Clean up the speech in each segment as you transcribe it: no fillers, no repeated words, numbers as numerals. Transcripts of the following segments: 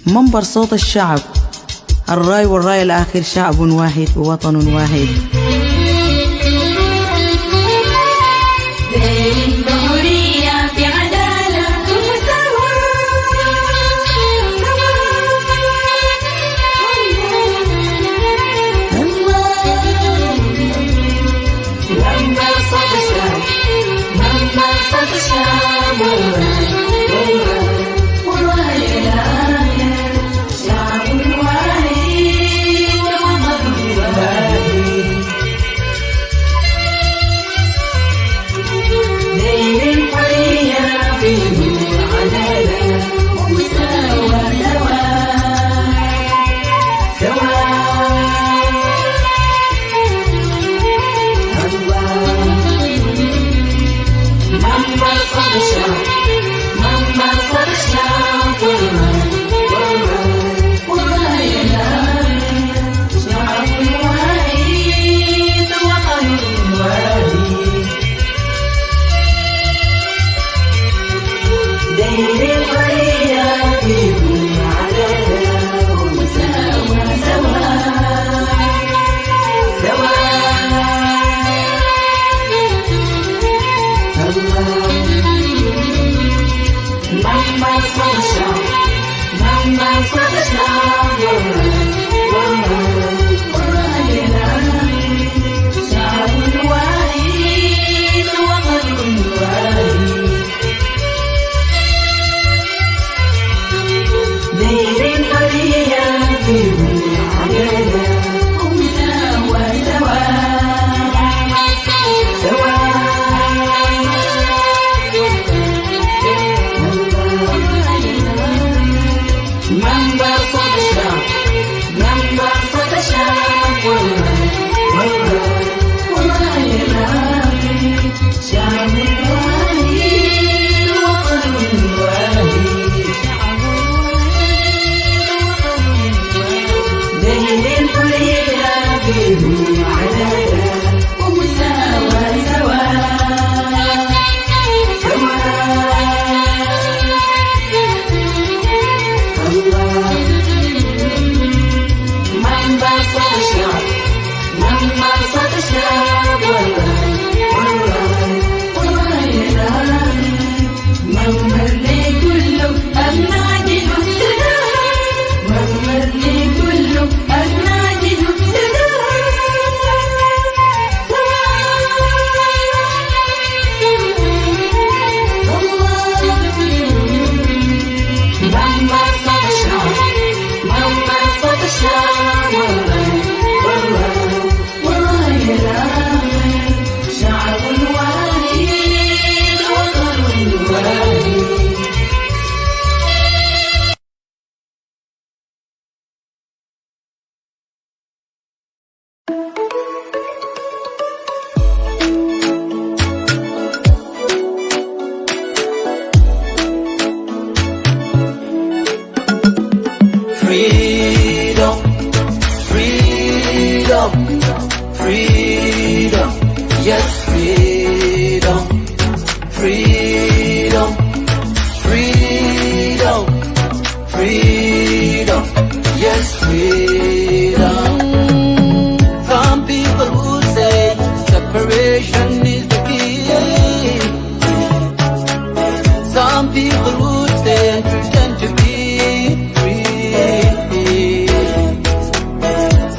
منبر صوت الشعب، الراي والراي الآخر، شعب واحد ووطن واحد.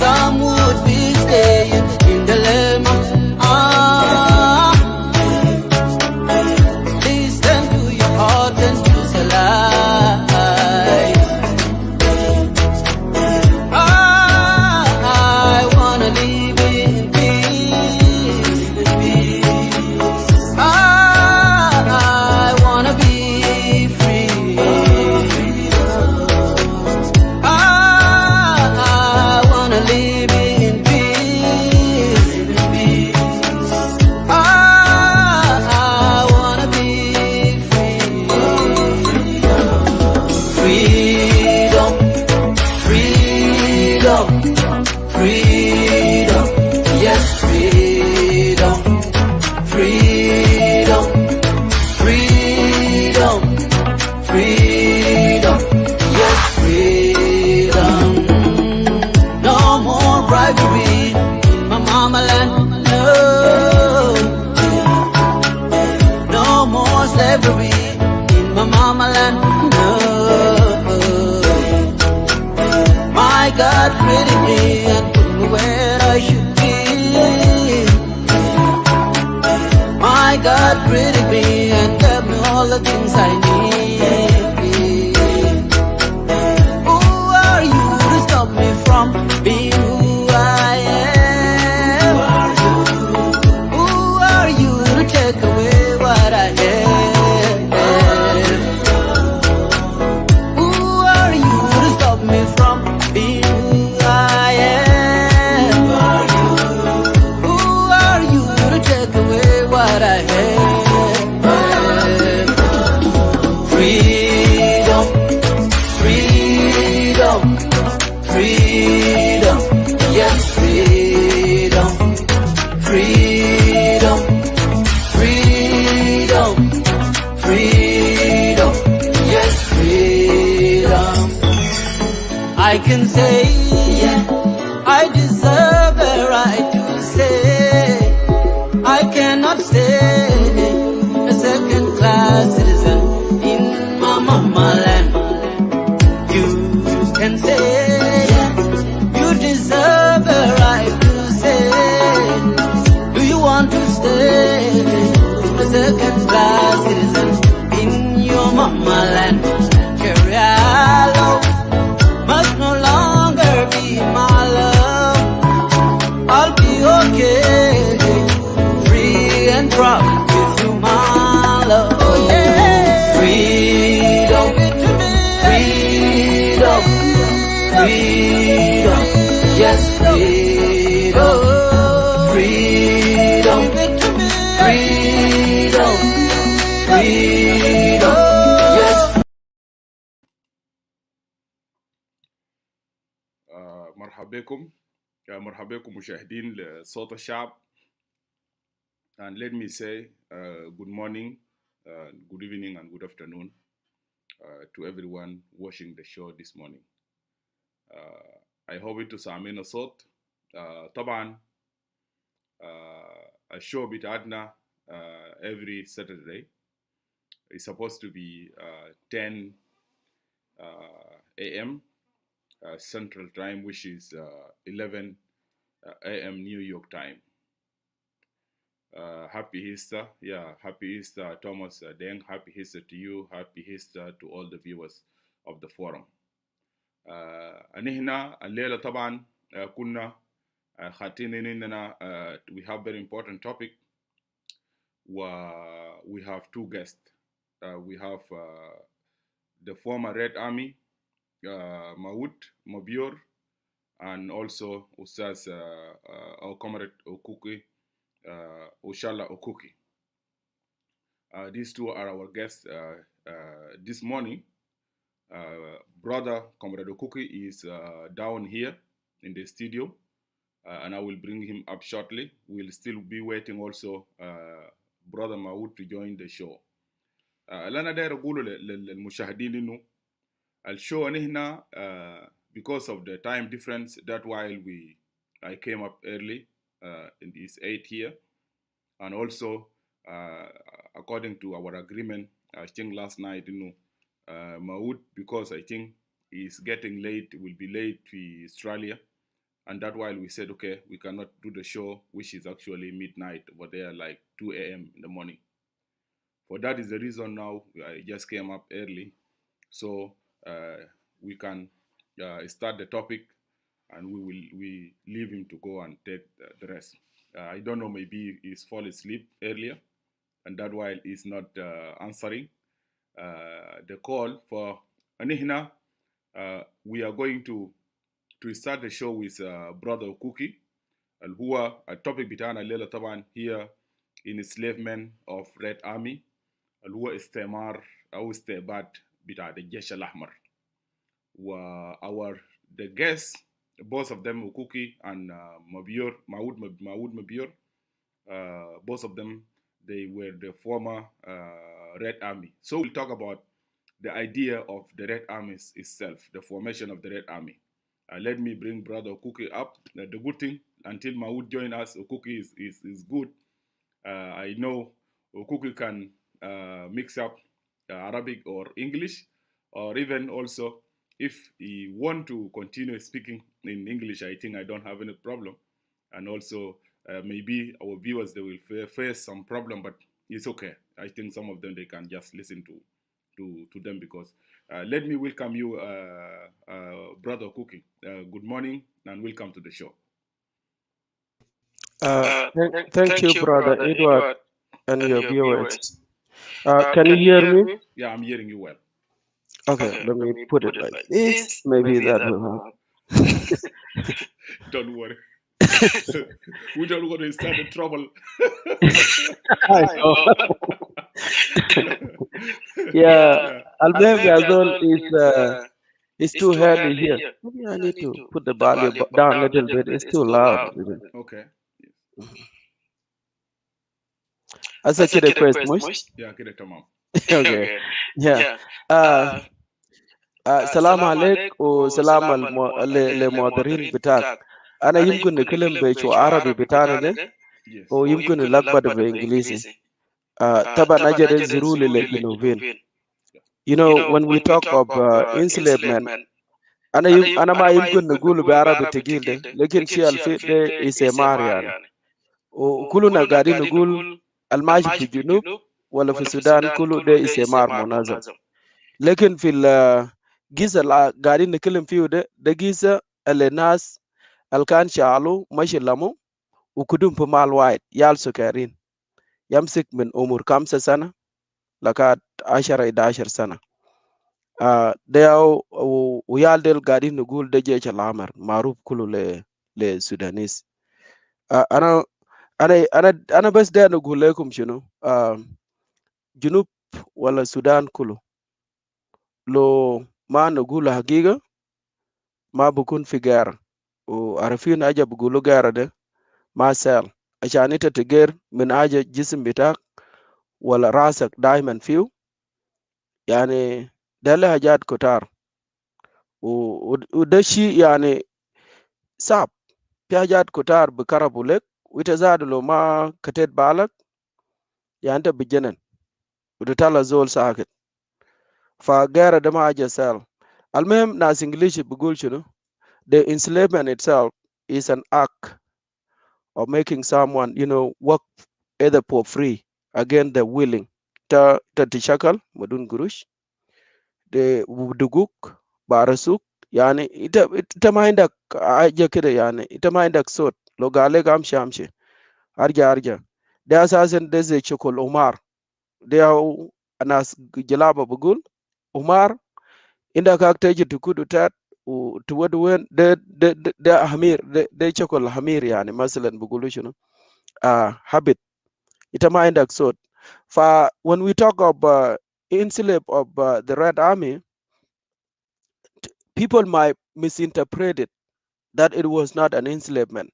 Some would be staying in the dilemma. things I need. Who are you to stop me from being who I am? Who are you to take away what I have? Who are you to stop me from being who I am? Who are you to take away what I have? Freedom, freedom, freedom, yes, freedom, freedom, freedom, freedom, yes, freedom. I can say, I deserve the right to say, I cannot stay a second-class citizen in my mama land. You can say, you deserve the right to say, do you want to stay a second-class citizen in your mama land? Carry must no longer be my love. I'll be okay, free and proud with you, my love. Freedom, freedom, freedom, yes, freedom, freedom, freedom, freedom, yes. مرحبا بكم مشاهدين لصوت الشعب. And let me say good morning, good evening and good afternoon to everyone watching the show this morning. I hope انتوا سامعين الصوت. طبعا الشو بتاعتنا every Saturday is supposed to be 10 a.m. Central Time, which is 11 a.m. New York time. Happy Easter. Yeah, happy Easter, Thomas Deng. Happy Easter to you. Happy Easter to all the viewers of the forum. هنا الليلة طبعا كنا خاطين إننا we have very important topic. We have two guests. We have the former Red Army, Mawut Mabior, and also Ustaz our comrade Ukuki, Ukelo Ukuki. These two are our guests this morning. Brother Comrade Ukuki is down here in the studio, and I will bring him up shortly. We'll still be waiting also Brother Mawut to join the show. لأنا داير أقوله للمشاهدين إنه الشو هنا because of the time difference, that while I came up early, it is 8 here, and also according to our agreement, I think last night, Mawut, because I think it's getting late, will be late to Australia, and that while we said, okay, we cannot do the show, which is actually midnight over there, like 2 a.m. in the morning. For that is the reason now I just came up early, so we can start the topic, and we leave him to go and take the rest. I don't know, maybe he's fall asleep earlier, and that while he's not answering the call for Anihna, we are going to start the show with Brother Ukuki, and who are a topic بتاعنا الليلة طبعا here in Enslavement of Red Army, اللي هو استعمار أو استعباد بتاع الجيش الأحمر. The guests, both of them, Ukuki and Mabior, Mawut Mabior, both of them, they were the former Red Army. So we'll talk about the idea of the Red Army itself, the formation of the Red Army. Let me bring Brother Ukuki up. The good thing, until Mawut join us, Ukuki is good. I know Ukuki can mix up Arabic or English, or even also if he want to continue speaking in English, I think I don't have any problem. And also maybe our viewers, they will face some problem, but it's okay. I think some of them they can just listen to them because let me welcome you, Brother Cookie. Good morning and welcome to the show. Thank you, Brother Edward, and your viewers. Can you Can you hear hear me? me? Yeah, I'm hearing you well. Okay, let me put it like this. Maybe that will help. Don't worry. We don't want to start the trouble. I know. Yeah, Albem Yazol is too early here. Maybe I need to put the volume down a little bit. It's too loud. Okay. As a kid request, much. Yeah, get it, tamam. Okay. Yeah. Uh, Salam alaikum و سلام للمحاضرين بتاعك. أنا يمكن نتكلم بشو عربي بتاعنا ده Yes. ويمكن نلخبط بإنجليزي. طبعا أجل الزرول للجنوبين. You know, when we talk of enslavement, أنا ما يمكن نقول بعربي تقيل ده، لكن شيء الفئ ده استعمار يعني. وكلنا قاعدين نقول الماشي في الجنوب ولا في السودان كله ده استعمار منظم. لكن في الجيزة اللي قاعدين نتكلم فيه ده جيزة اللي الناس اللي كان شغالوا ماشي لمو وكدهم في مال واحد يال سكرين يمسك من عمر 5 سنة لغاية 10 11 سنة. ده ويال ديل قاعدين نقول ده جيش العمر معروف كله للسودانيس. انا بس ده نقول لكم شنو جنوب ولا السودان كله لو ما نقول حقيقة ما بكون في غير وعارفين حاجة بيقولوا غير ده ما سهل عشان انت تغير من حاجة جسم بتاعك ولا راسك دايما فيه يعني ده له حاجات كتار وده شيء يعني صعب في حاجات كتار بقربوا لك ويتزاد لو ما كتيت بالك يعني انت بتجنن وتطلع زول ساكت فغير ده ما حاجة سهل. المهم ناس انجليش بيقول شنو the enslavement itself is an act of making someone, work either for free against the willing. Ta tishakal madun gurush de duguk barasuk yani ita ma indak aja kida yani ita ma indak sot lo gale gam shamshi arja da asasen da zai chokol umar da anas jalaba bugul umar inda ka taji tukudu ta tuwadu wen da hamir da chokol hamir yani masalan bugulu shunu habit ita ma indak sot fa when we talk of enslave of the Red Army, people might misinterpret it that it was not an enslavement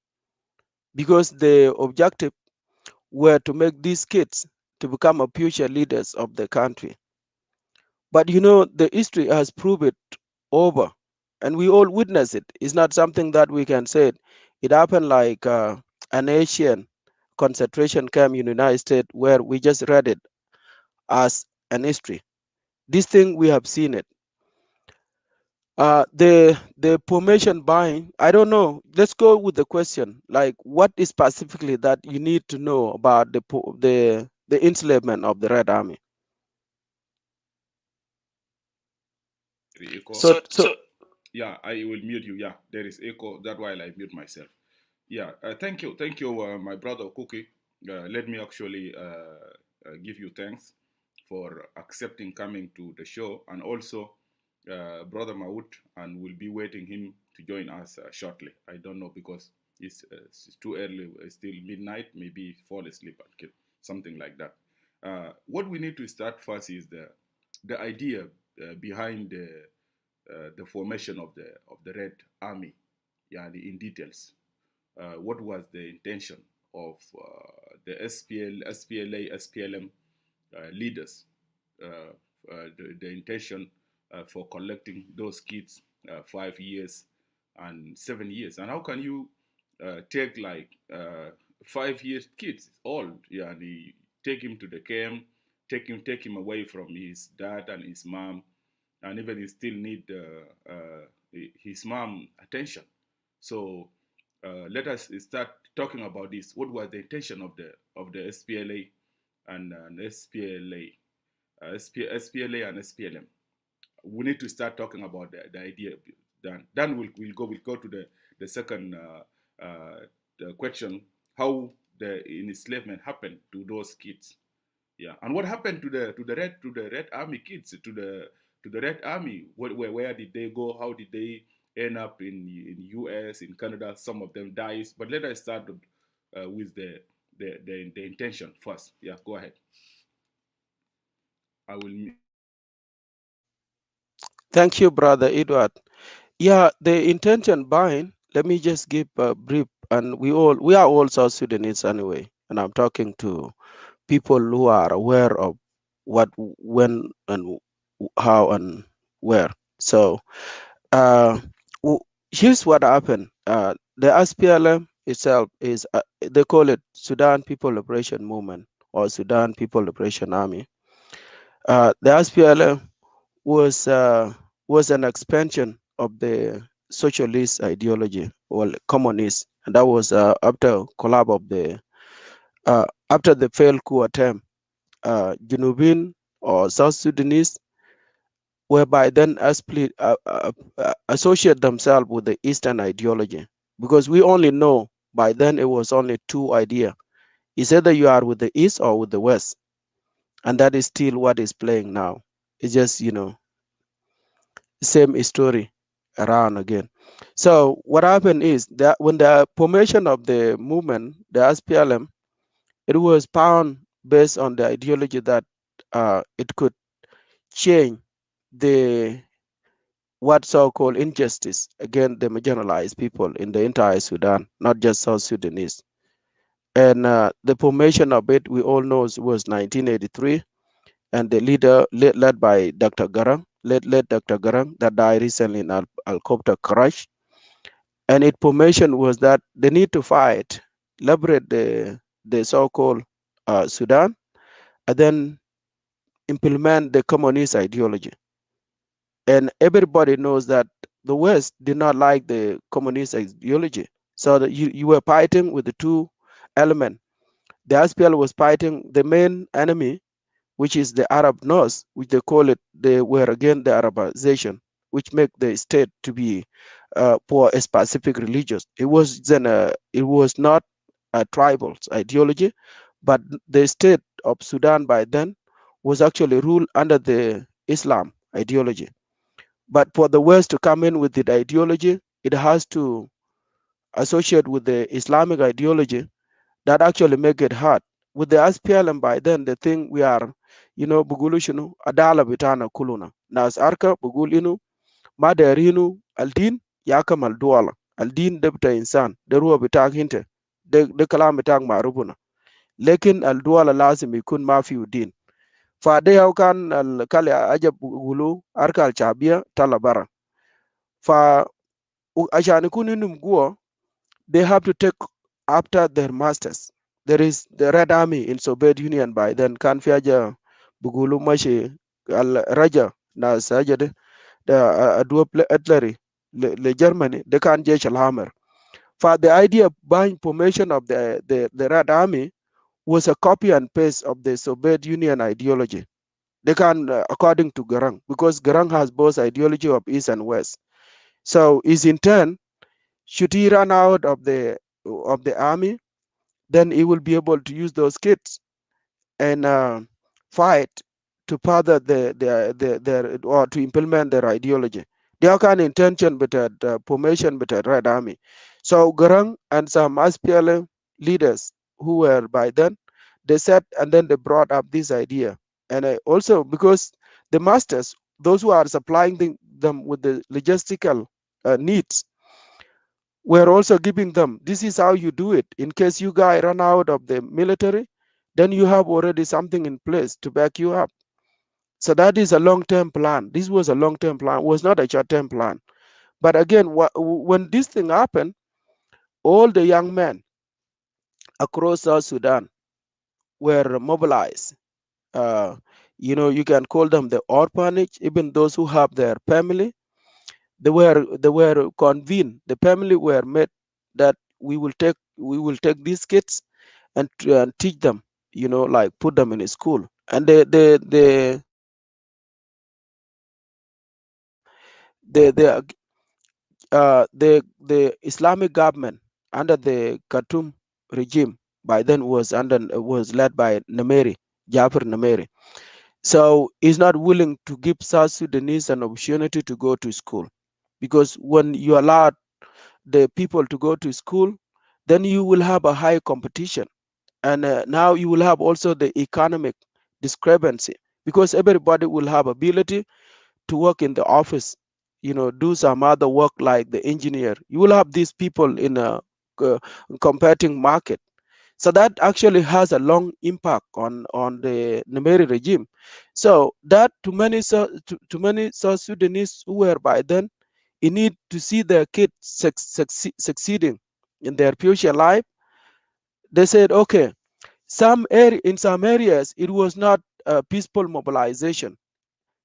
because the objective were to make these kids to become a future leaders of the country. But the history has proved it over, and we all witness it. It's not something that we can say it happened like an Asian concentration camp in the United States where we just read it as an history. This thing we have seen it. The formation buying, I don't know. Let's go with the question. Like, what is specifically that you need to know about the enslavement of the Red Army? So yeah, I will mute you. Yeah, there is echo. That's why I mute myself. Yeah, thank you, my brother Cookie. Let me actually give you thanks for accepting coming to the show, and also brother Mawut, and we'll be waiting him to join us shortly. I don't know because it's too early. It's still midnight. Maybe fall asleep and something like that. What we need to start first is the idea behind the formation of the Red Army. Yeah, in details. What was the intention of the SPLA, SPLM leaders, the intention for collecting those kids 5 years and 7 years? And how can you take like 5 years kids old, yeah, and take him to the camp, take him away from his dad and his mom, and even he still need his mom attention. So let us start talking about this. What was the intention of the SPLA and SPLA, SPLA and SPLM. We need to start talking about the idea. Then we'll go to the second the question: how the enslavement happened to those kids. Yeah, and what happened to the Red Army kids, to the Red Army? Where did they go? How did they end up in US, in Canada? Some of them dies. But let us start with the intention first. Yeah, go ahead. I will. Thank you, Brother Edward. Yeah, the intention behind, let me just give a brief, and we are all South Sudanese anyway, and I'm talking to people who are aware of what, when, and how, and where. So uh, here's what happened. The SPLM itself is, they call it Sudan People Liberation Movement or Sudan People Liberation Army. The SPLM was an expansion of the socialist ideology or communist, and that was after collapse of the after the failed coup attempt. Junubin or South Sudanese whereby then associate themselves with the Eastern ideology, because we only know by then it was only two ideas: it's either you are with the East or with the West, and that is still what is playing now. It's just, same story around again. So what happened is that when the formation of the movement, the SPLM, it was found based on the ideology that it could change the what so-called injustice against the marginalized people in the entire Sudan, not just South Sudanese. And the formation of it, we all know, was 1983, and the leader led by Dr. Garang, led Dr. Garang, that died recently in Al-Qobta crash. And its formation was that they need to fight, liberate the so-called Sudan, and then implement the communist ideology. And everybody knows that the West did not like the communist ideology. So that you were fighting with the two elements. The SPL was fighting the main enemy, which is the Arab North, which they call it, they were again the Arabization, which make the state to be for a specific religious. It was not a tribal ideology, but the state of Sudan by then was actually ruled under the Islam ideology. But for the West to come in with the ideology, it has to associate with the Islamic ideology that actually make it hard. With the SPLM by then, the thing we are, bugulu shunu, adala bitana kuluna. Nas arka bugulinu, maderinu, aldin, yakam alduala. Aldin debta insan, deruwa bitak hinte, de kalam bitak marubuna. Lekin alduala lazim ikun mafi udin. Fade yau kan kale aja bugulu, arka alchabia, talabara. Fa ashani kuninum guo, they have to take after their masters. There is the Red Army in Soviet Union by then. Kan fiaja bugulu mashi al raja na saja de adua atleri le Germany they can jesh al hammer. For the idea behind formation of the Red Army was a copy and paste of the Soviet Union ideology. They can, according to Garang, because Garang has both ideology of East and West. So his intent, should he run out of the army, then he will be able to use those kids and fight to further their or to implement their ideology. They are kind of intention but formation but Red Army. So Garang and some SPLM leaders who were by then, they said, and then they brought up this idea. And also because the masters, those who are supplying them with the logistical needs, we're also giving them, this is how you do it. In case you guys run out of the military, then you have already something in place to back you up. So that is a long-term plan. This was a long-term plan, it was not a short-term plan. But again, when this thing happened, all the young men across South Sudan were mobilized. You can call them the orphanage, even those who have their family, they were convened. The family were made that we will take these kids and teach them like put them in a school. And the Islamic government under the Khartoum regime by then was led by Nameri, Jafar Nameri. So he's not willing to give South Sudanese an opportunity to go to school, because when you allow the people to go to school, then you will have a high competition, and now you will have also the economic discrepancy, because everybody will have ability to work in the office, do some other work like the engineer. You will have these people in a uh, competing market. So that actually has a long impact on the Numeri regime. So that to many South Sudanese who were by then in need to see their kids succeeding in their future life, they said, okay, in some areas it was not a peaceful mobilization.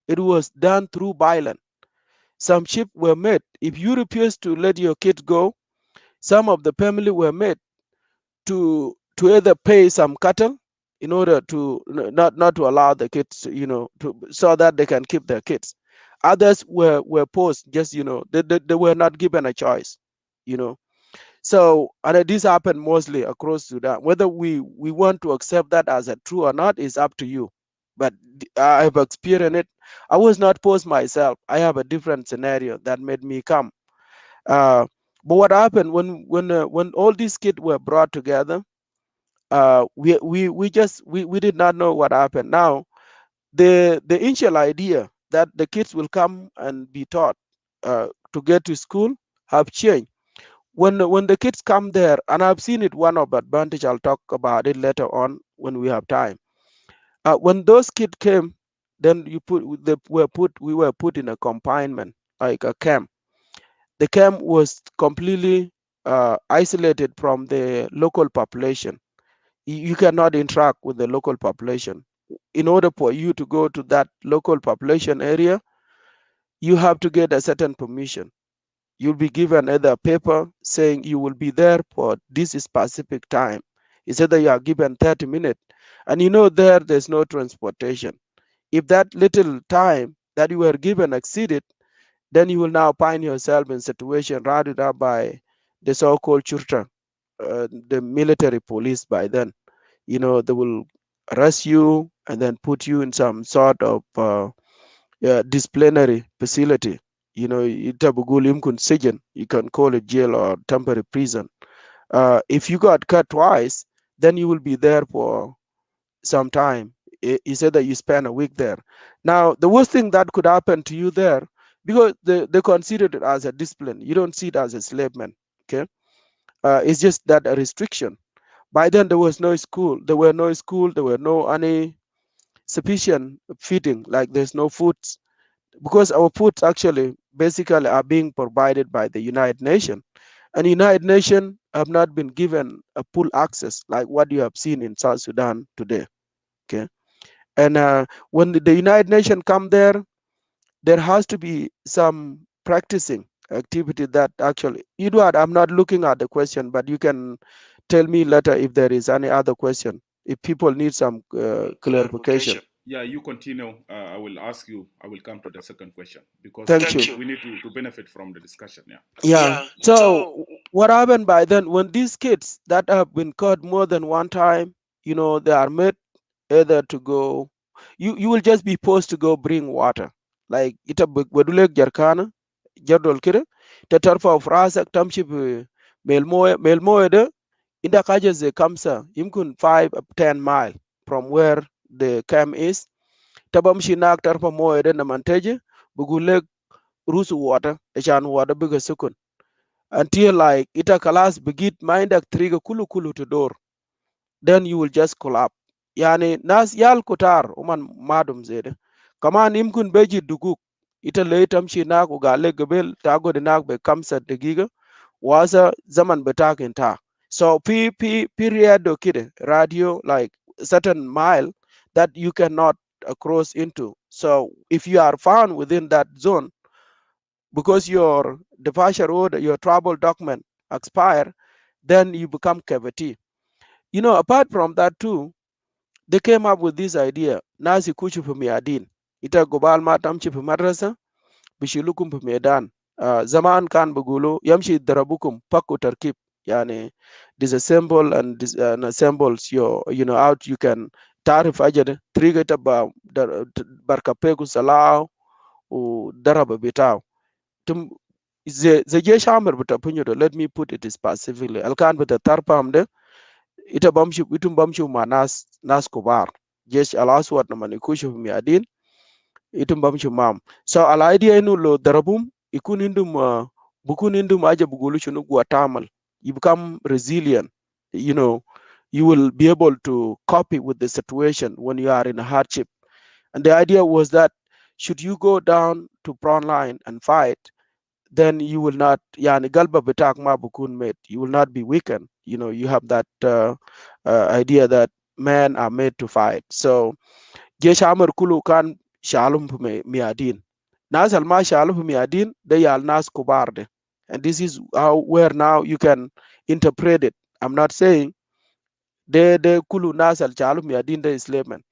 It was done through violence. Some shifts were made. If you refuse to let your kids go, some of the family were made to either pay some cattle in order to not to allow the kids, so that they can keep their kids. Others were forced, just they were not given a choice, you know. So, and this happened mostly across Sudan. Whether we want to accept that as a true or not is up to you. But I have experienced it. I was not forced myself. I have a different scenario that made me come. Uh, but what happened when all these kids were brought together? We did not know what happened. Now the initial idea that the kids will come and be taught to get to school have changed. When the kids come there, and I've seen it, one of the advantage, I'll talk about it later on when we have time. When those kids came, then we were put in a confinement, like a camp. The camp was completely isolated from the local population. You cannot interact with the local population. In order for you to go to that local population area, you have to get a certain permission. You'll be given either a paper saying you will be there for this specific time. It's either you are given 30 minutes, and there's no transportation. If that little time that you were given exceeded, then you will now find yourself in a situation rounded up by the so-called churta, the military police by then. They will arrest you and then put you in some sort of disciplinary facility. Itabugul imkun sijen, you can call it jail or temporary prison. If you got cut twice, then you will be there for some time. He said that you spend a week there. Now, the worst thing that could happen to you there, because they consider it as a discipline, you don't see it as a enslavement. Okay, it's just that a restriction. By then, there was no school. There were no school. There were no any sufficient feeding. Like there's no food, because our foods actually basically are being provided by the United Nations, and United Nations have not been given a full access like what you have seen in South Sudan today. Okay, and when the United Nations come there has to be some practicing activity that actually, Edward, I'm not looking at the question, but you can tell me later if there is any other question, if people need some clarification. Yeah, you continue. I will ask you. I will come to the second question because Thank you. we need to benefit from the discussion. Yeah. Yeah. So what happened by then, when these kids that have been caught more than one time, they are made either to go, you will just be forced to go bring water. Like ita wedulek jarkana, jardol kire, ta tarfa of rasak tamshi melmoe de, inda kaja ze kamsa, yimkun 5 to 10 miles from where the camp is. Tabamshi nak tarfa moe de namanteje, bugulek rusu water, echan water biga sukun. Until like ita kalas begit mindak triga kulu kulu to door, then you will just collapse. Yani nas yal kutar uman madum zede. Kaman imkun beji duguk, ita leitam shi nak ugale gebel tago de nak be kamsa degiga wasa zaman betakin ta. So period kide radio like certain mile that you cannot cross into. So if you are found within that zone, because your departure order, your travel document expire, then you become cavity. Apart from that too, They came up with this idea. Nasi kuchu fi miadin. Ita gobal ma tamchi fi madrasa bishilukum fi medan. Zaman kan bugulu yamshi darabukum paku tarkib. Yani disassemble and assembles your out you can tarif ajade trigger taba barkapegu salau u daraba bitao. Tum ze jesh amr bitapunyo do, let me put it specifically. Alkan bita tarpam de ita bamshu itum bamshu ma nas kubar. Jesh al aswad na manikushu fi miadin itum bamshu mam. So al idea inu lo darabum ikun indum bukun indum aja bugulu shunu guatamal. You become resilient. You know, you will be able to copy with the situation when you are in a hardship. And the idea was that should you go down to front line and fight, then you will not, yani galba betak ma bukun made. You will not be weakened. You know, you have that idea that men are made to fight. So jesh amar kulu kan shalum miadin. Nas al ma shalum miadin they are nas kubarde. And this is how where now you can interpret it. I'm not saying de kulu nas al shalum miadin de enslavement.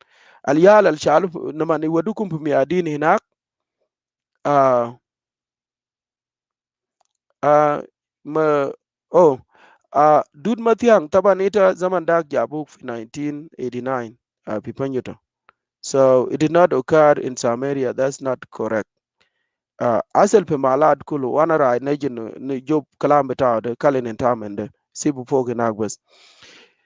Al yal al shalum namani wadukum miadin hinak uh, ma oh dud matiang taban ita zaman dak jabu 1989 pipanyoto. So it did not occur in Samaria. That's not correct. Asel pe malad kulu wana ra nejin ni job kalam beta de kalin entamende sibu fogi nagbas.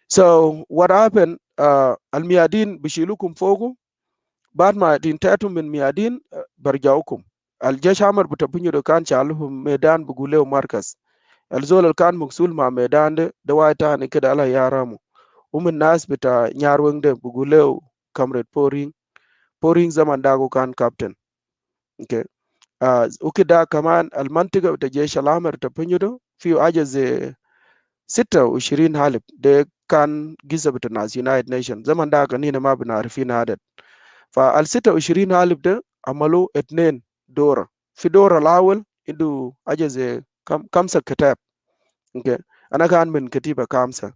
So what happened? Al-Miadin bishilukum fogu بعد ما تنتهتم من ميادين برجعوكم. الجيش عمر بتبنيو ده كان شالهم ميدان بقولوا مركز. الزول اللي كان مقصول مع ميدان ده واي تاني كده على يارامو. ومن الناس بتاع نياروين ده بقولوا كامرد بورينج زمان داغو كان كابتن. اوكي وكده كمان المنطقة بتاع الجيش الأحمر تبنيو ده فيه حاجة زي 26 حالب ده كان جزء بتاع ناس يونايتد نيشن. زمان داغ نينا ما بنعرفين عدد. فال 26 هالب ده عملوا 2 دورة. في دورة الأول عنده حاجة زي خمسة كتاب. اوكي أنا كان من كتيبة خمسة.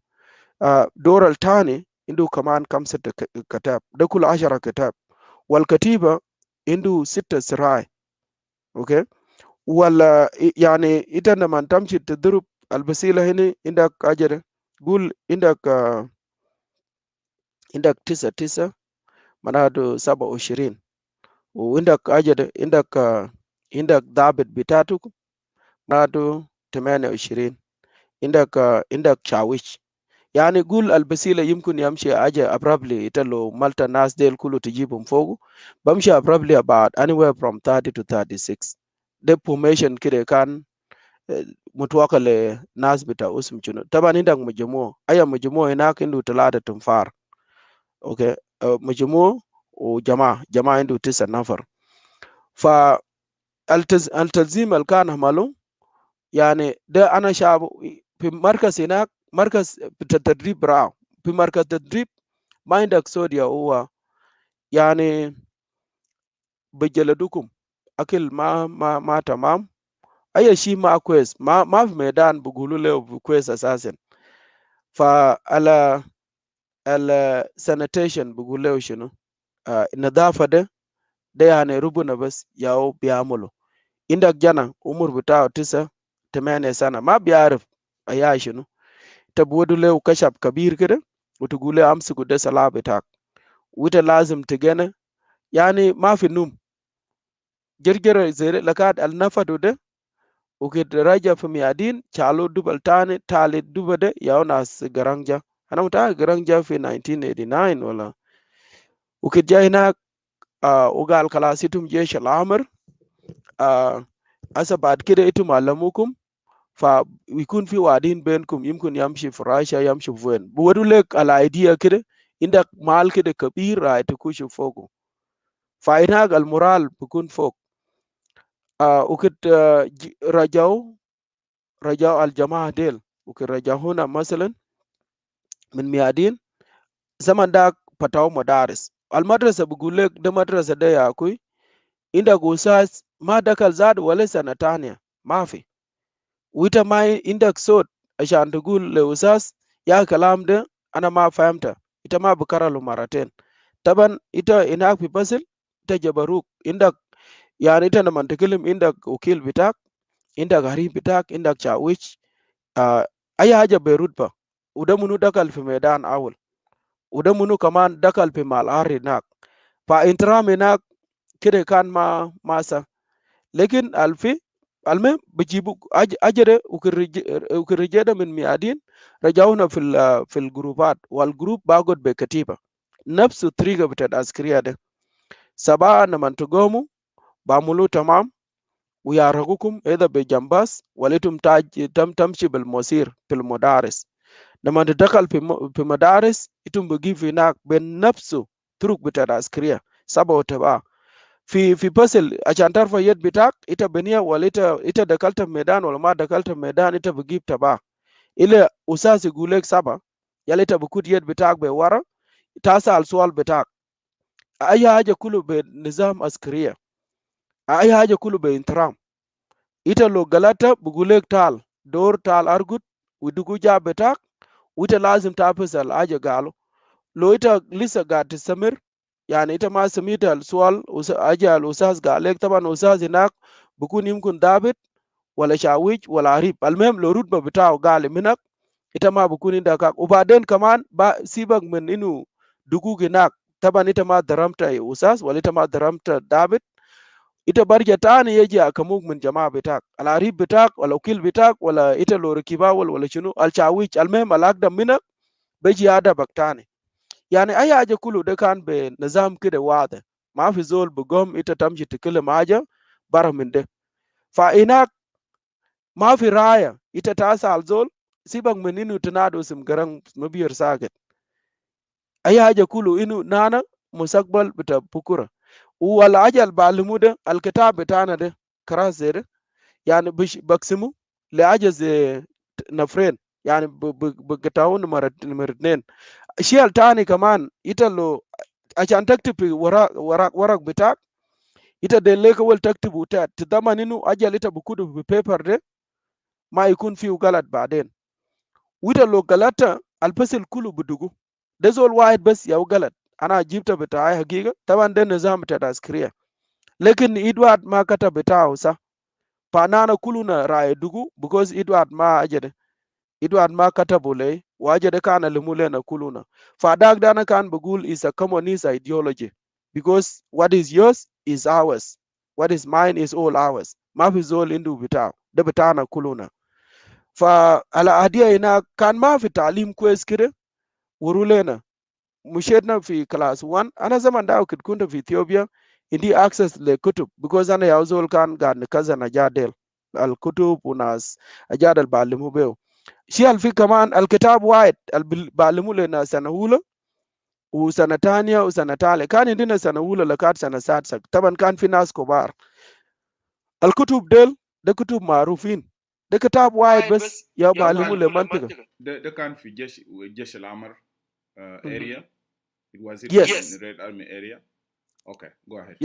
دورة الثاني عنده كمان خمسة كتاب، ده كل 10 كتاب. والكتيبة عنده 6 سراي. اوكي ولا يعني إنت لما تمشي تضرب البسيلة هنا عندك أجر قول عندك 9 معناته 27 وعندك أجر عندك ضابط بتاعتك معناته 28 عندك شاويش. يعني قول البسيلة يمكن يمشي أجا abruptly إتلو مالتا ناس ديل كله تجيبهم فوقه بمشي abruptly about anywhere from 30 to 36. ده formation كده كان متوقع لناس بتاع اسم شنو. طبعا عندك مجموعة أي مجموعة هناك عنده 3 تنفار. أوكي مجموعة وجماعة عنده 9 نفر. فالتنظيم اللي كان عمله يعني ده أنا شاب في مركز هناك، مركز التدريب راو في مركز تدريب ما عندك سوديا هو يعني بجلدكم أكل ما تمام أي شيء ما كويس ما في ميدان بقولوا له كويس أساسا. فعلى sanitation بقول له شنو النظافة ده يعني ربنا بس ياو بيعملوا. عندك جنا عمر بتاعه 9 8 سنة ما بيعرف أيا شنو، تبودو له كشف كبير كده وتقول له أمسك ده سلاح بتاعك وإنت لازم تجنى يعني ما في نوم جرجر زي لكاد النفط ده وكده راجع في ميادين شالو دبل تاني تالي دبل ده ياو ناس جرانجا. أنا متأكد جرانجا في 1989 ولا وكده جاي هناك وقال خلاص إنتم جيش الأحمر هسه بعد كده إنتم علموكم فيكون في وعدين بينكم يمكن يمشي في راشا يمشي في وين بودوا لك على ايديا كده عندك مال كده كبير راح تكوش فوقه فهناك المورال بيكون فوق. وكد رجعوا الجماعة ديل وكد رجعوا هنا مثلا من ميادين زمن داك فتاو مدارس المدرسة بقول لك ده مدرسة ده يا أخوي عندك أستاذ ما دخل زاد ولا سنة تانية ما في وإنت ما عندك صوت عشان تقول لأستاذ يا كلام ده أنا ما فهمته ita ma bikaralu maraten. Taban ita inak fi basil ita jabaruk indak, yani ita naman takalim indak ukil bitak, indak harif bitak, indak chawich, ay haja Beirut ba. Uda munu dakal fi medan awul, uda munu kaman dakal fi malari nak. Fa intiram inak kide kan ma masa. Lekin alfi alme bijibu ajere ukirrijeda min miadin rajawna fil grupat wal group bagod be katiba nafsu triga bitat askriya de sabaa naman tugomu bamulu tamam ويارهقكم إذا بجنباس ولتم tamshi bil mosir fil madaris. Naman tadakal fi madaris itum bigi fi nak ben nafsu turuk bitat askriya saba wata fi basil عشان tarfa yad bitak ita beniya wala ita dakalta medan wala ma dakalta medan ita bigib taba ile usasi gulek saba yala ita bukut yad bitak be wara tasa al sual bitak ay haja kulu be nizam askriya, ay haja kulu be intram. Ita lo galata bugulek tal dor tal argut widugu ja bitak wita lazim tafisal aja galo lo ita lisa ga tisamir, yani ita ma samita sual aja al usas galek taban usas hinak bukun yimkun dabit wala shawich wala arif almem lo rutba bitaw gali minak ita ma bukun inda kak ubaden kaman ba sibak min inu dugu ginak taban ita ma daramta usas wala ita ma daramta dabit ita barja tani yaji akamuk min jamaa bitak al arif bitak wala ukil bitak wala ita lo rikiba wala shunu al shawich almem alakda minak beji ada baktani. Yani ay haja kulu de kan be nizam kide wade ma fi zol bugom ita tamshi tikile maja bara min de fa inak ma fi raya ita tasa al zol sibak min inu tinado sim garang mabiyar saget ay haja kulu inu nana musakbal bita pukura wala ajal balimu de alkitab bitana de karas zede yani baksimu le aja ze nafren yani bugataun maratnen shiyal tani kaman ita lo عشان تكتب ورق بتاعك ita de leka wal taktibu ta tadamaninu ajal ita bukudu bi paper de ma يكون فيه غلط بعدين وita lo galata alfasil kulu budugu ده زول واحد بس يا غلط انا جبت بتاعي حقيقه طبعا ده نظام بتاع عسكريه لكن ادوارد ما كتب بتاعه صح فانا كلنا راي dugu because ادوارد ما ajade Edward ma katabule waje de kana limule na kuluna. Fadak dana kan bagul is a communist ideology because what is yours is ours. What is mine is all ours. Ma fi zol indu bitaw de bitana kuluna. Fa ala adia ina kan ma fi talim kwes kire wurulena mushedna fi class 1 ana zaman da kid kunta fi Ethiopia indi access le kutub because ana ya zol kan gan kaza na jadel al kutub unas ajadal balimu beo شيء في كمان الكتاب واحد بعلموا لنا سنة أولى وسنة تانية وسنة تالتة كان عندنا سنة أولى لكاد سنة سادسة طبعا كان في ناس كبار الكتب ده كتب معروفين ده كتاب واحد بس يا بعلموا لمنطقة ده كان في جيش العمر area. It was in Red Army area. Okay, go ahead.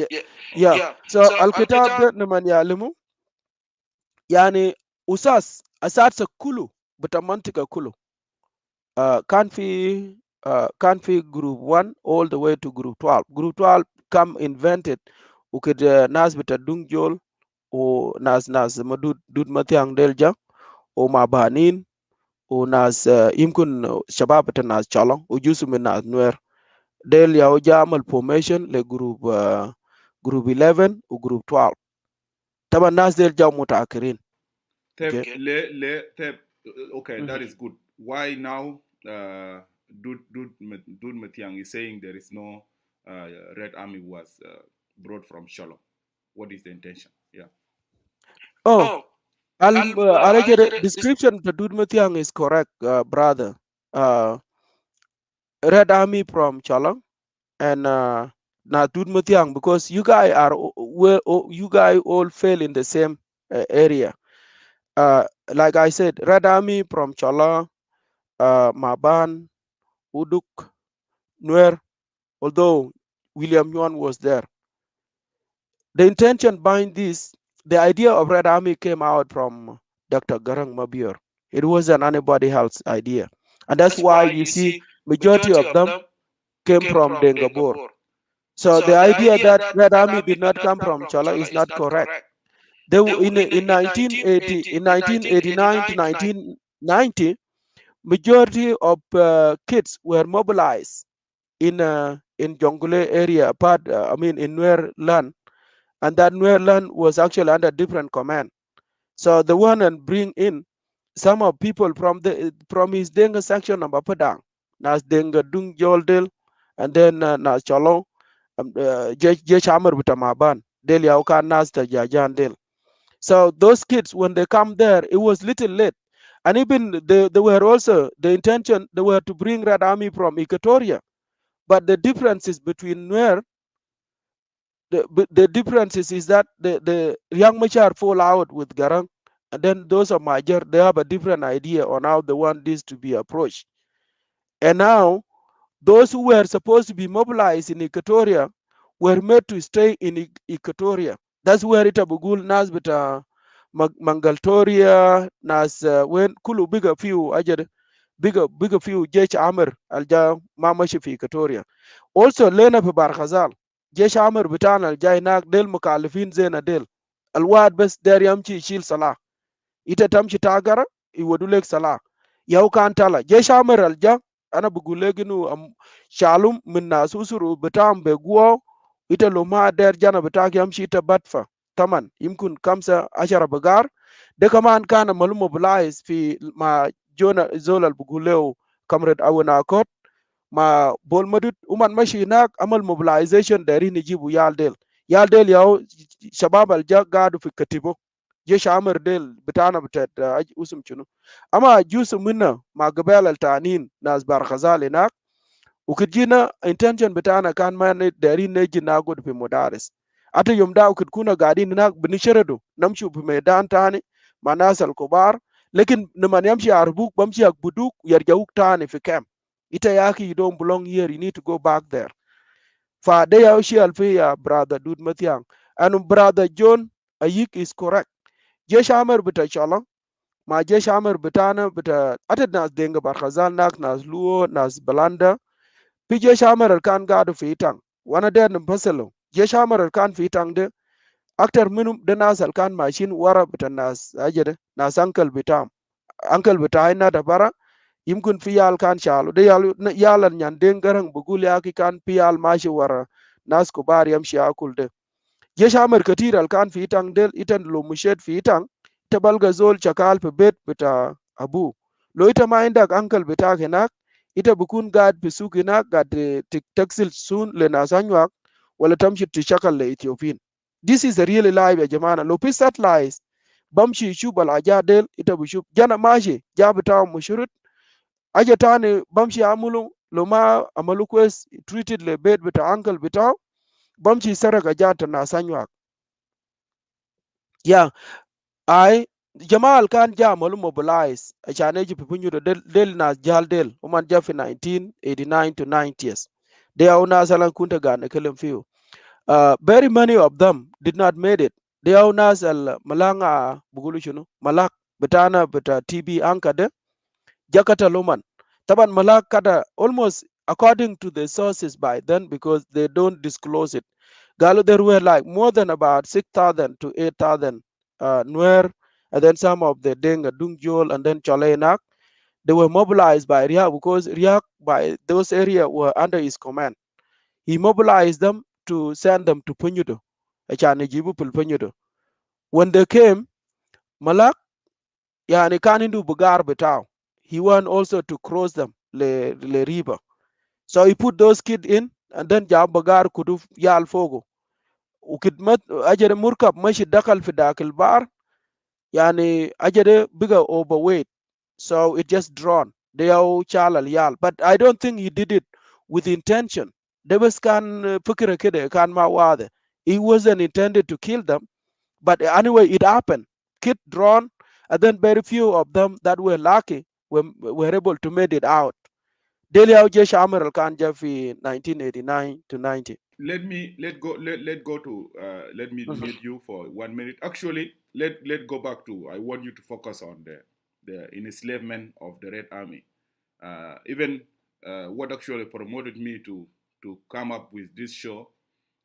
Yeah. So الكتاب ده نمن يعلموا يعني أساس كله بتمنطقة كله كان في group 1 all the way to group 12. Group 12 come invented وكد ناس بتدون جول وناس مدود متيان دلجا ومابانين وناس يمكن شباب ناس شالون وجزء من ناس نوير ديل ياو جامل formation لجروب group 11 وجروب 12 طبعا الناس ديل جاو متأخرين. Okay, that is good. Why now Dud Matiang is saying there is no Red Army was brought from Shalom? What is the intention? Yeah. Description of Dud Matiang is correct, brother. Red Army from Chalong and Dud Matiang, because you guys all fail in the same area. Like I said, Red Army from Chalong, Maban, Uduk, Nuer, although William Yuan was there. The intention behind this, the idea of Red Army came out from Dr. Garang Mabior. It wasn't anybody else's idea. And that's why you see Majority of them came from Dengabor. So the idea that Red Army did not come from Chola is not correct. They in 1980, in 1989 to 1990, majority of kids were mobilized in Jonglei area, in Nuer land, and that Nuer land was actually under different command. So the one and bring in some of people from his Denga section of Padang, Nas Denga Dung Joldel, and then Nas Cholo, Jesh Amar Butamaban, Del Yauka Nas Jajan Del. So those kids, when they come there, it was little late. And even they were also, the intention, they were to bring Red Army from Equatoria. But the differences between Nuer, the differences is that the young Machar fall out with Garang, and then those of Majer, they have a different idea on how they want this to be approached. And now, those who were supposed to be mobilized in Equatoria were made to stay in Equatoria. That's where it abugul nas bita Mangaltoria nas when kulu bigger few ajad bigger few Jesh Amr alja mamashi fi Equatoria. Also lena fi Barkhazal Jesh Amr bitan alja inak del mukalifin zena del alwad bas der yamchi shil salah ita tamshi tagara iwadulek salah yau kan tala Jesh Amr alja ana buguleginu shalum min nasusuru bitam be guo ita luma der jana bitak yamshi ita batfa taman yimkun kamsa ashara bagar de kaman kana malu mobilize fi ma jona zola buguleo kamred awana kot ma bol madut uman mashi nak amal mobilization dari ni jibu yal del yaw shabab al jagadu fi katibo je shamar del bitana bitat usum chunu ama jusu minna ma gabal al tanin nas bar khazal ukid jina intention bitana kan man dari neji nagod fi mudaris ata yom da ukid kuna gadi na binisharado namshu fi medan tani manasal kubar lekin naman yamshi arbuk bamshi ak buduk yarjawuk tani fi camp ita yaki you don't belong here, you need to go back there. Fa de ya shi alfi ya brother Dud Matiang and brother John Ayik is correct. Je shamer bita chala ma je shamer bitana bita atad nas denga barkhazal nak nas luo nas balanda pi je shamer al kan gadu fi itang wana der nim pasalo je shamer al kan fi itang de aktar minum de nas al kan machine wara bita nas ajede nas uncle bita ina da bara yimkun fi yal kan shalo de yalan nyan den garang bugul yaki kan pi yal mashi wara nas ko bar yam shi akul de je shamer katir al kan fi itang del itan lo mushet fi itang ta balga zol chakal pe bet bita abu lo ita ma indak uncle bita kenak ita bukun gad fi suk kenak gad taksil sun le nasanyak wala tamshi ti shakal le Ethiopian. This is a really live ya jamana lo pisat lies bamshi shubal aja del ita bushub jana mashi jabita mushurut aja tani bamshi amulu loma amalu kwes treated le bed bita uncle bita bamshi saraka jata na sanyak ya ai jamal kan ja amalu mobilize achane ji pipunyu del na jal del oman jafi 1989 to 90s they are una salan kunta gane kelem fiu very many of them did not made it they are una sal malanga bugulu shunu malak bitana bita tb ankade jakata loman taban malak kada almost according to the sources by then because they don't disclose it galo there were like more than about 6,000 to 8,000 Nuer and then some of the Denga Dungjol and then Chalenak they were mobilized by Riak because Riak by those areas were under his command he mobilized them to send them to Punyudo achane jibu pul Punyudo when they came Malak yani kanindu bugar betao he want also to cross them le river so he put those kids in and then jab bagar kudu yal fogo ukidmat ajere murkab mashi dakal fi dakil bar yani ajere bigger overweight so it just drawn they are chalal yal but I don't think he did it with intention they was kan fikira kide kan ma wade he wasn't intended to kill them but anyway it happened kid drawn and then very few of them that were lucky were able to make it out Daily Aujesh Amar Khan Jaffi 1989 to 90. Let me mute you for 1 minute. Actually, let go back to. I want you to focus on the enslavement of the Red Army. Even what actually promoted me to come up with this show.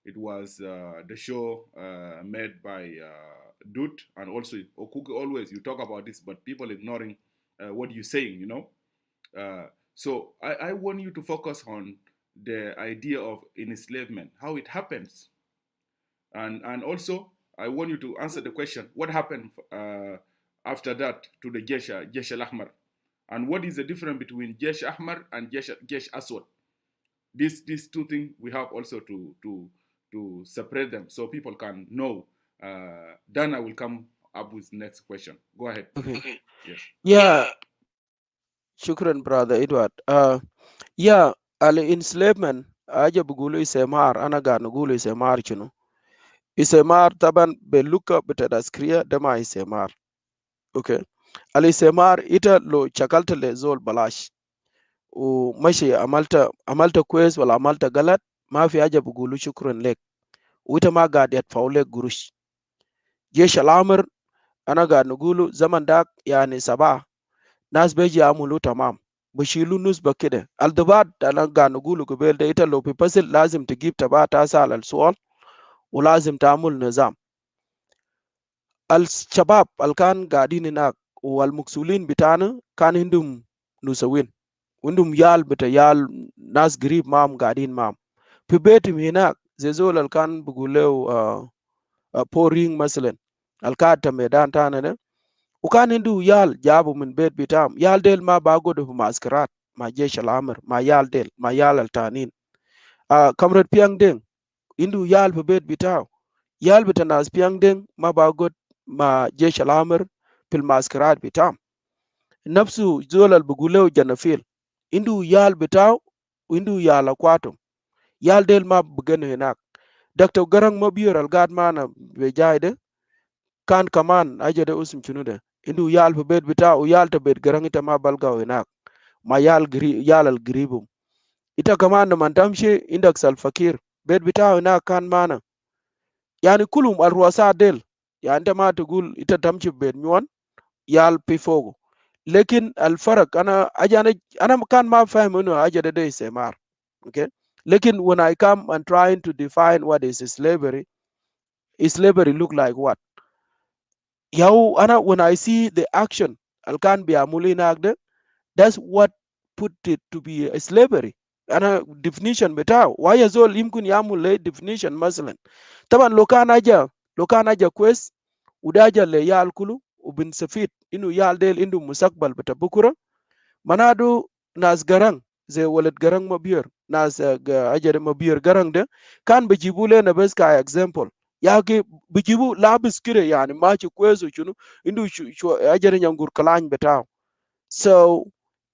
It was the show made by Dut and also Okuki. Always you talk about this, but people ignoring what you're saying. So I want you to focus on the idea of enslavement, how it happens, and also I want you to answer the question: what happened after that to the Jesh Al Ahmar, and what is the difference between Jesh Ahmar and Jesh Aswad? These two things we have also to separate them so people can know. Then I will come up with next question. Go ahead, please. Okay. Yes. Yeah, shukran, brother Edward. Yeah, al enslavement aja bugulu isemar ana ga nugulu isemar chunu. Isemar taban beluka betadaskria dema isemar. Okay. Al isemar ita lo chakalta le zol balash. ومشي عملت كويس ولا عملت غلط ما في حاجه بقولوا شكرا لك وانت ما قاعد يدفعوا لك قروش. جيش الامر انا قاعد نقوله زمن داك يعني سبعه ناس بيجي يعملوا تمام بشيلوا نسبة كده الدبات انا قاعد نقوله قبل ده انت لو بيبسل لازم تجيب تبع تسأل السؤال ولازم تعمل نظام. الشباب اللي كان قاعدين هناك والمقصولين بتاعنا كان عندهم نسوين وعندهم يال بتا يال ناس قريب معهم قاعدين معهم في بيتهم هناك زي زول اللي كان بيقول له بورينج مثلا الكاد ميدان تانا ده وكان عنده يال جابوا من بيت بتاعهم يال ديل ما باقودوا في معسكرات مع جيش الأمر مع يال ديل مع يال التانين. كامرد بيانج دين عنده يال في بيت بتاعه يال بتا ناس بيانج دين ما باقود مع جيش الأمر في المعسكرات بتاعهم. نفسه زول اللي بيقول له جنفيل عنده يال بتاعه وعنده يال أخواتهم yal del ma bugen henak Dr. Garang Mabior al gad mana bejayde kan kaman ajade usum chunude indu yal fe bed bita u yal ta bed garang ita ma balga henak ma yal al gribum ita kaman man tamshi indak sal fakir bed bita henak kan mana yani kulum al ruasa del yani ta ma tugul ita tamshi bed nyuan yal pifogo lekin al farak ana kan ma fahimunu ajade de semar. Okay. Lekin when I come and trying to define what is slavery look like what? Yau ana when I see the action alkan be amuli nagde, that's what put it to be a slavery. Ana definition beta why yazol yimkun yamule definition masalan. Taban lokana aja quest udaja le yal kulu ubin safit inu yal del indu musakbal beta bukura manadu nas garang ze walad garang mabior nas ajade mabior garang de kan bijibu le na bes ka example yake bijibu labis kire yani machi kwezo chunu indu ajade nyangur kalany betao. So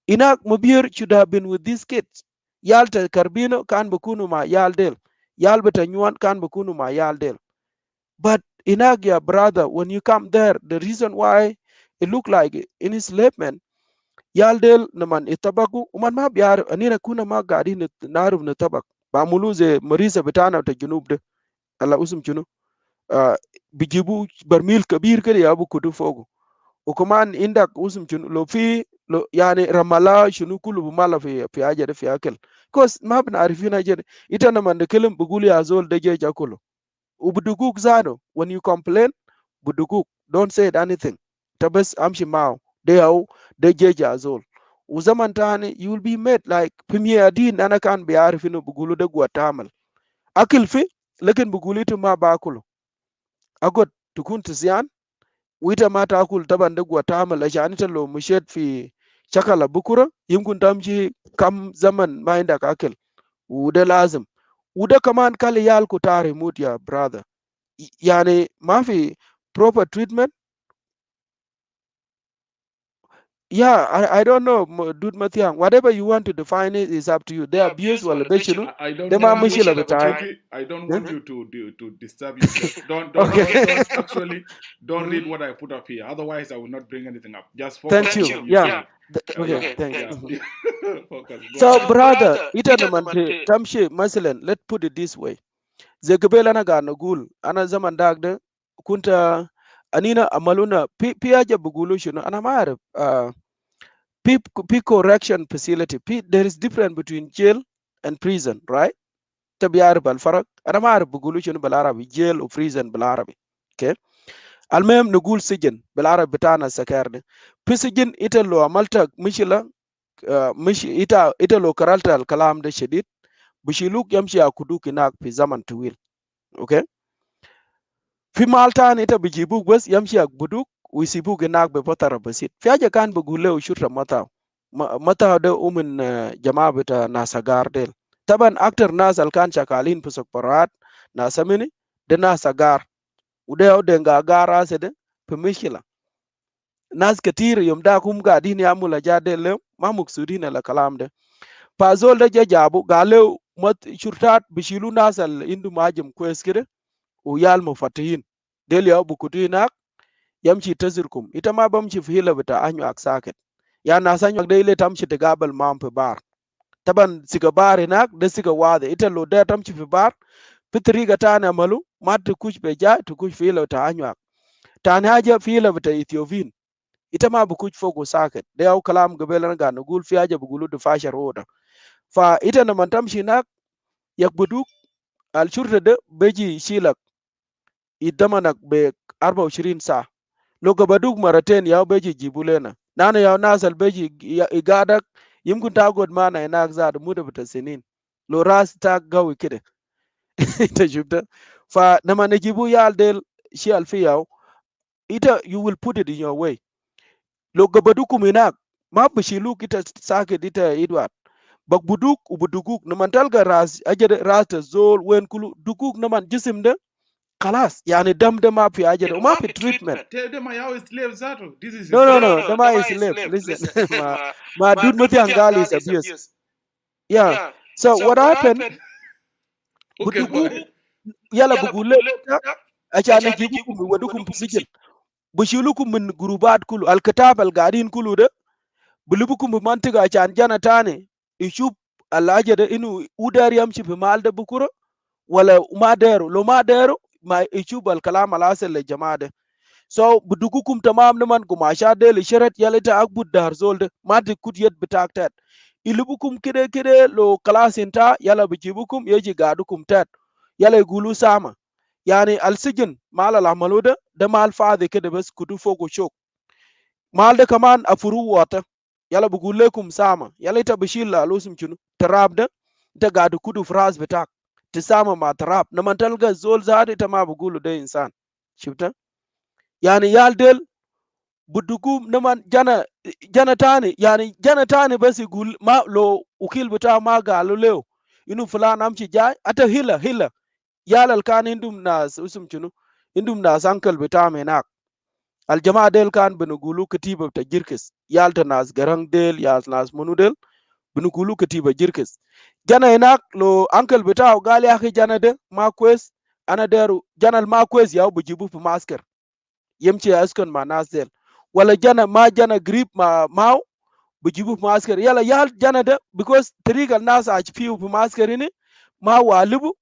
inak mabior should have been with these kids. Yalta karbino kan bukunu ma yal del yal beta nyuan kan bukunu ma yal del. But inak ya brother, when you come there, the reason why it look like enslavement yal del naman itabaku uman ma biar anina kuna ma gadi naruf na tabak ba muluze marisa betana ta junub de ala usum chunu bijibu barmil kabir kede yabu kudu fogo ukuman indak usum chunu lo fi lo yani ramala shunu kulu bumala fi aja de fi akel cause ma bin arifina jede ita naman de kelim buguli azol de je jakulo ubuduguk zano when you complain buduguk don't say anything tabas amshi mao they au de jeja azol uzaman tani you will be made like premier din ana kan be arifino bugulu de guatamal akil fi lekin bugulu to ma bakulo agot tukun tisyan wita mata akul taban de guatamal ashani talo mushet fi chakala bukura yimkun tamji kam zaman ma inda akil ude lazim ude kaman kali yal kutari mut ya brother yani mafi proper treatment. Yeah, I don't know, Dude Mathiang. Whatever you want to define it is up to you. They abuse validation. I don't They ma want you, mishila betai. Ukuki, I don't want you to disturb yourself. Don't Okay. actually don't read what I put up here. Otherwise, I will not bring anything up. Just Thank focus on you. what you Yeah. say. Okay. Thank Yeah. you. Focus. Go So, ahead. brother, ita namante tamshi masalan. Let's put it this way. Zekabela na ga nagul ana zaman dagde kunta anina amaluna piaja bugulu shino ana maarif P correction facility. There is difference between jail and prison, right? تبيعرف الفرق. أنا ما أعرف بقولوا شنو بالعربي jail و prison بالعربي. Okay. المهم نقول سجن بالعربي بتاعنا السكر ده. في سجن إنت لو عملت مشكلة مش إنت لو كررت الكلام ده شديد بشيلوك يمشي ياخدوك هناك في زمن طويل. اوكي. في مال تاني انت بيجيبوك بس يمشي يقبضوك ويسيبوك هناك بفتره بسيط. في حاجه كان بقول له شرطه متى ده من جماعه بتاع ناس غار ديل. طبعا اكتر ناس اللي كان شغالين في سكبرات ناس مني ده ناس غار وده دنگا غار اسده في مشكله. ناس كتير يوم دا هم قاعدين يعملوا جادل له ما مقصودين الكلام ده. فازول ده جابو قالوا مت شرطات بيشيلوا ناس اللي عندهم مهاجم كويس كده ويال مفتحين ديل يا بكوتي هناك يمشي تزركم إتا ما بمشي في هيلا بتاع أنيو أكساكت يعني ناس أنيو ديل تمشي تقابل معهم في بار طبعا سيجا بار هناك ده سيجا واضح إتا لو ده تمشي في بار في طريقة تانية عملوا ما تكوش بجا تكوش في هيلا بتاع أنيو تاني حاجة في هيلا بتاع إثيوبيين إتا ما بكوش فوق ساكت ده أو كلام قبل أنا قاعد نقول في حاجة بقولوا دفاش رودا فإتا لما تمشي هناك يقبضوك الشرطة ده بيجي يشيلك يدمنك ب 24 ساعة لو قبضوك مرتين ياو بيجي يجيبوا لنا نانا ياو ناس البيجي يقعدك يمكن تقعد معنا هناك زاد مدة بتاع سنين لو راس تاك قوي كده انت شفت فلما نجيبوا يال ديل شيء الفي ياو انت you will put it in your way لو قبضوكم هناك ما بشيلوك انت ساكت انت ادوار بقبضوك وبدقوك لما تلقى راس اجد راس الزول وين كله دقوك لما جسم ده خلاص يعني دم ده ما في حاجه وما في تريتمنت. Tell them I always slave Zato. This is No, no, slave. no. The man is slave. Listen, ma dude mati angali is abuse. Yeah. So what happened? Okay, go Budugu ahead. yala bugule achane jibukum wadukum pisijin. Bushilukum min gurubat kulu al-kitab al-garin kulu de bulubukum mantiga achan jana tane ishub al-aja de inu udari yamshi fi mal de bukura wala ma deru lo ma deru ma ishub al-kalam al-asal le jamaa de. So budugukum tamam naman gumasha de lisharat yalita akbud dar zolde mati kut yet bitaktat ilubukum kide kide lo class inta yala bijibukum yeji gadukum tat yala gulu sama yani alsijin mal al amaluda da mal faade kide bas kudu fogo shok mal de kaman afuru wata yala bugulekum sama yala ita bishilla alusum chunu tarab da ta gadu kudu fraz bitak tisama ma tarab naman talga zol zade ta ma bugulu de insan shifta yani yal del budugu naman jana tani yani jana tani basi gul ma lo ukil bita ma galu leo inu fulan amchi jay ata hila yalal kan indum nas usum chunu indum nas ankal bita menak al jamaa del kan benu gulu katiba ta jirkis yal ta nas garang del yal nas munu del benu gulu katiba jirkis jana enak lo ankal bita gali akhi jana de ma kwes ana deru janal ma kwes yaw bujibu fi masker yemci askon ma nas del wala jana ma jana grip ma maw bujibu fi masker yala yal jana de because trigal nas a fiu fi masker ni ma walibu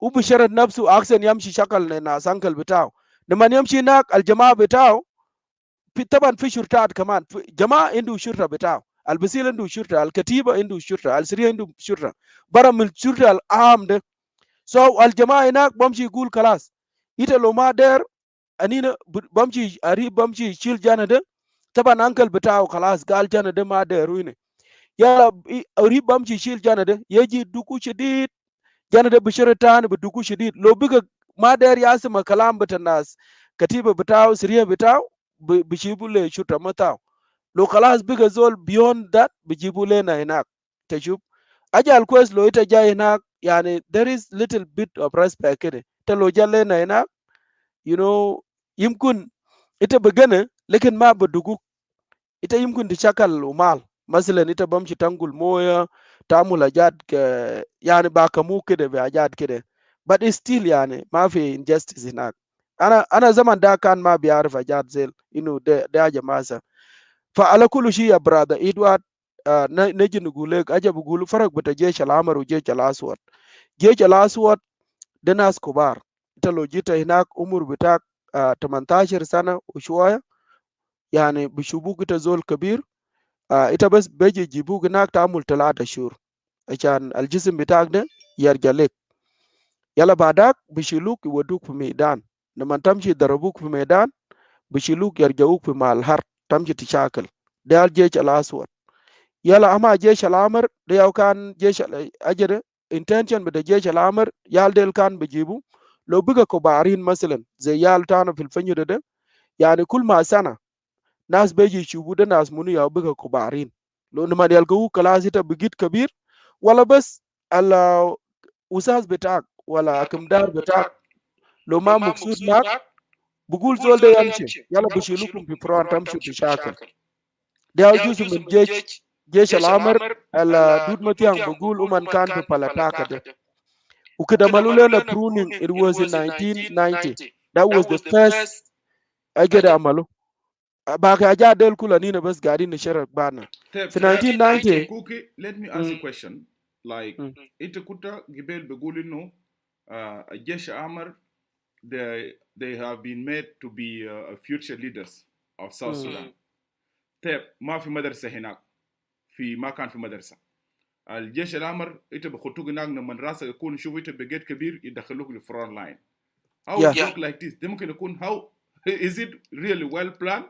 ubu sharat nafsu aksen yamshi shakal ne na sankal bitaw de man yamshi nak al jamaa bitaw في طبعا في شرطات كمان جماعه عنده شرطه بتاعه البسيل عنده شرطه الكتيبه عنده شرطه السريه عنده شرطه برا من الشرطه العام ده سو الجماعه هناك بمشي يقول خلاص إذا لو ما دير انينا بمشي اريب بمشي يشيل جانا ده طبعا انكل بتاعه خلاص قال جانا ده ما ديروينه يلا اريب بمشي يشيل جانا ده يجي دوكو شديد جانا ده بشرة تاني بدوكو شديد لو بقى ما دير ياسم كلام بتاع الناس كتيبه بتاعه سريه بتاعه بيجيبوا له شرطه متاعه لو خلاص بقى زول beyond that بيجيبوا لنا هناك تشوف اجل كويس لو انت جاي هناك يعني there is little bit of respect كده انت لو جاي لنا هناك you know يمكن انت بغنى لكن ما بدقوك انت يمكن تشكل ومال مثلا انت بمشي تنقل مويه تعمل حاجات يعني باكمو كده بحاجات كده but still يعني ما في injustice هناك انا زمان ده كان ما بيعرف حاجات زي انه ده جماعه فعلى كل شيء يا برادر ادوارد نجي نقول لك اجي بقول فرق بين الجيش الأحمر والجيش الأسود. الجيش الأسود ده ناس كبار انت لو جيت هناك عمر بتاعك 18 سنه وشويه يعني بيشوفوك انت زول كبير ita bas beji jibu gnak tamul 3 shur عشان الجسم بتاعك ده يرجع لك. يلا بعدك بيشيلوك يودوك في ميدان. لما تمشي يضربوك في ميدان بيشيلوك يرجعوك في مع الحرب تمشي تشاكل. ده الجيش الأسود. يلا أما جيش الأمر ده يو كان جيش الأجر intention بده جيش الأمر يال ديل كان بيجيبوا لو بقى كبارين مثلا زي يال تانا في الفنجر ده يعني كل ما سنة ناس بيجي يشوفوا ده ناس منو يا بقى كبارين لو نما يلقوه كلاس إنت بقيت كبير ولا بس الأساس بتاعك ولا كمدار بتاعك لو ما مقصود معك بقول زول ده يمشي يلا بشيلوكم في فران تمشي تشاكل. ده جزء من جيش الأمر الدود متيان بقول ومن كان في بلاتاكا ده وكده مالوا لنا pruning. It was in 1990. That was the first أجد عمله باقي أجاد ديل كلها نينا بس قاعدين نشارك بعنا في 1990. كوكي let me ask a question like انت كنت قبل بقول انه الجيش الأحمر they have been made to be future leaders of South Sudan. طيب ما في مدرسة هناك ما كان في مدرسة. الجيش الأحمر انت بخطوك هناك لما راسك يكون شوف انت بقيت كبير يدخلوك للفرونت لاين. How it work like this؟ ده ممكن يكون how is it really well planned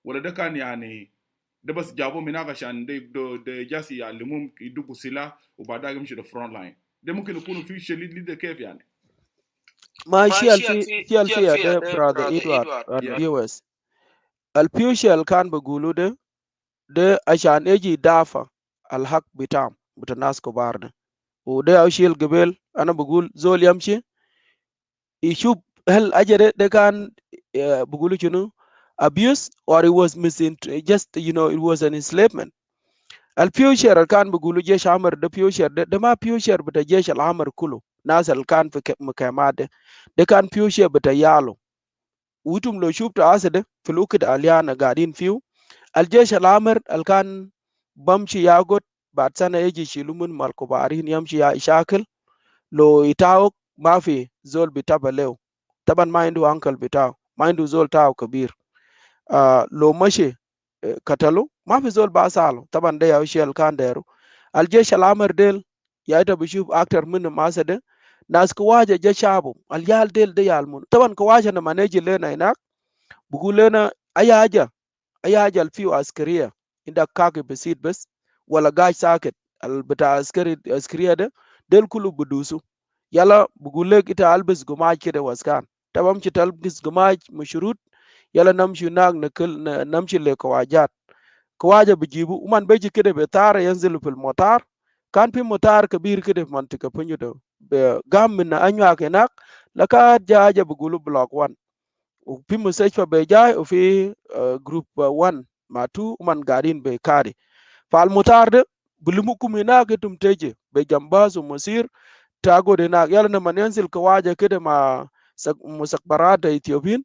ولا ده كان يعني ده بس جابوه من هناك عشان ده جالس يعلموهم يدقوا سلاح وبعدها يمشي للفرونت لاين. ده ممكن يكونوا في شديد ليدر كيف يعني؟ ما شيء ده brother Edward and viewers الفيوشل كان بيقولوا ده عشان يجي يدافع الحق بتاعهم بتاع الناس كبار ده وده أشيل قبل أنا بقول زول يمشي يشوف هل أجر ده كان بقولوا شنو abuse or it was just it was an enslavement. الفيوشر كان بيقولوا جيش عمر ده فيوشر ده ما فيوشر بتاع جيش العمر كله ناس اللي كان في مكامات ده كان فيوشر بتاع يالو ويتم لو شفتوا ده في الوقت اللي قاعدين فيه الجيش العمر اللي كان بمشي ياخد بعد سنة يجي يشيلوا من مالكوبارين يمشي يشاكل لو يتاوك ما في زول بتابع له طبعا ما عنده انكل بتاعه ما عنده زول تاعه كبير لو مشي قتلوا ما في زول باساله طبعا ده يا شيء كان دايرو الجيش الامر ديل يا انت بشوف اكتر من ماسه ده ناس كواجه جا شعبه اليال ديل ده يالمون طبعا كواجه لما نجي لنا هناك بقول لنا اي حاجه الفيو عسكريه عندك كاكي بسيط بس ولا قاعد ساكت بتاع عسكريه ده ديل كله بدوسو يلا بقول لك انت البس قماش كده واسكان طبعا مش تلبس قماش مشروط يلا نمشي هناك نمشي لكواجات كواجه بيجيبوا ومن بيجي كده بتار ينزل في المطار كان في مطار كبير كده في منطقه بنيو ده قام من انواع هناك لكاد جاجه بيقولوا بلوك 1 وفي مستشفى بيجاي وفي جروب 1 مع 2 ومن قاعدين بكاري فالمطار ده بلمكم هناك انتم تيجي بجنباز ومسير تاخد هناك يلا لما ينزل كواجه كده مع مستخبرات اثيوبيين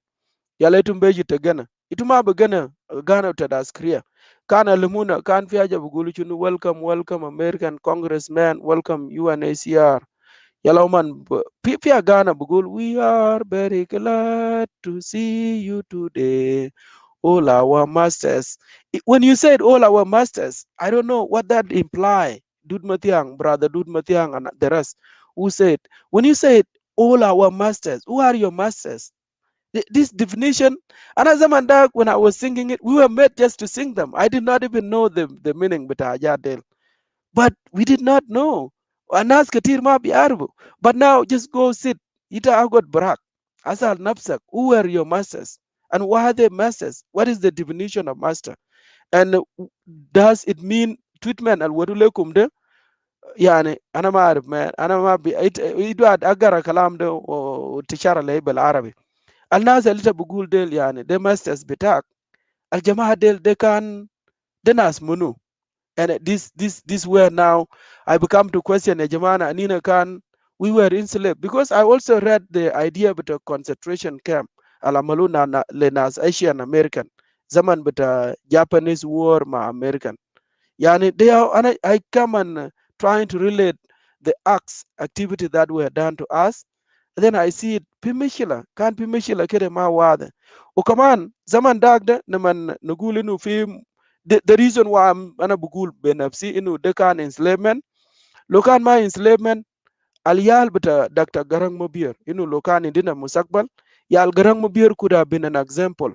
يلا انتم بيجي تجنا انتم ما بجنا غانا تداسكريا كان المونا كان في حاجه بيقولوا شنو ويلكم امريكان كونغرسمان ويلكم UNHCR يلا من في غانا بيقول we are very glad to see you today all our masters. When you said all our masters, I don't know what that imply. Dud Matiang, brother Dud Matiang, and the rest who said, when you said all our masters, who are your masters? This definition, and as a man, when I was singing it, we were made just to sing them. I did not even know the meaning, but we did not know. Anas katir ma biarbu. But now just go sit. Ita agot barak. Asal nafsak. Who are your masters? And why are they masters? What is the definition of master? And does it mean treatment al wadulekum de? يعني انا ما اعرف ما انا ما يدواد اقرا كلام ده وتشار عليه بالعربي الناس اللي بقول ديل يعني ده ماسترز بتاعك الجماعه ديل ده كان ده ناس منو and this where now I become to question Jamana Anina Khan, we were enslaved because I also read the idea of a concentration camp alamaluna lenas Asian American zaman but Japanese war ma American yani they are and I come and trying to relate the acts activity that were done to us. Then I see it pimishila kan pimishila kede ma wade ukaman zaman dagda naman nugulinu fi the reason why ana bugul benafsi inu de kan enslavement, lo kan ma enslavement al yal bita Dr. Garang Mabior inu lo kan indina musakbal, yal Garang Mabior could have been an example.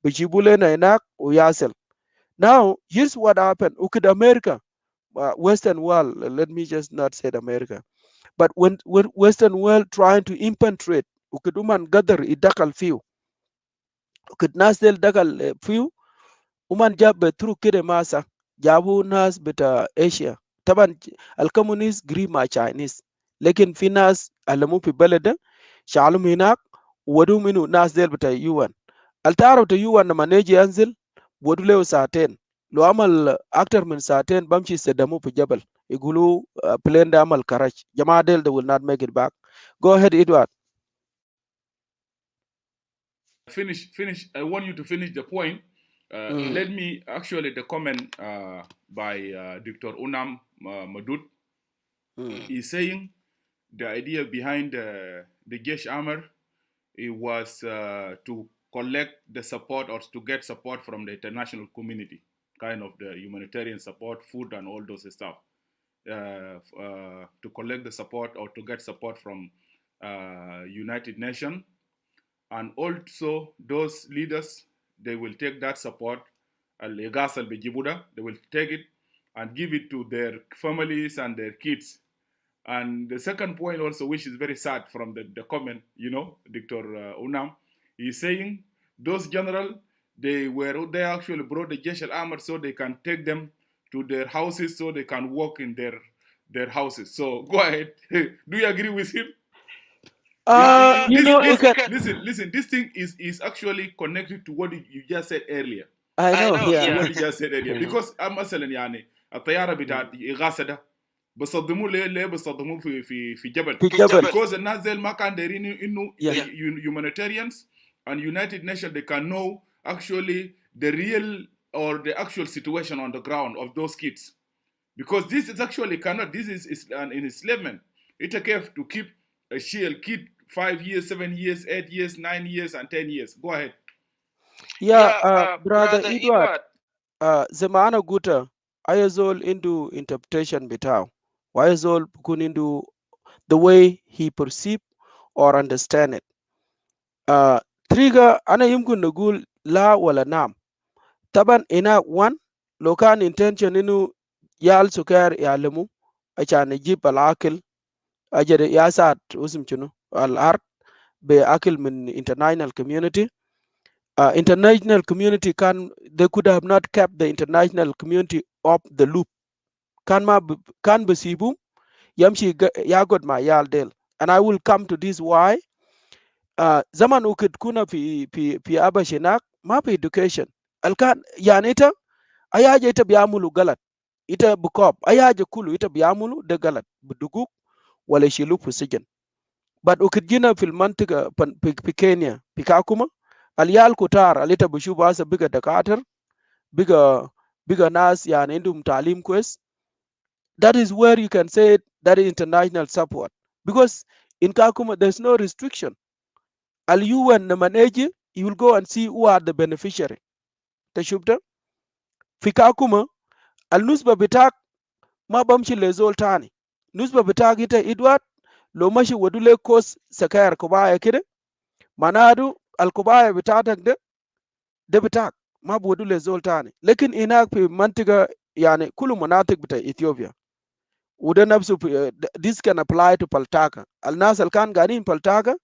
Bijibule na enak o yasel. Now, here's what happened. Ukid America, Western world, let me just not say America, but when Western world trying to infiltrate, ukid uman gather idakal few, ukid nasdel dakal few, uman jab through kide masa, jabu nas beta Asia. Taban al-communist gri ma Chinese. Lekin fi nas alamu fi balada, shalum hinak, wadu minu nas del beta UN. Altaro to UN na maneji anzil, wadu leo saaten. Lo amal aktar min saaten bamshi sedamu fi jabal. Igulu plane da amal karach. Jama del they will not make it back. Go ahead, Edward. Finish. I want you to finish the point. Let me actually the comment by Dr. Unam Madut is saying the idea behind the Gesh Armor, it was to collect the support or to get support from the international community, kind of the humanitarian support, food and all those stuff, to collect the support or to get support from United Nations. And also those leaders, they will take that support, they will take it and give it to their families and their kids. And the second point also, which is very sad from the comment, Dr. Unam, is saying those general, they actually brought the Jesh al-Amr so they can take them to their houses so they can work in their houses. So go ahead. Do you agree with him? Listen, this thing is actually connected to what you just said earlier. I know, yeah. What you just said earlier. Because مثلا يعني الطيارة بتاعت إغاثة ده بصدموه ليه بصدموه في جبل. Because الناس زي ما كان دايرين إنه humanitarians and United Nations, they can know actually the real or the actual situation on the ground of those kids. Because this is actually this is an enslavement. It's a case to keep a kid 5 years, 7 years, 8 years, 9 years, and 10 years. Go ahead. Brother Edward, Zemana Guta, Ayazol into interpretation bitao. Ayazol kun into the way he perceive or understand it. Trigger ana yumkun nugul la wala nam. Taban ina one lokan intention inu yal sukar yalemu achane jib al akil ajere yasat usim chuno al art be akil min international community. International community they could have not kept the international community off the loop. Kan besibu yamshi yagot ma yal del. And I will come to this why. Zaman ukid kuna fi abashinak ma fi education. Alkan yani ita ayaja ita biamulu galat. Ita bukop ayaja kulu ita biamulu de galat. Buduguk wala shilu fusijan. But ukid jina fil mantiga fi Kenya pikakuma aliyal kutar alita bushuba asa biga dakater biga nas yani indum talim quest. That is where you can say that is international support, because in Kakuma there's no restriction. Al you and the manager, you will go and see who are the beneficiary. Tashubta fi Kakuma al nusba bitak ma bamshi lezol tani. Nusba bitak ita Edward lo mashi wadule kos sakayar kubaya kide manadu al kubaya bitatak de bitak ma wadule zol tani. Lekin inak fi mantiga yani kulu manatik bita Ethiopia. This can apply to Paltaka. Al nas al kan gani in Paltaka,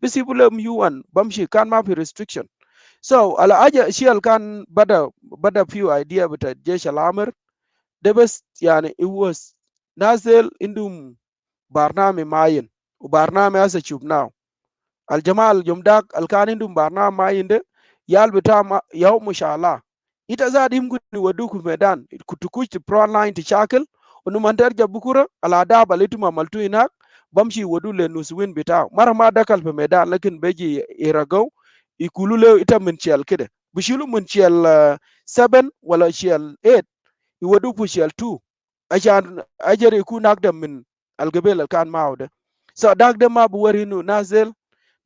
bisibulem yuan bamshi kan ma restriction. So ala aja shi al kan bada few idea with a jesh al amr. Debes yani it was nazel indum barname mayin. Barname as a chub now. Al jamal yumdak al kan indum barname mayin de yal bitama yaw mushallah. Ita za dimgu ni waduku medan kutukuch the front line to shackle. Unumantar jabukura alada balituma maltu inak bamshi wadule nuswin bitao marama dakal pe medan lakin beji iragaw ikulule ita min chial kide bishilu min chial 7 wala chial 8 iwadu pu chial 2 achan ajere ku nakdam min algabel kan mawde so dagde ma bu warinu nazel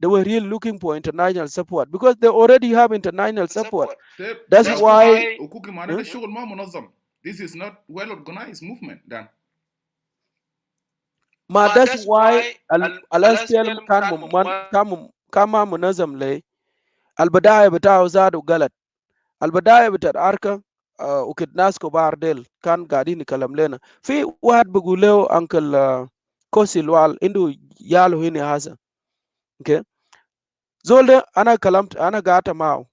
they were really looking for international support because they already have international support. طيب That's يا why أكوكي معناه ده الشغل ما منظم. This is not well organized movement then. that's why al SPLM كان ما منظم ليه. البداية بتاعه زادوا غلط. البداية بتاعت أركا وكد ناس كبار ديل كان قاعدين يكلم لنا في واحد بيقول له أنكل كوسي الوال عنده يالو هنا هذا اوكي زول ده أنا كلمت أنا قعدت معه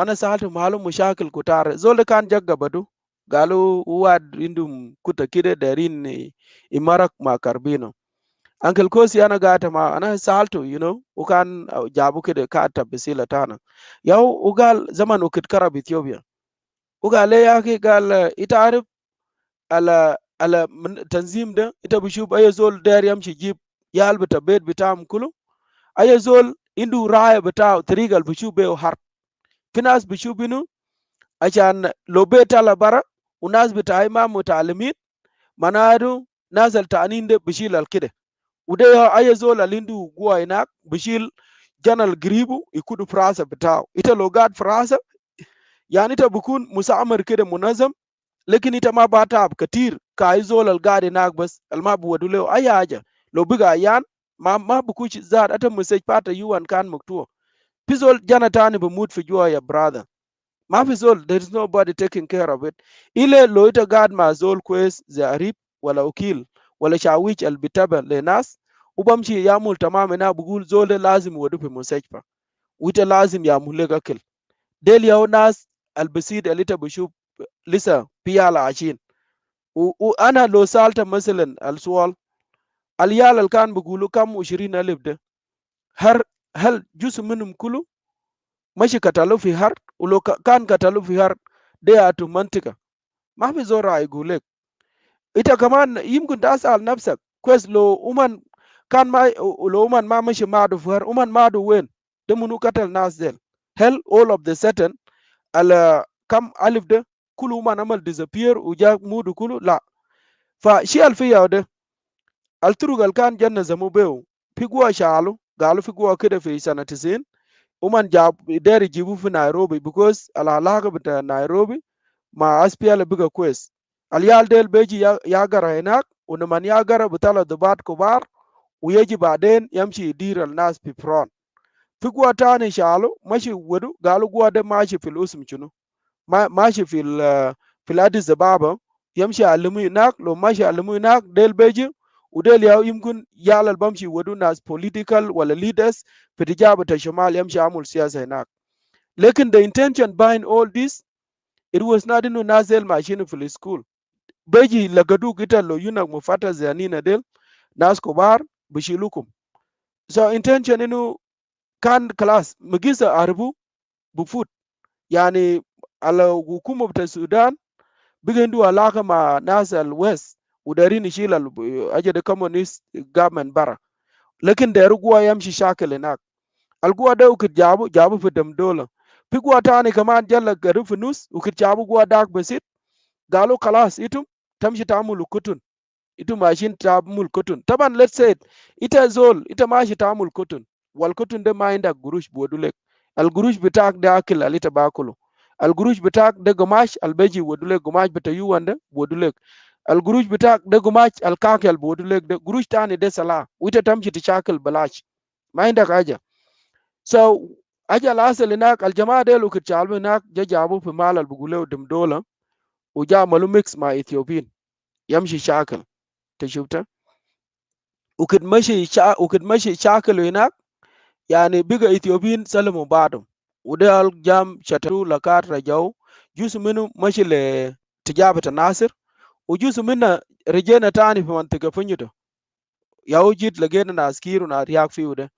أنا سألته معلوم مشاكل كتار زول ده كان جاك بدو قالوا واحد عندهم كتا كده دارين يمرق مع كاربينو أنكل كوسي أنا قعدت معه أنا سألته وكان جابوا كده كاتب بسيلة تانا وقال زمان وكد كرب إثيوبيا وقال لي يا اخي قال انت عارف على تنظيم ده انت بشوف اي زول داير يمشي يجيب يال بتاع بيت بتاعهم كله اي زول عنده رايه بتاعه طريقه اللي بشوف بيه حرب في ناس بشوف انه عشان لو بيت على برا وناس بتاعي ما متعلمين منادو ناس التانين ده بشيل الكده وده اي زول اللي عنده جوا هناك بشيل جنال قريبه يكون فراسه بتاعه انت لو قاعد فراسه يعني انت بكون مسامر كده منظم لكن انت ما بتعب كتير كاي زول القاعد هناك بس الما بودو له اي حاجه لو بقى يان ما بكوش زاد ata مسج باتا يوان كان مكتوب في زول جانا تاني بموت في جوا يا brother ما في زول there is nobody taking care of it ile لو انت قاعد مع زول كويس زي قريب ولا وكيل ولا شاويش اللي بيتابع لناس وبمشي يعمل تمام هنا بقول زول ده لازم يودو في مستشفى وانت لازم يعمل لك اكل ديل ياو ناس البسيط اللي انت بشوف لسه بيالا عايشين وانا لو سالت مثلا السؤال اليال اللي كان بيقولوا كم 20,000 ده هل جزء منهم كله ماشي قتلوا في حرب ولو كان قتلوا في حرب ده اتو منطقه ما في زور يقول لك انت كمان يمكن تسال نفسك كويس لو أمان كان ما لو أمان ما ماشي معدو في حرب أمان معدو وين ده منو قتل ناس ديل هل all of the sudden على كم ألف ده كل أمان عمل disappear وجا مودو كله لا فشيء الفيا ده الطرق اللي كان جنة زمو بيو في جوا شالو قالوا في جوا كده في سنة 90 ومن جاب داري يجيبوه في نيروبي because العلاقة بتاع نيروبي مع اسبيال بيجا كويس اليال ديل بيجي ياغر هناك ونمن ياغر بتاع ضباط كبار ويجي بعدين يمشي يدير الناس في فرون في جوا تاني شالو ماشي ودو قالوا جوا ده ماشي في الاسم شنو ماشي في الاديس بابا يمشي يعلموا هناك لو ماشي يعلموا هناك ديل بيجي وديل ياو يمكن يالا بمشي ودو ناس political ولا leaders في تجابة الشمال يمشي يعمل سياسة هناك لكن the intention behind all this it was not انه نازل ماشيين في السكول بيجي لقدو كده لو ينك مفاتة زيانين ديل ناس كبار بشيلوكم so intention انه كان كلاس مجيسة عربو بفوت يعني على حكومة بتاع السودان بيجندوا علاقة مع ناس الويست ودارين يشيل أجد كومونيست جافمنت برا لكن دارو جوا يمشي شاكل هناك الجوا ده وكت جابوا في دم دولة في جوا تاني كمان جل قرب في نص وكت جابوا جوا داك بسيط قالوا خلاص إتم تمشي تعملوا كتن إتم ماشيين تعمل كتن طبعا let's say إتا زول إتا ماشي تعمل كتن والكتن ده ما عندك قروش بودولك القروش بتاعك ده أكل اللي تباكله القروش بتاعك ده قماش البيجي ودولك قماش بتاع يوان ده بودولك القروش بتاعك ده قماش الكاكل بودولك ده قروش تاني ده سلا وإتا تمشي تشاكل بلاش ما عندك حاجة so أجا الأصل هناك الجماعة ديل وكت شعبوا هناك جابوا في مال اللي بيقولوا دم دولة وجا عملوا ميكس مع إثيوبيين يمشي شاكل تشوفته وكد مشي شاكل هناك يعني بقى إثيوبيين سلموا بعضهم وده الجام شترو لكار رجعوا جزء منهم مشي لتجابة الناصر وجزء منه رجعنا تاني في منطقة فنيته ياو جيت لقينا ناس كير وناس رياك فيه ده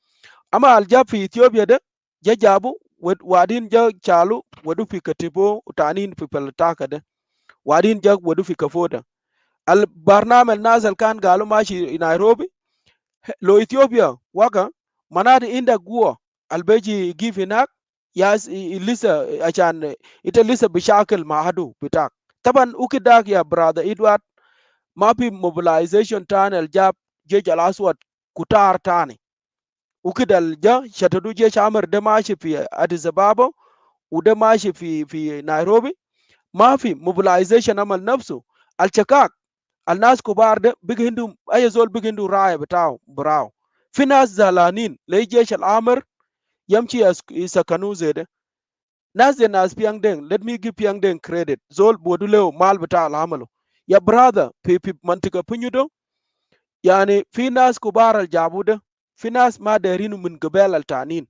أما الجاب في إثيوبيا ده جابوا وادين جا شالو ودو في كتبو وتانين في بلتاكا ده وادين جا ودو في كفودا البرنامج نازل كان قالوا ماشي نيروبي لو إثيوبيا وكا منادي عندك جوا البيجي يجيب هناك ياس لسه عشان انت لسه بشاكل مع هدو بتاعك طبعا وكداك يا برادر ادوارد ما في موبلايزيشن تاني الجاب جيش الاسود كتار تاني ukidal ja shatadu je shamar da mashi fi Addis Ababa وده ماشي في نيروبي ما في mobilization عمل نفسه الشكاك الناس كبار ده بيجي عندهم اي زول بيجي عنده رايه بتاعه براو في ناس زعلانين لي جيش الامر يمشي يسكنوا زي ده ناس زي ناس بيان دين let me give بيان دين credit زول بودو له مال بتاع العمله يا brother في منطقه بنيدو يعني في ناس كبار الجابوا ده في ناس ما دايرين من قبال التانيين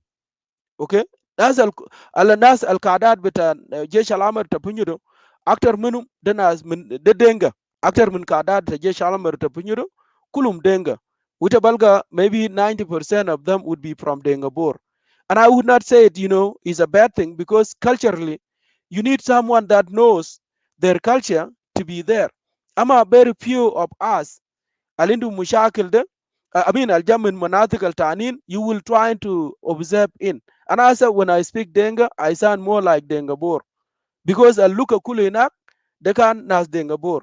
اوكي ناس الناس القادات بتاع جيش الامر تبنيدو اكتر منهم ده ناس من ده دينجا اكتر من قادات جيش الامر تبنيدو كلهم دينجا وتبالغا maybe 90% of them would be from Dengabor. And I would not say it, is a bad thing because culturally, you need someone that knows their culture to be there. Ama very few of us alindu mushakil de I mean aljamin manatikal tanin you will try to observe in and I said when I speak Denga I sound more like Dengabor because I look a kulinak they can nas Dengabor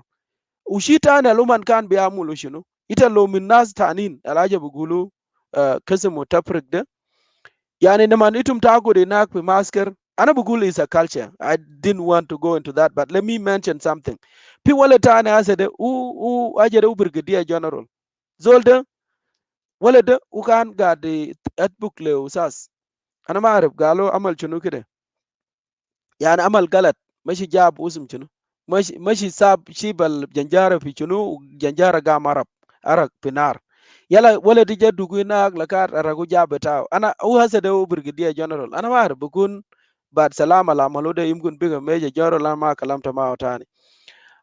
ushita na luman kan biamulu shinu ita lo min nas tanin alaja bugulu kasimu taprik de yani naman itum tago de nak fi masker ana bugulu is a culture. I didn't want to go into that but let me mention something pi wala tane asade u ajere u brigadier general zolde wala de ukan gadi atbuk le usas ana ma arif galo amal chunu kide yani amal galat mashi jab usum chunu mashi sab shibal janjara fi chunu janjara ga marab arak pinar yala wala di jaddu guina lakar aragu jabeta ana u hasa de brigadier general ana ma arif bukun bad salama la malude yimgun biga meja general ma kalamta ma watani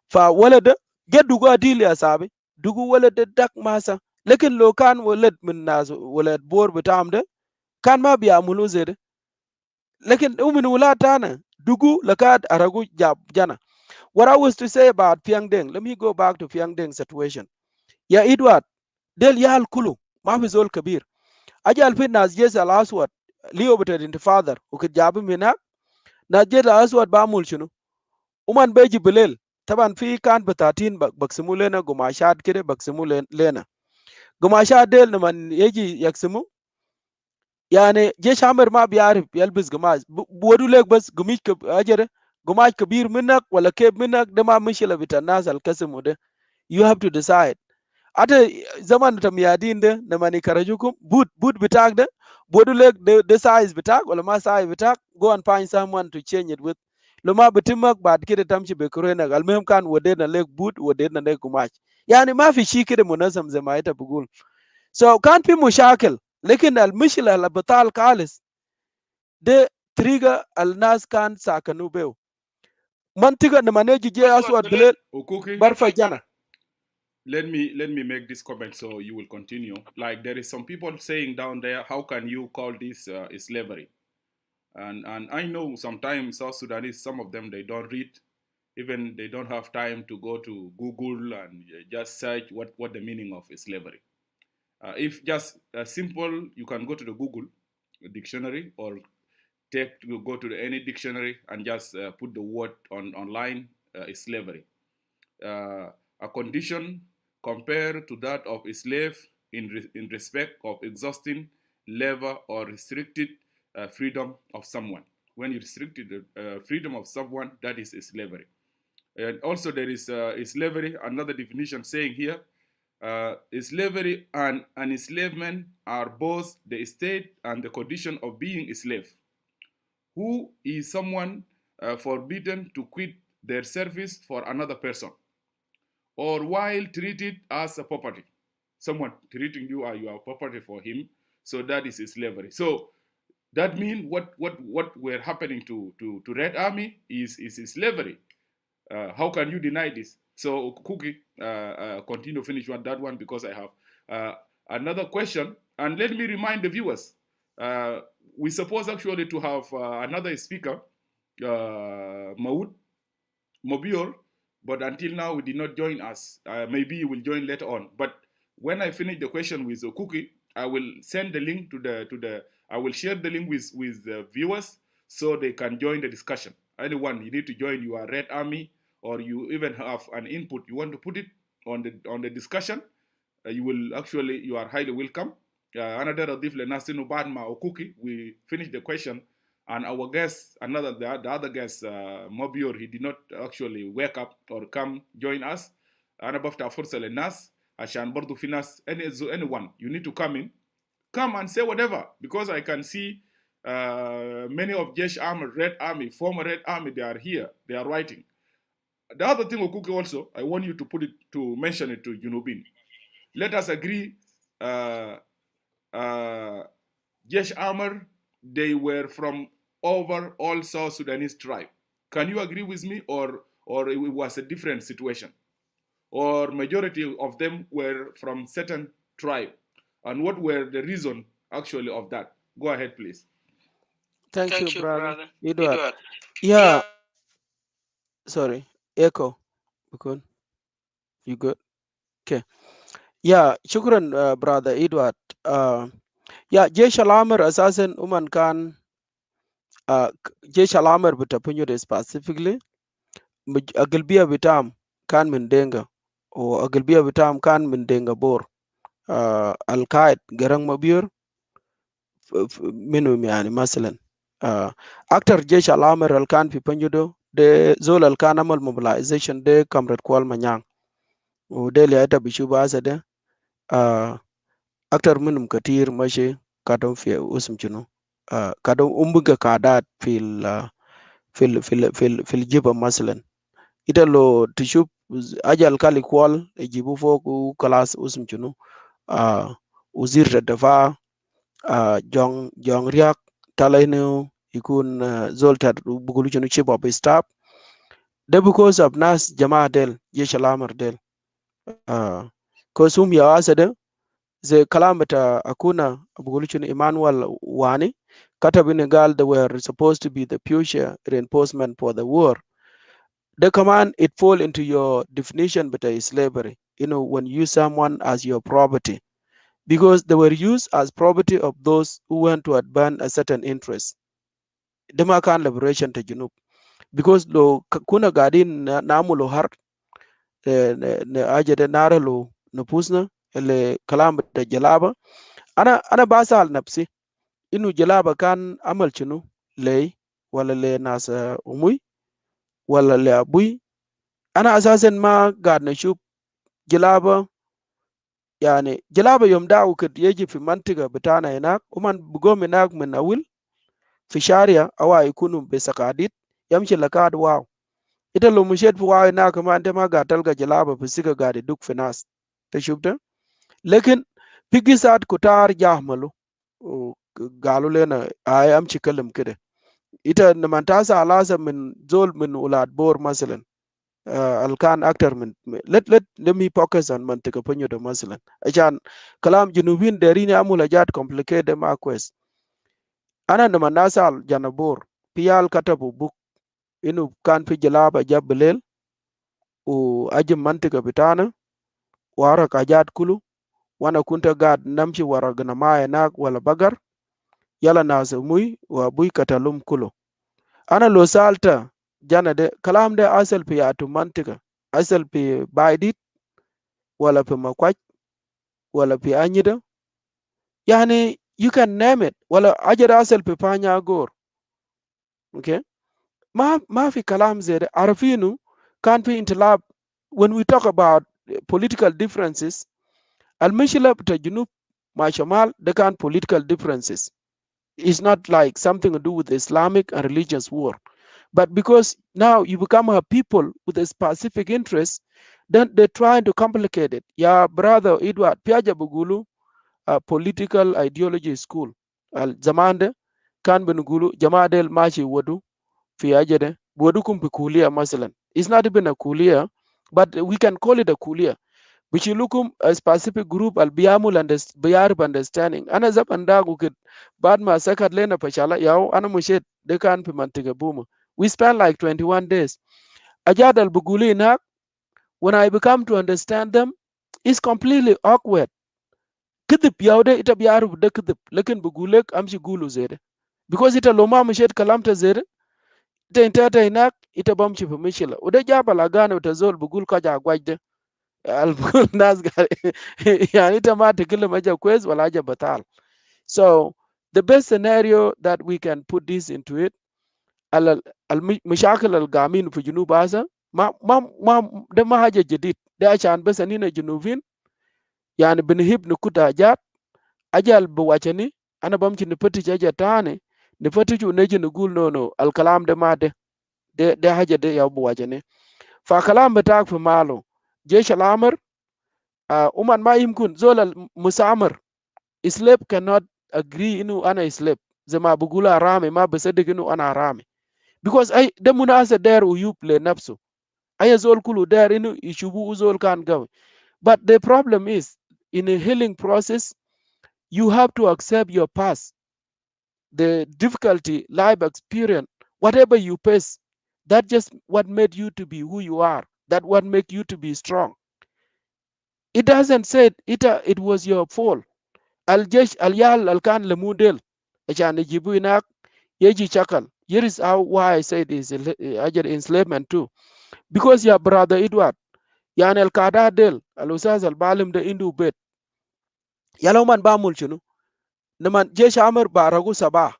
fa wala de geddu go adili asabi dugu wala de dak masa lekin lo kan walad min nas walad bor bitam de kan ma biya mulu zede lekin umin wala tana dugu lakat aragu jana what I was to say about Pyang Deng, let me go back to Pyang Deng situation. Ya Edward, del yal kulu, ma fi zol kabir. Ajal fi nas jes al aswad, liyo bita dinti father, ukit jabi mina, nas jes al aswad ba mul shunu. Uman beji bilel, taban fi kan batatin baksimu lena gumashad kire baksimu lena. Gumashad del naman yeji yaksimu, يعني جيش عمر ما بيعرف يلبس قماش بودوا لك بس قميش اجره قماش كبير منك ولا كيف منك ده ما مشكله بتاع الناس القسم وده you have to decide حتى زمان تميادين ده لما يكرجوكم boot بتاعك ده بودوا لك the size بتاعك ولا ما size بتاعك go and find someone to change it with لما بتمك بعد كده تمشي بكرينك المهم كان ودينا لك boot ودينا لك قماش يعني ما في شيء كده منظم زي ما انت بقول so كان في مشاكل لكن المشكله اللي بطال خالص ده طريقه الناس كان ساكنوا به منطقه لما نجي جي اسود بليل Ukuki, برفع جنا let me make this comment so you will continue. Like there is some people saying down there, how can you call this slavery? And I know sometimes South Sudanese, some of them they don't read, even they don't have time to go to Google and just search what the meaning of slavery. If just simple, you can go to the Google dictionary or go to any dictionary and just put the word online is slavery. A condition compared to that of a slave in respect of exhausting, labor, or restricted freedom of someone. When you restricted the freedom of someone, that is slavery. And also there is slavery, another definition saying here, slavery and enslavement are both the state and the condition of being a slave. Who is someone forbidden to quit their service for another person, or while treated as a property. Someone treating you as your property for him, so that is slavery. So that means what were happening to Red Army is slavery. How can you deny this? So Cookie, continue finish that one because I have another question. And let me remind the viewers, we supposed actually to have another speaker, Mawut Mabior, but until now we did not join us. Maybe he will join later on. But when I finish the question with Cookie, I will send the link to the. I will share the link with the viewers so they can join the discussion. Anyone you need to join your Red Army, or you even have an input you want to put it on the discussion, you are highly welcome. Another Adif Lenasinu Badma Ukuki, we finished the question, and our guest, the other guest, Mabior, he did not actually wake up or come join us. أنا بفتح فرصة للناس عشان برضو في ناس anyone you need to come and say whatever, because I can see many of Jesh Army, Red Army, former Red Army, they are here, they are writing. The other thing, Okuki, also, I want you to mention it to Junubin. Let us agree, Jesh Army, they were from over all South Sudanese tribe. Can you agree with me, or it was a different situation? Or majority of them were from certain tribe? And what were the reason actually of that? Go ahead, please. Thank you, Thank you, brother brother. Edward. Edward. Yeah, Yeah. sorry, echo. Because you good. Okay. Yeah, shukran, brother Edward. Yeah, Jesh Alamar Assassin Uman kan Jesh Alamar bitapunyo specifically Agilbia bitam kan mendenga o Agilbia bitam kan mendenga bor Al Qaed Garang Mabior minum yani masalan aktar Jesh Alamar Al kan fi panjudo de zol Al kan amal mobilization de kamrat kwal manyang o de liaita bishuba asade aktar minum katir mashi kadam fi usum chunu kadam umbuga kadat fil jiba masalan ita lo tishub ajal kali kwal ejibu foku kalas usum chunu uzir da dafa jong riak talainu ikun zoltar bugulu chunu chief of staff de because of nas jamaa del jesh alamar del ko sum ya asade ze kalamata akuna abuguluchun Emmanuel Wani katabini gal they were supposed to be the future reinforcement for the war. The command it fall into your definition but slavery. You know, when you use someone as your property. Because they were used as property of those who want to advance a certain interest. Demakan liberation to Junub. Because lo kuna gadin na amulo har ne ajade nara lo nupusna ele kalam da jalaba ana basal nafsi inu jalaba kan amal chunu lay wala le nasa umui wala le abui ana asasen ma gad na shub jalaba yani jalaba yom da ukid yeji fi mantiga bitana henak uman bugom henak min awil fi sharia awa ikunu be sakadit yamshi lakad wow ita lo mushet fi wow henak ma ante ma gatal ga jalaba fi siga gadi duk fi nas ta shubta lekin pigisat kutar jahmalu galu lena ay am ci kalam kede ita naman tasa alasa min zol min ulad bor masalan alkan actor min let me focus on mantika punyo da masalan ajan kalam junubin dari ne amula jat complicated ma quest ana naman nasa al janabor piyal katabu buk inu kan fi jalaba jablel o ajim mantika bitana wara kajat kulu wana kunta gad namshi wara gana maya nak wala bagar yala nasa muy wa buy katalum kulo ana lo salta jana de kalam de asal pi atu mantika asal pi baidit wala pi makwaj wala pi anyida yani you can name it wala ajada asal pi panya gor okay ma fi kalam zede arfinu kan fi intilab when we talk about political differences al mishla ta junub ma shamal de kan political differences. It's not like something to do with Islamic and religious war. But because now you become a people with a specific interest, then they're trying to complicate it. Yeah, brother Edward, Piaja Bugulu, political ideology school. Al Zamande, kan Benugulu, Jamadel Mashi Wadu, Fiajede, Wadukum Kulia Masalan. It's not even a Kulia, but we can call it a Kulia. Which you look a specific group al biamul and biyarb understanding. Ana zap andagu kid bad ma sakat lena pashala yaw ana mushet de kan pimantiga boom. We spent like 21 days. Ajad al buguli na when I become to understand them, it's completely awkward. Kidip yawde ita biyarb de kidip lekin bugulek amshi gulu zede. Because ita loma mushet kalamta zede ita intata inak ita bamchi pamishila. Ude jaba lagana utazol bugul kaja agwajde. البقول ناس قال يعني انت ما تكلم اجا كويس ولا اجا بطال. So the best scenario that we can put this into it, المشاكل القامين في جنوب هذا ما ده ما حاجه جديد، ده عشان بس اننا جنوبين يعني بنهب نكت حاجات اجل بوجهني انا بمشي نفتش اجا تاني نفتش ونجي نقول نو نو الكلام ده ما ده حاجه ده يا بوجهني. فكلام بتاعك في ماله جيش الامر ومن ما يمكن زول المسامر slave cannot agree انه انا slave زي ما بقول حرامي ما بصدق انه انا حرامي because اي ده مناسب داير ويوب لنفسه اي زول كله داير انه يشوفوا زول كان قوي. But the problem is in a healing process you have to accept your past, the difficulty life experience, whatever you face, that just what made you to be who you are, that what make you to be strong. It doesn't say it was your fault. الجيش اليال الكان لموديل عشان يجيبوا هناك يجي شكل. Here is how why I said is أجل enslavement too. Because your brother Edward يعني القادة ديل الأستاذ البعلم ده عنده بيت يلو من بعمل شنو نمان جيش عمر بارغو سبا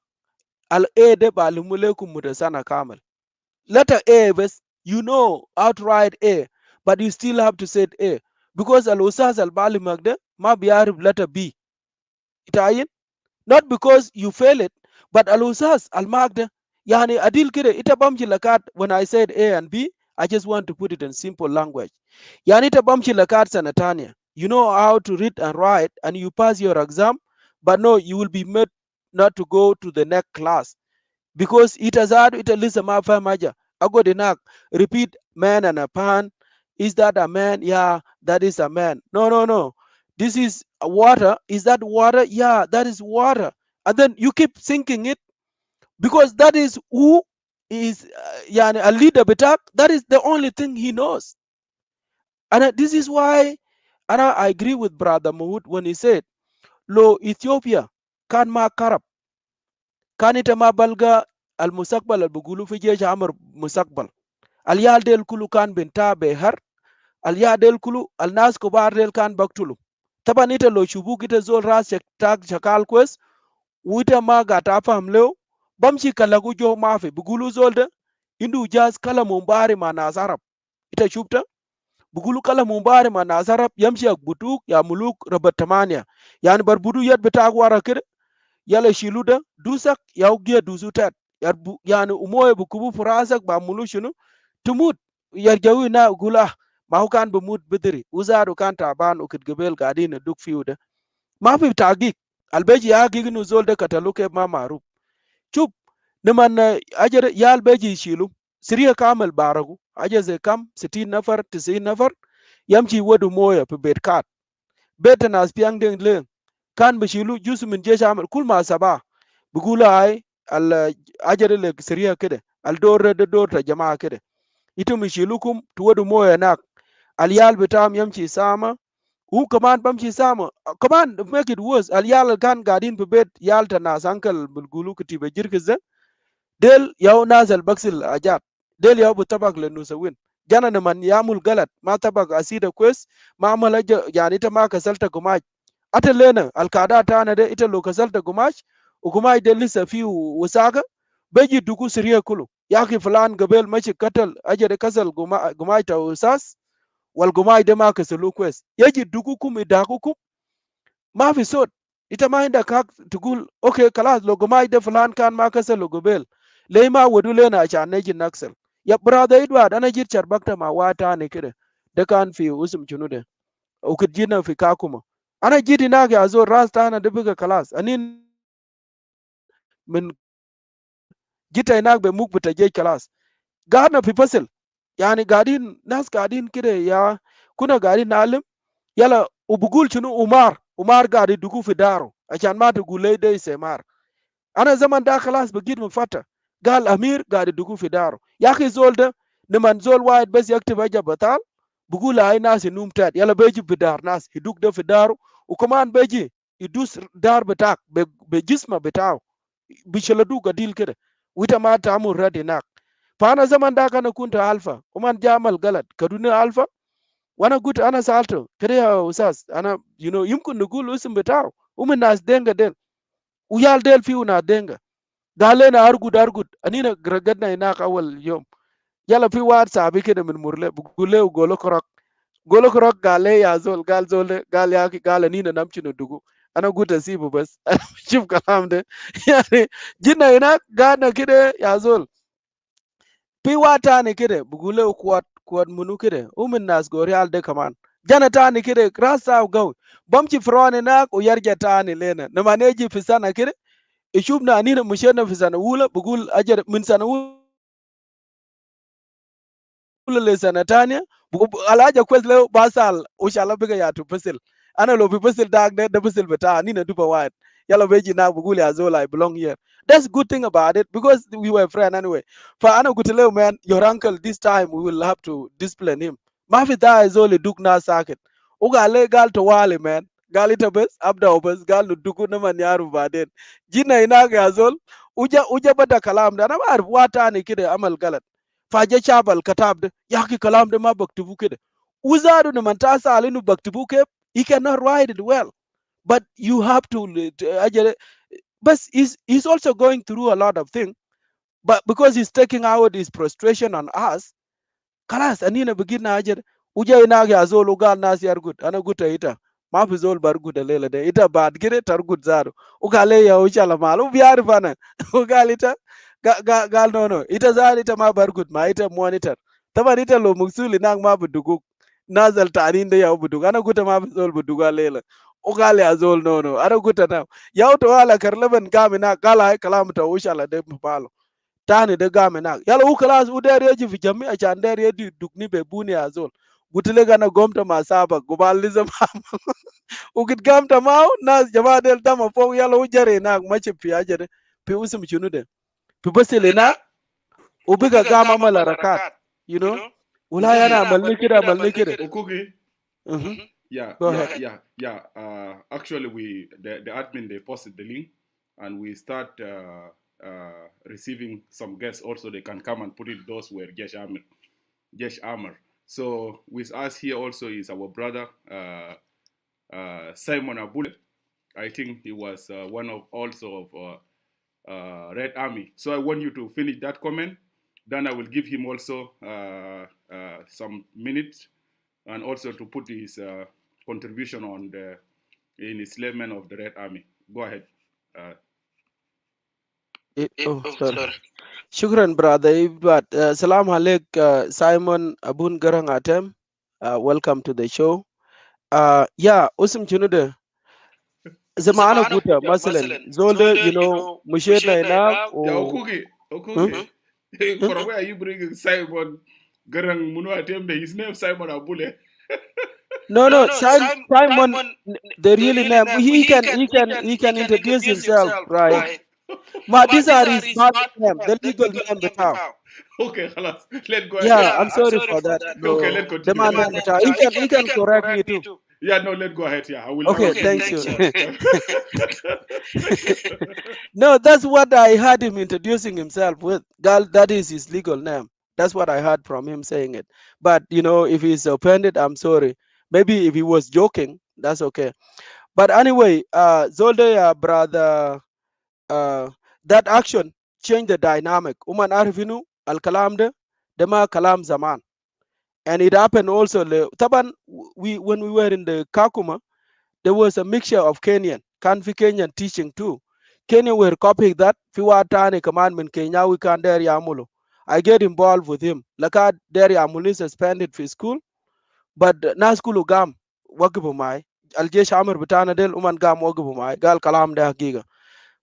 الأ ده بعلموا لكم مدرسنا كامل letter A بس you know outright A but you still have to say A because الأستاذ البعلم ده ما بيعرف letter B itayin not because you fail it but alusas al magda yani adil kide ita bamji lakat. When I said A and B, I just want to put it in simple language. Yani ita bamji lakat sanatania, you know how to read and write and you pass your exam, but no, you will be made not to go to the next class because it has had it lisa ma famaja ago dinak repeat man and a pan. Is that a man? Yeah, that is a man. No, no, no, this is water. Is that water? Yeah, that is water. And then you keep thinking it because that is who is yani a leader betak. That is the only thing he knows. And this is why and I agree with brother Mahut when he said lo Ethiopia kan ma karab kan ita ma balga al musakbal al bugulu fi jesh amr musakbal al yal del kulu kan benta be har al ya del kulu al nas ko bar del kan baktulu taban ita lo shubu kita zol ras tak shakal kwes wuta ma ga ta fam lew bamshi kalagu jo mafi bugulu zol de indu jas kala mumbari ma nazarab ita shubta bugulu kala mumbari ma nazarab yamshi ak butuk ya muluk rabat tamania yani bar budu yat beta wara kede yala shiluda dusak yaw giya dusutat yani umoye bukubu furasak ba mulu shunu tumut yarjawi na gula ma hukan bumut bidiri uzaru kan taban ukit gebel gadina duk fiuda ma fi tagik albeji ya giginu zolde kataluke ma maruf chup niman ajar ya albeji shilu siriya kamel baragu ajar ze kam 60 nafar 90 nafar yamchi wadu moya fi betkat beta nas piang deng le kan bishilu jusu min jesha amal kul ma saba bugula ay al ajar le siriya kede al dor de dor ta jamaa kede itu mishilukum tuwadu moya nak al yal bitam yamchi sama u kaman bamchi sama kaman make it worse al yal kan gadin be bet yal ta nas ankal bulgulu kitibe jirkiza del yaw nazal baksil ajat del yaw bu tabak le nusawin jana ne man yamul galat ma tabak asida kwes ma amala yani ta ma kasalta gumaj ata lena alkada ta na de ita lo kasalta gumaj u gumaj de lisa fi wasaka beji dugu siriya kulu yaki fulan gabel mashi katal ajade kasal gumaj ta usas wal gumaj de ma kasalu kwes yaji dugu kum idaku ما في صوت انت ما عندك حق تقول اوكي خلاص لو جماعه ده فلان كان ما كسر لو قبل ليه ما ودوا لنا عشان نجي نكسر يا برادر ادوارد انا جيت شربكت مع واتاني كده ده كان في اسم شنو ده وكنت جينا في كاكوما انا جيت هناك يا زول راس تانا ده بقى خلاص اني من جيت هناك بموك بتجي خلاص قعدنا في فصل يعني قاعدين ناس قاعدين كده يا كنا قاعدين نعلم يلا وبقول شنو عمر قاعد يدقوا في داره عشان ما تقول لي ده سمار انا زمان ده خلاص بقيت من فتره قال امير قاعد يدقوا في داره يا اخي زول ده لما زول واحد بس يكتب اجا بطال بقول هاي ناس ينوم تاد يلا بيجي في دار ناس يدق ده في داره وكمان بيجي يدوس دار بتاعك بجسمه بتاعه بيشلدوه قديل كده وانت ما تعمل رد هناك فانا زمان ده انا كنت الفا ومن جامل غلط كدوني الفا Wana gut ana salto kede ya usas ana yumkun nugul usim betao nas denga del uyal del fi una denga galena argud anina gragadna ina awal yom yala fi war sabi kede min murle bugule golo korok gale ya zol gal zol gal yaki gal nina namchino dugu ana guta sibu bas shuf kalam de yani jinna ina gana kide ya zol fi wata ne kide bugule kuwat munu kide nas gori alde kaman jana tani kide rasa gaw bamchi frone na ko yarja tani lena na maneji fisana kide ishubna anina mushena fisana wula bugul ajar min sana wula le sana tania alaja kwes le basal ushala biga ya tu fasil ana lo bi fasil dag de fasil beta anina duba wide yalla beji na bugul ya zola I belong here. That's good thing about it because we were friends anyway. For ana gutele man, your uncle this time we will have to discipline him. Mafi da is only duk na socket. Uga le gal to wale man. Gal ita bas abda obas gal no duku na man yaru baden. Jina ina ga zol uja bada kalam da na bar wata ne kide amal galat. Faje chabal katab de yaki kalam de ma baktubu kide. Uzaru na mantasa alinu baktubu ke he cannot write it well. But you have to but he's also going through a lot of things. But because he's taking out his frustration on us, kalas anina begina ajer uja ina ga zol ugal nas yar good ana guta ita ma fi zol bar guda lela de ita bad gire tar gud zaru ugale ya ucha malu biar fana ugal ita gal no ita zar ita ma bar gud ma ita monitor taban ita lo muksuli nang ma budugu nazal tanin da ya budugu ana guta ma fi zol buduga lela ugale ya zol no ana guta na yaw to wala karlaban kamina kala kalam ta usha de palo tani de game nak yala u class u der yeji fi jami a chan der yedi dukni be buni azol gutile gana gomta ma saba gubal lizam u git gamta maw nas jama del dama fo yala u jare nak mache fi ajere fi usum chunu de fi basile nak u biga gama mala rakat you know wala yana malni kida Ukuki. Yeah, go yeah, ahead. yeah. Actually, the admin they posted the link, and we start receiving some guests. Also, they can come and put it. Those were Jesh Armor. So with us here also is our brother Simon Abule. I think he was one of also of Red Army. So I want you to finish that comment. Then I will give him also some minutes and also to put his contribution on the enslavement of the Red Army. Go ahead. Oh, sorry. Shukran, brother. But salam alek, Simon Abun Garang Atem. Welcome to the show. Yeah, usum chunude. Zamana guta, masalan, zolde, mushedna ina, Yeah, o, Okugi. From where are you bringing Simon Garang Munu Atembe? His name Simon Abule. no, Simon, the really name, he can introduce himself, right? Okay. Ma, these are his mother name, the legal name, betao. Okay, halas. Let's go ahead. Yeah, I'm sorry for that. Okay, No, let's the continue. man name, betao. He can correct me too. Yeah, no, let's go ahead. Yeah, I will Okay, give you thank the you. floor. No, that's what I heard him introducing himself with. That is his legal name. That's what I heard from him saying it. But if he's offended, I'm sorry. Maybe if he was joking, that's okay. But anyway, Zolde, brother, uh, that action changed the dynamic. Uman arfinu al kalam de, dema kalam zaman, and it happened also. Taban, when we were in the Kakuma, there was a mixture of Kenyan teaching too. Kenya were copying that. Fiwa tani commandment Kenya we can dare Amulu. I get involved with him. Laka dare Amulu suspended for school, but na school gam wagibu mai. Aljesh Amr bitana del uman gam wagibu mai. Gal kalam da giga.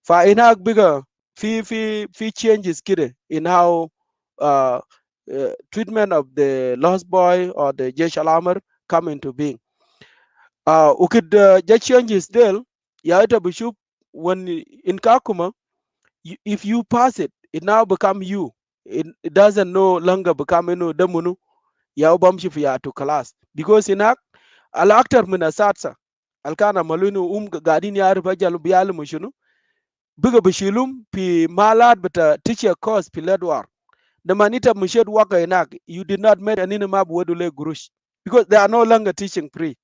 Fa inak bigger fi changes kide in how uh, treatment of the lost boy or the Jesh Alamar come into being. Ukid just changes del ya ita bishop when in Kakuma, if you pass it, it now become you. It doesn't no longer become damunu ya bamshi ya to class because inak al actor min asatsa alkana malunu gadin ya rufa jalu biyalu mushunu biga bishilum pi malad bata teacher course pi ledwar the manita mushed waka inak you did not make anina mab wedule gurush because they are no longer teaching free.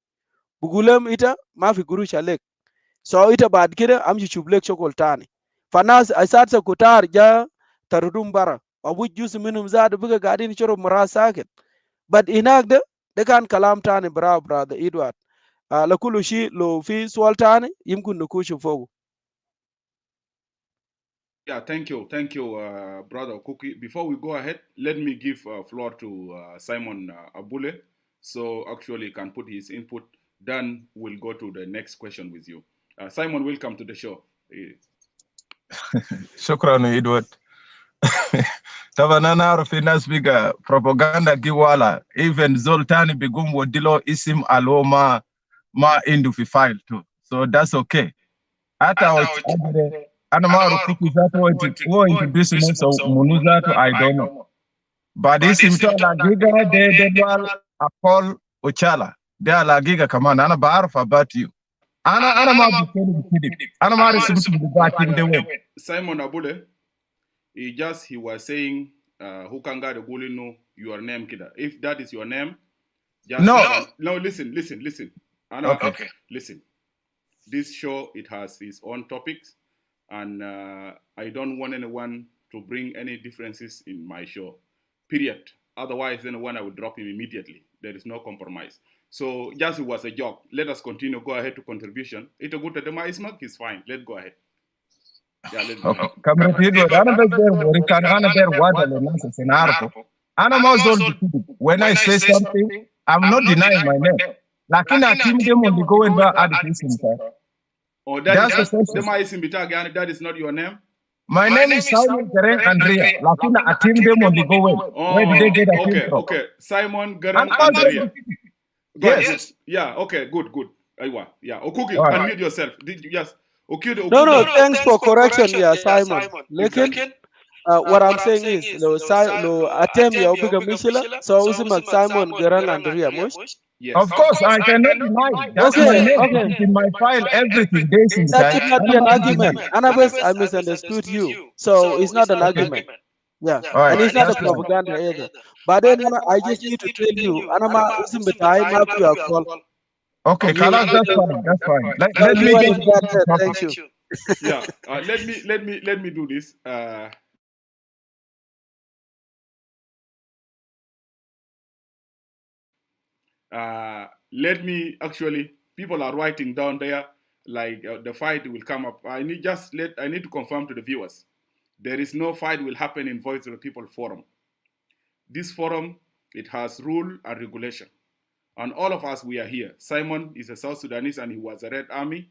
Bugulem ita mafi guru shalek. So ita bad kida amji chublek shokol tani. Fanas asatsa kutar ja tarudum bara. Abu jus minum zad buga gadin choro marasaket. But inagde de kan kalam tani brother Edward. La kulu shi lo fi swal tani yimkun nukushu fogu. Yeah, thank you, Brother Ukuki. Before we go ahead, let me give floor to Simon Abule, so actually he can put his input. Then we'll go to the next question with you. Simon, welcome to the show. Shukran, Edward. Tabanana أعرف الناس بيجا propaganda جوالة even Zoltani بيقوم وديلو اسم ألو ما عنده في file too, so that's okay. Hata أنا ما أعرف كيف ذاته هو introduce نفسه منو ذاته I don't know. But اسم تو على جيجا ده دوال أقول وشالا ده على جيجا كمان أنا بعرف about you. أنا ما بتكلم كده. أنا ما أعرف سمعت بداية ده. Simon Abule. He was saying, who can get know your name, kida. If that is your name, just no. Listen. Anna, okay. Listen. This show, it has its own topics, and I don't want anyone to bring any differences in my show. Period. Otherwise, anyone I will drop him immediately. There is no compromise. So just it was a joke. Let us continue. Go ahead to contribution. It's a good at the Ismak is fine. Let's go ahead. Yeah, let's go. Comrade Edward, أنا بس أنا داير واحد للناس سنعرفه. أنا ما زول when I say something, I'm not denying my name. لكن أكيد them only go and add it. Oh, that is not your name. My name is Simon Geren Andrea. لكن أكيد them only go in. Where did they get a team from? Okay. Simon Geren Andrea. Yes. Yeah. Okay. Good. Aywa. Yeah. Ukuki, unmute yourself. Yes. Ukelo, No, thanks for correction, yeah, Simon. Lekin, what I'm saying is, lo attempt ya ubiga mishila, so usimak Simon Gerang Andrea Mush. Yes. Of course, I cannot deny. That's my name. It's in my file, everything. That should not be an argument. Anabes, I misunderstood you. So it's not an argument. Yeah, right. And it's not a propaganda either. But then I just need to tell you, Anama usim betai maku ya call. Okay, Kalas, that's fine. Let me get thank you. Yeah, let me do this. Let me actually. People are writing down there like the fight will come up. I need to confirm to the viewers. There is no fight will happen in Voice of the People forum. This forum, it has rule and regulation. And all of us, we are here. Simon is a South Sudanese and he was a Red Army.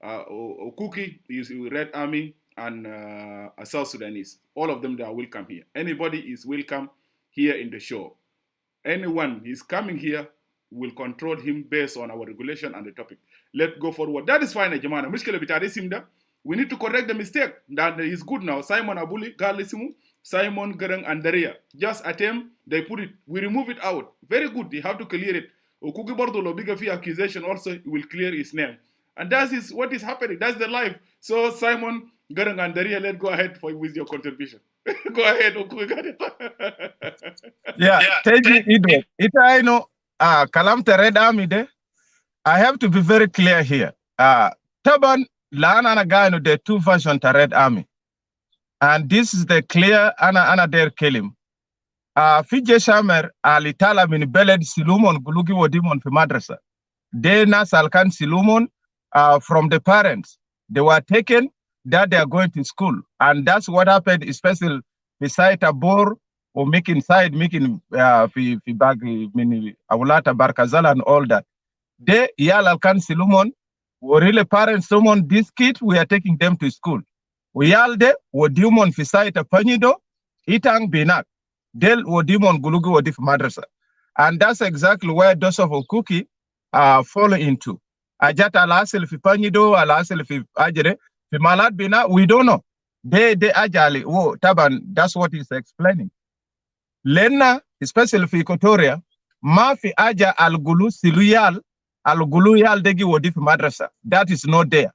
Ukuki is a Red Army and a South Sudanese. All of them, they are welcome here. Anybody is welcome here in the show. Anyone is coming here, will control him based on our regulation and the topic. Let's go forward. That is fine, Jamana. We need to correct the mistake. That is good now. Simon Abuli, Galisimu, Simon Gerang Andrea. Just attempt, they put it, we remove it out. Very good, they have to clear it. Okuki Bordolo, bigger fee accusation also will clear his name. And that is what is happening. That's the life. So Simon Gerang Andrea, let's go ahead with your contribution. Go ahead, Okuki. Yeah, thank you, Edward. I know, Kalam Red Army de, I have to be very clear here. Taban, Lana Nagano, there are two versions of Red Army. And this is the clear ana der kelim. Fije shamer alitala min beled silumon gulugi wodimon fi madrasa. They nasalkan silumon from the parents. They were taken that they are going to school. And that's what happened, especially beside a bor or making fi bagi mini awulata barkazala and all that. They yalalkan silumon were really parents someone this kid we are taking them to school. Uyalde wodimon fisaita panido itang binak del wodimon gulugu wodif madrasa, and that's exactly where those of Ukuki fall into. Ajata alasel fi panido alasel fi ajere fi malad bina, we don't know. They ajali wo taban, that's what he's explaining. Lena especially fi Equatoria ma fi aja algulu siluyal alguluyal degi wodif madrasa, that is not there.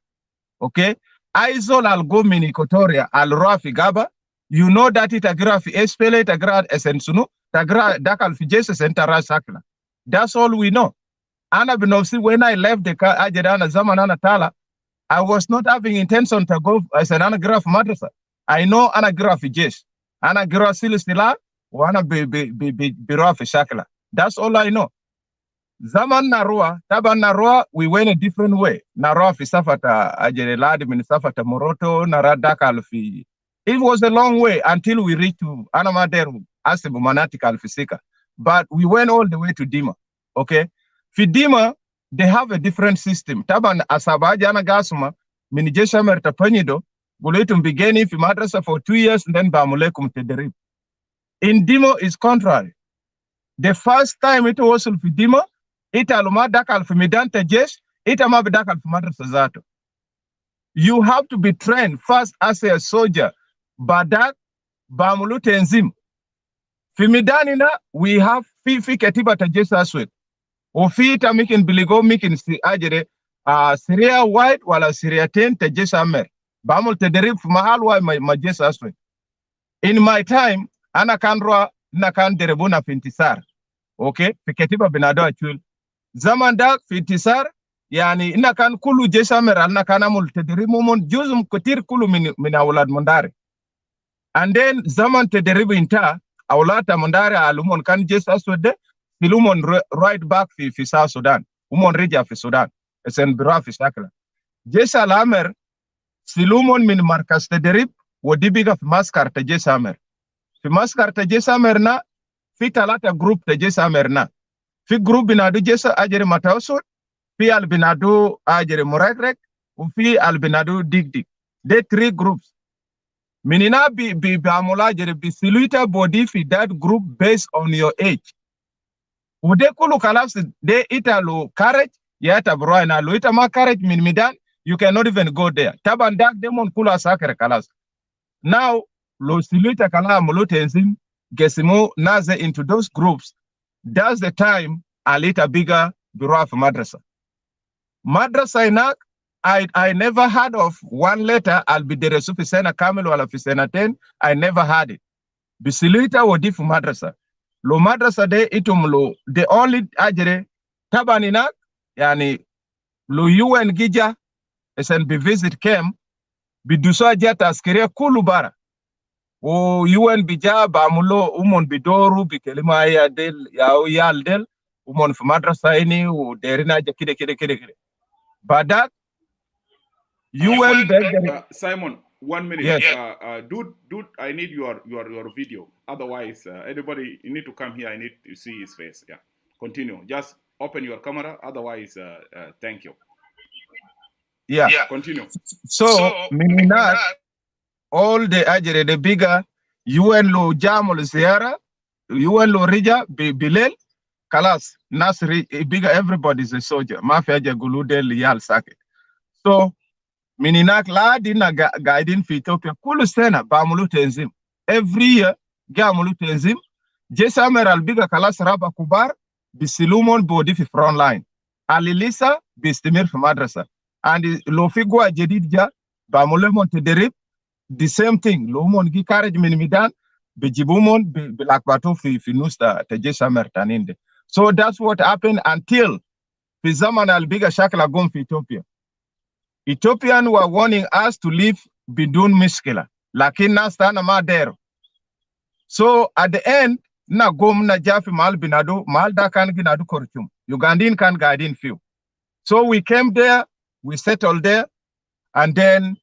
Okay. Aizol al go mini Equatoria al Rafi Gaba, you know that it agrafi espele it agrad esensunu, tagra dakal fi jeshi sentara sakla. That's all we know. Ana binofsi, when I left the Ajedana Zamanana Tala, I was not having intention to go as an anagraph madrasa. I know anagraph jesh. Anagraph silistila, wana biro fi shakla. That's all I know. Zaman Narua, Taban Narua, we went a different way. Narua fi safata Ajereladi, min safata Moroto, Naradaka fi. It was a long way until we reached to Anamaderu, Asebu Manatikal Fisika. But we went all the way to Dima. Okay? Fi Dima, they have a different system. Taban Asabaja Anagasuma, Minijesha Mertapanido, Buletum beginning fi madrasa for 2 years, and then Bamulekum Tederib. In Dimo is contrary. The first time it was fi Dima, ita aluma dakal fi midan tajesh, ita ma dakal fi madrasa zato. You have to be trained first as a soldier. Badak bamulu tenzim. Fi midanina, we have fi ketiba tajesh aswet. Ofi ita mikin biligo mikin si ajere Syria white wala Syria 10 tajesh amer. Bamul tederib fi mahal wa majesh aswet. In my time, ana kanroa na kan derebuna fintisar. Okay? Fi ketiba binado achul. Zaman dak fi intisar, yani ina kan kulu jesha meral na kan amul tedrimu mon juzum kutir kulu min awlad mundari. And then zaman tedribu inta awlata mundari alumon kan jesha swede filumon right back fi South Sudan. Umon rija fi Sudan. Esen bira fi shakla. Jesha lamer silumon min markas tedrib wadibiga fi maskar te jesha mer. Fi maskar te jesha mer na fi talata group te jesha mer na. Fi group binadu jesa ajere matawsut, fi al binadu ajere murakrek, fi al binadu dig. They 3 groups. Minina bi amula ajere bi siluita body fi that group based on your age. Ude kulu kalas de ita lo courage, yata broa na lo ita ma courage min midan, you cannot even go there. Taban dak demon kulu asakere kalas. Now, lo siluita kala mulo tenzim, gesimu naze into those groups. That's the time I lit a bigger bureau of madrasa. Madrasa inak, I never heard of one letter, I'll be the Resufisena Kamil wala Fisena 10, I never had it. Bisilita wadifu madrasa. Lo madrasa de itumlo, the only ajere, tabaninak, yani, lo UN gija, esen be visit kem, bidusa jata askiria kulubara. O UN bija bamulo umon bidoru bikelima ya del ya del umon fi madrasa ini o derina ja kide. Badak UN Simon, 1 minute. Yes. Dude, I need your video. Otherwise, anybody, you need to come here. I need to see his face. Yeah. Continue. Just open your camera. Otherwise, thank you. Yeah. Continue. So Minat, all the ajere, the bigger UN lo jamol ziara, UN lo rija bilel, kalas, nasri bigger, everybody's a soldier. Mafia guludel yal sake. So mininak la dina guiding fi Ethiopia kulu sena bamulu tenzim. Every year gamulu tenzim. Jesa meral bigger kalas raba kubar bisilumon bodi fi front line. Alilisa bistimir fi madrasa. And lo figwa jedidja bamule tederib. The same thing. Lomon gi courage min midan, bejibumon bilakbato fi nusta tejesha mertaninde. So that's what happened until fi zaman al biga shakla gum fi Ethiopia. Ethiopian were warning us to leave bidun miskila. Lakin nastana madero. So at the end, na gum na jafi mal binadu, mal da kan ginadu korchum. Ugandin kan guiding few. So we came there, we settled there, and then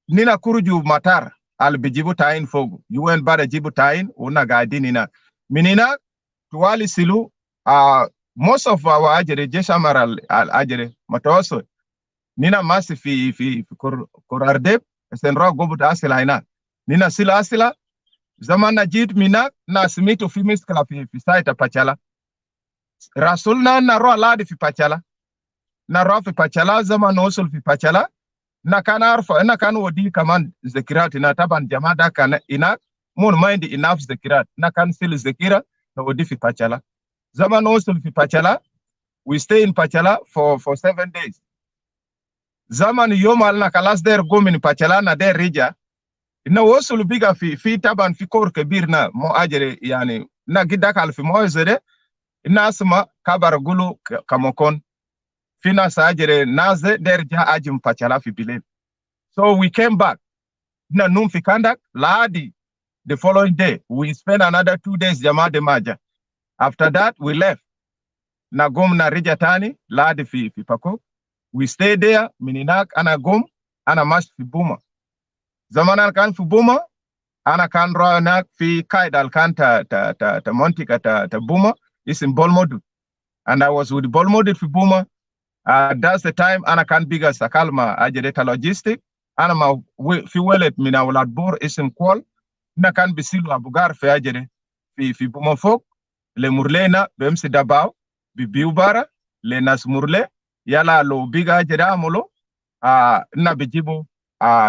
Nina kuruju matar al bijibu tain fogu. UN bada jibu tain una guiding ina. Minina tuwali silu most of our ajere jeshamar al ajere matawaso. Nina masi fi korardeb esenro gobuta asila ina. Nina sila asila zaman na jit minak na simitu fi miskala fi saita pachala. Rasulna na roa ladi fi pachala. Na roa fi pachala zaman osul fi pachala. Na kana arfa na kan wodi kaman zakirat na taban jamada kana ina mon mind enough zakirat na kan sil zakira na wodi fi pachala. Zaman osul fi pachala, we stay in pachala for 7 days. Zaman yomal na kalas der gomin pachala na der rija إنه وصلوا بقى في طبعا في كور كبير مو أجري يعني قدك على في موزة الناس ما كبر قولوا كمكون في ناس أجري ناس درجة أجم فشلا في بلاد. So we came back. Na num fi kandak ladi. The following day we spent another 2 days Jama de Maja. After that we left. Na gom na rija tani ladi fi Pako. We stayed there mininak ana gom ana mash fi Buma. Zamanan kan fi Buma ana kan roanak fi kaidal kan ta montika ta Buma is in Bolmodut. And I was with Bolmodut fi Buma. That's the time ana kan biga sakalma ajereta logistic. Ana ma fi welet mina walad bor isim kwal. Na kan bisilu abugar fi ajere fi Buma fok. Le murlena bemsi dabao. Bibiubara le nas murle. Yala lo biga ajere amolo. Na bijibu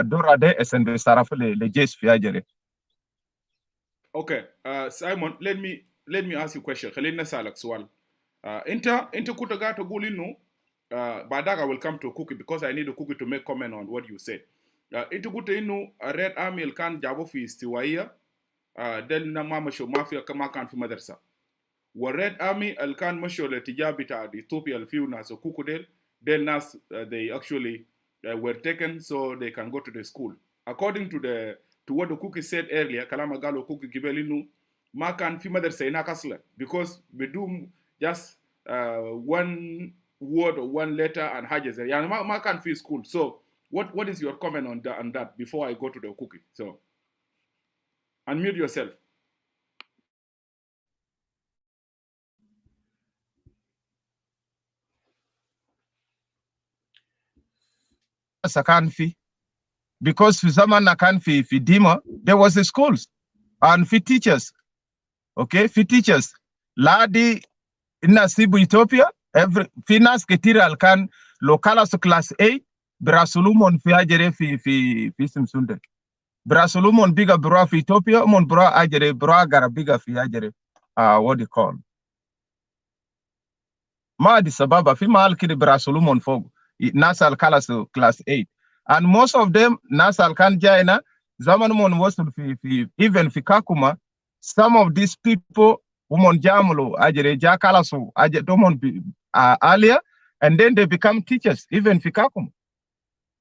dora de SNB sarafu le jes fi ajere. Okay, Simon, let me ask you a question. Khalidna salak swal. Inta kuta gato gulinu. Badaga will come to Ukuki because I need Ukuki to make comment on what you said. Inta kuta inu Red Army kan jabo fi istiwaiya. Del na mama show mafia kama kan fi madrasa. Wa Red Army kan masho le tijabita the Ethiopia al-fiu nas Ukukudel. Del nas they actually were taken so they can go to the school. According to what Ukuki said earlier, Kalama Galo Ukuki Gibelinu, Makan fi madrasa ina kasla because we do just one word or one letter and hajas. Yani Makan fi school. So what is your comment on that before I go to the Ukuki? So unmute yourself. Sakanfi because for zaman nakanfi fi Dima there was the schools and fi teachers. Okay, fi teachers. Ladi inna sibu Ethiopia every finas ketira alkan lokala so class 8 brasulumon fi ajere fi simsunde. Brasulumon biga bra fi Ethiopia mon bra ajere bra gara biga fi ajere what do you call? Ma di sababa fi mahal kidi brasulumon fog. Nasal Kalasu class 8. And most of them, Nasal Kanjaina, Zamanumon was even Fikakuma, some of these people, Umon Jamulo, Ajere Jakalasu, Ajetomon earlier, and then they become teachers, even Fikakuma.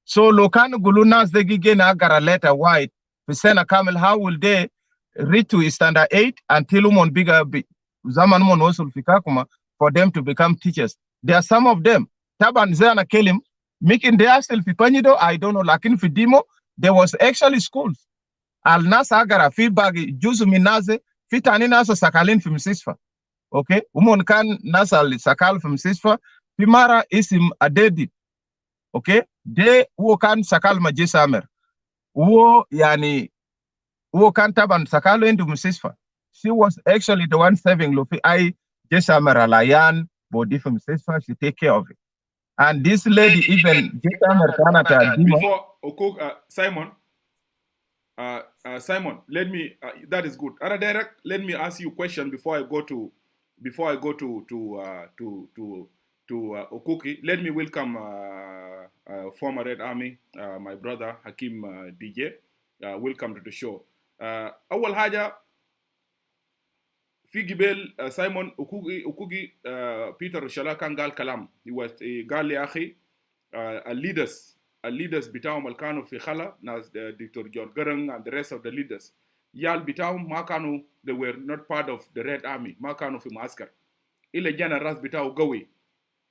So Lokano Gulunas the Gigena got a letter white, Pisena Kamel, how will they reach to standard 8 until Umon bigger Zamanumon was Fikakuma for them to become teachers? There are some of them. Taban Zana Kelim, making the astel Fipanido, I don't know, Lakin Fidimo, there was actually schools. Al Nasagara, Fibagi, Juzu Minaze, Fitaninaso Sakalin from Sisfa. Okay, Umon kan Nasal Sakal from Sisfa, Pimara Isim Adedi. Okay, de Wokan Sakal Majisamer. Wo Yani Wokan Taban Sakalo into Sisfa. She was actually the one serving Lufi I Jesamer Alayan, Bodi from Sisfa, she take care of it. And this lady even before Simon, let me that is good. Anna Derek, let me ask you a question before I go to Ukuki. Let me welcome former Red Army, my brother Hakim DJ. Welcome to the show. Awal haja في جبال سايمون أوكوكي بيتر شلا كان قال كلام قال لي أخي الليدرز بتاعهم اللي كانوا في خلا ناس دكتور جون جرن and the rest of the leaders يال بتاعهم ما كانوا they were not part of the Red Army ما كانوا في معسكر إلا جانا الراس بتاعه قوي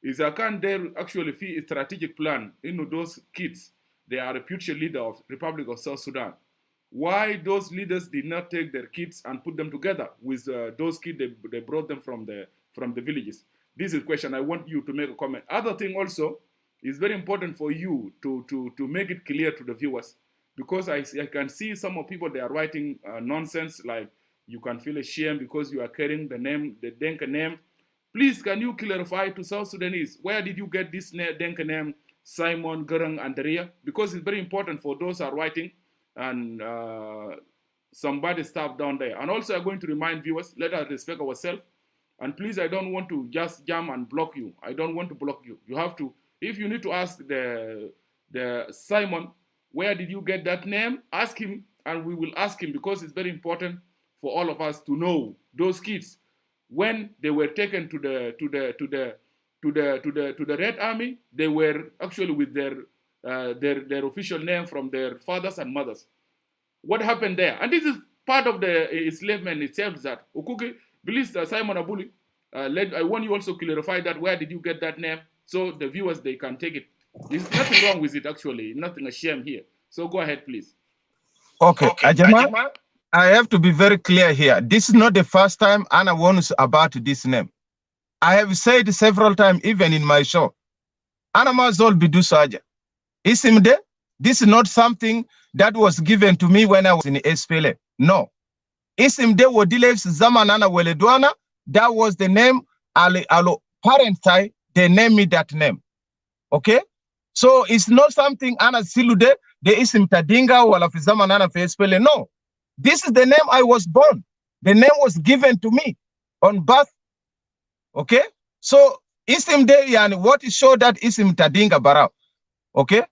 إذا كان there actually في strategic plan إنه those kids they are a future leader of Republic of South Sudan. Why those leaders did not take their kids and put them together with those kids they brought them from the villages? This is a question. I want you to make a comment. Other thing also is very important for you to make it clear to the viewers, because I can see some of people, they are writing nonsense like you can feel ashamed because you are carrying the Denka name. Please, can you clarify to South Sudanese, where did you get this Denka name, Simon, Garang, and Daria? Because it's very important for those who are writing and somebody staff down there. And also I'm going to remind viewers, let us respect ourselves. And please, I don't want to just jam and block you. I don't want to block you. You have to, if you need to ask the Simon, where did you get that name? Ask him and we will ask him, because it's very important for all of us to know those kids when they were taken to the Red Army. They were actually with their official name from their fathers and mothers. What happened there? And this is part of the enslavement itself. That Ukuki, please, Simon Abuli, I want you also clarify that. Where did you get that name? So the viewers, they can take it. There's nothing wrong with it, actually. Nothing a shame here. So go ahead, please. Okay, Ajama, I have to be very clear here. This is not the first time Anna warns about this name. I have said several times, even in my show, Anna Mazol Bidu Saja. Isimde, this is not something that was given to me when I was in SPLA. No. Isimde Wodilev Zamanana Weledwana, that was the name. Alo parents, they named me that name. Okay? So it's not something Anna Silude, the Isim Tadinga, or Zamanana SPLA. No. This is the name I was born. The name was given to me on birth. Okay? So Isim de yani what is show that Isim Tadinga Barao. Okay?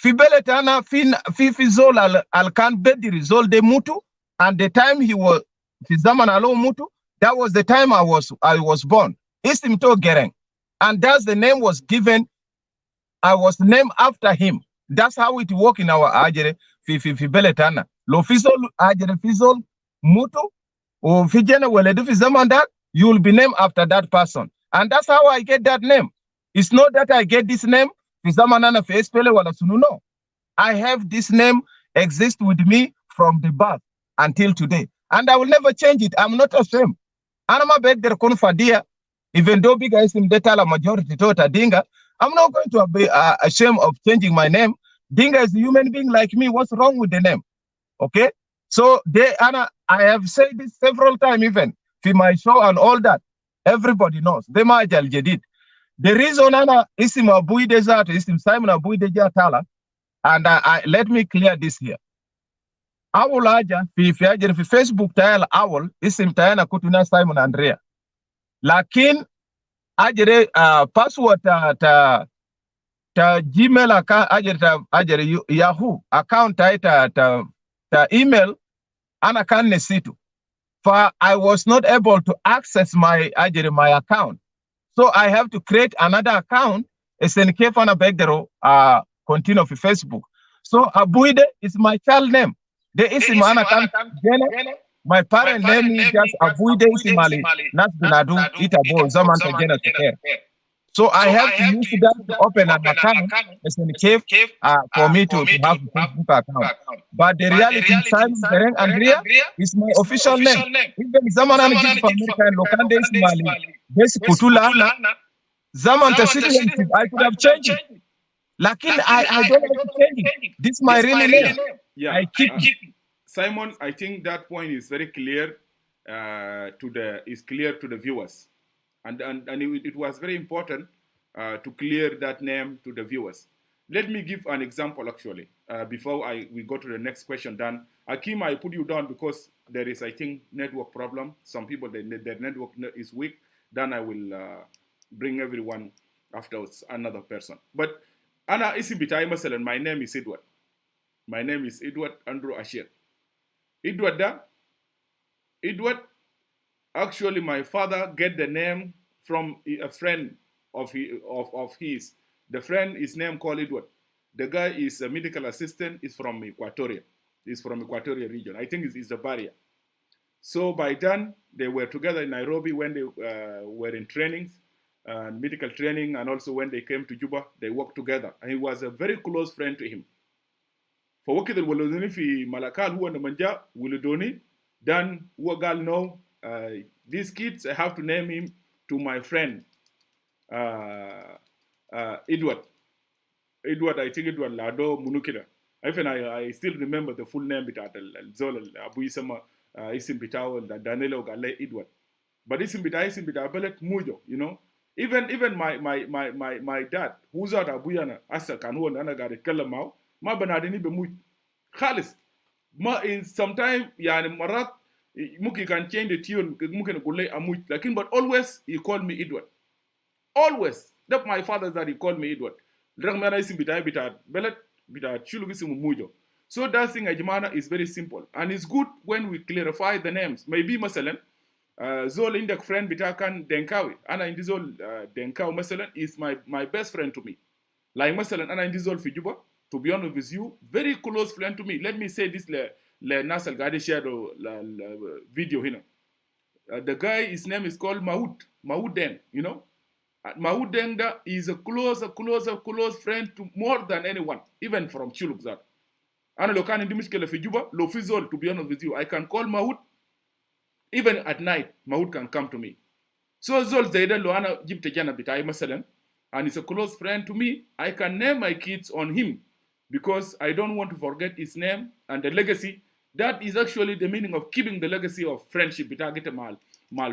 Fibele tana fizol al kan bedi rizol de mutu, and the time he was Fizaman alo mutu, that was the time I was born. Isim to Gereng. And that's the name was given. I was named after him. That's how it work in our ajere fibele tana. Lo fizol ajere fizol mutu o fijene weledu fizaman that you will be named after that person. And that's how I get that name. It's not that I get this name Fizamanana Fespele wala sununo. I have this name exist with me from the birth until today. And I will never change it. I'm not ashamed. Anama beg der konfadia, even though big guys in detail majority tota Dinga, I'm not going to be ashamed of changing my name. Dinga is a human being like me. What's wrong with the name? Okay? So Anna, I have said this several times even for my show and all that. Everybody knows. Dema Jal Jedid. The reason Anna Isim Abui Desert, Isim Simon Abui Dejatala, and let me clear this here. Awul aja fi Facebook tayal awul isim tayana kutuna Simon Andrea. Lakin ajere password ta Gmail account ajere Yahoo account ta email ana kan nesitu. For I was not able to access my account. So I have to create another account. SNK Fana Begdero continue for Facebook. So Abuide is my child name. The Isimana my parent name is just Abuide Isimali. Not Binadu Itabo Zamanta Jena. So I have to use that to open an account SNK for me to have a Facebook account. But the reality Simon Bereng Andrea is my official name. Even Zamana Gif American Lokande Isimali. This Kutulana Zamanta citizenship, I could have changed it. Lakin I don't have to change it. This is my real name. Yeah, I keep it. Simon, I think that point is very clear to the viewers, and it was very important to clear that name to the viewers. Let me give an example actually before we go to the next question. Dan Akim, I put you down because there is, I think, network problem. Some people their network is weak. Then I will bring everyone after another person. But Ana Isibitai Masalan, my name is Edward. My name is Edward Andrew Asher. Edward, actually my father get the name from a friend of his. The friend is named called Edward. The guy is a medical assistant, is from Equatoria. He's from Equatoria region. I think it's a barrier. So by then, they were together in Nairobi when they were in trainings, medical training, and also when they came to Juba, they worked together. And he was a very close friend to him. For working the Wolodoni fi Malakal, who and Manja, Wolodoni, then Wagal know these kids, I have to name him to my friend, Edward. Edward, I think Edward Lado Munukira. I still remember the full name, Zol Abu Isama. Isim Bitao Danilo Gale Edward. But Isim Bita Belet Mujo, you know. Even my dad, who's out Abuyana, Asa Kanwan Anagari Kalamau, Ma Banadini Bemuj. Khalis. Ma in sometime Yani Marat Muki can change the tune, Mukan Gule Amuj, Lakin, but always he called me Edward. Always. That's my father that he called me Edward. Dragmana Isim Bita Belet Bita Chulugisim Mujo. So that thing, Ajmana, is very simple. And it's good when we clarify the names. Maybe, masalan, Zol Indak friend bitakan Denkawi. Ana indizol Denkawi, masalan, is my best friend to me. Like masalan, Ana indizol Fijuba, to be honest with you, very close friend to me. Let me say this, le Nasal Gadi shared video here. The guy, his name is called Mawut Deng, you know. Mawut Deng is a close friend to more than anyone, even from Chulukzat. Ana lo kan indi mishkela fi Juba, lo fi Zol, to be honest with you, I can call Mawut. Even at night, Mawut can come to me. So Zol Zayda lo ana jibte jana bitai masalan, and he's a close friend to me. I can name my kids on him because I don't want to forget his name and the legacy. That is actually the meaning of keeping the legacy of friendship bitagete mal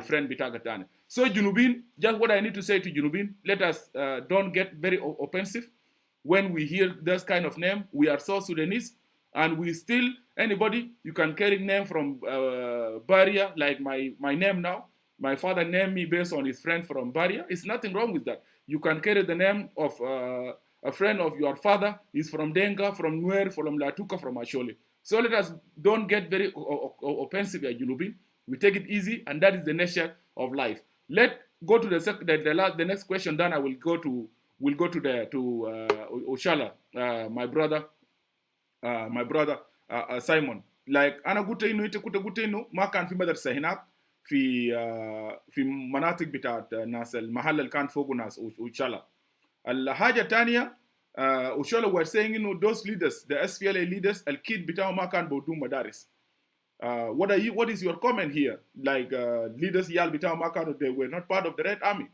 friend bitagatane. So Junubin, just what I need to say to Junubin, let us don't get very offensive when we hear this kind of name. We are South Sudanese, and we still, anybody, you can carry name from Baria, like my name now. My father named me based on his friend from Baria. It's nothing wrong with that. You can carry the name of a friend of your father. He's from Denga, from Nuer, from Latuka, from Ashole. So let us don't get very offensive at Junubin. We take it easy, and that is the nature of life. Let go to the next question. Then I will go to Oshala, my brother Simon. Like ana guteno ite kuta guteno ma kan fi madrasa هناك في مناطق بتاعت ناس المحل اللي كان فوق ناس Oshala. الحاجة الثانية Oshala were saying, you know, those leaders, the SPLA leaders, الكيد بتاعهم ما كان بودون مدارس. What is your comment here? Like leaders Yal Bitao Makano, they were not part of the Red Army.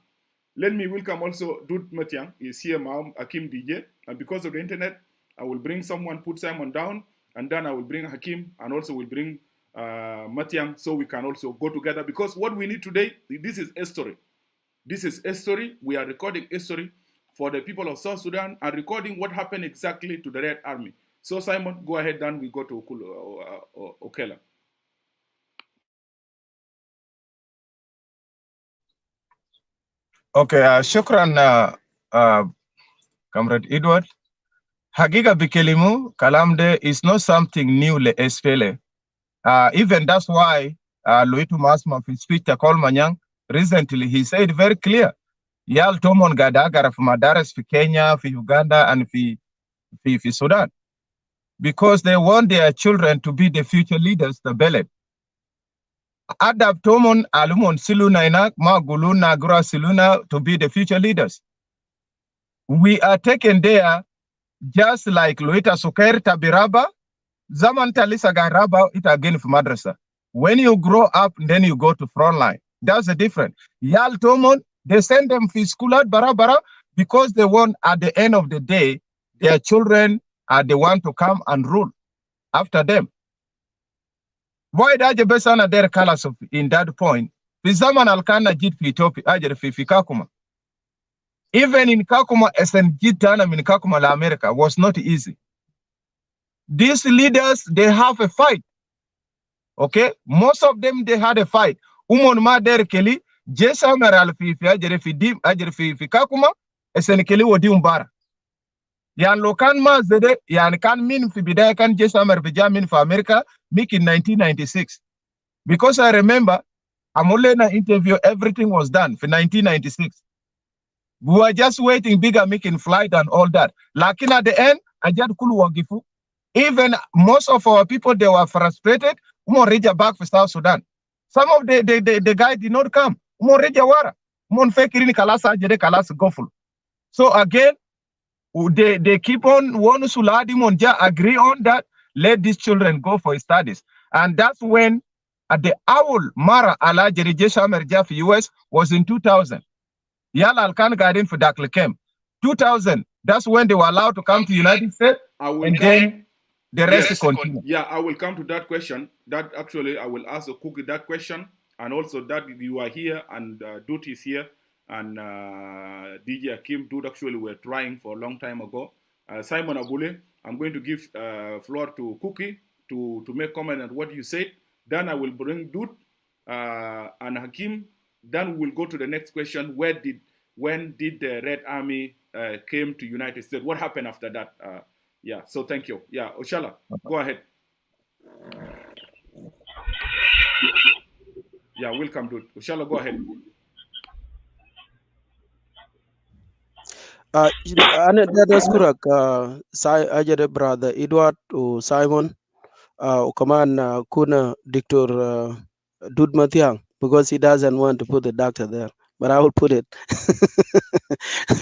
Let me welcome also Dud Matiang, is here, Maum Hakim DJ, and because of the internet, I will bring someone, put Simon down, and then I will bring Hakim, and also will bring Matiang, so we can also go together, because what we need today, this is history. This is history. We are recording history for the people of South Sudan, and recording what happened exactly to the Red Army. So Simon, go ahead, then we go to Ukelo. Okay, shukran, Comrade Edward. Hagiga Bikelimu, Kalamde is not something new le SPLA. Even that's why Luitu Masma, his speech, Takol Manyang, recently, he said very clear, Yal Tomon Gadagara from Madares for Kenya, for Uganda, and for Sudan. Because they want their children to be the future leaders, the Belet. Adab Tomon Alumon Siluna Inak, Maguluna Gura Siluna to be the future leaders. We are taken there just like Luita Suker Tabiraba, Zaman Talisa Garaba, it again for Madrasa. When you grow up, then you go to front line. That's the difference. Yal Tomon, they send them to school at Barabara because they want at the end of the day, their children are the one to come and rule after them. Why that the best ana their colors of in that point? Bizaman alkana jit fi Ethiopia ajer fi Kakuma. Even in Kakuma, SN Jitana in Kakuma la America was not easy. These leaders, they have a fight. Okay? Most of them they had a fight. Umon ma der Kelly, Jesa Meral fi ajer fi dim ajer fi Kakuma, SN Kelly wodi umbara. Yan lokan ma zede yan kan min fi bidaya kan Jesa Mer bijamin for America make in 1996. Because I remember Amulena interview, everything was done for 1996. We were just waiting bigger making flight and all that. Lakin at the end, Ajad Kulu Wagifu. Even most of our people, they were frustrated. Umo reja back for South Sudan. Some of the guy did not come. Umo reja wara. Umo fekirini kalasa jere kalasa goful. So again, they keep on one suladi monja agree on that. Let these children go for studies. And that's when at the Owl Mara Ala Jerijesha Merja for US was in 2000. Yala Alkan Garden for Daklekem. 2000, that's when they were allowed to come to United States. Then the rest continue. Yeah, I will come to that question. That actually, I will ask Ukuki that question. And also that you are here and Dut is here. And DJ Akim, Dut actually were trying for a long time ago. Simon Abule, I'm going to give floor to Ukuki to make comment on what you said. Then I will bring Dut and Hakim. Then we'll go to the next question. When did the Red Army came to United States? What happened after that? Yeah, so thank you. Yeah, Oshala, go ahead. Yeah, welcome, dude. Oshala, go ahead. Ana da naskurak sai ajade brother Edward Simon kaman kuna Dr. Dud Matiang because he doesn't want to put the doctor there, but I will put it.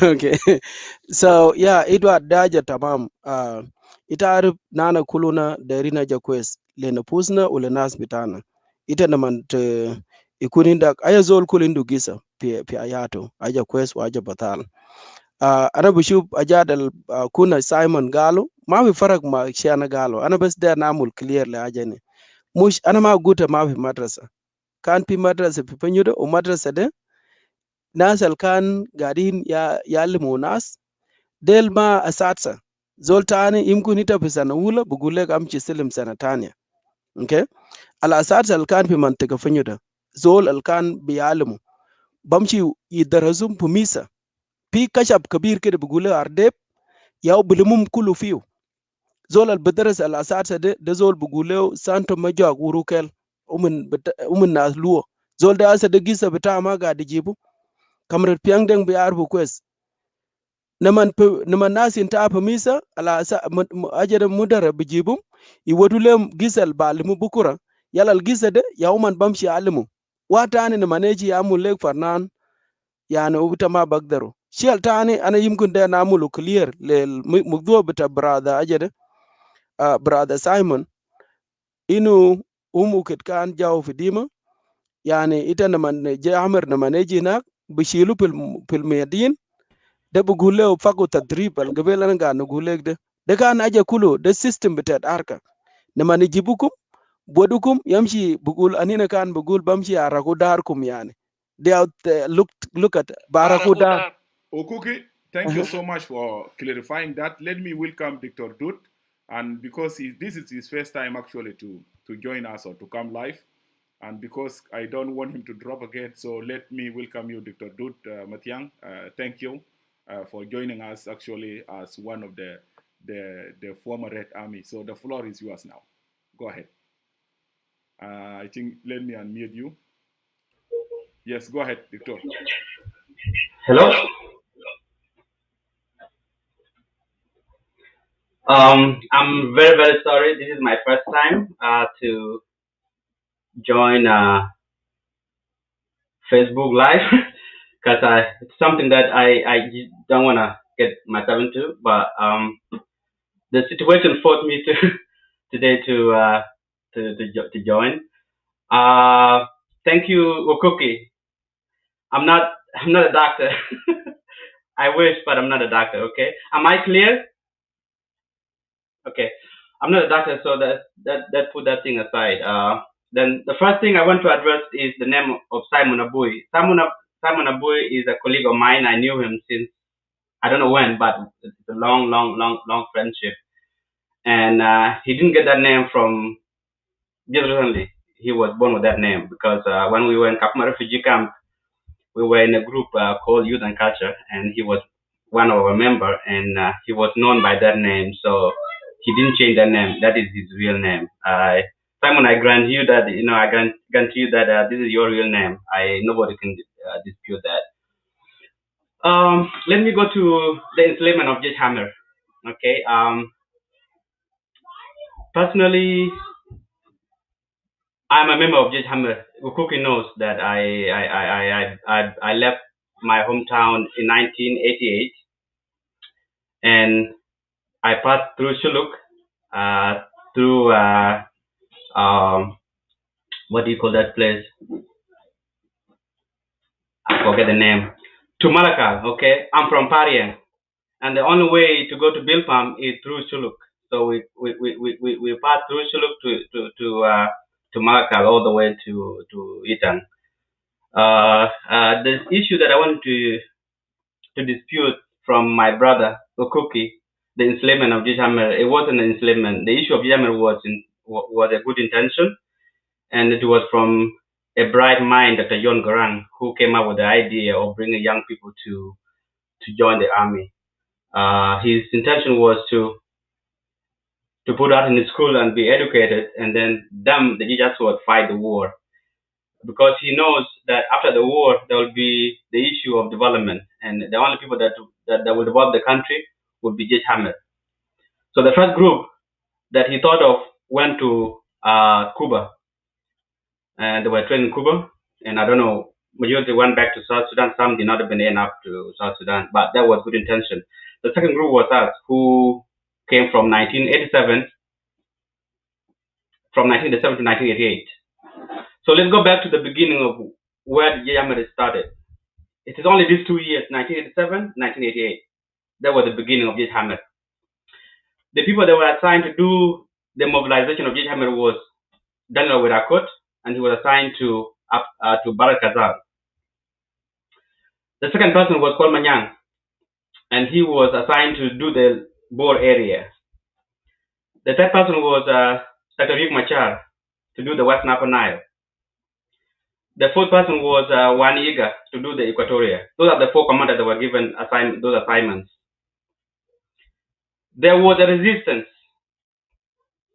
Okay. So yeah, Edward daja tamam. Ita nana kuluna derina jakwes lena pusna ule nas bitana. Ita naman te ikuninda aya zol kulindu gisa pi ayato aja kwes wa aja batal. Ana bishub ajadal kuna Simon Galo ma fi farak ma shana Galo ana bas da namul clear le ajane mush ana ma guta ma fi madrasa kan fi madrasa fi fanyuda o madrasa de nasal kan gadin ya limu nas del ma asatsa zol tani imkun ita fi sana wula bugule amci silim sana tanya. Okay, al asatsa al kan fi mantika fanyuda zol al kan biyalimu bamci yidarazum pumisa fi kashab kabir kede bugule ardeb yaw bilimum kulu fiu zol al badaras al asatsa de zol buguleo santo majwa gurukel umun nas luo zol da asa de gisa bita ma ga dijibu kamrat piang deng bi arbu kwes naman nasin ta fa misa ala sa ajere mudara bijibum I wadulem gisal balimu bukura yalal gisa de yawman bamshi alimu watani na maneji ya mulek farnan yani ubita ma bagdaro shial tani ana yimkun da namulu clear le mugdo bita brother ajere brother Simon inu ket kan jaw fidima yani ita na man je amir na maneji na bishilu pil medin da bugule fago tadrib al gabel an ga nugule de kan aje kulo de system bitat arka na mani jibukum bodukum yamshi bugul anina kan bugul bamshi araku darkum yani they out look at baraku dar. Ukuki, thank you so much for clarifying that. Let me welcome Dr. Dut, and because this is his first time actually to join us or to come live, and because I don't want him to drop again, so let me welcome you, Dr. Dut Matiang. Thank you for joining us actually as one of the former Red Army. So the floor is yours now. Go ahead. I think let me unmute you. Yes, go ahead, Victor. Hello. I'm very, very sorry. This is my first time to join Facebook Live because it's something that I don't want to get myself into. But the situation forced me to today to join. Thank you, Ukuki. I'm not a doctor. I wish, but I'm not a doctor. Okay. Am I clear? Okay. I'm not a doctor, so that put that thing aside. Then the first thing I want to address is the name of Simon Abui. Simon Abui is a colleague of mine. I knew him since I don't know when, but it's a long friendship. And he didn't get that name from just recently. He was born with that name because when we were in Kapma refugee camp, we were in a group called Youth and Culture, and he was one of our member, and he was known by that name. So he didn't change that name. That is his real name. Simon, I grant you that, I grant you that this is your real name. Nobody can dispute that. Let me go to the enslavement of Judge Hammer. Okay. Personally, I'm a member of Judge Hammer. Ukuki knows that I left my hometown in 1988, and I passed through Shuluk, through what do you call that place? I forget the name. To Malakal. Okay, I'm from Parian, and the only way to go to Bilpam is through Shuluk. So we passed through Shuluk to Malakal all the way to Itang. The issue that I want to dispute from my brother Ukuki, the enslavement of Jijamel, it wasn't an enslavement. The issue of Jijamel was a good intention, and it was from a bright mind, Dr. John Garang, who came up with the idea of bringing young people to join the army. His intention was to to put out in the school and be educated, and then them, the teachers, would fight the war, because he knows that after the war there will be the issue of development, and the only people that will develop the country would be J. Hammer. So the first group that he thought of went to Cuba, and they were trained in Cuba, and I don't know, majority went back to South Sudan. Some did not even end up to South Sudan, but that was good intention. The second group was us, who came from 1987 to 1988. So let's go back to the beginning of where the Yammer started. It is only these 2 years, 1987, 1988. That was the beginning of J. Hammer. The people that were assigned to do the mobilization of J. Hammer was Daniel Wirakot, and he was assigned to Barak Kazal. The second person was Paul Manyang, and he was assigned to do the Bor area. The third person was Dr. Yuk Machar to do the Western Upper Nile. The fourth person was Wani Iga to do the Equatoria. Those are the four commanders that were given those assignments. There was a resistance.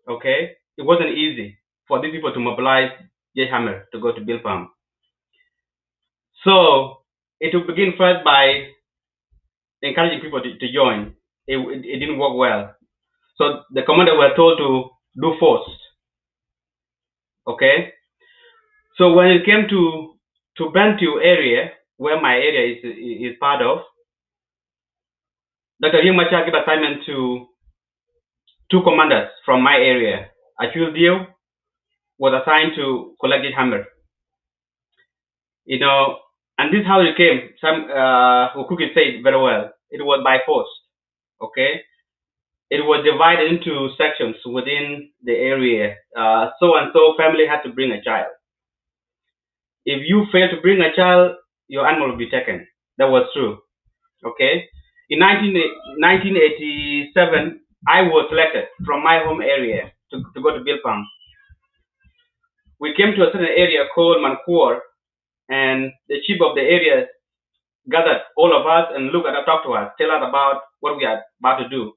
Okay, it wasn't easy for these people to mobilize J. Hammer to go to Bilpam. So it will begin first by encouraging people to join. It didn't work well. So the commanders were told to do force. Okay. So when it came to Bantu area, where my area is part of, Dr. Ying Machar gave assignment to two commanders from my area. Achul Dio was assigned to collect J. Hammer. You know, and this is how it came. Some Ukuki said very well. It was by force. Okay. It was divided into sections within the area. So and so family had to bring a child. If you fail to bring a child, your animal will be taken. That was true. Okay. In 1987, I was selected from my home area to go to Bilpam. We came to a certain area called Mankur, and the chief of the area gathered all of us and talked to us, tell us about what we are about to do.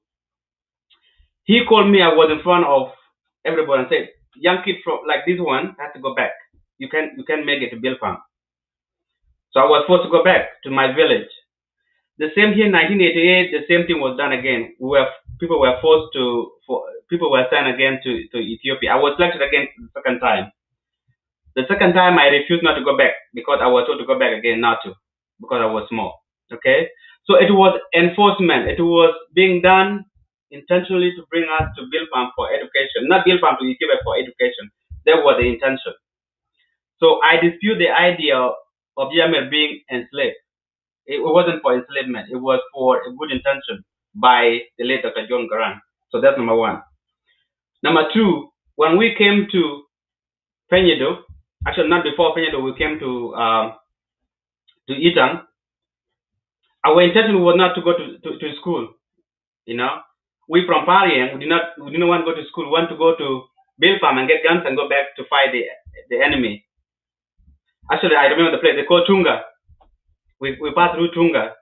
He called me. I was in front of everybody and said, "Young kid from like this one has to go back. You can make it to Bilpam." So I was forced to go back to my village. The same here in 1988, the same thing was done again. People were sent again to Ethiopia. I was selected again the second time. The second time I refused not to go back because I was told to go back again not to, because I was small. Okay, so it was enforcement. It was being done intentionally to bring us to Bilpam for education, not Bilpam to Ethiopia for education. That was the intention. So I dispute the idea of Yammer being enslaved. It wasn't for enslavement. It was for a good intention by the late Dr. John Garang. So that's number one. Number two, when we came to Peñedo, actually not before Peñedo, we came to Itang. Our intention was not to go to school. You know, we from Pariang, we didn't want to go to school. We want to go to Bilpam and get guns and go back to fight the enemy. Actually, I remember the place they call Tunga. We passed through Tunga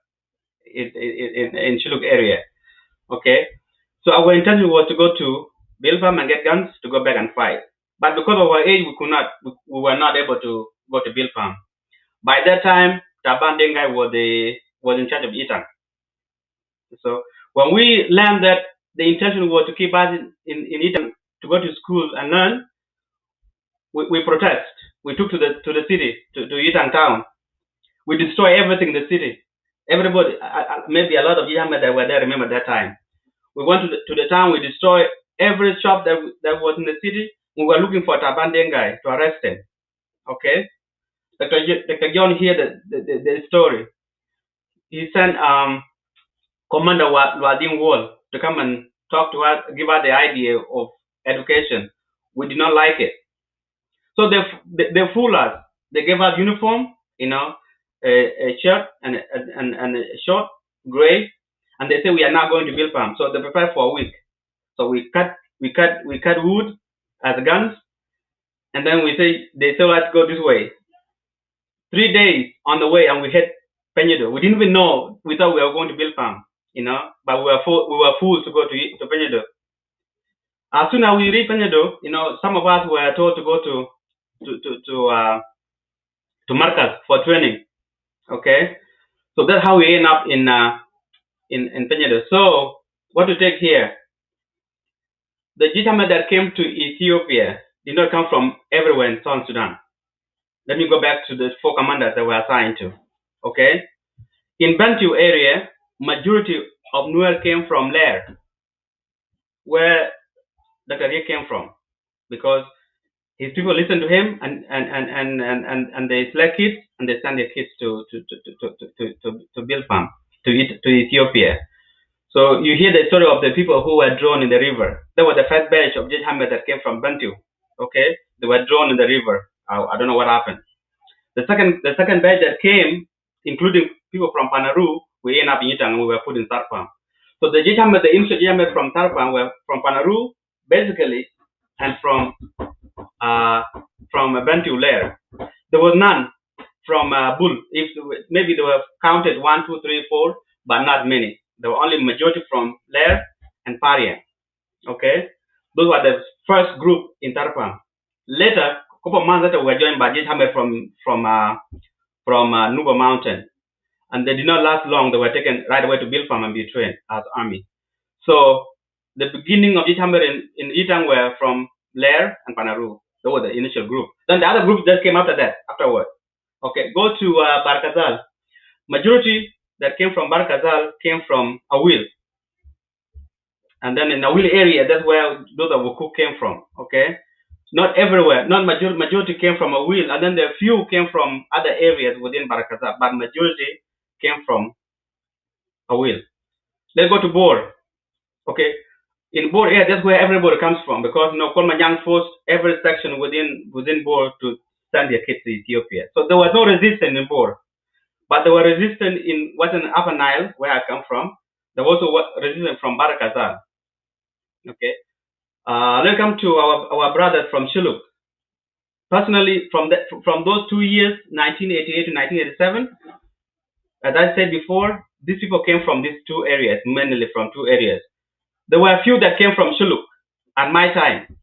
in Chiluk area. Okay, so our intention was to go to Bilpam and get guns to go back and fight. But because of our age, we were not able to go to Bilpam. By that time, Taban Dengai was in charge of Itang. So when we learned that the intention was to keep us in Itang to go to school and learn, we protest. We took to the city, to Itang town. We destroy everything in the city. Everybody, maybe a lot of young men that were there remember that time. We went to the town. We destroyed every shop that was in the city. We were looking for Taban Dengai to arrest him. Okay, Dr. John heard the story. He sent Commander Wading Wall to come and talk to us, give us the idea of education. We did not like it. So they fooled us. They gave us uniform, you know, a shirt and a short gray, and they say we are not going to Bilpam. So they prepared for a week. So we cut wood as guns, and then they say let's go this way. 3 days on the way, and we hit Peñedo. We didn't even know. We thought we were going to Bilpam, you know, but we were fools to go to Peñedo. As soon as we reached Penedo, some of us were told to go to Marcus for training. Okay, so that's how we end up in Penedo. So what to take here? The Jitama that came to Ethiopia did not come from everywhere in South Sudan. Let me go back to the 4 commanders that were assigned to. Okay, in Bantu area, majority of Nuer came from Lair, where Dr. Riek came from, because his people listened to him and they select kids and they send their kids to build farm to Ethiopia. So you hear the story of the people who were drawn in the river. That was the first batch of Jihad that came from Bantu. Okay, they were drawn in the river. I don't know what happened. The second batch that came, including people from Panaru, we ended up in Yitang and we were put in Tarpam. So the initial Jihad from Tarpam were from Panaru, basically, and from Bantu layer. There was none from Bull. If maybe they were counted 1, 2, 3, 4, but not many. There were only majority from Lair and Parian. Okay, those were the first group in Tarpam. Later, a couple of months later, we were joined by Jithamel from Nuba Mountain, and they did not last long. They were taken right away to Bilfam and be trained as army. So the beginning of Jithamel in Itang were from Lair and Panaru. That was the initial group. Then the other group just came afterward. Okay, go to Barkazal. Majority that came from Barkazal came from Awil. And then in the Awil area, that's where those of Wukuk came from. Okay, not everywhere. Not majority came from Awil, and then the few came from other areas within Barkazal, but majority came from Awil. Let's go to Bor. Okay, in Bor area, that's where everybody comes from, because Kolmanyang forced every section within Bor to send their kids to Ethiopia. So there was no resistance in Bor, but there were resistance in western Upper Nile, where I come from. There was also resistance from Barakazal. Okay, let's come to our brothers from Shilluk. Personally, from those 2 years, 1988 to 1987, as I said before, these people came from these 2 areas, mainly from 2 areas. There were a few that came from Shilluk at my time,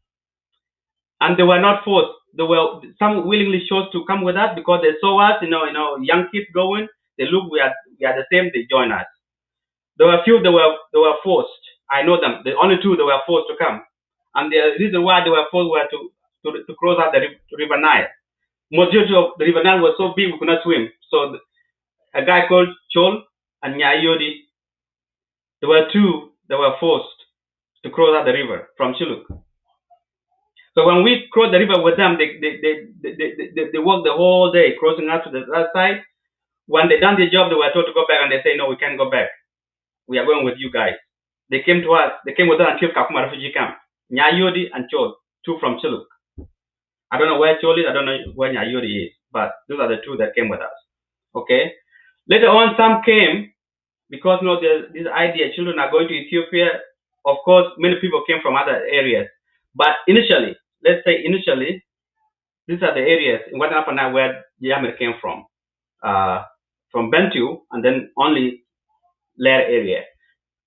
and they were not forced. There were some willingly chose to come with us because they saw us, young kids going. They look, we are the same. They join us. There were a few that were forced. I know them. The only 2 that were forced to come, and the reason why they were forced were to cross out the River Nile. Majority of the River Nile was so big we could not swim. So a guy called Chol and Nyayodi, there were 2 that were forced to cross out the river from Shilluk. So when we crossed the river with them, they worked the whole day crossing out to the other side. When they done their job, they were told to go back, and they say, no, we can't go back. We are going with you guys. They came to us. They came with us until Kakuma refugee camp. Nyayodi and Chol, 2 from Shilluk. I don't know where Chol is. I don't know where Nyayodi is. But those are the 2 that came with us. Okay. Later on, some came because this idea children are going to Ethiopia. Of course, many people came from other areas. But initially, let's say these are the areas in Western Upper Nile where Yamir came from Bantu, and then only Lair area,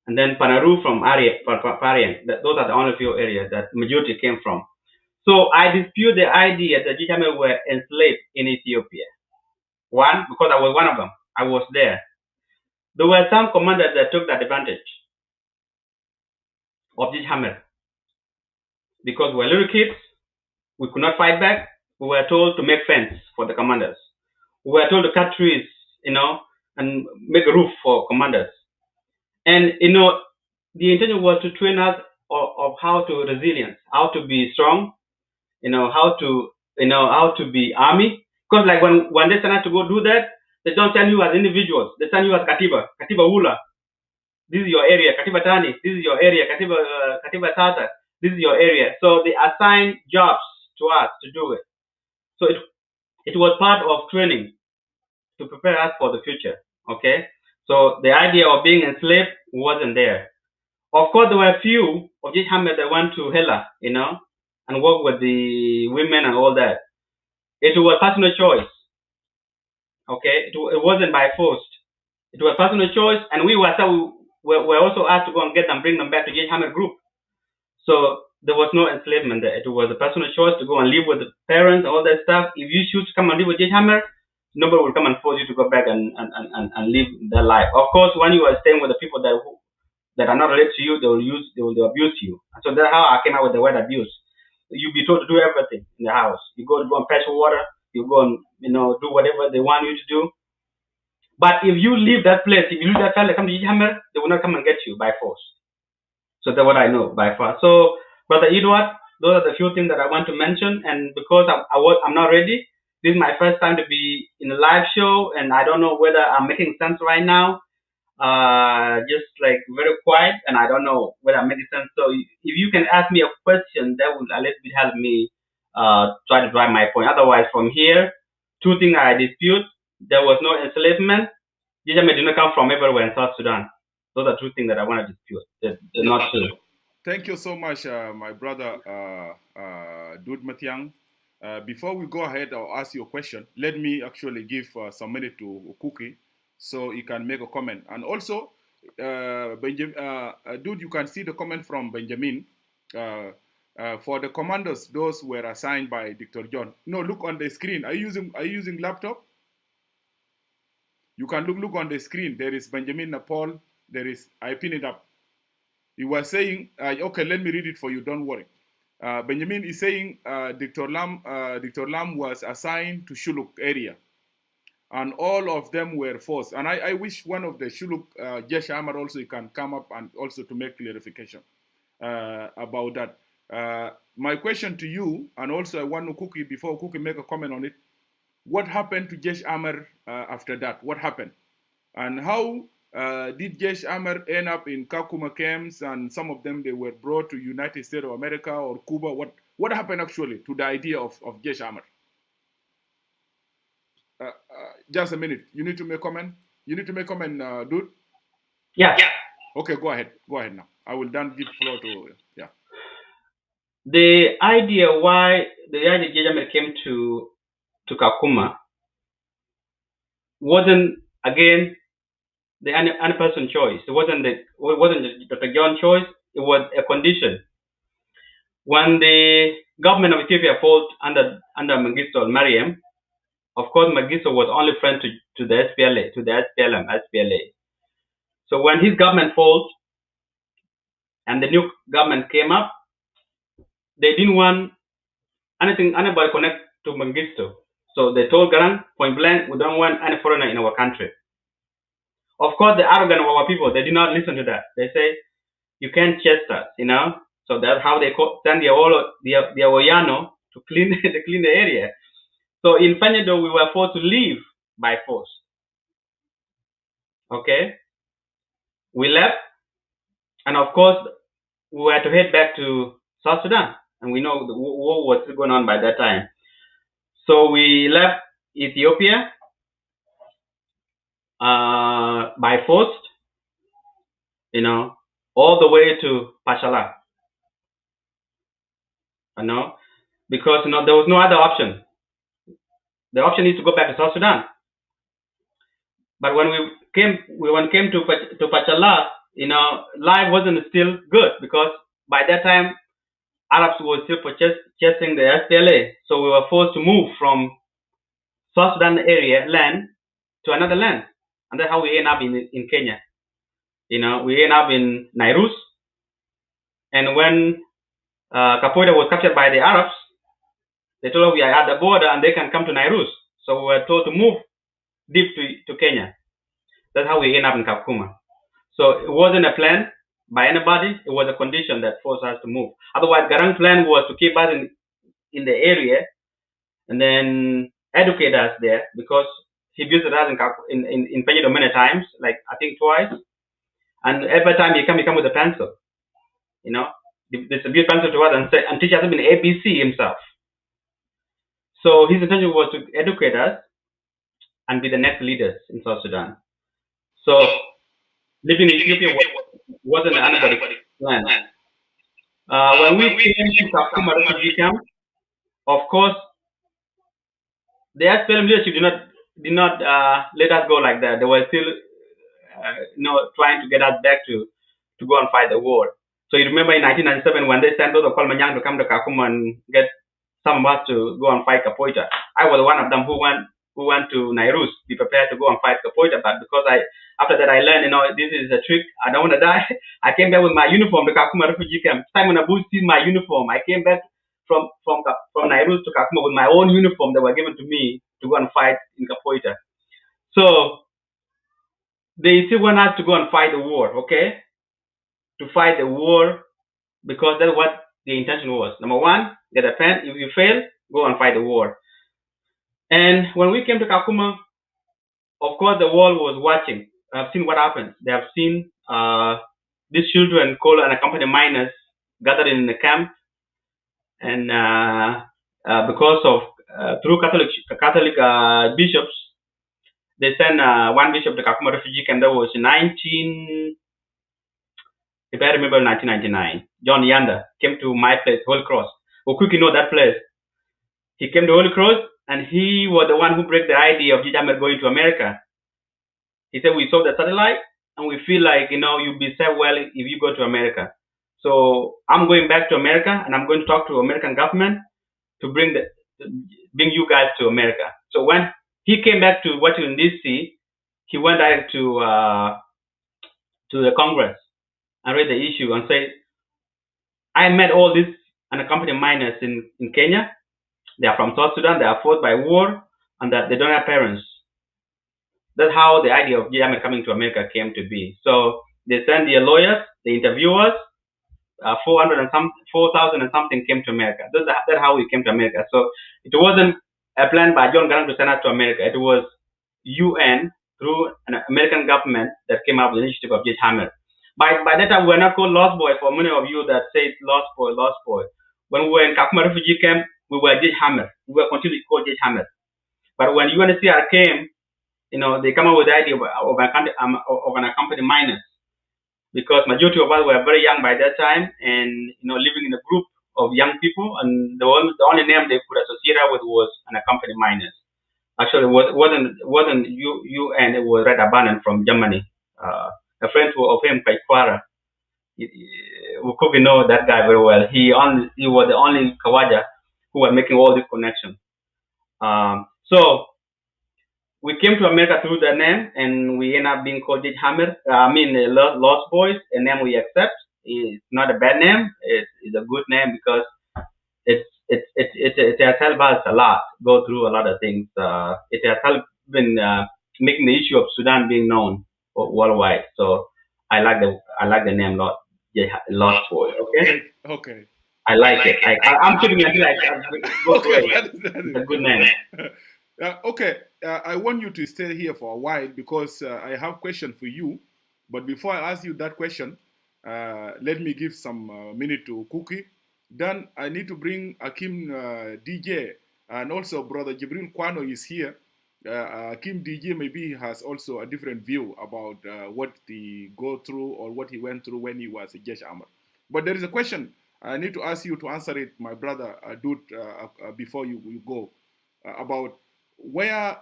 and then Panaru from Parian. Those are the only few areas that majority came from. So I dispute the idea that Jitame were enslaved in Ethiopia. One, because I was one of them. I was there. There were some commanders that took advantage of Jitame. Because we were little kids, we could not fight back. We were told to make fence for the commanders. We were told to cut trees, and make a roof for commanders. And the intention was to train us of how to resilience, how to be strong, how to be army. Because like when they send us to go do that, they don't send you as individuals. They send you as Katiba Ula. This is your area. Katiba Tani. This is your area. Katiba Tata. This is your area. So they assign jobs to us to do it. So it was part of training to prepare us for the future. Okay. So the idea of being enslaved wasn't there. Of course, there were a few of these Hamlet that went to Hela, and worked with the women and all that. It was personal choice. Okay. It wasn't by force. It was personal choice, and we were also asked to go and get them, bring them back to J Hamlet group. So there was no enslavement there. It was a personal choice to go and live with the parents, all that stuff. If you choose to come and live with Hammer, nobody will come and force you to go back and live their life. Of course, when you are staying with the people that are not related to you, they will abuse you. And so that's how I came out with the word abuse. You'll be told to do everything in the house. You go and fetch water, you go and do whatever they want you to do. But if you leave that place, if you leave that family, come to Hammer, they will not come and get you by force. So that's what I know by far. So, Brother Edward, those are the few things that I want to mention. And because I'm not ready, this is my first time to be in a live show, and I don't know whether I'm making sense right now. Just like very quiet, and I don't know whether I'm making sense. So if you can ask me a question, that will a little bit help me try to drive my point. Otherwise, from here, two things I dispute. There was no enslavement. Jijame did not come from everywhere in South Sudan. Those are two things that I want to dispute. They're not true. Thank you so much, my brother Dude Matiang. Before we go ahead, I'll ask you a question. Let me actually give some minute to Ukuki so he can make a comment. And also, Dude, you can see the comment from Benjamin. For the commanders, those were assigned by Dr. John. No, look on the screen. Are you using laptop? You can look on the screen. There is Benjamin Nepal. I pin it up. He was saying, okay, let me read it for you. Don't worry. Benjamin is saying Dr. Lam was assigned to Shuluk area, and all of them were forced. And I wish one of the Shuluk Jesh Amar also can come up and also to make clarification about that. My question to you, and also I want Ukuki, before Ukuki make a comment on it, what happened to Jesh Amar after that? What happened? And how did Jesh Amar end up in Kakuma camps, and some of them, they were brought to United States of America or Cuba? What happened actually to the idea of Jesh Amar? Just a minute. You need to make comment? You need to make comment, Dude? Yeah. Okay, go ahead. Go ahead now. I will then give floor to, yeah. The idea Jesh Amar came to Kakuma wasn't, again, the person choice. It wasn't Dr. John's choice. It was a condition. When the government of Ethiopia fell under Mengistu and Mariam, of course, Mengistu was only friend to the SPLA, to the SPLA. So when his government fell and the new government came up, they didn't want anybody connect to Mengistu. So they told Garang point blank, we don't want any foreigner in our country. Of course, the arrogant of our people, they did not listen to that. They say, you can't chase us, So that's how they send the Oyano to clean the area. So in Fanyedo, we were forced to leave by force. Okay? We left, and of course, we were to head back to South Sudan. And we know the war was going on by that time. So we left Ethiopia by force, all the way to Pashala. Because there was no other option. The option is to go back to South Sudan. But when we came to Pashala, life wasn't still good, because by that time Arabs were still chasing the SPLA. So we were forced to move from South Sudan area land to another land. And that's how we end up in Kenya. We end up in Nairus. And when Kapoita was captured by the Arabs, they told us we are at the border and they can come to Nairus. So we were told to move deep to Kenya. That's how we end up in Kakuma. So it wasn't a plan by anybody. It was a condition that forced us to move. Otherwise, Garang's plan was to keep us in the area and then educate us there, because he visited us in Peñido many times, like I think twice. And every time he come with a pencil, distribute pencil to us and teach us even ABC himself. So his intention was to educate us and be the next leaders in South Sudan. So living in Ethiopia wasn't anybody's plan. When we came to Kakuma refugee camp, of course, the SPLM leadership did not let us go like that. They were still, trying to get us back to go and fight the war. So you remember in 1997 when they sent those of Kolmanyang to come to Kakuma and get some of us to go and fight Kapoita. I was one of them who went to Nairus, be prepared to go and fight Kapoita. But because after that I learned, this is a trick. I don't want to die. I came back with my uniform, the Kakuma refugee camp. Simon Abu seen my uniform. I came back from Nairus to Kakuma with my own uniform that were given to me to go and fight in Kapoita. So they still want us to go and fight the war, okay? To fight the war because that's what the intention was. Number one, get a pen. If you fail, go and fight the war. And when we came to Kakuma, of course, the world was watching. I've seen what happened. They have seen these children called unaccompanied minors gathered in the camp, and because of through Catholic bishops, they sent one bishop to Kakuma refugee camp. That was if I remember, 1999. John Yanda came to my place, Holy Cross. Ukuki know that place. He came to Holy Cross, and he was the one who broke the idea of Jijamer going to America. He said, we saw the satellite, and we feel like, you'll be served well if you go to America. So I'm going back to America, and I'm going to talk to American government to bring you guys to America. So when he came back to Washington, D.C., he went direct to the Congress and raised the issue and said, I met all these unaccompanied minors in Kenya. They are from South Sudan. They are fought by war, and that they don't have parents. That's how the idea of GM coming to America came to be. So they sent their lawyers, the interviewers, 4,000 and something came to America. That's how we came to America. So it wasn't a plan by John Garang to send us to America. It was UN through an American government that came up with the initiative of J. Hammer. By that time, we were not called Lost Boy. For many of you that say Lost Boy, Lost Boy. When we were in Kakuma refugee camp, we were J. Hammer. We were continually called J. Hammer. But when UNHCR came, they come up with the idea of an accompanied minors, because majority of us were very young by that time, and living in a group of young people, and the only name they could associate with was an accompanied minors. Actually, it wasn't UN. It was Red Army from Germany. A friend of him, Kaikwara, we could know that guy very well. He was the only Kawaja who was making all these connections. So we came to America through the name, and we end up being called Lost Boys, a name we accept. It's not a bad name. It's a good name because it has helped us a lot, go through a lot of things. It has helped in making the issue of Sudan being known worldwide. So I like the name Lost Boys. Okay. Okay. I like it. I'm keeping it like go through it. It's a good name. Okay, I want you to stay here for a while because I have a question for you. But before I ask you that question, let me give some minute to Ukuki. Then I need to bring Akim DJ, and also Brother Jibril Kwano is here. Akim DJ maybe has also a different view about what he go through or what he went through when he was a Jesh Amar. But there is a question I need to ask you to answer it, my brother Dud, before you go, about where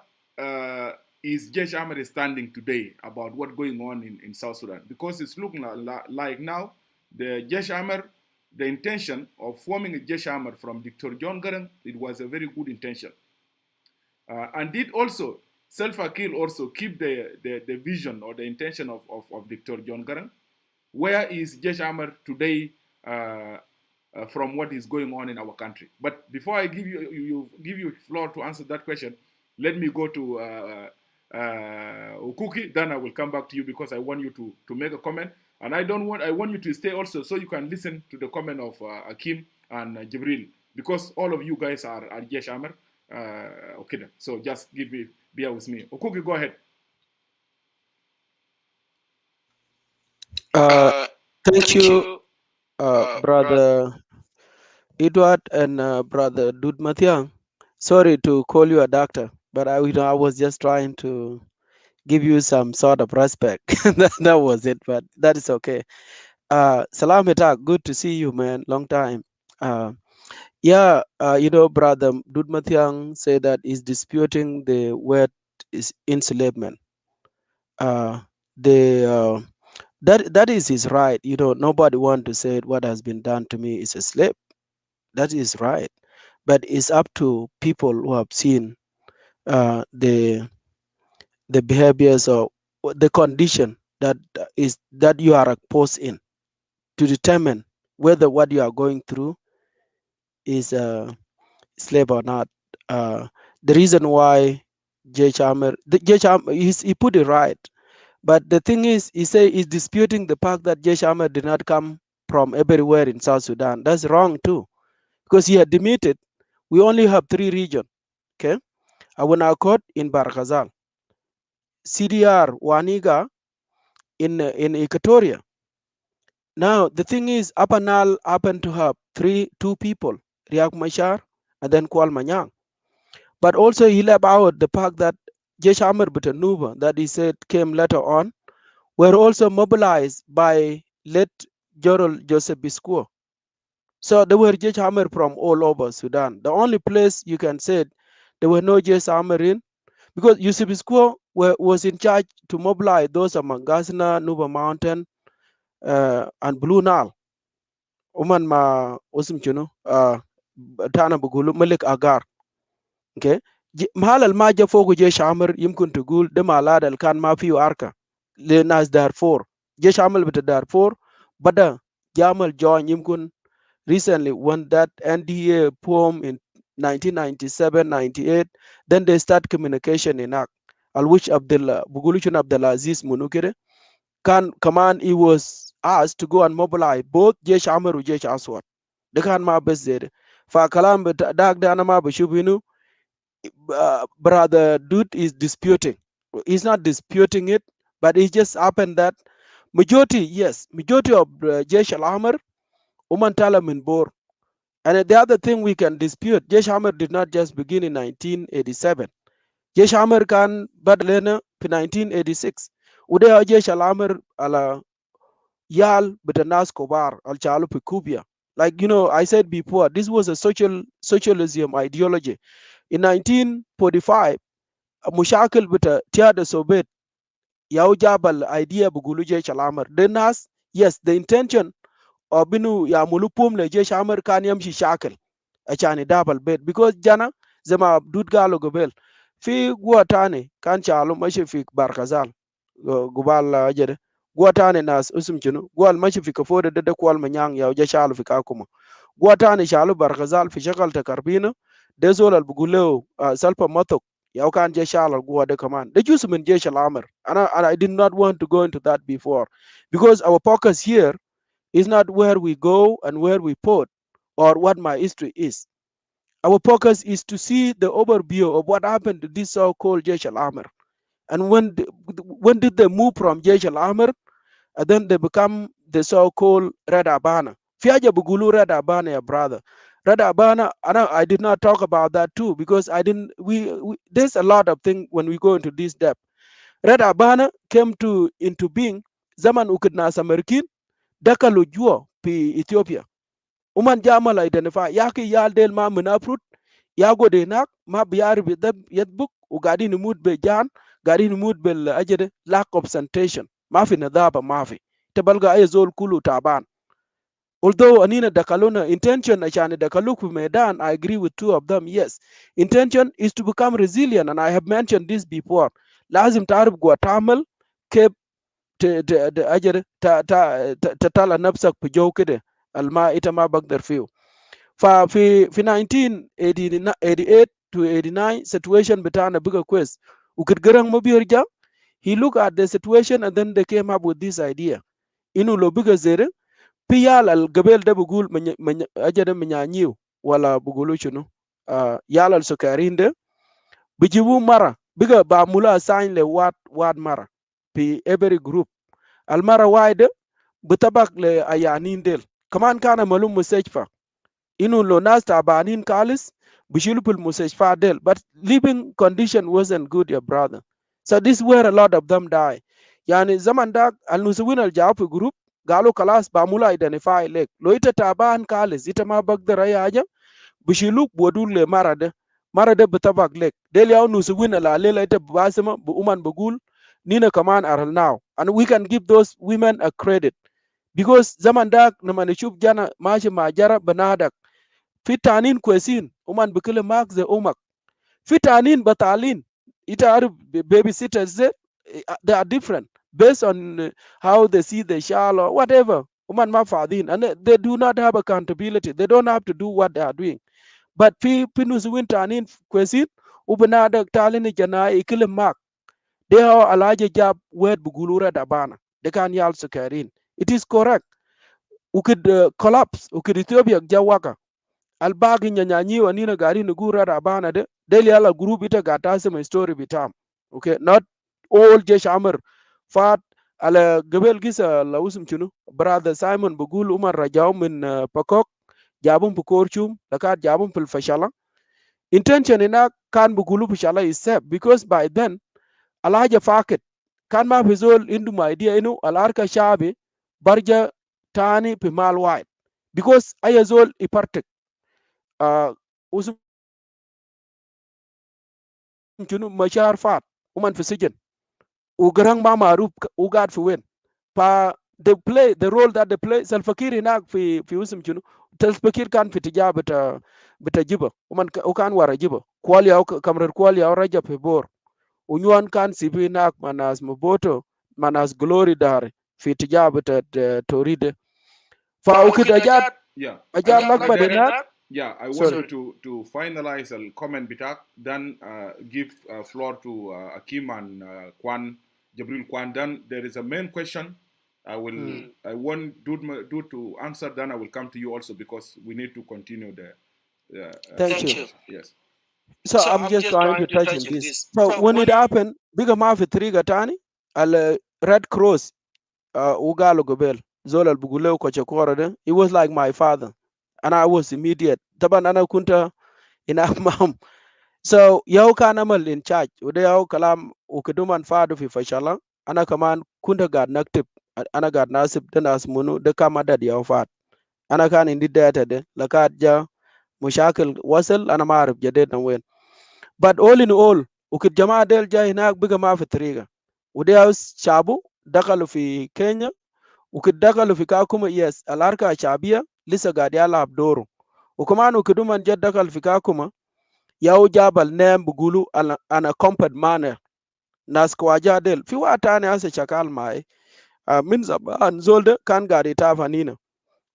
is Jesh Ahmed standing today about what's going on in South Sudan? Because it's looking like now the Jesh Ahmed, the intention of forming a Jesh Ahmed from Dr. John Garang, it was a very good intention. And did also Self-Akil also keep the vision or the intention of Dr. John Garang? Where is Jesh Ahmed today from what is going on in our country? But before I give you floor to answer that question, let me go to Ukuki, then I will come back to you because I want you to make a comment. And I want you to stay also so you can listen to the comment of Akim and Jibril, because all of you guys are Jesh Ahmed. Okay then. So just bear with me. Ukuki, go ahead. Thank you, Brother Edward and Brother Dud Mathiang. Sorry to call you a doctor, but I was just trying to give you some sort of respect. that was it, but that is okay. Salam Etak, good to see you, man. Long time. Brother Dud Mathiang said that he's disputing the word is enslavement. That is his right. Nobody want to say what has been done to me is a slave. That is right. But it's up to people who have seen the behaviors or the condition that you are exposed in to determine whether what you are going through is slave or not. The reason why J. Amer, he put it right. But the thing is, he say he's disputing the fact that J. Amer did not come from everywhere in South Sudan. That's wrong too, because he admitted we only have 3 regions. Okay, Awanakot in Barakazal, CDR Waniga in Equatoria. Now the thing is, Apanal happened to have two people, Riak Machar and then Kwal Manyang. But also he left out the fact that Jesh Amr Butanuba that he said came later on were also mobilized by late General Joseph Biscuo. So there were Jesh Amr from all over Sudan. The only place you can say there were no Jesh Amr in, because Yusuf Biscuo was in charge to mobilize those among Gazna, Nuba Mountain, and Blue Nile. Oman ma usim chuno, Tana Bugulu Malik Agar. Okay, mahal al maja fogu jesh amr yimkun tugul de malad al kan ma fiu arka le nas Darfur. Jesh amr bita Darfur bada jamal join yimkun recently when that NDA poem in 1997 98, then they start communication in Ak, al which Abdullah Buguluchun Abdulaziz Munukere kan kaman he was asked to go and mobilize both jesh amr and jesh aswad de kan ma bes zede fa kalam bita dag da ma bashubinu. Brother Dude is disputing. He's not disputing it, but it just happened that majority of Jesh Al Amr, Uman Tala min Bor. And the other thing we can dispute, Jesh Amr did not just begin in 1987. Jesh Amr kan badalena in 1986. Ude Jesh Al Amr ala yal betanas kobar al chalu pikubia. Like I said before, this was a socialism ideology. In 1945, mushakil bita tiada Soviet yau jabal idea bugulu jesh al-amr. Then yes, the intention of binu ya mulupum le jesh amr kan yamshi shakil achani dabal bet because jana zama dud galo gobel fi guatane kan chalo mashi fi barkazal gubal ajere guatane nas usum chunu gwal mashi fi kafode de kwal manyang yau jesh al fi kakuma guatane chalo barkazal fi shakal ta karbina dezol al buguleo salpa matok yau kan je shala guwa de command the juice min je shalamar and I did not want to go into that before because our focus here is not where we go and where we put or what my history is. Our focus is to see the overview of what happened to this so-called Jaish al-Amr and when did they move from Jaish al-Amr and then they become the so-called Red Abana. Fiaja Bugulu Red Abana, ya brother. Red Abana, I did not talk about that too because I didn't. There's a lot of things when we go into this depth. Red Abana came into being Zaman Ukidna Samarkin, Dakalu Jua, P Ethiopia. Uman Jamal identify Yaki Yal Del Ma Munafrut, Yago de Nak, Ma Biar with the Yetbook, Ugadi Numud Be Jan, Gadi Numud Bel Ajede, lack of sanitation, Mafi Nadaba Mafi, Tebalga Ezol Kulu Taban. Although Anina Dakaluna intention Achane Dakaluku Medan, I agree with two of them. Yes, intention is to become resilient, and I have mentioned this before. Lazim Tarib Guatamel Cape Ajere Tatala Napsak Pujokede Alma Itama Bagdar Few. For 1988 to 89 situation between a bigger quest. Ukidgarang Mabior, he looked at the situation and then they came up with this idea. Inu lo bigger zere piyal al gabel de bugul ajade menyanyiu wala bugulu chuno yal al sukarinde bijibu mara biga ba mula assign le wad mara pi every group al mara wide butabak le ayanin del kaman kana malum musajfa inu lo nas tabanin kalis bishilupul musajfa del but living condition wasn't good, your brother. So this is where a lot of them die. Yani zaman dak al nusuwin al jawab group galo kalas bamula identify lek lo ita taban kalis ita ma bagdara yaja bishiluk bodul le marade butabak lek del yaw nusuwin ala lela ita basima bu uman bugul Nina Kaman are now. And we can give those women a credit. Because zaman dak na manishub jana mashi majara banadak. Fitanin kwesin. Uman bikile mak ze umak. Fitanin batalin. Ita are babysitters. They are different. Based on how they see the child or whatever. Uman ma fadin. And they do not have accountability. They don't have to do what they are doing. But pinus wintanin kwesin. Ubanadak talini jana ikile mak. They are a large job word bugulura dabana. They can yal sukarin. It is correct. We could collapse. We could Ethiopia jawaka. Albagi nyanyanyi wanina gari nugura dabana de. Deli ala group ita gatase my story bitam. Okay, not all jesh amr. Fat ala gabel gisa la usum chunu. Brother Simon bugul umar rajao min pakok. Jabum pukorchum. Lakat jabum pil fashala. Intention ina kan bugulu fashala is safe because by then alhaja faket kan ma fizol indu my idea inu alarka shabi barja tani pi mal wide because ayazol ipartek usum chunu mashar fat uman fi sijen ugarang ma maruf ugad fi wen pa they play the role that they play salfakir inak fi usum chunu salfakir kan fi tijaba bita jiba ukan wara jiba kwali au kamrar kwali au raja fi bor unyuan kan sibi nak manas maboto manas glory dar fi tijaba toride fa ukid ajat Yeah. ajat lakba de nak Yeah, I want sorry you to finalize a comment bitak, then give floor to Akim and Kwan, Jabril Kwan. Then there is a main question. I want Dude to answer. Then I will come to you also because we need to continue the. thank you Yes. so I'm just trying to touch on this so when it happened bigger mafi triga tani al red cross ugalo gobel zolal buguleo ko chekora de he was like my father and I was immediate taban ana kunta ina mam so yau kana mal in charge ude yau kalam ukuduman fadu fi fashala ana kaman kunta gad naktib ana gad nasib da nasmunu da kama da yau fat ana kan indi data de lakat ja mushakil wasal ana maarif jade na wen but all in all ukid jamaa del ja hinak biga ma fi triga ude yau shabu dakalu fi Kenya ukidakalu fi kakuma yes alarka shabia lisa gadi ala abdoro ukuman ukiduman jaddakal fi kakuma yau jabal nem bugulu ana compact manner nas kwaja del fi watane asa chakal mai min zaman zolde kan gadi tafanina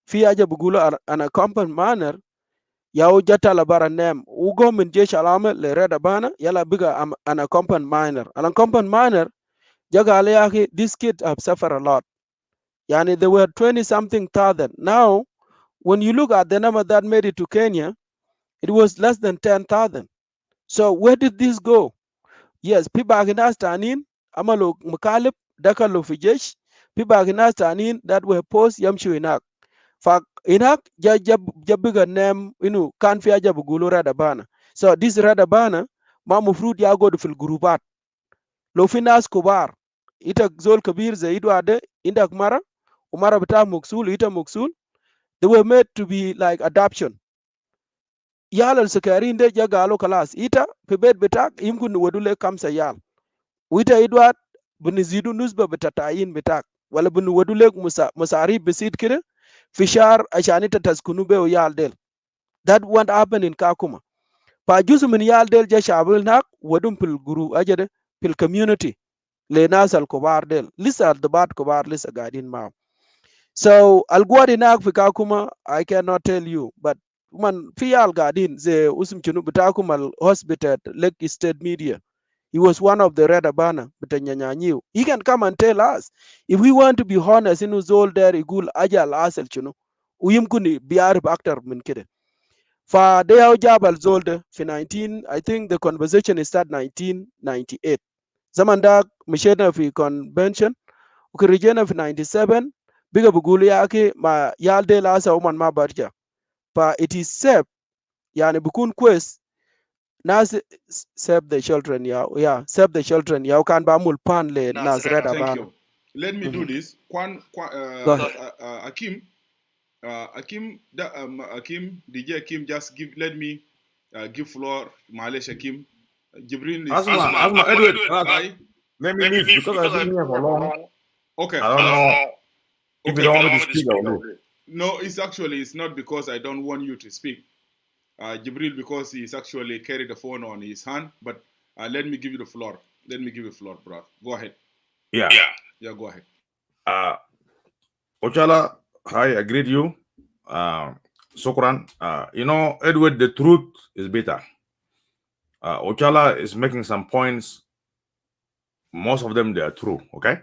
fi aja bugulu ana compact manner yau jatala bara nem ugo min jesh alame le reda bana yala biga ana compact manner ana compact manner jaga ale yaki these kids have suffered a lot yani there were 20 something thousand now when you look at the number that made it to Kenya it was less than 10,000 so where did this go yes pibaginas tanin amalo mukalib dakalo fi jesh pibaginas tanin that were post yamshu inak fa inak jabiga nem inu kan fi aja bugulu rada bana so this rada bana ma mufrud ya go fil gurubat lo fi nas kubar ita zol kabir zaidu ade indak mara umara bita muksul ita muksul they were made to be like adoption yal al sakarin de jagalo kalas ita fi bet bitak yimkun wadule kamsa yal wita idwat bunizidu nusba bitatayin bitak wala bunu wadule musarib bisid kire fishar ashanita taskunu be yal del that what happened in Kakuma pa jusu min yal del ja shabul nak wadum pil guru ajade pil community le nasal kubar del lisa al dabat kubar lisa gadin ma so alguadi nak fi Kakuma I cannot tell you but man fi yal gadin ze usum chunu bitakum al hospital Lake State Media. He was one of the Red Abana, but he can come and tell us if we want to be honest in Uzol there igul ajal asel chuno uyimkuni biarib actor min kide fa they are jabal zolde fi 19 I think the conversation is start 1998 zaman da mishena fi convention ukirijena fi 97 biga bugulu yake ma yalde lasa uman ma barja fa it is safe yani bukun quest nas save the children yeah save the children ya kan ba mul pan le nas reda Thank ban you. Let me do this. go ahead Akim, Akim, DJ Akim, just let me give floor. Malish Akim, Jibril is Asma, Edward. Aye. let me leave because I've been here for long. Okay. I don't know if you don't want me to speak. I'll leave. No, it's not because I don't want you to speak, Jibril, because he's actually carried the phone on his hand. But let me give you the floor. Let me give you the floor, bro. Go ahead. Yeah. Go ahead. Ochala, I agree with you. Sokran. Edward, the truth is bitter. Ochala is making some points. Most of them, they are true. Okay.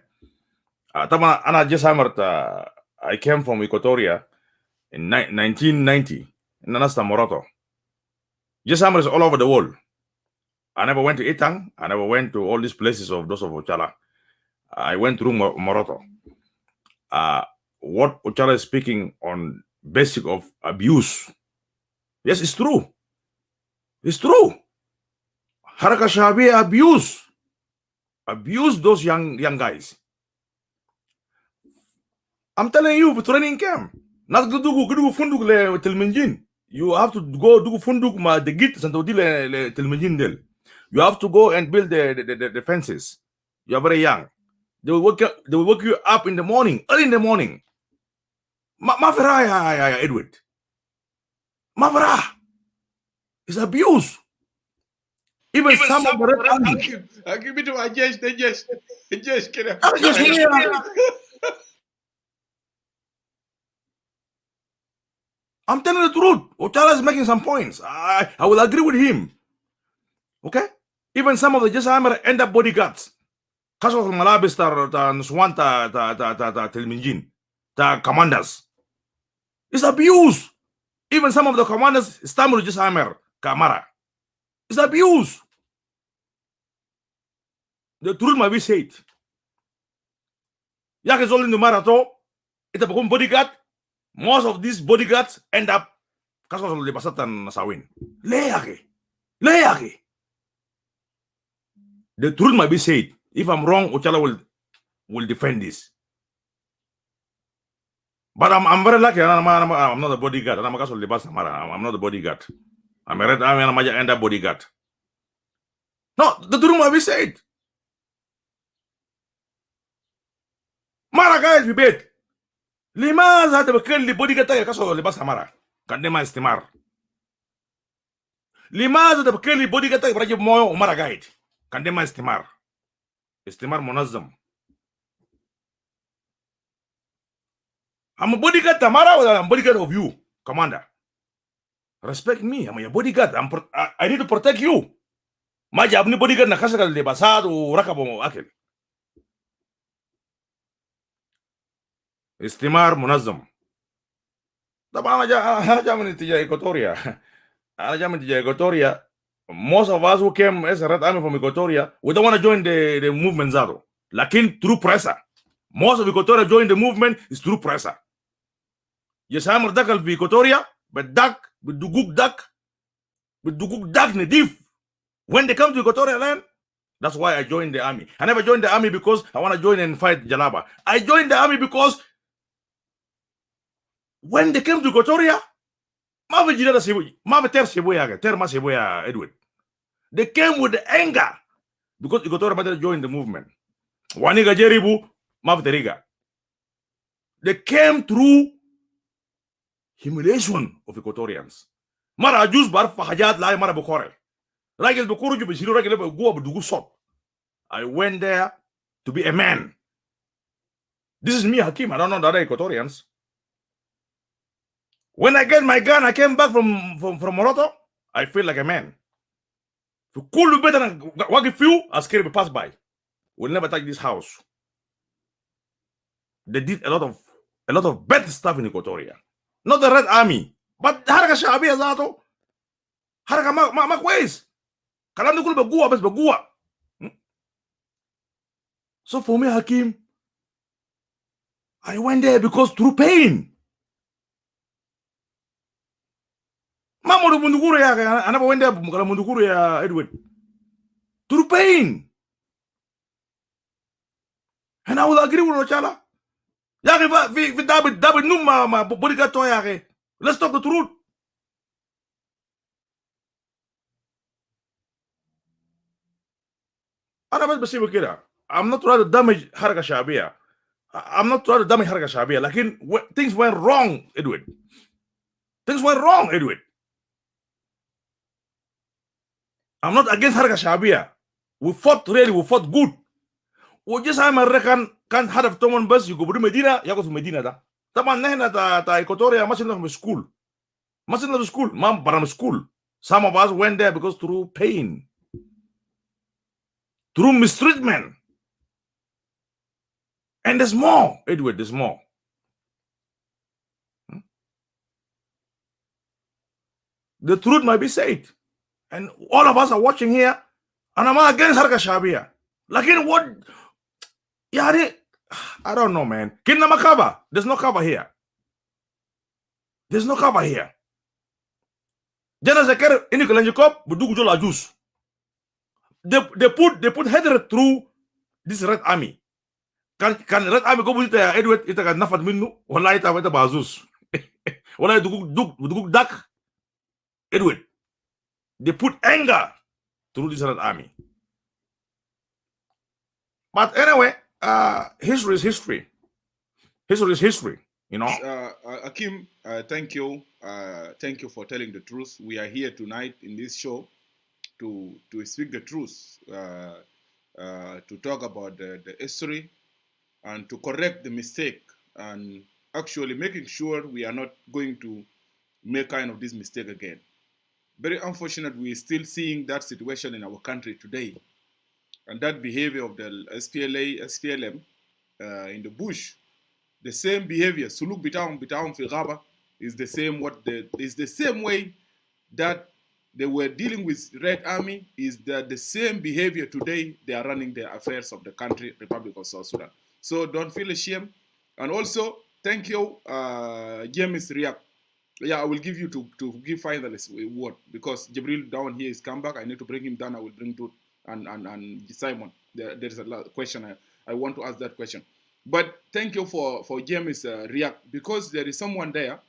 Tama, ana just hammered. I came from Equatoria in 1990 in Nanasta Moroto. Just hammer is all over the world. I never went to Itang. I never went to all these places of those of Ochala. I went through Moroto. What Ochala is speaking on basic of abuse. Yes, it's true. It's true. Haraka Shabi abuse those young guys. I'm telling you, for training camp. Not go do funduk le telmenjin. You have to go do funduk ma the git santo le telmenjin del. You have to go and build the fences. You are very young. They will wake you up in the morning, early in the morning. Mafera Edward. Mafera. It's abuse. Even some of the Red Army. I'll give it to my Jesh. I'm telling the truth. Ochala is making some points. I will agree with him. Okay? Even some of the Jessammer end up bodyguards. Kaso malabis ta Nuswan ta Telminjin. Ta commanders. It's abuse. Even some of the commanders stammer Jessammer Kamara. It's abuse. The truth might be said. Yak is all in the marathon. It's a bodyguard. Most of these bodyguards end up kaso lebasatan nasawin. Leake. The truth might be said. If I'm wrong, Ochala will defend this. But I'm very lucky. I'm not a bodyguard. I'm not a bodyguard. I'm a Red Army and I'm end up bodyguard. No, the truth might be said. Mara guys, we bet. Limaza te bekel bodyguard tayo kaso libas Mara. Kandema estimar. Limaza te bekel bodyguard tayo para mo Mara guide. Kandema estimar. Estimar munazzam. I'm a bodyguard Tamara or I'm a bodyguard of you, commander. Respect me. I'm your bodyguard. I need to protect you. My job ni bodyguard na kasa de basado rakabo akil. Estimar munazzam. Taba ana jaman tija Equatoria. Most of us who came as a Red Army from Equatoria, we don't want to join the movement Zado. Lakin through pressure. Most of Equatoria join the movement is through pressure. Yes, I'm a dakal في Equatoria, but dak, but duguk dak nedif. When they come to Equatorial land, that's why I joined the army. I never joined the army because I want to join and fight Jalaba. I joined the army because when they came to Equatoria, Edward. They came with the anger because Equatoria better join the movement. Waniga Jeribu, Mavteriga. They came through humiliation of Equatorians. Mara Jus bar Fahajat Lai Mara Bukore. Ragel Bukuru Jubisiru Ragel Go Budugu Sop. I went there to be a man. This is me, Hakim. I don't know the other Equatorians. When I get my gun, I came back from Moroto, I feel like a man. If you cool better than what if you are scared to pass by. We'll never touch this house. They did a lot of bad stuff in Equatoria. Not the Red Army, but Haraka Shabi Azato. Haraka Makways. Kalam Nukul Bagua, Bes Bagua. So for me, Hakim, I went there because through pain. Mamoru Munduguru ya, I never went there because Munduguru ya Edward. Through pain. And I will agree with Ochala. Let's talk the truth. أنا بس بسيبه كده. I'm not trying to damage Haraka Shabia. I'm not trying to damage Haraka Shabia. Like things went wrong, Edward. Things went wrong, Edward. I'm not against Haraka Shabia. We fought good. We just I'm a reckon can't have Toman bus, you go to Medina, you go to Medina. Taman Nena ta Equatoria, machine of school. Machine of school, Mam Baram school. Some of us went there because through pain, through mistreatment. And there's more, Edward, there's more. The truth might be said. And all of us are watching here, and I'm against Haraka Shabia. Like in what? Yeah, I don't know, man. Kinama cover. There's no cover here. There's no cover here. Jana Zakar in Jacob, Budugujola juice. They put hatred through this Red Army. Can Red Army go with Edward? It got nafat minnu. Wala ita weta bazus. Wala duguk dak. Edward. They put anger through this Red Army. But anyway, history is history. History is history, you know. Akim, thank you. Thank you for telling the truth. We are here tonight in this show to speak the truth, to talk about the history and to correct the mistake and actually making sure we are not going to make kind of this mistake again. Very unfortunate, we are still seeing that situation in our country today. And that behavior of the SPLA, SPLM in the bush, the same behavior, suluk bitaum fi ghaba, is the same way that they were dealing with Red Army, is that the same behavior today they are running the affairs of the country, Republic of South Sudan. So don't feel ashamed. And also, thank you, James Riak. Yeah, I will give you to give finalists a word because Jibril down here is come back. I need to bring him down. I will bring to and Simon. There is a question I want to ask that question. But thank you for James Riak because there is someone there.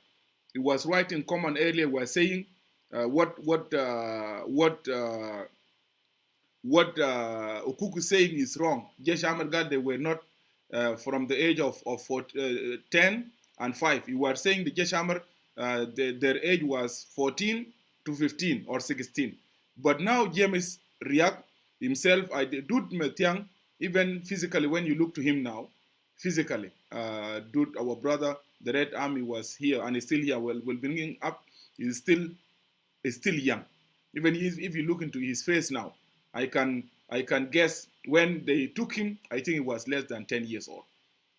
He was writing comment earlier. Was saying what Ukuki saying is wrong. Jesh Amergal, they were not from the age of 10 and 5. You were saying the Jesh Amer, their age was 14 to 15 or 16. But now James Riak himself, I Dude Metiang, even physically, when you look to him now, physically, Dude, our brother, the Red Army was here and is still here. Well, bringing up, is still young. Even if you look into his face now, I can guess when they took him, I think he was less than 10 years old.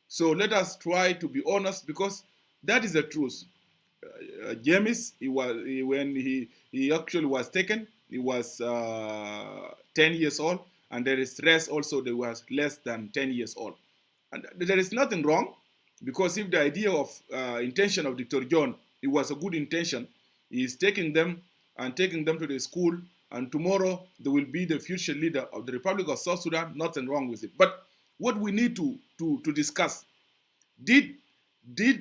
So let us try to be honest because that is the truth. James, when he actually was taken, he was 10 years old, and there is rest also they was less than 10 years old. And there is nothing wrong because if the idea of intention of Dr. John, it was a good intention, he is taking them to the school, and tomorrow they will be the future leader of the Republic of South Sudan, nothing wrong with it. But what we need to discuss, did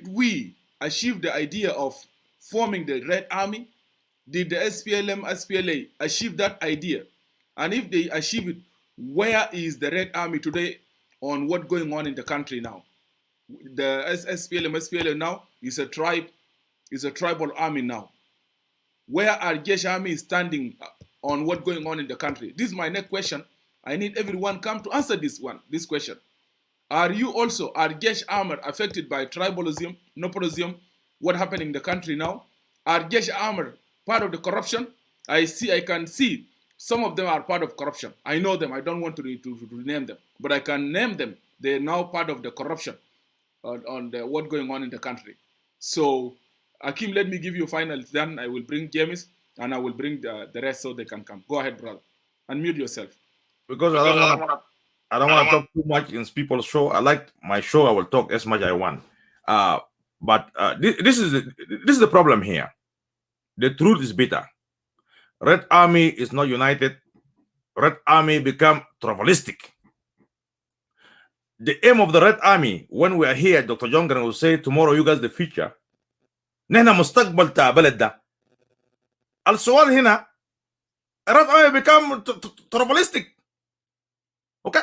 we achieve the idea of forming the Red Army? Did the SPLM, SPLA achieve that idea? And if they achieve it, where is the Red Army today on what's going on in the country now? The SPLM, SPLA now is a tribal army now. Where are Jesh Army standing on what's going on in the country? This is my next question. I need everyone come to answer this question. Are Jesh Army affected by tribalism, nepotism, what happened in the country now? Are Jesh Army part of the corruption? I can see some of them are part of corruption. I know them. I don't want to name them, but I can name them. They're now part of the corruption on what's going on in the country. So, Akim, let me give you final. Then I will bring James and I will bring the rest so they can come. Go ahead, brother. Unmute yourself. Because I don't want to talk too much in people's show. I like my show. I will talk as much as I want. But this is the problem here. The truth is bitter. Red Army is not united. Red Army become tribalistic. The aim of the Red Army, when we are here, Dr. Jongren will say, tomorrow you guys the future. نحن مستقبل تاع بلد ده. السؤال هنا Red Army become tribalistic. Okay?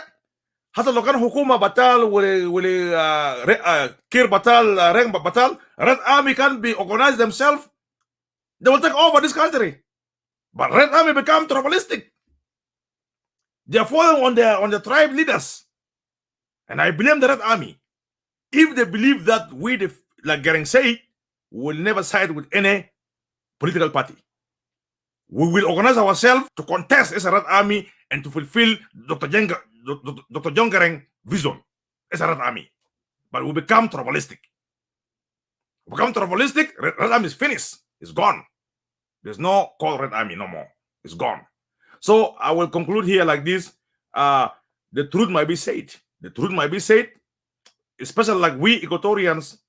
حتى لو كان حكومه بطال ولا كير بطال رنج بطال, Red Army can be organize themselves, they will take over this country. But Red Army become tribalistic. They are falling on the tribe leaders. And I blame the Red Army. If they believe that we, like Gering said, will never side with any political party. We will organize ourselves to contest as a Red Army and to fulfill Dr. John Gering's vision as a Red Army. But we become tribalistic. Red Army is finished. It's gone. There's no called Red Army no more. It's gone. So I will conclude here like this. The truth might be said. The truth might be said, especially like we Equatorians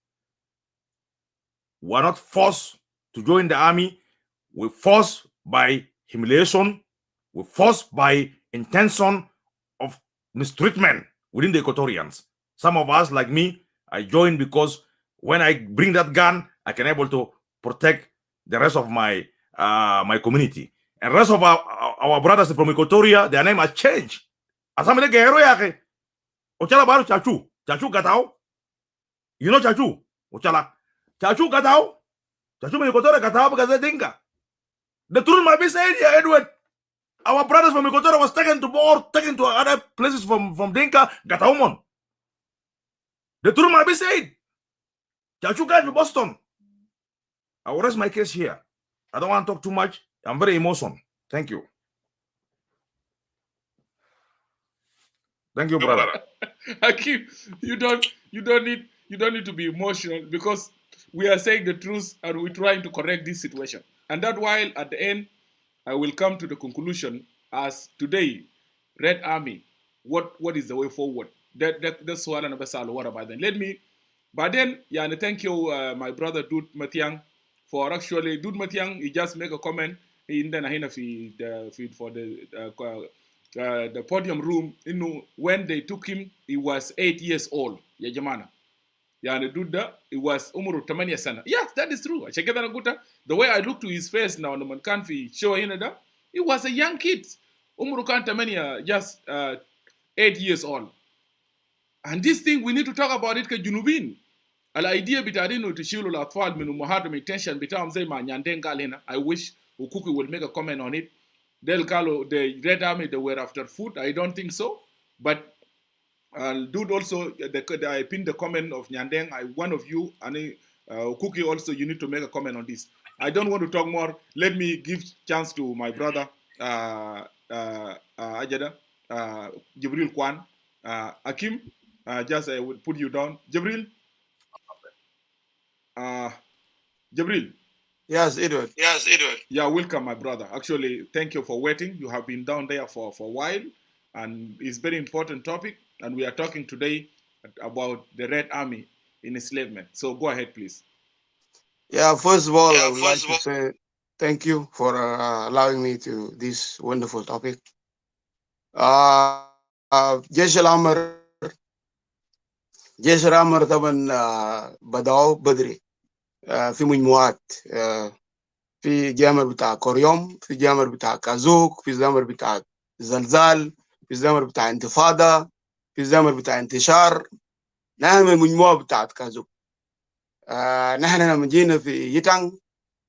were not forced to join the army. We're forced by humiliation. We're forced by intention of mistreatment within the Equatorians. Some of us, like me, I joined because when I bring that gun, I can able to protect the rest of my my community. And rest of our brothers from Equatoria, their name has changed. Asamene Guerrero yake. Ochala baru Chachu. Chachu Gatao. You know Chachu? Ochala. Chachu Gatao. Chachu from Equatoria Gatao because they think. The truth might be said here, Edward. Our brothers from Equatorial was taken to board, taken to other places from Dinka, Gataumon. The truth might be said. Chachu got to Boston. I will rest my case here. I don't want to talk too much. I'm very emotional. Thank you. Thank you, brother. Hakim, you don't need to be emotional, because we are saying the truth and we're trying to correct this situation. And that while at the end, I will come to the conclusion as today, Red Army, what is the way forward? That's what I'm saying. What about then? But then, yeah, and thank you, my brother Dude Matiang, for actually, Dude Matiang, he just make a comment in the feed for the podium room. You know, when they took him, he was 8 years old. Ya jamana. Yani Duda, it was umuru tamania sana. Yes, that is true. The way I look to his face now, no man can't show that he was a young kid. Umuru kan tamania, just 8 years old. And this thing, we need to talk about it, Junubin. Al idea bitadino to shilu la fall minu mahadum intention bitam zay ma nyandenga lena. I wish Ukuki will make a comment on it. Del Kalo, the Red Army, they were after food. I don't think so. But Dude also, I pinned the comment of Nyandeng. One of you, and Ukuki also, you need to make a comment on this. I don't want to talk more. Let me give chance to my brother, Ajada, Jibril Kwan, Akim. Just I will put you down. Jibril. Jibril. Yes, Edward. Yeah, welcome, my brother. Actually, thank you for waiting. You have been down there for a while, and it's a very important topic. And we are talking today about the Red Army in enslavement. So go ahead, please. Yeah, first of all, I would like to say thank you for allowing me to this wonderful topic. جيش الأمر طبعا بدأوا بدري في مجموعات في جامر بتاع كوريوم، في جامر بتاع كازوك، في جامر بتاع زلزال، في جامر بتاع انتفاضة، في جامر بتاع انتشار. نحن من مجموعة بتاعت كازوك. نحن لما جينا في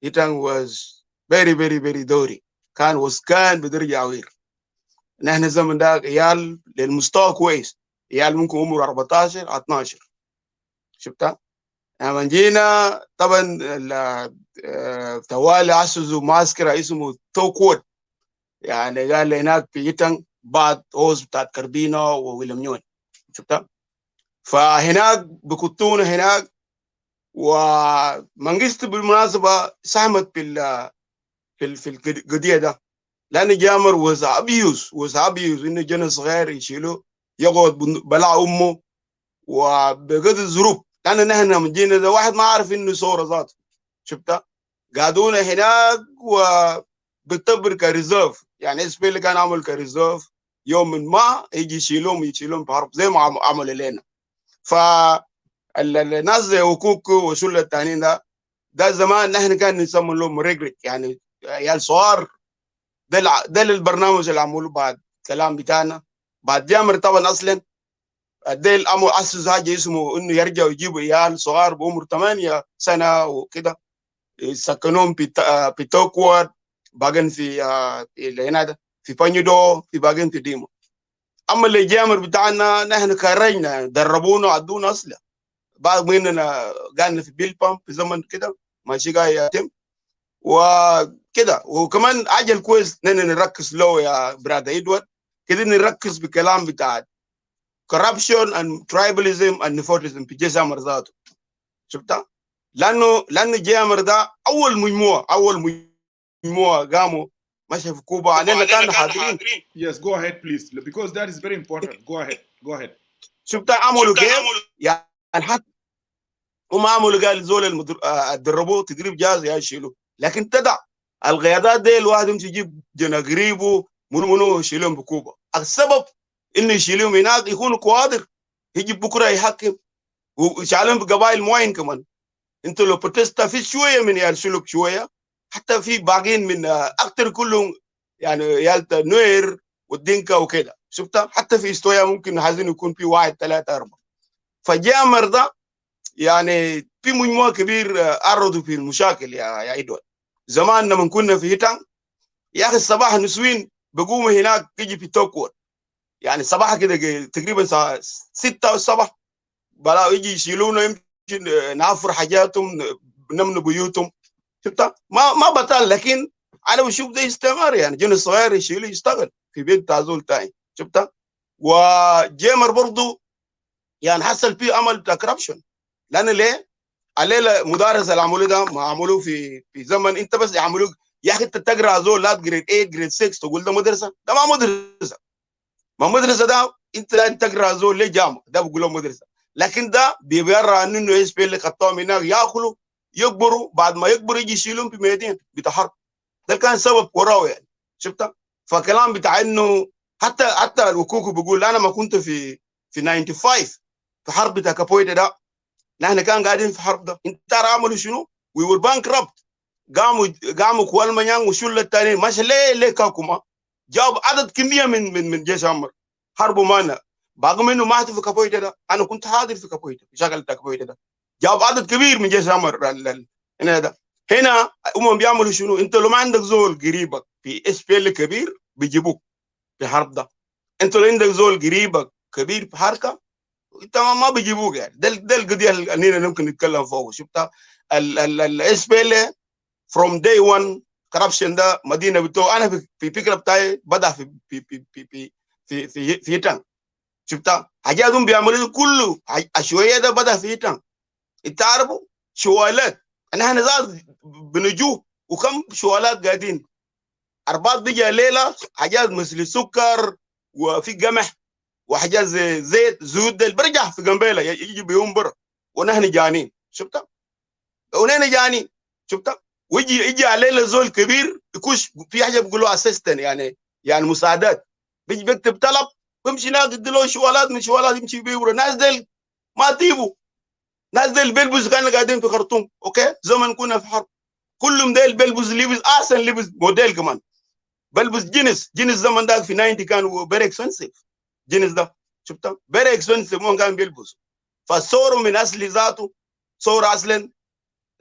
يتانغ was very دوري، كان بدرجة عوير. نحن زمن ده عيال للمستوى كويس، عيال ممكن عمره 14 12. شفتها؟ لما جينا طبعا توالي اسسوا معسكر اسمه توكوت، يعني قال هناك في يتن بعد هوز بتاعت كربينا وويلميون. شفتها؟ فهناك بكتونا هناك. ومنجست بالمناسبة ساهمت في القضية ده، لأن جامر was abused إنه جنة صغير يشيله يقعد بلع أمه وبقدر الظروف. لأن نحن من جينا ده واحد ما عارف إنه صورة ذاته. شفتها؟ قعدونا هناك وبتبر كريزيرف، يعني اس بي اللي كان عمل كريزيرف يوم من ما يجي يشيلهم بحرب زي ما عملوا لنا. فالناس زي وكوكو وشلة التانيين ده زمان نحن كان نسمى لهم ريجريت، يعني عيال صغار. ده البرنامج اللي عملوه بعد كلام بتاعنا بعد جامر. طبعا اصلا الديل أمو أسس حاجة اسمه إنه يرجعوا يجيبوا عيال صغار بعمر 8 سنة وكده يسكنوهم في توكوات باقين في هنا ده في بانيدو في باقين في ديمو. أما اللي جامر بتاعنا نحن كرجنا دربونا عدونا أصلا بعض مننا قالنا في بيلبام في زمن كده ماشي قاعد يتم وكده. وكمان عجل كويس نحن نركز له يا برادة إدوارد كده نركز بكلام بتاع corruption and tribalism and nepotism في جيش أمر ذاته. شفتها؟ لأنه جامر ده أول مجموعة قاموا ماشي في كوبا علينا كان حاضرين. Yes, go ahead please because that is very important. Go ahead. شفتها عملوا كيف؟ يعني حتى هم عملوا قال زول الدربوه تدريب جاهز يشيلوا، لكن تدع القيادات دي الواحد يمشي يجيب جنا قريبه منو يشيلهم بكوبا. السبب انه يشيلهم هناك يكونوا كوادر يجي بكره يحكم ويشعلهم بقبائل معين. كمان انت لو بتستا في شويه من يال سلوك شويه حتى في باقين من اكثر كلهم يعني يال نوير والدينكا وكده. شفتها؟ حتى في استويا ممكن عايزين يكون في 1 3 4. فجامر ده يعني في مجموعه كبير عرضوا في المشاكل يا ايدوال. زمان لما كنا في هيتان يا اخي الصباح النسوين بقوموا هناك تيجي في توكور يعني صباح كده تقريبا الساعه 6 الصبح بلا يجي يشيلونا يمكن نعفر حاجاتهم نمن بيوتهم. شفتها؟ ما بطال، لكن انا بشوف ده استمر يعني جن الصغير يشيل يشتغل في بيت تعزول تاني. شفتها؟ وجيمر برضو يعني حصل فيه عمل بتاع كربشن. لان ليه؟ عليه مدرس اللي عملوه ده ما عملوه في زمن انت بس يعملوه يا اخي انت تقرا زول لا جريد 8 جريد 6 تقول ده مدرسه؟ ده ما مدرسه. ما مدرسه ده انت تقرا زول ليه جامعه ده بقول له مدرسه. لكن ده بيبرر انه اس بي اللي خطاهم هناك ياكلوا يكبروا بعد ما يكبروا يجي يشيلهم في ميادين بتاع حرب. ده كان سبب وراه يعني. شفتها؟ فكلام بتاع انه حتى الوكوكو بيقول انا ما كنت في 95 في حرب بتاع كابويتا ده نحن كان قاعدين في حرب ده. انت ترى عملوا شنو؟ وي ور بانكربت. قاموا كوال مانيان وشل الثاني ماشي ليه كاكوما جاب عدد كميه من جيش عمر حربوا معنا باقي منه ما في كابويتا ده. انا كنت حاضر في كابويتا في شغل كابويتا ده جاب عدد كبير من جيش عمر هنا ده. هنا هم بيعملوا شنو؟ انت لو ما عندك زول قريبك في اس بي ال كبير بيجيبوك في حرب ده. انت لو عندك زول قريبك كبير في حركه انت ما بيجيبوك يعني. ده القضيه اللي ممكن نتكلم فوق. شفتها؟ الاس بي ال from day one corruption ده مدينه بتوع انا في فكره بتاعي بدا في هيتان. شفتها؟ حاجاتهم بيعملوا كله شويه ده بدا في هيتان. انت عارفوا شوالات احنا زاد بنجوه وكم شوالات قاعدين ارباط بيجي ليله حاجات مثل سكر وفي قمح وحاجات زي زيت زود برجع في جنبيلا يجي بيوم برا ونحن جانين. شفتها؟ ونحن جانين. شفتها؟ ويجي علينا زول كبير يكوش في حاجه بيقولوا اسيستنت يعني مساعدات بيجي بيكتب طلب بيمشي ناس يدي له شوالات من شوالات يمشي بيورا. ناس ديل ما تيبوا. ناس ديل بيلبس كانوا قاعدين في خرطوم اوكي زمن كنا في حرب كلهم ديل بيلبس لبس احسن لبس موديل كمان بلبس جنس زمن ده في 90 كان فيري اكسبنسيف جنس ده. شفتها؟ فيري اكسبنسيف مو كان بيلبس. فالصور من اصل ذاته صور اصلا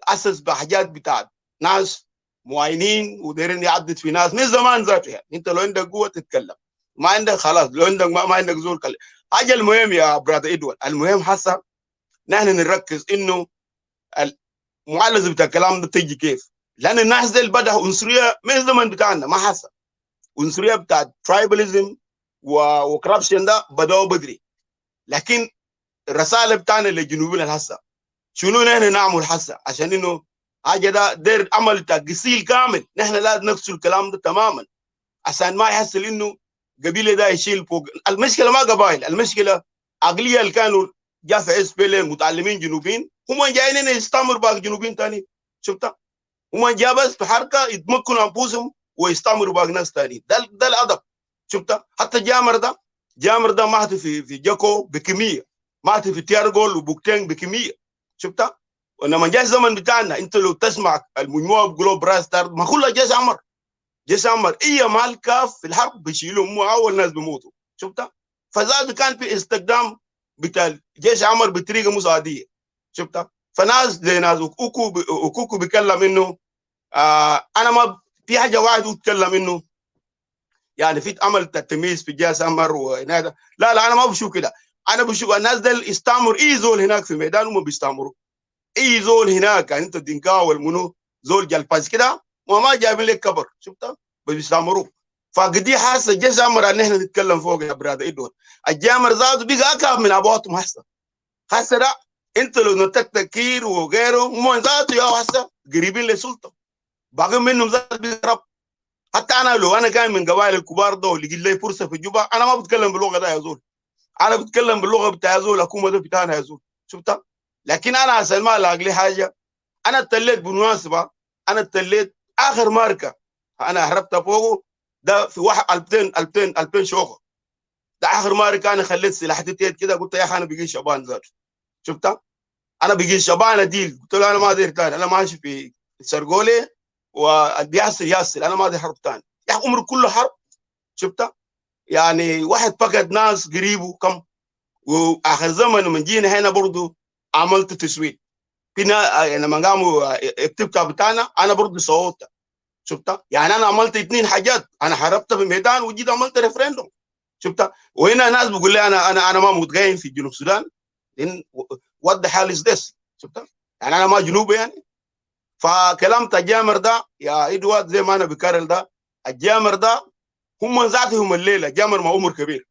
اسس بحاجات بتاعت ناس معينين ودايرين يعدد في ناس من زمان ذاته. يعني انت لو عندك قوه تتكلم ما عندك خلاص لو عندك ما عندك زول كلام. حاجه المهم يا برادر ادوارد المهم حسا نحن نركز انه المعالجه بتاع الكلام ده تيجي كيف. لان الناس دي بدأ عنصريه من الزمن بتاعنا ما حسا عنصريه بتاع ترايباليزم وكربشن ده بدأوا بدري. لكن الرساله بتاعنا للجنوبيين هسه شنو نحن نعمل هسه عشان انه حاجه ده دير عمل تغسيل كامل. نحن لازم نغسل الكلام ده تماما عشان ما يحصل انه قبيله ده يشيل فوق. المشكله ما قبائل، المشكله عقليه اللي كانوا جا في اس بي ال متعلمين جنوبيين هم جايين هنا يستعمروا باقي جنوبيين ثاني. شفتها؟ هم جا بس في حركه يتمكنوا انفسهم ويستعمروا باقي ناس ثانيين. ده الادب. شفتها؟ حتى جامر ده مات في جاكو بكميه، مات في تيارغول وبوكتين بكميه. شفتها؟ ولما جاء الزمن بتاعنا انت لو تسمع المجموعه بيقولوا براستار ما كلها جيش عمر اي مال كاف في الحرب بيشيلوا هم اول ناس بيموتوا. شفتها؟ فزاد كان في استخدام بتاع جيش عمل بطريقه مش عاديه. شفتها؟ فناس زي ناس اوكوكو بيتكلم انه انا ما في حاجه واحد يتكلم انه يعني في عمل تمييز في جيش عمر وهذا. لا انا ما بشوف كده. انا بشوف الناس دول يستعمر اي زول هناك في ميدان هم بيستعمروا اي زول هناك. يعني انت الدنكاو والمنو زول جلباز كده وما جايبين لك كبر. شفتها؟ بيستعمروه. فقدي حاسه جيش عمر ان احنا نتكلم فوق يا برادة ادوار. الجامر ذاته بقى اكاب من ابواتهم هسه ده انت لو نتكت كير وغيره هم ذاته يا هسه قريبين للسلطه باقي منهم ذات بيقرب. حتى انا لو انا كان من قبائل الكبار ده واللي لقيت لي فرصه في جوبا انا ما بتكلم باللغه ده يا زول. انا بتكلم باللغه بتاع يا زول الحكومه ده بتاعنا يا زول. شفتها؟ لكن انا عشان ما الاقي لي حاجه انا اتليت بالمناسبه. انا اتليت اخر ماركه انا هربت فوقه ده في 2000 شوكه. ده اخر ماركه انا خليت سلاحتي كده قلت يا اخي انا بقيت شبان ذاته. شفتها؟ انا بقيت شبان اديل. قلت له انا ما ادري ثاني. انا ماشي في سرقولي والبياسر ياسر. انا ما ادري حرب ثاني يا اخي عمري كله حرب. شفتها؟ يعني واحد فقد ناس قريبه كم. واخر زمن لما جينا هنا برضه عملت تسويت فينا. لما قاموا التبكه بتاعنا انا برضه صوتت. شفتها؟ يعني انا عملت 2 حاجات. انا حاربت في الميدان وجيت عملت ريفرندوم. شفتها؟ وهنا ناس بيقول لي انا ما متغير في جنوب السودان. لان وات ذا هيل از ذس. شفتها؟ يعني انا ما جنوبي يعني. فكلام الجامر ده يا ادوارد زي ما انا بكرر ده الجامر ده هم ذاتهم الليله. جامر ما عمر كبير.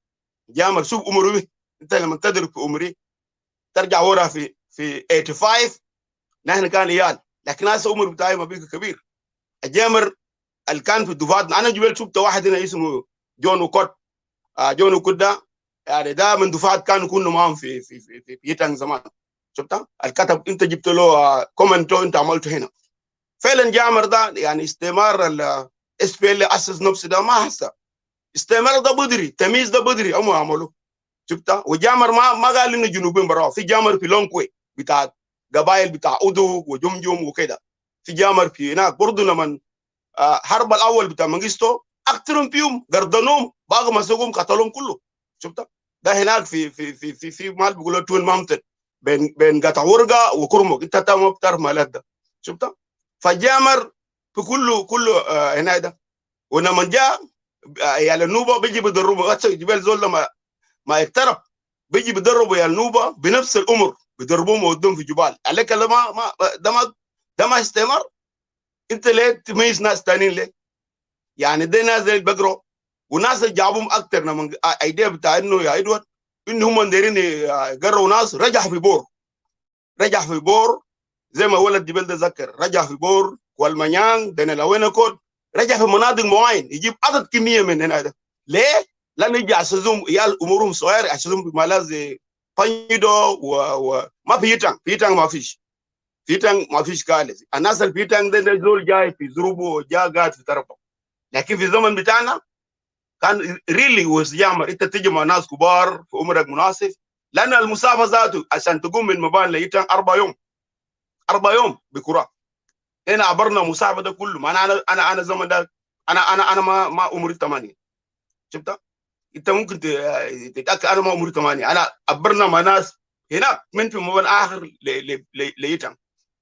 جامر شوف عمره ايه. انت لما تدرك في عمري ترجع ورا في 85 نحن كان عيال. لكن هسه عمر بتاعي ما بيك كبير. الجامر اللي كان في الدفاع انا جبت شفت واحد هنا اسمه جون وكوت. جون وكوت ده يعني ده من دفاع كانوا كنا معاهم في يتنج زمان. شفتها؟ الكتب انت جبت له كومنتو انت عملته هنا. فعلا جامر ده يعني استمرار الاس بي ال اسس نفسه ده ما هسه. استمرار ده بدري. تمييز ده بدري هم عملوه. شفتها؟ وجامر ما قال انه جنوبين براه. في جامر في لونكوي بتاع قبائل بتاع اودو وجمجم وكده. في جامر في هناك برضه لما حرب الاول بتاع منجستو اكثرهم فيهم قردنوهم باقوا مسكوهم قتلوهم كله. شفتها؟ ده هناك في مال بيقولوا توين مامتن بين قطعورقه وكرمك. انت ما بتعرف مالات ده. شفتها؟ فجامر في كله هنا ده. ولما جاء يعني النوبه بيجي بيضربوا جبال زول لما ما يقترب بيجي بيضربوا يا النوبه بنفس الامر بيضربوهم ويودوهم في جبال عليك. ده ما استمر. انت ليه تميز ناس ثانيين ليه؟ يعني دي ناس اللي بقروا وناس جابهم اكثر لما ايديا بتاع انه يا ادوارد انه هم دايرين يقروا ناس. رجع في بور زي ما ولد جبال ده ذكر. رجع في بور والمنيان دين الاوينا كود. رجع في مناطق معين يجيب عدد كميه من هنا ده. ليه؟ لانه يجي عشان عيال امورهم صغير عشان بمالات زي فانيدو وما في يتان ما فيش كالس. الناس اللي في يتان ده زول جاي في ظروفه وجا قاعد في طرفه. لكن في الزمن بتاعنا كان ريلي وسجامر انت تجي مع ناس كبار في عمرك مناسب. لان المسافه ذاته عشان تقوم من مبان ليتان 4 يوم بكره. هنا عبرنا مسافه ده كله. ما انا زمن ده انا ما عمري 8. شفتها؟ انت ممكن تتاكد انا ما عمري 8. انا عبرنا مع ناس هناك من في مبان اخر ليتان.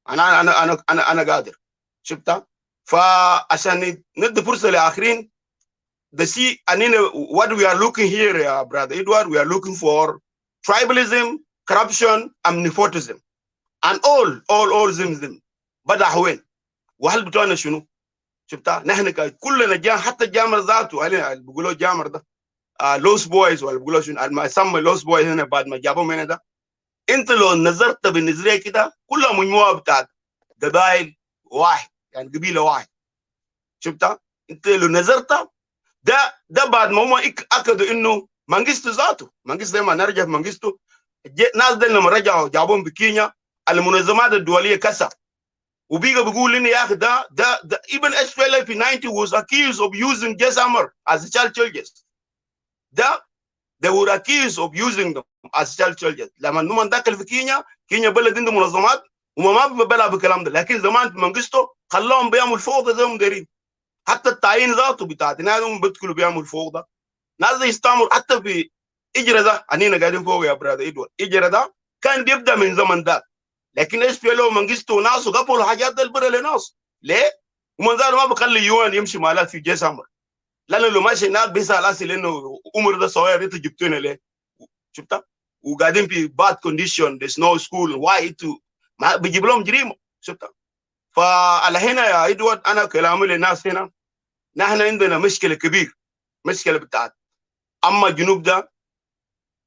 انا قادر. شفتها؟ فعشان ندي فرصه لاخرين. The see and what we are looking here, brother Edward, we are looking for tribalism, corruption, and nepotism, and all them. بدأ وين؟ وهل بتوعنا شنو؟ شفتها؟ نحن كلنا جا حتى الجامر ذاته علينا بيقولوا جامر ده لوس بويز ولا بيقولوا شنو ما يسمى لوس بويز هنا بعد ما جابوهم هنا ده. انت لو نظرت بالنظريه كده كلها مجموعه بتاعت قبائل واحد يعني قبيله واحد. شفتها؟ انت لو نظرت ده بعد ما هم اكدوا انه منجستو ذاته منجستو لما نرجع في منجستو ناس دول لما رجعوا جابوهم بكينيا المنظمات الدوليه كسر وبيجا بيقول لنا يا اخي ده even SPLA في 90 was accused of using gas armor as child soldiers. they were accused of using them as child soldiers. لما هم دخل في كينيا بلد عنده منظمات وما ما بيبلع بالكلام ده. لكن زمان في منجستو خلاهم بيعملوا فوضى زي ما دايرين. حتى التعيين ذاته بتاعتنا هم بدخلوا بيعملوا فوضى. ناس يستعملوا حتى في اجرى ده انينا قاعدين فوق يا برادر ادوارد، اجرى ده كان بيبدا من زمن ذاك، لكن اس بي ال او منجستو وناس وقفلوا الحاجات دي البر لناس ليه؟ ومن ذلك ما بخلي يوان يمشي مالات في جيش امر، لانه لو ماشي هناك بيسال اسئله انه عمر ده صغير انت جبتونا ليه؟ شفتها؟ وقاعدين في bad condition there's no school why انتوا بيجيب لهم جريمه. شفتها؟ فعلى هنا يا ادوارد انا كلامي للناس هنا، نحن عندنا مشكله كبيره، مشكله بتاعت اما الجنوب ده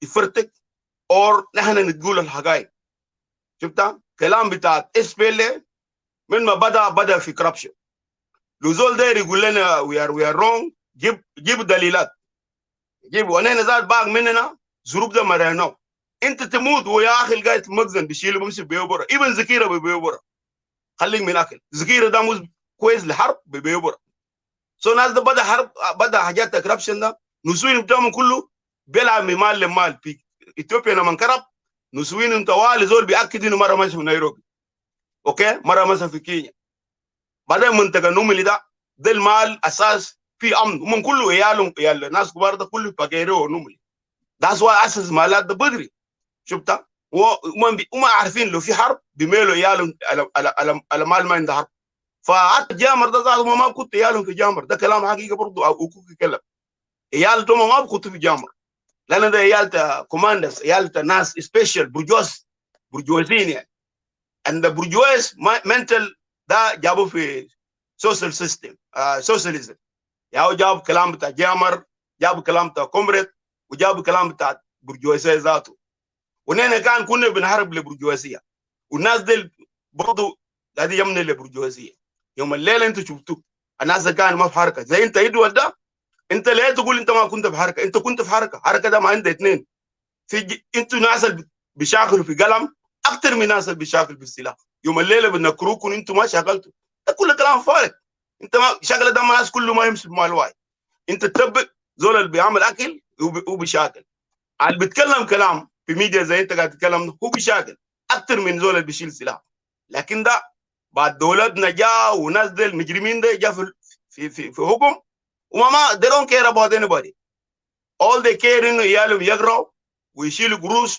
يفرتك اور نحن نقول الحقائق. شفتها؟ كلام بتاعت اس بي ال من ما بدا في كربشن. لو زول داير يقول لنا we are wrong جيب دليلات، جيب وانا زاد باق مننا ظروف ده مرينا. انت تموت ويا اخي لقيت مخزن بيشيله بمشي بيوبر، ابن ذكيره بيوبر، خليك من اكل ذكيره ده مش كويس لحرب بيوبر. سو ناس ده بدا حرب، بدا حاجات كربشن ده نسوين بتاعهم كله بيلعب من مال لمال. في اثيوبيا لما انقرب نسوين طوال زول بياكد انه مره ماشي في نيروبي، اوكي، مره مثلا في كينيا، بعدين منطقه نوملي ده المال اساس في امن، هم كله عيالهم عيال الناس كبار ده كله باجيرو ونوملي، ده سواء اسس مالات ده بدري. شفتها؟ وهم عارفين لو في حرب بيميلوا عيالهم على مال ما عنده حرب. فحتى جامر ده ذاته ما كنت عيالهم في جامر، ده كلام حقيقه برضه. او أكوكي كلام عيال توما ما كنت في جامر، لان ده عيال تا كوماندرز، عيال تا ناس سبيشال برجوازين يعني. and the برجواز mental ده جابوا في سوشيال سيستم، سوشياليزم. يعني جابوا كلام بتاع جامر، جابوا كلام بتاع كومريد، وجابوا كلام بتاع برجوازيه ذاته. ونحن كنا بنحارب لبرجوازيه، والناس دي برضه قاعد يمني لبرجوازيه. يوم الليله انتوا شفتوا الناس كانوا ما في حركه زي انت ادوارد ده. انت ليه تقول انت ما كنت في حركه؟ انت كنت في حركه ده ما عندها اثنين. انتوا ناس بيشاغلوا في قلم اكثر من ناس بيشاغلوا بالسلاح. يوم الليله بنكروكم انتوا ما شغلتوا، ده كله كلام فارغ. انت ما شغله ده الناس كله ما يمشي بمال واحد. انت تتبع زول اللي بيعمل اكل وبيشاكل، اللي بيتكلم كلام في ميديا زي انت قاعد تتكلم هو بيشاكل اكثر من زول اللي بيشيل سلاح. لكن ده بعد دولتنا جاء وناس دي المجرمين ده جاء في حكم، وما they don't care about anybody. all they care انه عيالهم يقرأوا ويشيلوا قروش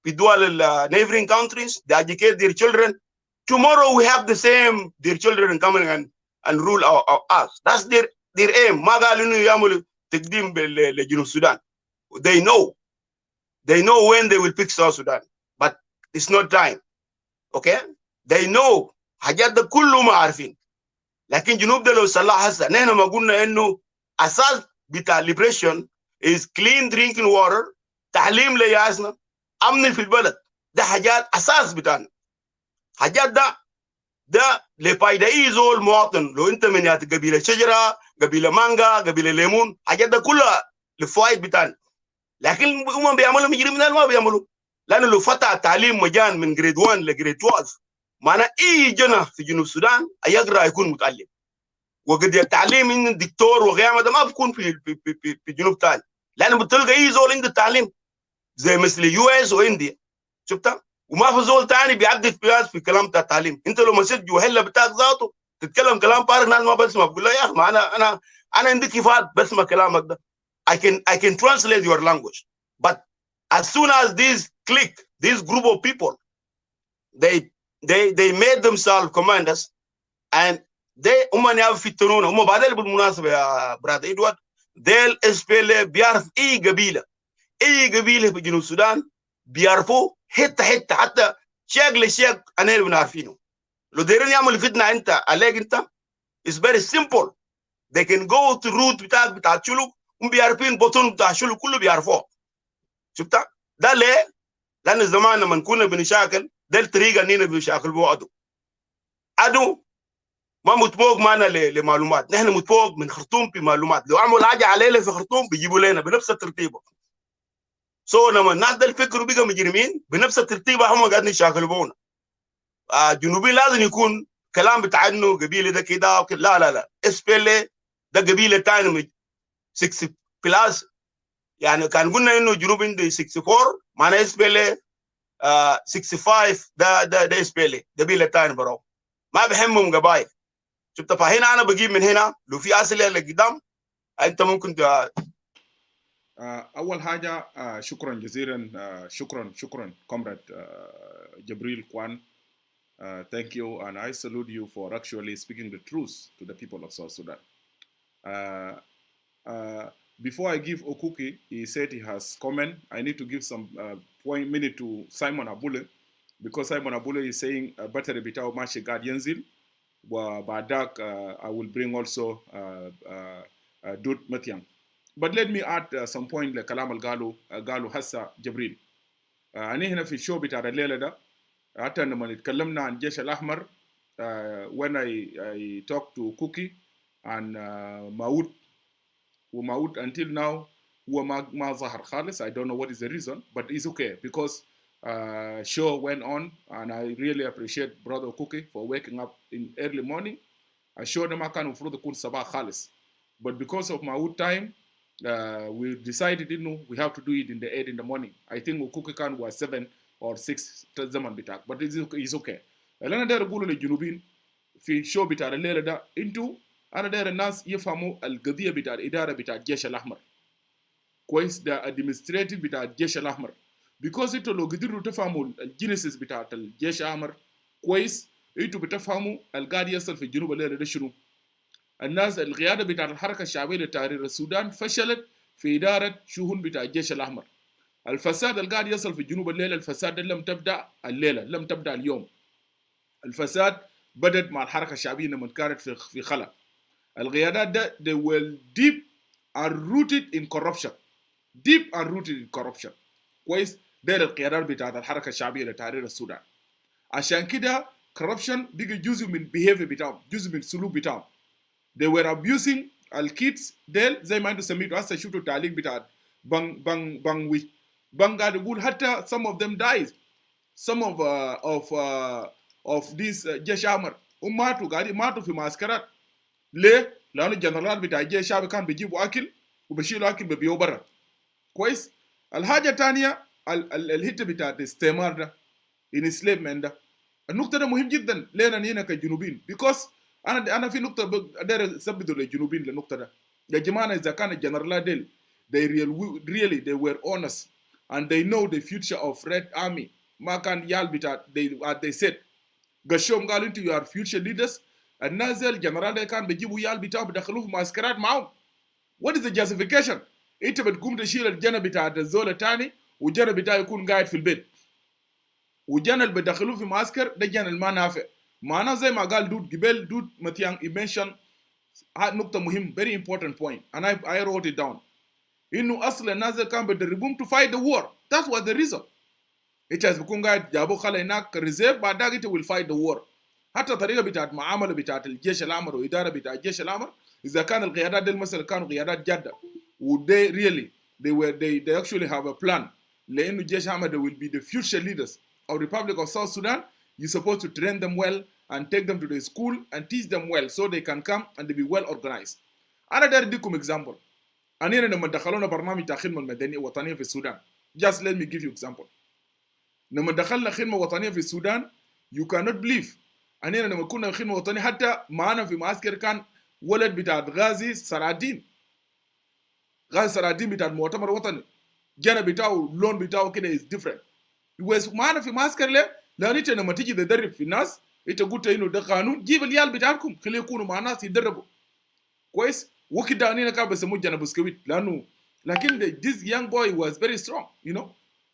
في دول neighboring countries. They educate their children. Tomorrow we have the same their children coming and rule us. That's their aim. ما قالوا انه يعملوا تقديم لجنوب السودان. They know when they will pick South Sudan, but it's not time. Okay? They know حاجات ده كله ما عارفين. لكن جنوب ده لو صلح هسه، نحن ما قلنا انه اساس بتاع liberation is clean drinking water، تعليم لياسنا، امن في البلد، ده حاجات اساس بتاعنا. حاجات ده لفايده اي زول مواطن، لو انت من قبيله شجره، قبيله مانجا، قبيله ليمون، حاجات ده كلها لفايد بتاعنا. لكن هم بيعملوا مجرمين ما بيعملوا، لانه لو فتح التعليم مجان من جريد 1 لجريد 12 معناه اي جنة في جنوب السودان يقرا يكون متعلم. وقد التعليم من دكتور وغيره ده ما بيكون في جنوب ثاني، لانه بتلقى اي زول عنده التعليم زي مثل يو اس وانديا. شفتها؟ وما في زول ثاني بيعدي في كلام بتاع التعليم. انت لو مسكت جوهله بتاعك ذاته تتكلم كلام فارغ، ناس ما بسمع، بقول له يا اخي ما انا عندي كفاءات بسمع كلامك ده. I can translate your language, but as soon as this group of people, they made themselves commanders, and هم يفتنون. هم بعدين بالمناسبه يا براد ادوارد، ديل اسبيل بيعرف اي قبيله في جنوب السودان بيعرفوا حته حتى شيخ لشيخ انا اللي بنعرفينه. لو دايرين يعملوا فتنه انت عليك انت it's very simple. they can go to root بتاع شلوك، هم بيعرفين بطن بتاع شلوك كله بيعرفوه. شفتها؟ ده ليه؟ لان زمان لما كنا بنشاكل ده الطريقه اننا بنشاكل بو عدو ما متفوق معنا لمعلومات. نحن متفوق من خرطوم في معلومات، لو عملوا حاجه علينا في خرطوم بيجيبوا لنا بنفس الترتيب. لما الناس ده الفكر بقى مجرمين بنفس الترتيب هم قاعدين يشاكلوا بونا. الجنوبيين لازم يكون كلام بتاع انه قبيله ده كده لا اسبيلي ده قبيله ثاني 6 بلاس. يعني كان قلنا انه جنوب عنده 64 معناه اسبيلي 65 ده اسبيلي قبيله ثاني برو ما بيهمهم قبائل. شفت؟ فهنا انا بجيب من هنا لو في اسئله اللي قدام انت ممكن أول حاجة شكرا جزيلا شكرا comrade Jabril Kwan. Thank you, and I salute you for actually speaking the truth to the people of South Sudan. Before I give Ukuki, he said he has comment. I need to give some minute to Simon Abule, because Simon Abule is saying battery bitao mashi guardianzil. Badak, I will bring also Dut Matiang. But let me add some point like Kalam al-Galu Hassa Jabril. أنا هنا في الشو بتاع الليلة ده حتى لما اتكلمنا عن الجيش الأحمر when I talked to Ukuki and Mawut until now هو ما ظهر خالص. I don't know what is the reason, but it's okay because show went on, and I really appreciate brother Ukuki for waking up in early morning. I showed them I can المفروض يكون صباح خالص, but because of Mawut time we decided we have to do it in the 8 in the morning. I think Ukuki kan was 7 or 6 zaman bitak, but it's okay. أنا داير أقول للجنوبين في show بتاع الليلة ده انتو أنا داير الناس يفهموا القضية بتاع الإدارة بتاع الجيش الأحمر كويس ده administrative بتاع الجيش الأحمر, because انتو لو قدروا تفهموا الجينيسيس بتاع الجيش الأحمر كويس انتو بتفهموا القاعد يصل في الجنوب الليلة ده شنو. الناس القيادة بتاع الحركة الشعبية لتحرير السودان فشلت في إدارة شؤون بتاع الجيش الأحمر. الفساد القاعد يصل في الجنوب الليلة, الفساد لم تبدأ الليلة, لم تبدأ اليوم. الفساد بدأت مع الحركة الشعبية لما كانت في خلا. القيادات ده they were deep and rooted in corruption. deep and rooted in corruption. كويس ده القيادات بتاع الحركة الشعبية لتحرير السودان. عشان كده corruption بيجي جزء من behavior بتاعهم, جزء من سلوك بتاعهم. They were abusing الكيدز ديل زي ما انتم سميتوا هسه شفتوا التعليق بتاع بانوي قاعد يقول حتى some of them died, some of these جيش أحمر وماتوا قاعدين ماتوا في معسكرات. ليه؟ لأنه الجنرال بتاع الجيش الشعبي كان بيجيبوا أكل وبيشيلوا أكل ببيعوا برا. كويس؟ الحاجة الثانية الهيت بتاع الاستعمار ده Enslavement ده, النقطة ده مهم جدا لنا هنا كجنوبين, because أنا في نقطة داير أثبته للجنوبين للنقطة ده. يا جماعة إذا كان الجنرال ديل they really they were honest and they know the future of Red Army, ما كان يال بتاع they said قشوم قالوا انتوا you are future leaders. الناس الجنرال ده كان بيجيبوا يال بتاعهم بدخلوه في معسكرات معهم. what is the justification؟ انت بتقوم تشيل الجنة بتاع الزول الثاني والجنة بتاعه يكون قاعد في البيت, والجنة اللي بدخلوه في معسكر ده جنة ما نافع. معناه زي ما قال دود قبل دود متيان mention نقطة مهم very important point and I wrote it down. إنه أصل الناس كان بدربهم to fight the war. That was the reason. إيش بيكون قاعد جابوا خلا هناك reserve بعد ذاك will fight the war. حتى طريقة بتاعت معاملة بتاعت الجيش الأحمر وإدارة بتاعت الجيش الأحمر إذا كان القيادات دي مثلا كانوا قيادات جادة و they really they actually have a plan لأنه الجيش الأحمر they will be the future leaders of the Republic of South Sudan. You're supposed to train them well and take them to the school and teach them well so they can come and they be well organized. أنا داير أديكم example. أنا لما دخلونا برنامج تاع خدمة المدنية وطنية في السودان. Just let me give you example. لما دخلنا خدمة وطنية في السودان you cannot believe. أنا لما كنا خدمة وطنية حتى معنا في معسكر كان ولد بتاع غازي سرادين. غازي سرادين بتاع المؤتمر الوطني. جانا بتاعه لون بتاعه كده is different. معنا في معسكر ليه؟ لأن أنت لما تيجي تدرب في الناس أنت قلت إنه ده قانون جيب اليال بتاعكم خليه يكونوا مع الناس يدربوا كويس. وكده أنا كان بسموه جانا بسكويت لأنه لكن this young boy was very strong you know.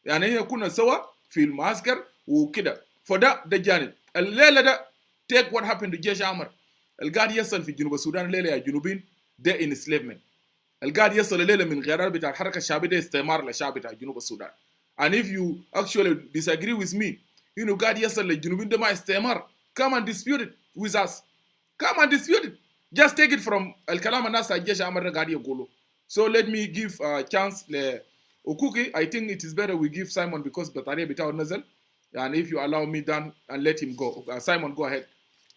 يعني هنا كنا سوا في المعسكر وكده. فده جانب. الليلة ده take what happened to جيش أحمر. القاعد يصل في جنوب السودان الليلة يا جنوبين ده enslavement. القاعد يصل الليلة من غيرات بتاع الحركة الشعبية ده استعمار للشعب بتاع جنوب السودان. And if you actually disagree with me, قاعد يصل للجنوبين ده ما استعمار. Come and dispute it with us. Come and dispute it. Just take it from الكلام الناس الجيش أمر قاعد يقولوا. So let me give a chance ل Ukuki. I think it is better we give Simon because بطارية بتاعه نزل. And if you allow me down and let him go. Simon, go ahead.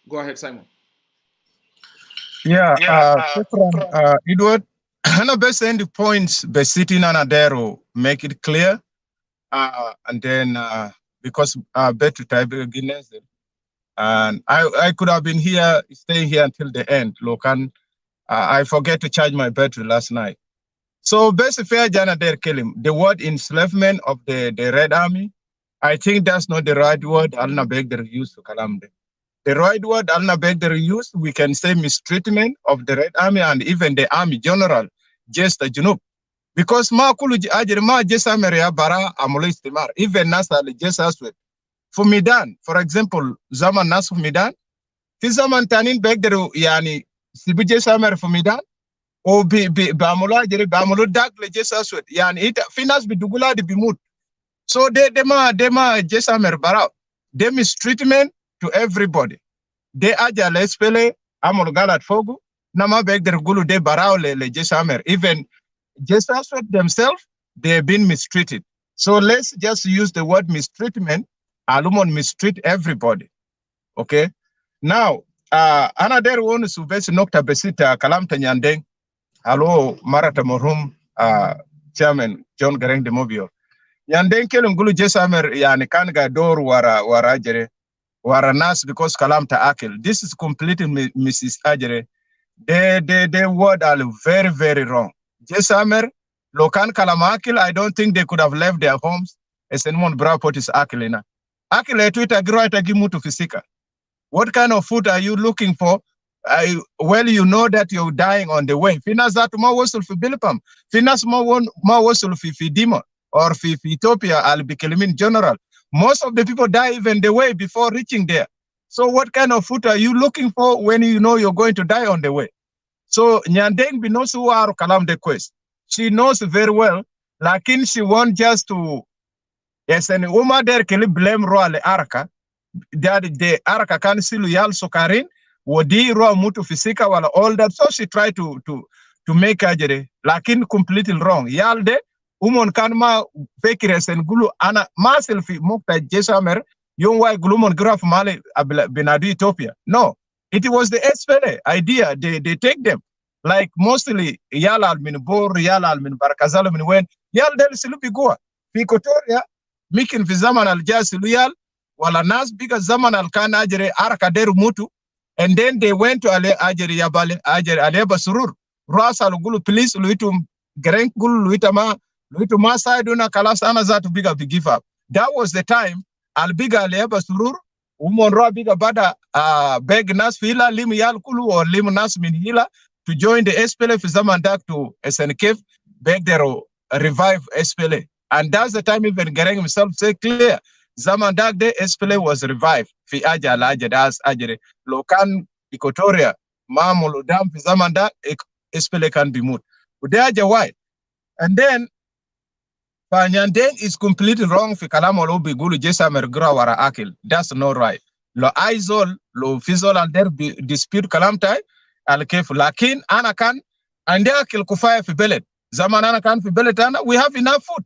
Go ahead, Simon. Yeah, شكرا Edward. أنا بس عندي points بس sitting أنا داير make it clear. And then because battery type again, and I could have been here, staying here until the end. Look, and I forget to charge my battery last night. So basically, Jana der Kelim, the word enslavement of the Red Army, I think that's not the right word Alna Begder used to Kalamde. The right word Alna Begder used, we can say mistreatment of the Red Army and even the Army General, just a Junub. Because ma kulu ajere ma jesa meria bara amulo istimar, even nasa le jesa sweat. For Midan, for example, zaman nas for Midan, fi zaman tanin Begder yani sibi jesa mer for Midan, o baamulo ajere baamulo dag le jesa sweat. Yani ita finas bidugula di bimut. So they jesa mer bara. They mistreatment to everybody. They aja le spele amul galat fogu. Nama Begder gulu de barao le jesa mer. Even jesa sweat themselves, they've been mistreated. So let's just use the word mistreatment. Alumon mistreat everybody. Okay. Now, another one is subesi nokta besita kalam tanyandeng. Hello, Marata Morum, Chairman John Garang de Mobio. Yandeng kelum gulu jesamer yani kanga door wara jere wara nas because kalam ta akil. This is completely Mrs. Ajere. They word are very, very wrong. Jesamer, lokan kalam akil, I don't think they could have left their homes. As anyone brapot is akilina. Akil etwita groita gimutu fisika. What kind of food are you looking for? Well, you know that you're dying on the way. Finas that ma wasul fi Bilpam. Finas ma wasul fi Dima or fi Ethiopia al Bikelimin general. Most of the people die even the way before reaching there. So what kind of food are you looking for when you know you're going to die on the way? So Nyandeng binosu waru kalam de quest. She knows very well, lakin she wants just to, yes, and Uma der keli blame roale araka. That the araka kansilu yal sokarin wodi ro mutu fisika wala all that, so she tried to make ajere lakin completely wrong yalde umon kanma fekires en gulu ana masel fi mukta jesamer yon way glumon graph male benadu Ethiopia. No, it was the SPLA idea. They take them like mostly yal al min bor yal al min barakazal min wen yal del silupi goa fi kotoria mikin fi zaman al jasilu yal wala nas biga zaman al kan ajere araka deru mutu, and then they went to ale ajere yabale ajere aleba surur rasa lugulu police luitu gereng gulu luitu ma saiduna kalas ana zatu biga give up. That was the time al biga aleba surur umon ro biga bada beg nas fila lim yal kulu or lim nas min hila to join the SPLA for zaman dak to SNKF beg their revive SPLA, and that's the time even Gereng himself say clear zaman dak de SPLA was revived fi aja la aja das ajere lokan Equatoria mamul dam fi zaman dak SPLA can be moved udaja why. And then Nyandeng is completely wrong fi kalamo lo bigulu jesamer gra wara akil. That's not right. Lo aizol lo fizol and there dispute kalamtai al kef lakin ana kan and there akil kufaya fi belet zaman ana kan fi belet ana we have enough food.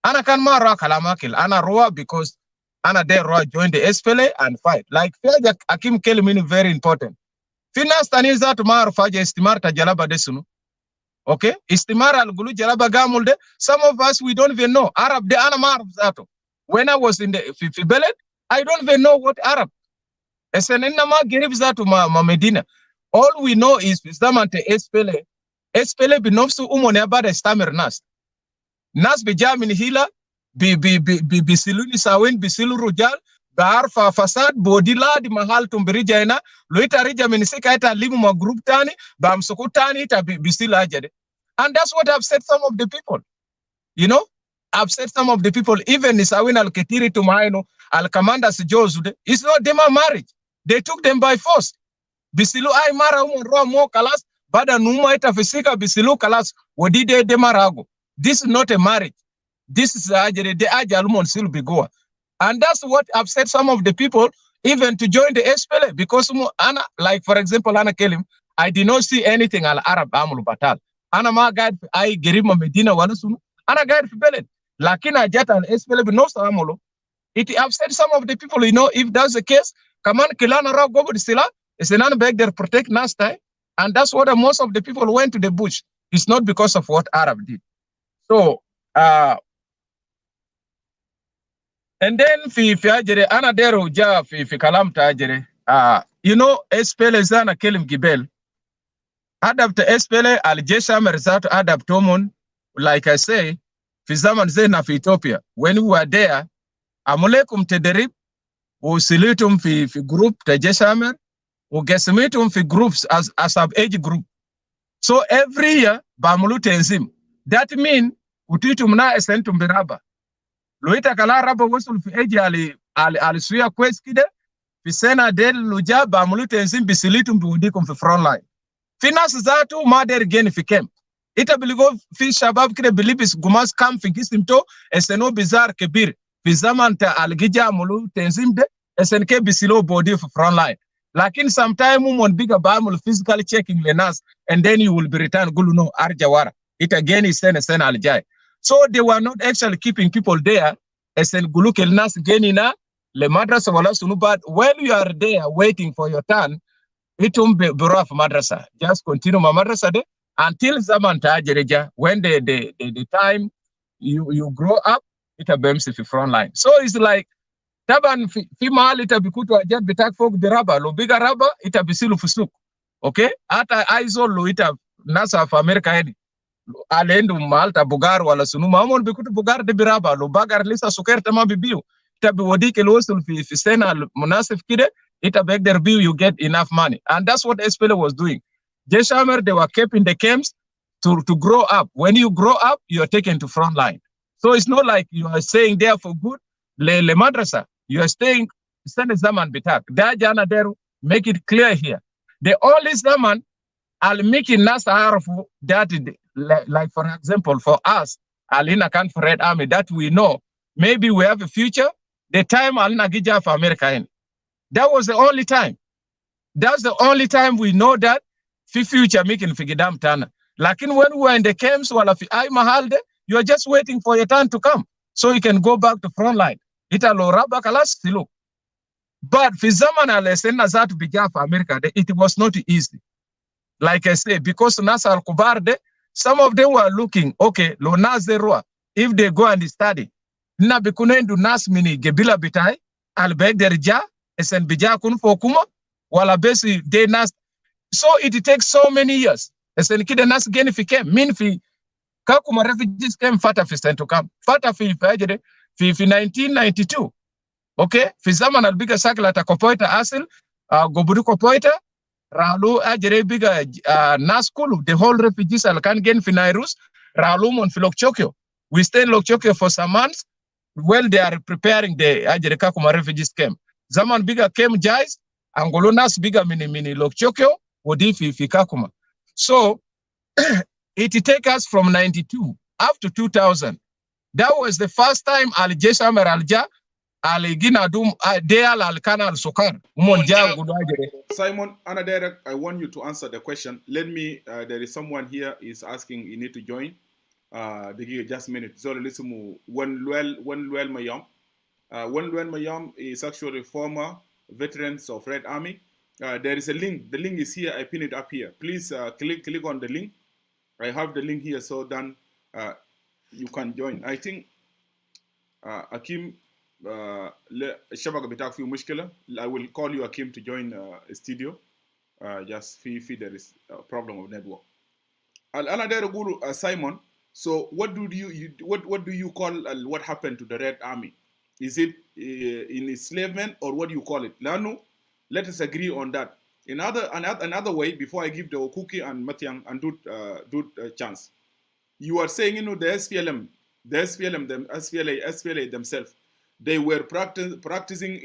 Ana kan ma ra kalamakil ana roa because ana there roa join the SPLA and fight. Like Faja Akim Kelimini very important. Finas taniza tomorrow Faja istimar ta jalaba desunu. Okay? Istimar al gulu jalaba gamulde. Some of us we don't even know. Arab de ana ma Arab zato. When I was in the Fibelet, I don't even know what Arab. Esenena ma gerib zato ma Medina. All we know is Zamante SPLA. SPLA binofsu umone abada stamer nas. Nas bejamin hila bisiluni sawen bisilu rujal baarfa fasad bodila di mahal tumbirija ina loita rija minisika ita limu ma group tani bamsuku tani ita bisila ajade. And that's what upset some of the people. You know, upset some of the people. Even Nisawin al-Ketiri to Maino, al-Commanders Jozude, it's not them a marriage. They took them by force. Bisilu ay mara roa mo kalas bada numa ita fisika bisilu kalas wadide de marago. This is not a marriage. This is ajere de ajalumon silu bigoa. And that's what upset some of the people even to join the SPLA because Anna, like for example, Anna Kelim, I did not see anything al Arab amul batal. Anna ma guide I gerima Medina wanusunu. Anna guide for Belen. Lakina jata al SPLA no samulo. It upset some of the people, you know, if that's the case, come on, Kilana Ra go with Sila, it's an beg there protect Nasta. And that's what most of the people went to the bush. It's not because of what Arab did. So, and then fi ajere anadero ja fi kalam ta ajere you know SPLA zana kelim gibel adapt SPLA al jesha merzatu adapt tomon like I say, في زمن زينا في Ethiopia, when we were there, عملكم تدريب وسليتم في group تجسامر وقسميتم في groups as of age group. So every year, بعملوا تنظيم. That mean utitum na esentum biraba. Luita kala raba wasul fi age ali suya kwes kide. Fi sena del luja بعملوا تنظيم bisilitum biwudikum fi front line. Fi nas zatu mader geni fi camp. Ita biligo fi shabab kide bilibis gumas kam fi gisimto eseno bizar kebir. Fi zaman ta algija amulu tenzim de esenke bisilo body fi front line. Lakin sometime on bigger bamul physical checking lenas and then you will be returned guluno arjawara. It again is sen aljai. So they were not actually keeping people there. Esen guluk elnas genina le madrasa wala sunubad. While you are there waiting for your turn, itum buraf madrasa. Just continue ma madrasa de until zaman tajereja. When the time you grow up, it bems if front line. So it's like taban fi mahali itabikutu ajad bitak fog diraba lo biga raba itabisilu fusuk. Okay? Ata aizo lo ita nasa of America hedi. Alendu malta bugar wala sunu mamon bikutu bugar de biraba lo bagar lisa suker tama bibiu. Itabi wadike lo usul fi sena munasif kide itabek der biu you get enough money. And that's what SPLA was doing. Jeshamer, they were kept in the camps to grow up. When you grow up, you are taken to front line. So it's not like you are staying there for good. Le madrasa, you are staying, send zaman bitak. Dajana deru, make it clear here. The only zaman, I'll make it nasa harafu that, like for example, for us, Alina Kan for Red Army, that we know, maybe we have a future. The time Alina Gija for America. That was the only time. That's the only time we know that future making figidam tana. Lakin when we were in the camps, wala fi ay mahalde, you are just waiting for your turn to come. So you can go back to front line. Italo raba kalas silu. But fi zaman alesena zatu bija for America, it was not easy. Like I say, because Nasa al-Kubarde, some of them were looking, okay, lo nazerua, if they go and study. Na bikunendu nas mini gebila bitai, albeg derja, esen bija kun fokuma, wala besi de nas. So it takes so many years. Esen kide nas geni fi kem, min fi kakuma refugees came fata fi sent to come. Fata fi 1992. Okay? Fi zaman albiga sakla ta kopoita asil, goburu kopoita, Ralu ajere biga naskulu, the whole refugees can gen fi Nairus, Ralu mon fi Lokchokyo. We stay in Lokchokyo for some months while they are preparing the ajere kakuma refugees camp. Zaman biga came jais, Angolo nas biga mini Lokchokyo, wodi fi kakuma. So it take us from 92 up to 2000. That was the first time Al Jeshamer Alja Aligina Dum Deal Al Kanal Sokar. Simon Anaderek, I want you to answer the question. Let me there is someone here is asking you need to join. The give just a minute. So listen one Luel Mayam. One Luel Mayam is actually former veterans of Red Army. There is a link. The link is here. I pin it up here. Please click on the link. I have the link here, so then you can join. I think Akim Shabaga bitak fi mushkila. I will call you Akim to join a studio. Just fi there is a problem of network. Another guru Simon. So what do you call what happened to the Red Army? Is it in enslavement or what do you call it? Lanu, let us agree on that. Another way, before I give the Okuki and Matiang and do chance, you are saying, the SPLA themselves, they were practicing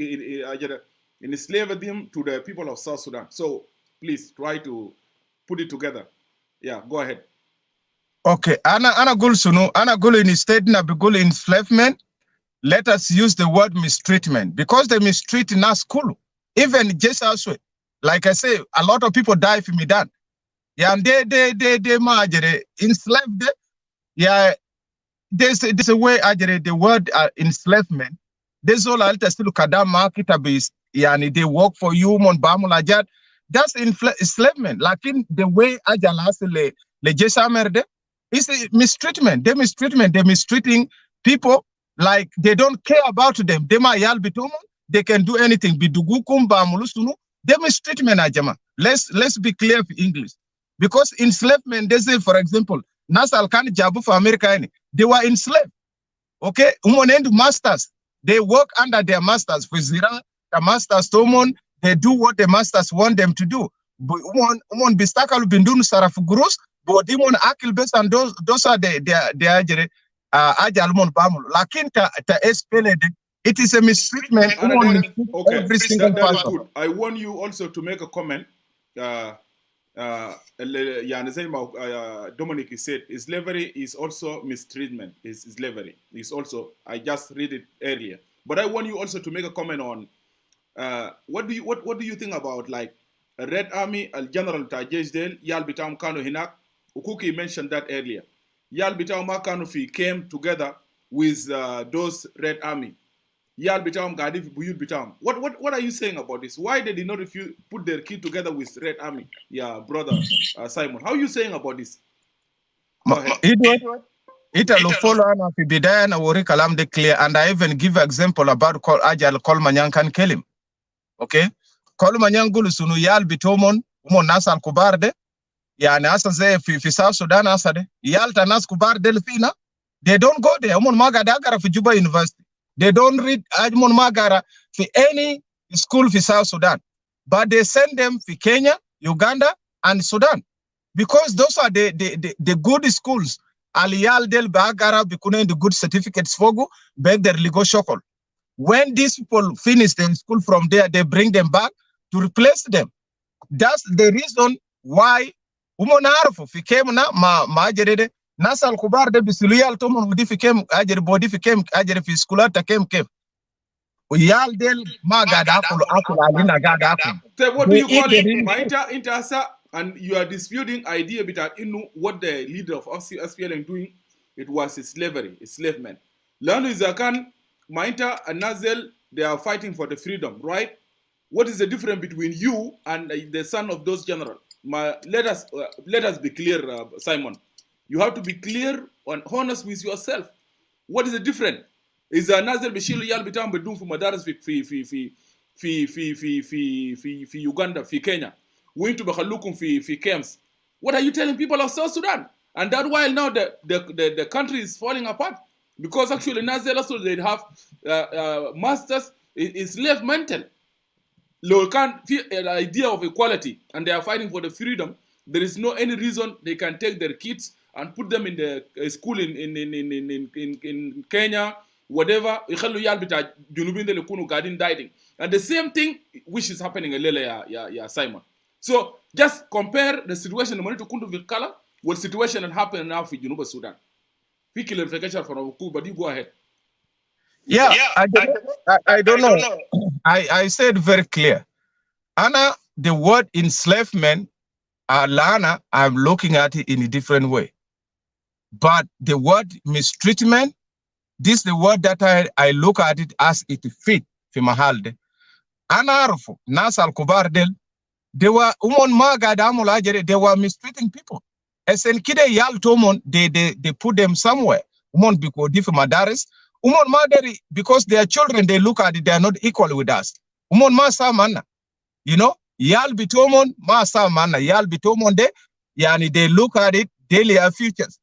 in slavery to the people of South Sudan. So please try to put it together. Yeah, go ahead. Okay, ana gul instead na bigul enslavement. Let us use the word mistreatment because the mistreat na school, even just also. Like I say, a lot of people die for Midan. Yeah, and they majere enslaved. Yeah, there's a way the word enslavement. There's all alta still kadam market abis. Yani they work for you mon bamulajat. That's enslavement. Like in the way ajalas le jesamerde is mistreatment. They're mistreating people like they don't care about them. They ma yal bitumo. They can do anything. Bidugukum bamulusunu. Mistreatment ajama. Let's be clear for English. Because enslavement, they say, for example, Nasal kan jabu for America, they were enslaved. Okay, and masters. They work under their masters. For Zira, the masters, Tomon, they do what the masters want them to do. But bistakal bindun saraf gurus, but dimon akil bes and those are the ajere ajalmon bamul. Lakin ta espeled. It is a mistreatment. Okay, every single that's person. good. I want you also to make a comment. Dominic said slavery is also mistreatment. Is slavery is also, I just read it earlier, but I want you also to make a comment on what do you think about like a Red Army, Al General Tajejdel, Yal Bitam Kano Hinak. Ukuki mentioned that earlier. Yal Bitam Makanofi came together with those Red Army. Yal Bitam Gadif Buyut Bitam. What are you saying about this? Why they did not put their kid together with Red Army? Yeah, brother Simon. How are you saying about this? Go ahead. It'll follow on Bidaya na Wori Kalam declare, and I even give example about Ajal Kolmanyang can kill him. Okay? Kolmanyang Gulusunu Yal Bitomon, Nasal Kubarde, Yanasa Ze fi South Sudan Asade, Yalta Nas Kubar Delfina, they don't go there. Magadagara for Juba University. They don't read Ajmon Magara for any school for South Sudan. But they send them for Kenya, Uganda, and Sudan. Because those are the good schools. Aliyal del Bagara Bikune the good certificates fogu, beg their ligo shokol. When these people finish their school from there, they bring them back to replace them. That's the reason why Umonarfu became na majerede. Nasal kubar de bisuliyal tomon wudi fikem ajer body fikem ajer fi skulata kem. Uyal del magada akul alina gada akul. So what do you call it? Intasa, and you are disputing idea between what the leader of SPLM doing. It was slavery, enslavement. Lanu Zakan, Mainta and Nazel, they are fighting for the freedom, right? What is the difference between you and the son of those generals? Let us be clear, Simon. You have to be clear and honest with yourself. What is the difference? Is Nazel Bishil Yal Bitam Bedum for Madaras fi Uganda, fi Kenya. Going to Bakhalukum fi camps. What are you telling people of South Sudan? And that while now the country is falling apart. Because actually Nazel also they have masters is slave mental. The idea of equality, and they are fighting for the freedom. There is no any reason they can take their kids and put them in the school in Kenya, whatever. And the same thing which is happening in Simon. So just compare the situation in Kundu Vikala with the situation that happened now for Junuba Sudan. We clarification from Uku, but you go ahead. Yeah, I don't know. I said very clear. Anna, the word enslavement, Lana, I'm looking at it in a different way. But the word mistreatment, this is the word that I look at it as it fit for Mahalde. Anarfo, Nasal Kubardel, they were they were mistreating people. Esenkide Yal Tomon, they put them somewhere. Because Madaris, Madari, because they are children, they look at it, they are not equal with us. Masa Mana. You know, Yal Bitomon, Masa Mana, Yal Bitomon de, Yani, they look at it, daily futures.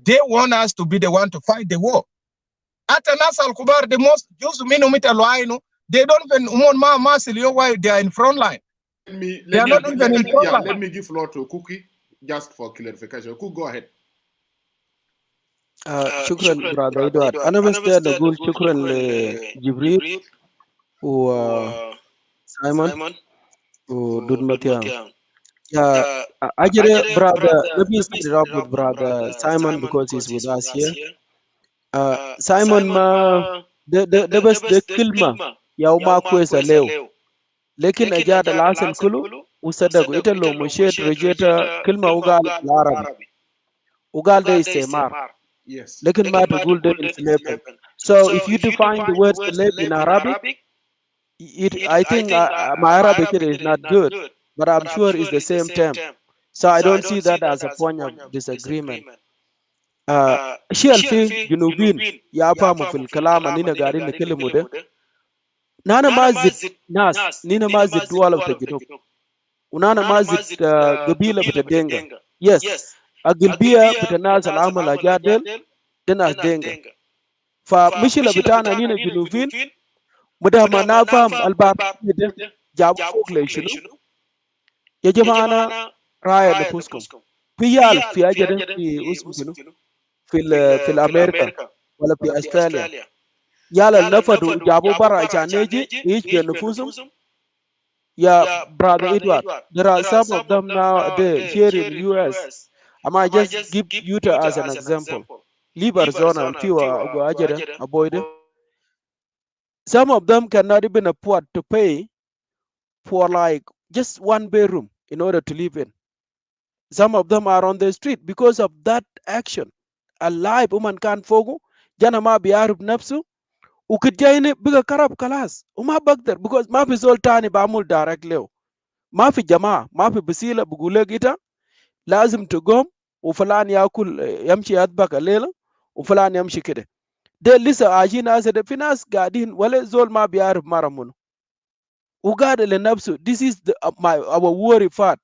They want us to be the one to fight the war. At Nasal Kubar, the most just minimum loino, they don't even why they are in front line. Let me give floor to Ukuki just for clarification. Ukuki, go ahead. شكرا brother Edward. أنا بس أقول شكرا لجبريل وسايمون ودود ماتيان. أجري brother, let me start up with brother Simon because he's with us here. Simon ما ده بس ده كلمة يوم كويسة له لكن أجاد العسل كله وصدقوا إنت لو مشيت رجيت كلمة وقال العربي وقال ده استعمار. Yes. لكن ما تقول ده enslavement. So if you define the word slave in Arabic, I think my Arabic is not good, but I'm sure it's the same term. So I don't see that as a point of disagreement. الشيء في جنوبين يفهموا في الكلام أننا قاعدين نتكلموا ده نانا ما زد ناس نينا ما زد دولة بتاع الجنوب ونانا ما زد قبيلة بتاع الدنجا. Yes, agilbia bitanas al-amal ajadel denas denga fa mishila bitana nina junubin muda ma nafam albab de jab fok le shinu ya jamana raya nufuskum piyal fi ajade fi usm shinu fil america wala fi australia yala nafadu jabu bara chaneji each be nufusum ya brother Edward, there are some of them now there here in US. I might just give Utah as an example. Leave Arizona and few go avoid. Some of them cannot even afford to pay for like just one bedroom in order to live in. Some of them are on the street because of that action. Alive woman can fogu jana ma biarub nafsu ukidjaini biga karab kalas uma bagdar because ma fi zol tani bamul direct leo ما في جماعة ما في بسيلة بقول لك إنت لازم تقوم وفلان ياكل يمشي يطبخ الليلة وفلان يمشي كده ده لسه عايشين ناس ده في ناس قاعدين ولا زول ما بيعرف مرة منه وقاعد لنفسه this is our worry part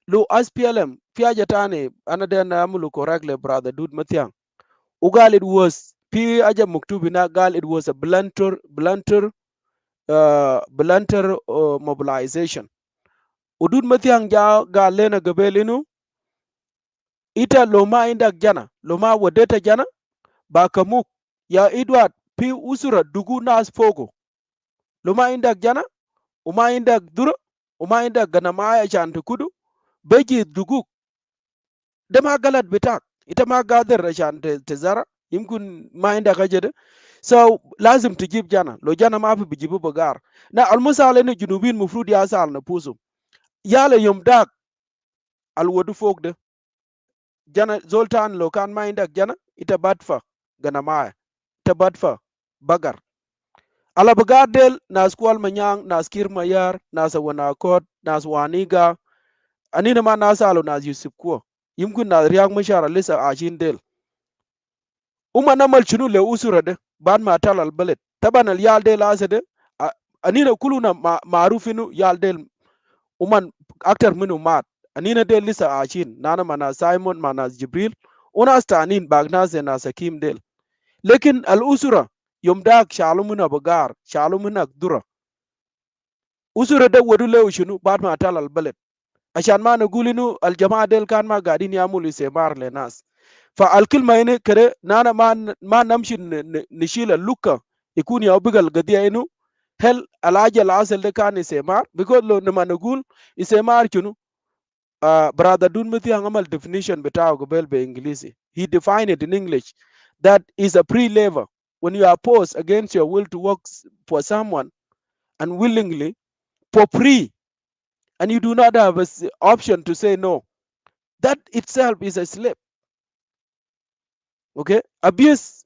لو SPLM في حاجة تاني أنا ده نعمله correct le brother dude متيان وقال it was في حاجة مكتوب هنا قال it was a blunter mobilization udud mathiang ga lena gabelinu ita loma indak jana loma wadeta jana ba kamuk ya Edward pi usura dugu nas fogo loma indak jana uma indak dura uma indak ganamaya chantu kudu beji dugu dema galat bitak ita ma gadar rashan tezara yimkun ma indak ajede so lazim tujib jana lo jana ma fi bijibu bagar na almusale ne junubin mufrud ya sal na pusu yala yom dak alwadu fog de jana zoltan lo kan ma indak jana ita badfa ganamaya ita badfa bagar ala bagadel nas kwal manyang nas kir mayar nas wana kot nas waniga anina ma nasalo nas yusuf ko yimkun na riyak mashara lisa ashin del uma namal chunu le usura de ban ma talal balad taban al yal del asade anina kuluna marufinu yal del uman aktar minu mat anina del lisa ashin nana mana simon mana jibril unas tanin bagnas na sakim del lekin al usura yom dak shalumuna bagar shalumuna dura usura da wadu lew shunu bad ma talal balad ashan ma na gulinu al jamaa del kan ma gadin yamul isemar le nas fa al kilma ine kare nana ma namshi nishila lukka ikuni ya bigal gadiya inu hel alaja al asal de kan isemar because lo nama nagul isemar chunu brother dun mithi angamal definition betaw gobel be English. He defined it in English that is a pre-labor when you are opposed against your will to work for someone unwillingly for free and you do not have an option to say no. That itself is a slave. Okay, abuse,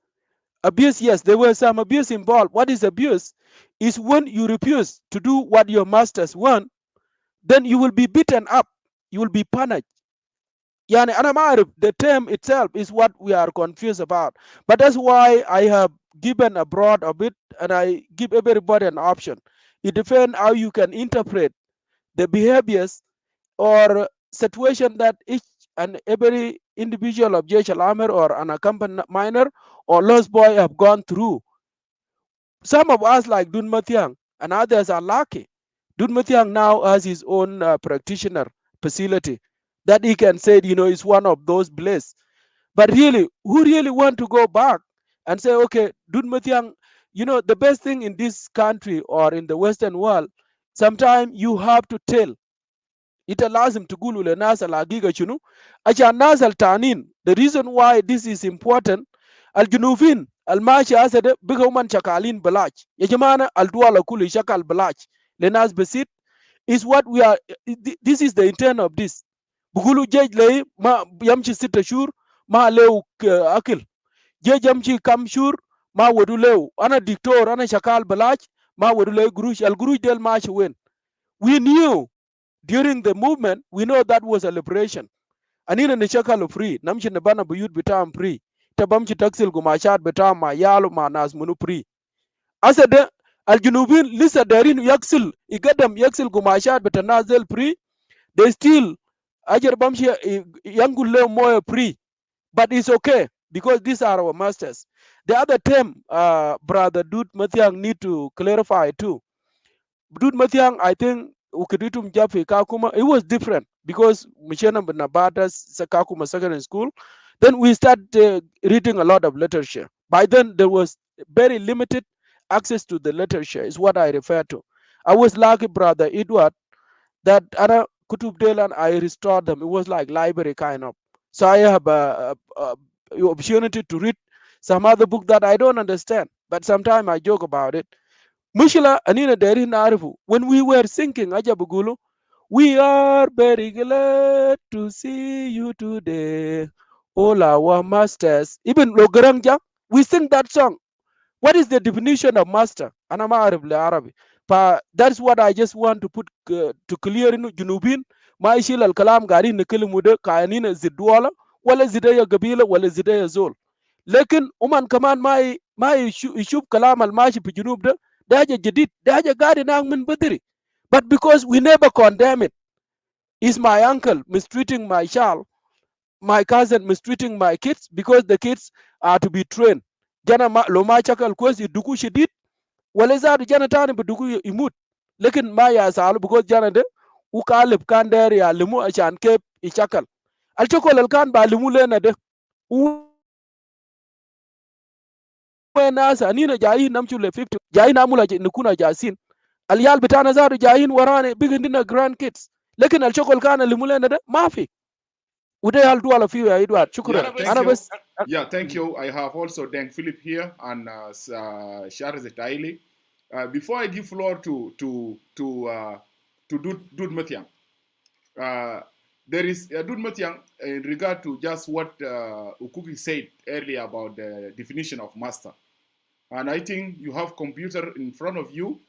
yes, there were some abuse involved. What is abuse? Is when you refuse to do what your masters want, then you will be beaten up, you will be punished. Yani anamarif, the term itself is what we are confused about. But that's why I have given a broad of it and I give everybody an option. It depends how you can interpret the behaviors or situation that each and every individual of Jaish al-Amir or an accompanied minor or lost boy have gone through. Some of us like Dun Mathiang and others are lucky. Dun Mathiang now has his own practitioner facility that he can say, is one of those blessed. But really, who really want to go back and say, okay, Dun Mathiang, the best thing in this country or in the Western world, sometimes you have to tell ita lazim tugulu le nas al hagiga chunu acha nas al tanin. The reason why this is important, al junufin al mashi asade biga man chakalin balach ya jamana al duala kulu shakal balach le nas besit is what we are. This is the intent of this. Bugulu jej le ma yamchi sita shur ma leu akil jej yamchi kam shur ma wadu leu ana dictor ana shakal balach ma wadu leu gurush al gurush del mashi wen. We knew during the movement, we know that was a liberation. Anina ni shakalo free, namshi nabana buyut bitam free. Tabamchi taksil gumashat bitam ma yalo ma nas munu free. Asade al junubin lisa darin yaksil igadam yaksil gumashat bitanazel free. They still ajar bamshi yangule more pre, but it's okay because these are our masters. The other term, brother Dude Mathiang need to clarify too. Dude Mathiang, I think Ukiditum Jafi Kakuma, it was different because Michena Nabatas Kakuma Secondary School. Then we started reading a lot of literature. By then there was very limited access to the literature, is what I refer to. I was lucky, brother Edward, that Anna Kutub Delan, I restored them. It was like library kind of. So I have a opportunity to read some other book that I don't understand, but sometimes I joke about it. Mushila Anina Deri Narifu, when we were singing Ajabugulu, we are very glad to see you today, all our masters. Even Logranja, we sing that song. What is the definition of master? Anama Arab le Arabi. That's what I just want to put to clear in Junubin. Ma ishil al kalam gari nikilimude kayanina zidwala wala zidaya gabila wala zidaya zol. Lekin uman kaman ma ishub kalam al mashi fi Junub da daja jadid daja gari nang min badiri. But because we never condemn it, is my uncle mistreating my child, my cousin mistreating my kids because the kids are to be trained. Jana lo ma chakal kwezi duku shidid wala zadu jana tani duku imut. Lekin ma ya salu because jana de ukalib kan der ya limu achan ke ichakal. Al chokol al kan ba limu lena de. Nasa nina jayin namchule 50 jayin amula nikuna jasin. Al yal bitana zadu jayin warane bigindina grandkids. Lekin al chokol kan limu lena de mafi. Uday hal duala fiyo ya Edward. Shukran. Thank you. Yeah, thank you. I have also Deng Philip here and Charles Taili. Before I give floor to Dude Mathiang, there is Dude Mathiang in regard to just what Ukuki said earlier about the definition of master. And I think you have computer in front of you,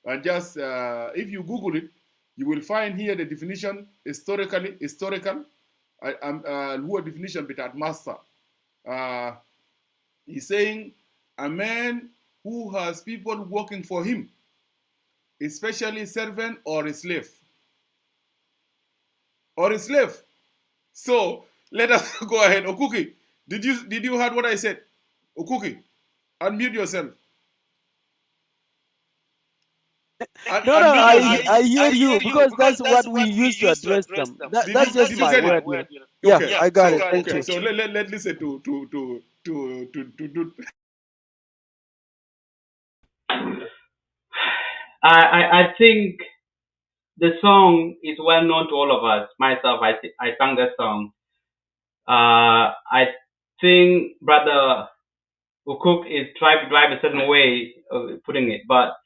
and just if you Google it, you will find here the definition historical. Who definition between master? He's saying a man who has people working for him, especially servant or a slave. So let us go ahead. Ukuki, did you heard what I said? Ukuki, unmute yourself. I hear you because that's what we use to address them. That's just my word. Yeah, okay. I got it. Thank you. So let's listen to I think the song is well known to all of us. Myself, I sang that song. I think Brother Ukuk is trying to drive a certain way of putting it, but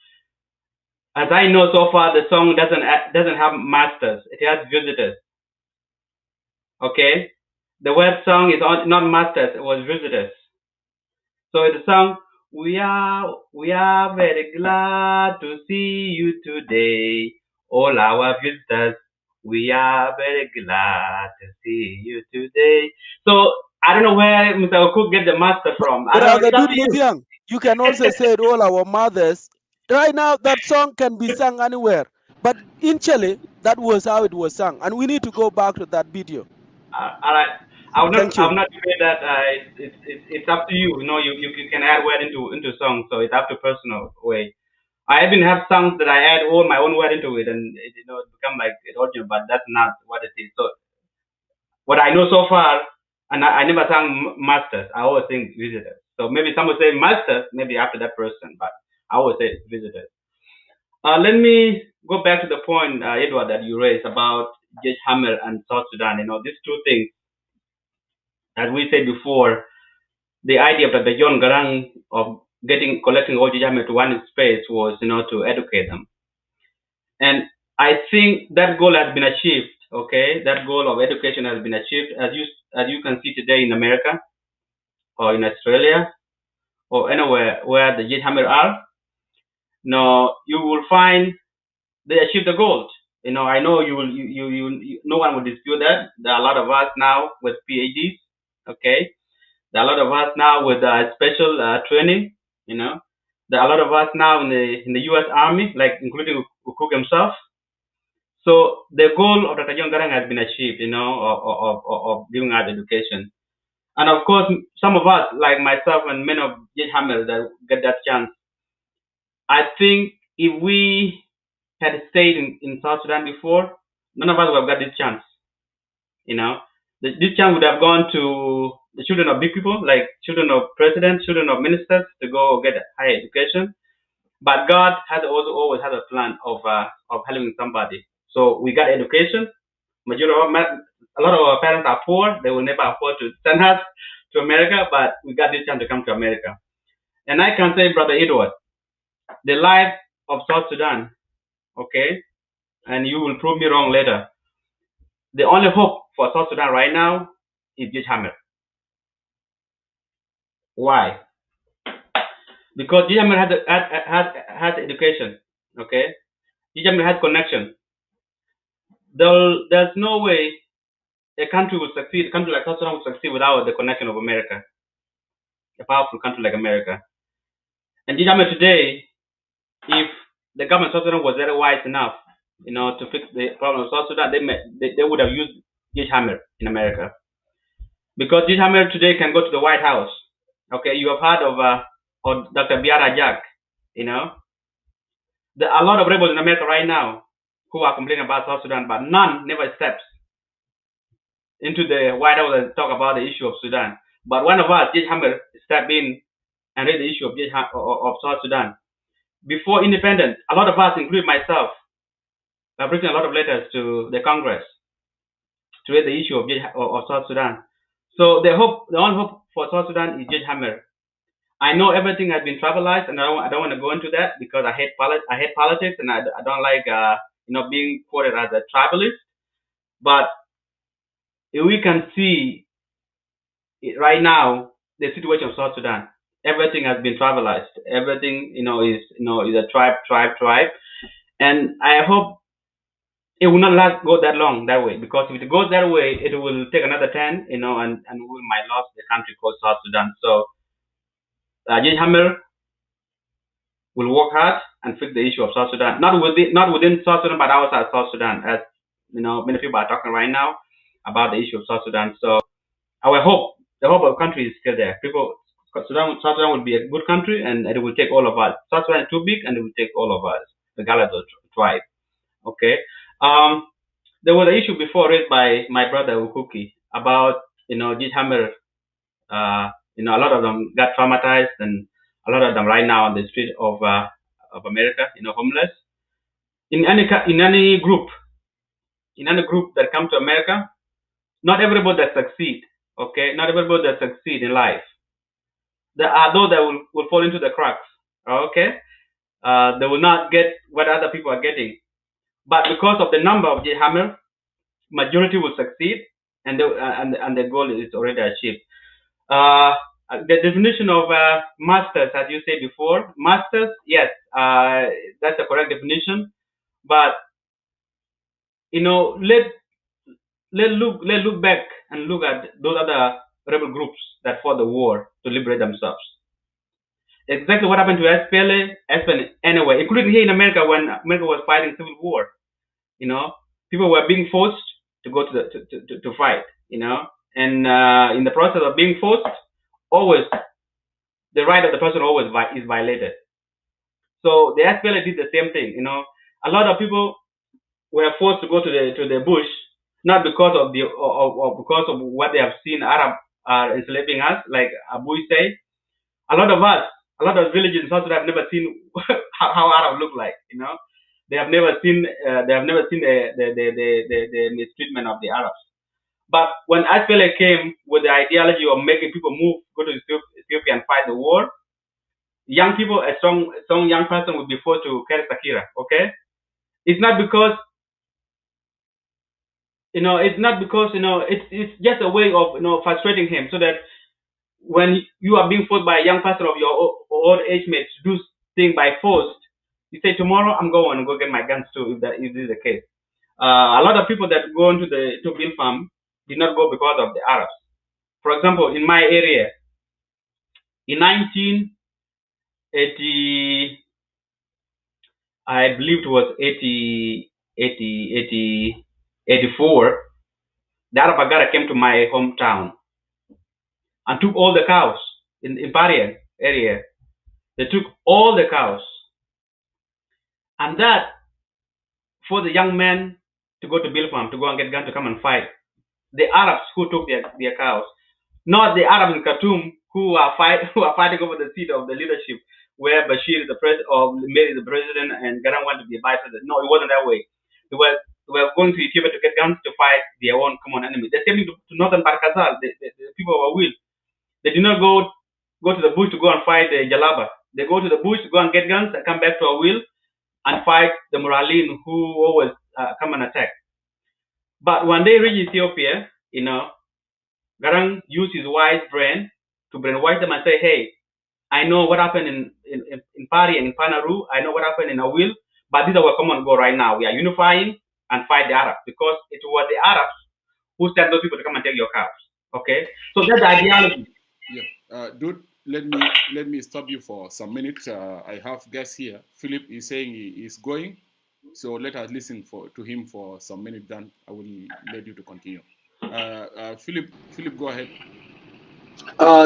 as I know so far, the song doesn't have masters. It has visitors. Okay, the word song is not masters. It was visitors. So the song, we are very glad to see you today, all our visitors. We are very glad to see you today. So I don't know where Mr. Cook get the master from. You can also say it, all our mothers. Right now, that song can be sung anywhere. But in Chile, that was how it was sung. And we need to go back to that video. All right. I will not say that it's up to you. You know, you can add word into songs, so it's up to personal way. I even have songs that I add all my own word into it, and it become like it original, but that's not what it is. So what I know so far, and I never sang masters. I always sing visitors. So maybe some would say masters, maybe after that person, but I always say visitors. Let me go back to the point, Edward, that you raised about Judge Hammer and South Sudan. You know, these two things, as we said before, the idea of the John Garang of collecting all Judge Hammer to one space was, to educate them. And I think that goal has been achieved. Okay, that goal of education has been achieved, as you can see today in America, or in Australia, or anywhere where the Judge Hammer are. No, you will find they achieved the goal. I know no one will dispute that. There are a lot of us now with PhDs. Okay, there are a lot of us now with special training. There are a lot of us now in the U.S. Army, like including Ukuk himself. So the goal of Dr. John Garang has been achieved, of giving us education. And of course, some of us, like myself and many of J. Hamel, that get that chance. I think if we had stayed in South Sudan before, none of us would have got this chance. This chance would have gone to the children of big people, like children of presidents, children of ministers, to go get higher education. But God has also always had a plan of helping somebody. So we got education. A lot of our parents are poor. They will never afford to send us to America, but we got this chance to come to America. And I can say, Brother Edward, the life of South Sudan, okay, and you will prove me wrong later. The only hope for South Sudan right now is Judge Hammer. Why? Because Judge Hammer has education, okay? Judge Hammer has connection. There's no way a country will succeed, a country like South Sudan will succeed without the connection of America, a powerful country like America. And Judge Hammer today, if the government of South Sudan was very wise enough, to fix the problem of South Sudan, they would have used Judge Hammer in America. Because Judge Hammer today can go to the White House. Okay, you have heard of Dr. Biara Jack, There are a lot of rebels in America right now who are complaining about South Sudan, but none never steps into the White House and talk about the issue of Sudan. But one of us, Judge Hammer, stepped in and raised the issue of South Sudan. Before independence, a lot of us, including myself, have written a lot of letters to the Congress to raise the issue of South Sudan. So the only hope for South Sudan is Judge Hammer. I know everything has been tribalized, and I don't want to go into that because I hate politics, and I don't like being quoted as a tribalist. But if we can see right now the situation of South Sudan, everything has been tribalized. Everything is a tribe, and I hope it will not go that long that way, because if it goes that way, it will take another 10, and we might lose the country called South Sudan. So Judge Hammer will work hard and fix the issue of South Sudan, not within South Sudan, but outside South Sudan, as many people are talking right now about the issue of South Sudan. So our hope, the hope of the country is still there. South Sudan will be a good country, and it will take all of us. South Sudan is too big, and it will take all of us, regardless of tribe. Okay. There was an issue before raised by my brother Ukuki about Judge Hammer. A lot of them got traumatized, and a lot of them right now on the street of America, homeless. In any group that come to America, not everybody that succeed. Okay, not everybody that succeed in life. There are those that will fall into the cracks. Okay, they will not get what other people are getting. But because of the number of Judge Hammer, majority will succeed, and the goal is already achieved. The definition of masters, as you said before, masters, yes, that's the correct definition. But let's look back and look at those other rebel groups that fought the war to liberate themselves. Exactly what happened to SPLA, anyway, including here in America when America was fighting civil war. People were being forced to go to fight. And in the process of being forced, always the right of the person always is violated. So the SPLA did the same thing. A lot of people were forced to go to the bush, not because of because of what they have seen Arab are enslaving us, like Abu say. A lot of villages in South Sudan have never seen how Arab look like. They have never seen the mistreatment of the Arabs. But when SPLA came with the ideology of making people move, go to Ethiopia and fight the war, young people, a strong young person would be forced to carry Sakira. Okay, it's not because it's just a way of frustrating him, so that when you are being forced by a young person of your old age mate to do things by force, you say tomorrow I'm going to go get my guns too. If this is the case, a lot of people that go into the Ethiopian farm did not go because of the Arabs. For example, in my area, in 1980, I believe it was 88 84, the Arab Bagara came to my hometown and took all the cows in Parian area. They took all the cows. And that for the young men to go to Bilfam, to go and get guns to come and fight. The Arabs who took their cows, not the Arabs in Khartoum who are fighting over the seat of the leadership, where Bashir is the president, or Mary is the president, and Garang wanted to be a vice president. No, it wasn't that way. They were going to Ethiopia to get guns to fight their own common enemy. They're same to northern Barkazal, the people of Awil. They did not go to the bush to go and fight the Jalaba. They go to the bush to go and get guns and come back to Awil and fight the Muralin who always come and attack. But when they reach Ethiopia, Garang used his wise brain to brainwash them and say, hey, I know what happened in Pari and in Panaru. I know what happened in Awil, but this is our common goal right now. We are unifying and fight the Arabs, because it was the Arabs who sent those people to come and take your cows. Okay? So that's the ideology. Yeah. Dude, let me stop you for some minutes. I have guests here. Philip is saying he is going. So let us listen to him for some minutes, then I will let you to continue. Philip, go ahead.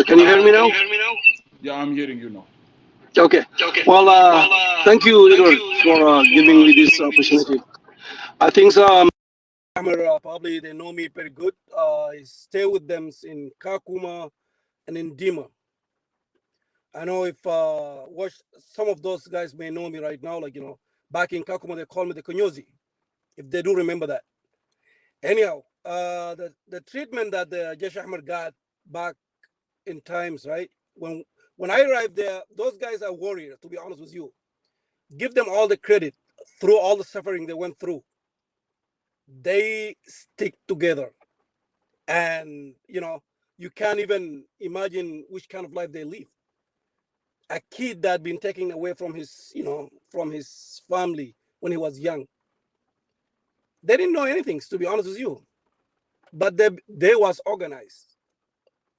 Can you hear me now? Yeah, I'm hearing you now. Okay. Well, thank you, Edward, for giving me this opportunity. I think probably they know me very good. I stay with them in Kakuma and in Dima. I know if some of those guys may know me right now, back in Kakuma, they call me the Konyozi, if they do remember that. Anyhow, the treatment that the Jesh Ahmed got back in times, right? When I arrived there, those guys are warriors, to be honest with you. Give them all the credit through all the suffering they went through. They stick together. And, you can't even imagine which kind of life they live. A kid that had been taken away from his family when he was young. They didn't know anything, to be honest with you. But they was organized.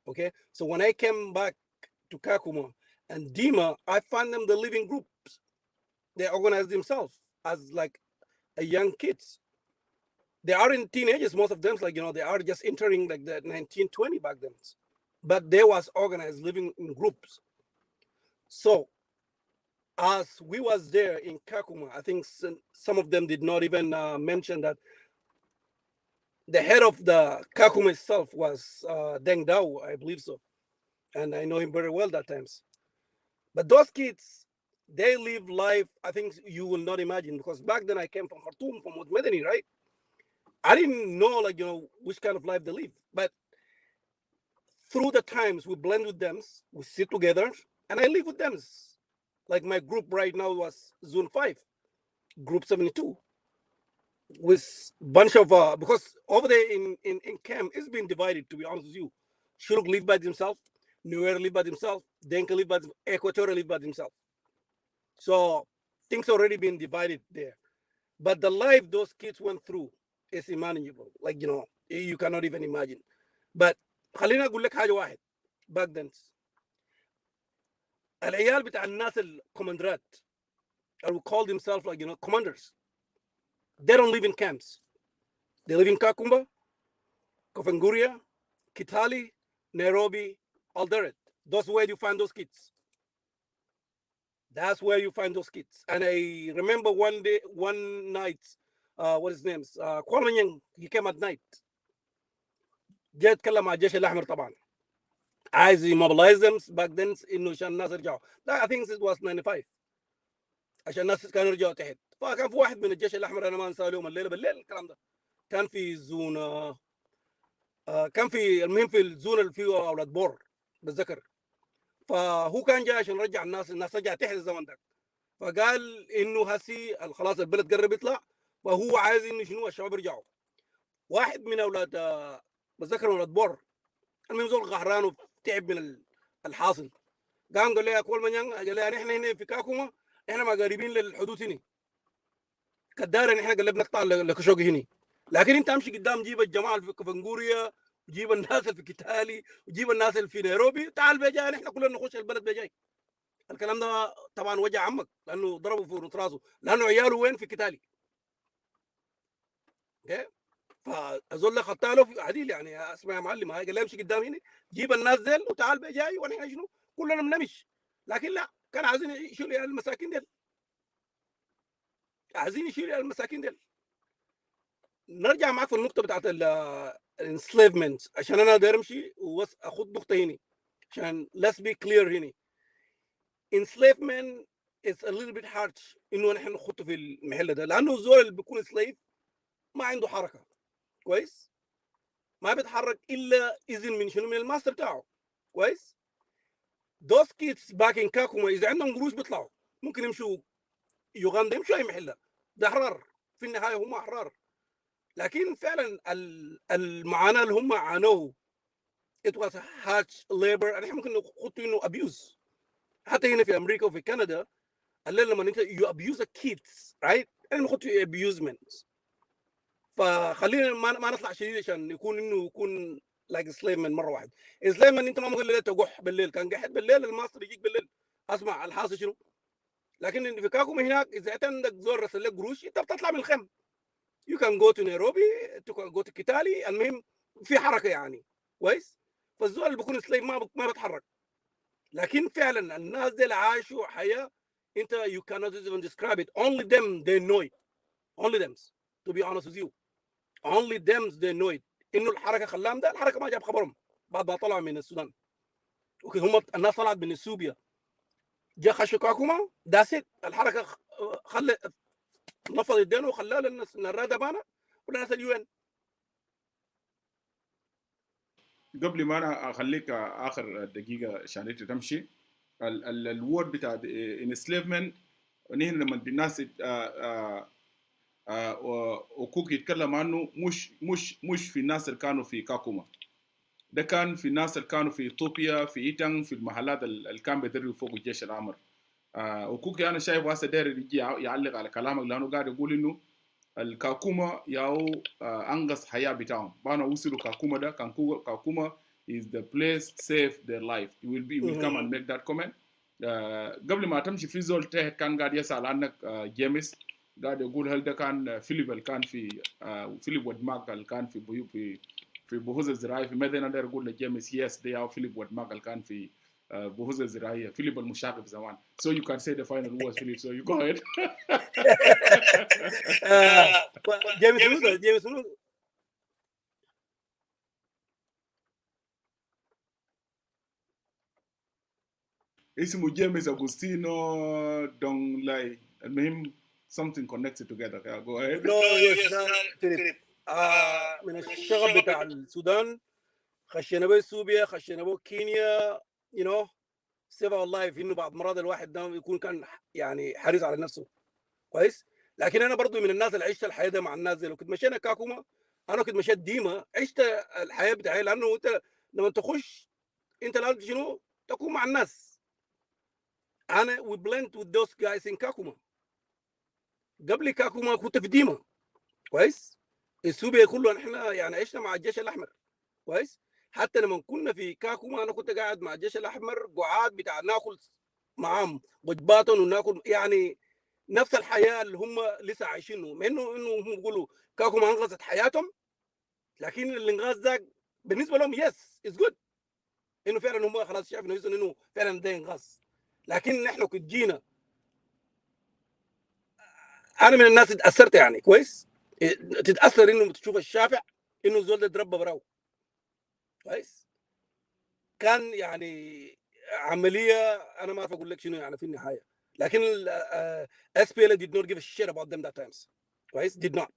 Okay? So when I came back to Kakuma and Dima, I found them the living groups. They organized themselves as like a young kids. They aren't teenagers, most of them, they are just entering like the 1920 back then. But they was organized, living in groups. So as we was there in Kakuma, I think some of them did not even mention that the head of the Kakuma itself was Deng Dao, I believe so. And I know him very well that times. But those kids, they live life, I think you will not imagine, because back then I came from Khartoum, from Mawut Medani, right? I didn't know, which kind of life they live. But through the times, we blend with them, we sit together, and I live with them. Like my group right now was Zone 5, Group 72, with bunch of, because over there in camp, it's been divided, to be honest with you. Shuruk live by themselves, Nuer live by themselves, Denka live by themselves, Equatorial live by themselves. So things already been divided there. But the life those kids went through is unimaginable. You cannot even imagine. But خلينا أقول لك حاجة واحد back then. العيال بتاع الناس الكوماندرات, I would call themselves commanders. They don't live in camps. They live in Kakumba, Kofanguria, Kitale, Nairobi, Eldoret. That's where you find those kids. That's where you find those kids. And I remember one night, what his name is? Kwalmanyang, he came at night. جاء يتكلم مع الجيش الأحمر طبعا. عايز mobilize them back then إنه عشان الناس يرجعوا. I think it was 95. عشان الناس كانوا يرجعوا تحت. فكان في واحد من الجيش الأحمر أنا ما أنساه اليوم الليلة بالليل الكلام ده. كان في زون كان في المهم في الزون اللي فيه أولاد بور بتذكر. فهو كان جاي عشان يرجع الناس رجعت تحت الزمن ده. فقال إنه هسي خلاص البلد قرب يطلع فهو عايز إنه شنو الشباب يرجعوا. واحد من أولاد بتذكر أولاد بور المهم زول غهران وتعب من الحاصل. قال لي يا كول منيان قال لي احنا هنا في كاكوما احنا ما قريبين للحدود هنا. كدار ان احنا قلبنا نقطع لكشوقي هنا. لكن انت امشي قدام جيب الجماعه في كفنجوريا وجيب الناس اللي في كيتالي وجيب الناس اللي في نيروبي تعال بيجاي احنا كلنا نخش البلد بيجاي. الكلام ده طبعا وجع عمك لانه ضربوا في راسه لانه عياله وين في كيتالي. اوكي. فازول خطاله في عديل يعني اسمع يا معلم، هاي قال لي امشي قدام هنا جيب الناس ديل وتعال بقى جاي ونحن شنو كلنا بنمشي. لكن لا، كان عايزين يشيلوا المساكين ديل، عايزين يشيلوا المساكين ديل. نرجع معك في النقطه بتاعت الانسليفمنت عشان انا داير امشي واخد نقطه هنا عشان let's be clear هنا. enslavement is a little bit harsh انه نحن نخطه في المحل ده، لانه الزول اللي بيكون سليف ما عنده حركه كويس، ما بيتحرك الا اذن من شنو؟ من الماستر بتاعه كويس. those kids back in كاكوما اذا عندهم قروش بيطلعوا ممكن يمشوا يوغندا، يمشوا اي محل، ده احرار في النهايه، هم احرار. لكن فعلا المعاناه اللي هم عانوه it was hard labor. احنا ممكن نخطه انه abuse. حتى هنا في امريكا وفي كندا قال لما انت you abuse the kids right، احنا بنخطه abusement. فخلينا ما نطلع شديد عشان يكون لايك سليم من مره واحده. سليم انت ما ممكن تقح بالليل، كان قاعد بالليل الماستر يجيك بالليل اسمع الحاصل شنو. لكن في كاكوما هناك اذا انت عندك زور رسل لك قروش انت بتطلع من الخيم، يو كان جو تو نيروبي، جو تو كيتالي، المهم في حركه يعني كويس. فالزول اللي بيكون سليم ما بيتحرك. لكن فعلا الناس دي اللي عاشوا حياه انت you cannot even describe it. Only them they know it. Only them to be honest with you. Only them they know it. انه الحركه خلاهم ده، الحركه ما جاب خبرهم بعد ما طلعوا من السودان. اوكي، هم الناس طلعت من اثيوبيا جا خشوا كاكوما داسيت، الحركه خلى نفض يدينه وخلاها للناس الرادة بانا ولناس اليو ان. قبل ما انا اخليك اخر دقيقه عشان انت تمشي، الوورد بتاع انسليفمنت نحن لما الناس اوكوكي يتكلم عنه مش في الناس اللي كانوا في كاكوما، ده كان في الناس اللي كانوا في اثيوبيا في ايتان في المحلات اللي كان بيدربوا فوق الجيش الأحمر. اوكوكي انا شايف واسه داير يجي يعلق على كلامك لانه قاعد يقول انه الكاكوما ياو انقذ حياه بتاعهم. بانا وصلوا كاكوما ده، كان كاكوما is the place save their life. You will come and make that comment. قبل ما تمشي في زول تحت كان قاعد يسأل عنك جيمس، قاعد يقول هل ده كان فيليب اللي كان في فيليب ودماغ اللي كان في بحوث الزراعية في مدينة. ده يقول لجيمس يس ده ياو فيليب ودماغ اللي كان في بحوث الزراعية، فيليب المشاغب زمان. So you can say the final word Philip, so you go ahead. جيمس اسمه جيمس أغوستينو دونلاي، المهم something connected together. Go ahead. No, yes, فيليب. من الشغب بتاع السودان خشينا به اثيوبيا، خشينا به كينيا، you know save our life. انه بعض مرات الواحد ده يكون كان يعني حريص على نفسه كويس. لكن انا برضو من الناس اللي عشت الحياه ده مع الناس دي. لو كنت مشينا كاكوما، انا كنت مشيت ديما، عشت الحياه بتاعي، لانه انت لما تخش انت لازم شنو تكون مع الناس. انا we blend with those guys in كاكوما. قبل كاكوما كنت في ديما كويس. اثيوبيا كله احنا يعني عشنا مع الجيش الاحمر كويس. حتى لما كنا في كاكوما انا كنت قاعد مع الجيش الاحمر قعاد بتاع ناكل معاهم وجباتهم وناكل يعني نفس الحياه اللي هم لسه عايشينه. مع انه هم بيقولوا كاكوما انقذت حياتهم، لكن الانقاذ ذاك بالنسبه لهم يس از جود، انه فعلا هم خلاص شايفين انه فعلا ده انقاذ. لكن احنا كنت جينا، انا من الناس اتاثرت يعني كويس، تتاثر انه تشوف الشافع انه الزول ده اتربى براو كويس. كان يعني عمليه انا ما اعرف اقول لك شنو يعني في النهايه. لكن SPLA did not give a shit about them that times كويس، did not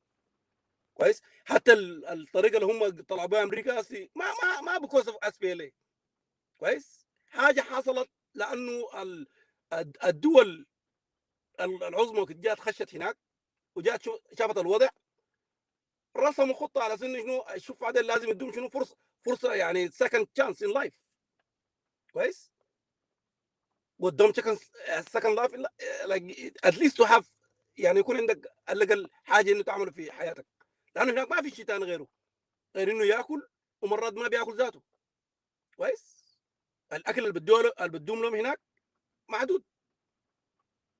كويس. حتى الطريقه اللي هم طلعوا بها امريكا ما بكوز اوف SPLA كويس. حاجه حصلت لانه الدول العظمى جات خشت هناك وجات شافت الوضع، رسموا خطه على سنه شنو الشوف هذا لازم يدوم شنو فرصه يعني second chance in life كويس. قدام second life like at least to have يعني يكون عندك على الاقل حاجه انه تعمله في حياتك، لانه هناك ما في شيء ثاني غيره غير انه ياكل، ومرات ما بياكل ذاته كويس. الاكل اللي بدوم لهم هناك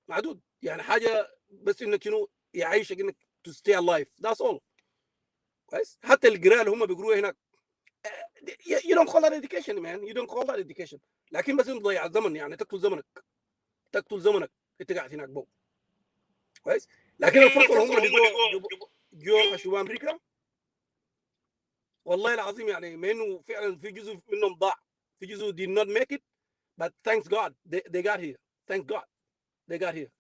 معدود يعني حاجه بس انك شنو يعيشك انك to stay alive that's all كويس. حتى القراءه اللي هم بيقروها هناك you don't call that education man, you don't call that education. لكن بس انت تضيع الزمن، يعني تقتل زمنك انت قاعد هناك بو كويس. لكن الفرصه اللي هم جو خشوا امريكا والله العظيم، يعني ما انه فعلا في جزء منهم ضاع، في جزء did not make it, but thanks God they got here. thank God they got here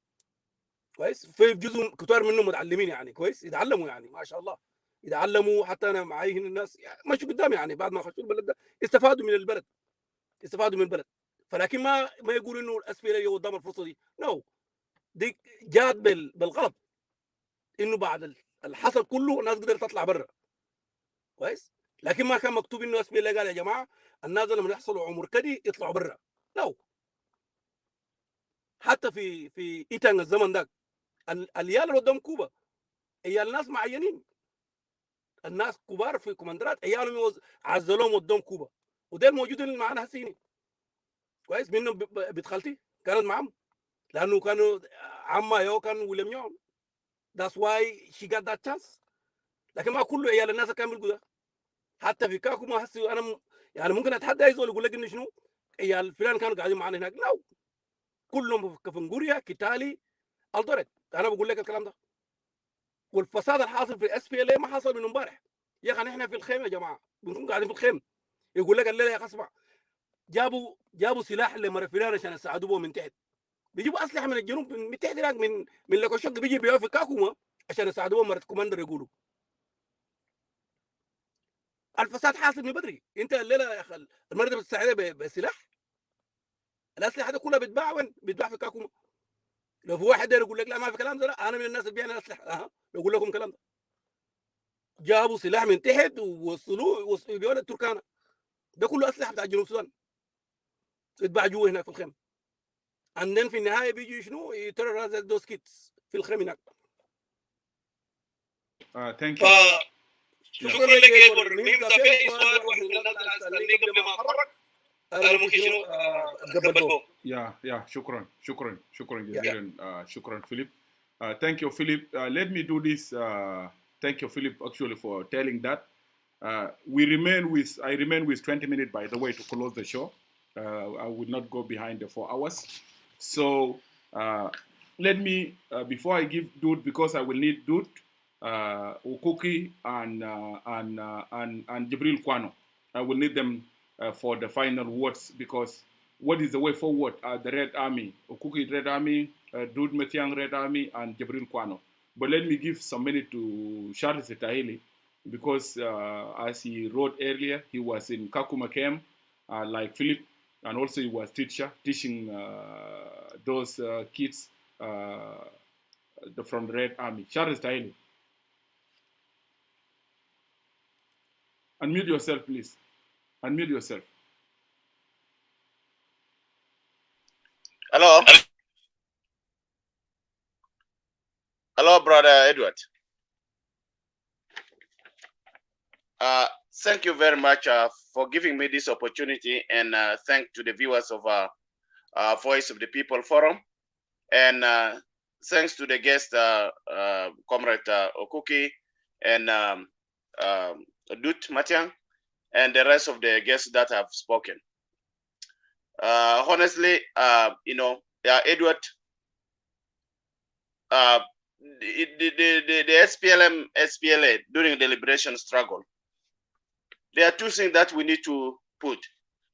كويس. في جزء كتار منهم متعلمين يعني كويس، يتعلموا يعني ما شاء الله يتعلموا. حتى انا معي هنا الناس يعني مشوا قدامي يعني بعد ما خشوا البلد ده استفادوا من البلد. فلكن ما يقولوا انه الاس بي ال قدام الفرصه دي نو. دي جات بالغلط، انه بعد الحصل كله الناس قدرت تطلع برا كويس. لكن ما كان مكتوب انه اس بي ال قال يا جماعه الناس لما يحصلوا عمر كدي يطلعوا برا. نو. حتى في ايتان الزمن ده اليال اللي قدام كوبا عيال ناس معينين، الناس كبار في كوماندرات عيالهم عزلوهم قدام كوبا، وده الموجودين معانا هسيني كويس. منهم بنت خالتي كانت معهم لانه كانوا عمها يو كان ويليام يوم. That's why she got that chance. لكن ما كل عيال الناس كان بيلقوا ده. حتى في كاكو ما هسي انا يعني ممكن اتحدى اي زول يقول لك انه شنو عيال فلان كانوا قاعدين معانا هناك. نو. كلهم في كفنجوريا كيتالي الدورت. انا بقول لك الكلام ده. والفساد الحاصل في اس بي ال ما حصل من امبارح يا اخي. احنا في الخيمه يا جماعه بنكون قاعدين في الخيمه، يقول لك الليله يا اخي اسمع جابوا سلاح لمرفلان عشان يساعدوه به من تحت. بيجيبوا اسلحه من الجنوب من تحت هناك من لكوشك بيجي بيقف في كاكوما عشان يساعدوه مرة كوماندر يقولوا. الفساد حاصل من بدري. انت الليله يا اخي المرة بتساعدها بسلاح. الاسلحه دي كلها بتباع وين؟ بتباع في كاكوما. لو في واحد يقول لك لا ما في كلام ده، لا انا من الناس اللي بيعني اسلحه بقول لكم الكلام ده. جابوا سلاح من تحت ووصلوه بيقول التركانه. ده كله اسلحه بتاع جنوب السودان يتباع جوا هناك في الخيمه. عندنا في النهايه بيجي شنو يترى دوز كيتس في الخيمه هناك. Thank you. شكرا لك يا إدوارد. مين ده في سؤال واحد من الناس اللي سالني قبل ما اتحرك انا ممكن شنو اتقبل به. Yeah, شكرا جزيلا. شكرا Philip. Thank you Philip. Let me do this. Thank you Philip actually for telling that. I remain with 20 minutes by the way to close the show. I will not go behind the 4 hours. So let me before I give Dude, because I will need Dude, Ukuki and Jibril Kwano. I will need them for the final words, because what is the way forward? The Red Army, Ukuki Red Army, Dude Metiang Red Army, and Jibril Kwano. But let me give some minute to Charles Tahili, because as he wrote earlier, he was in Kakuma camp, like Philip, and also he was teaching those kids from the Red Army. Charles Tahili. Unmute yourself, please. Unmute yourself. Hello. Hello, brother Edward. Thank you very much for giving me this opportunity, and thank to the viewers of Voice of the People Forum, and thanks to the guest, Comrade Ukuki and Dut Matiang, and the rest of the guests that have spoken. Honestly, Edward, the SPLM, SPLA during the liberation struggle, there are two things that we need to put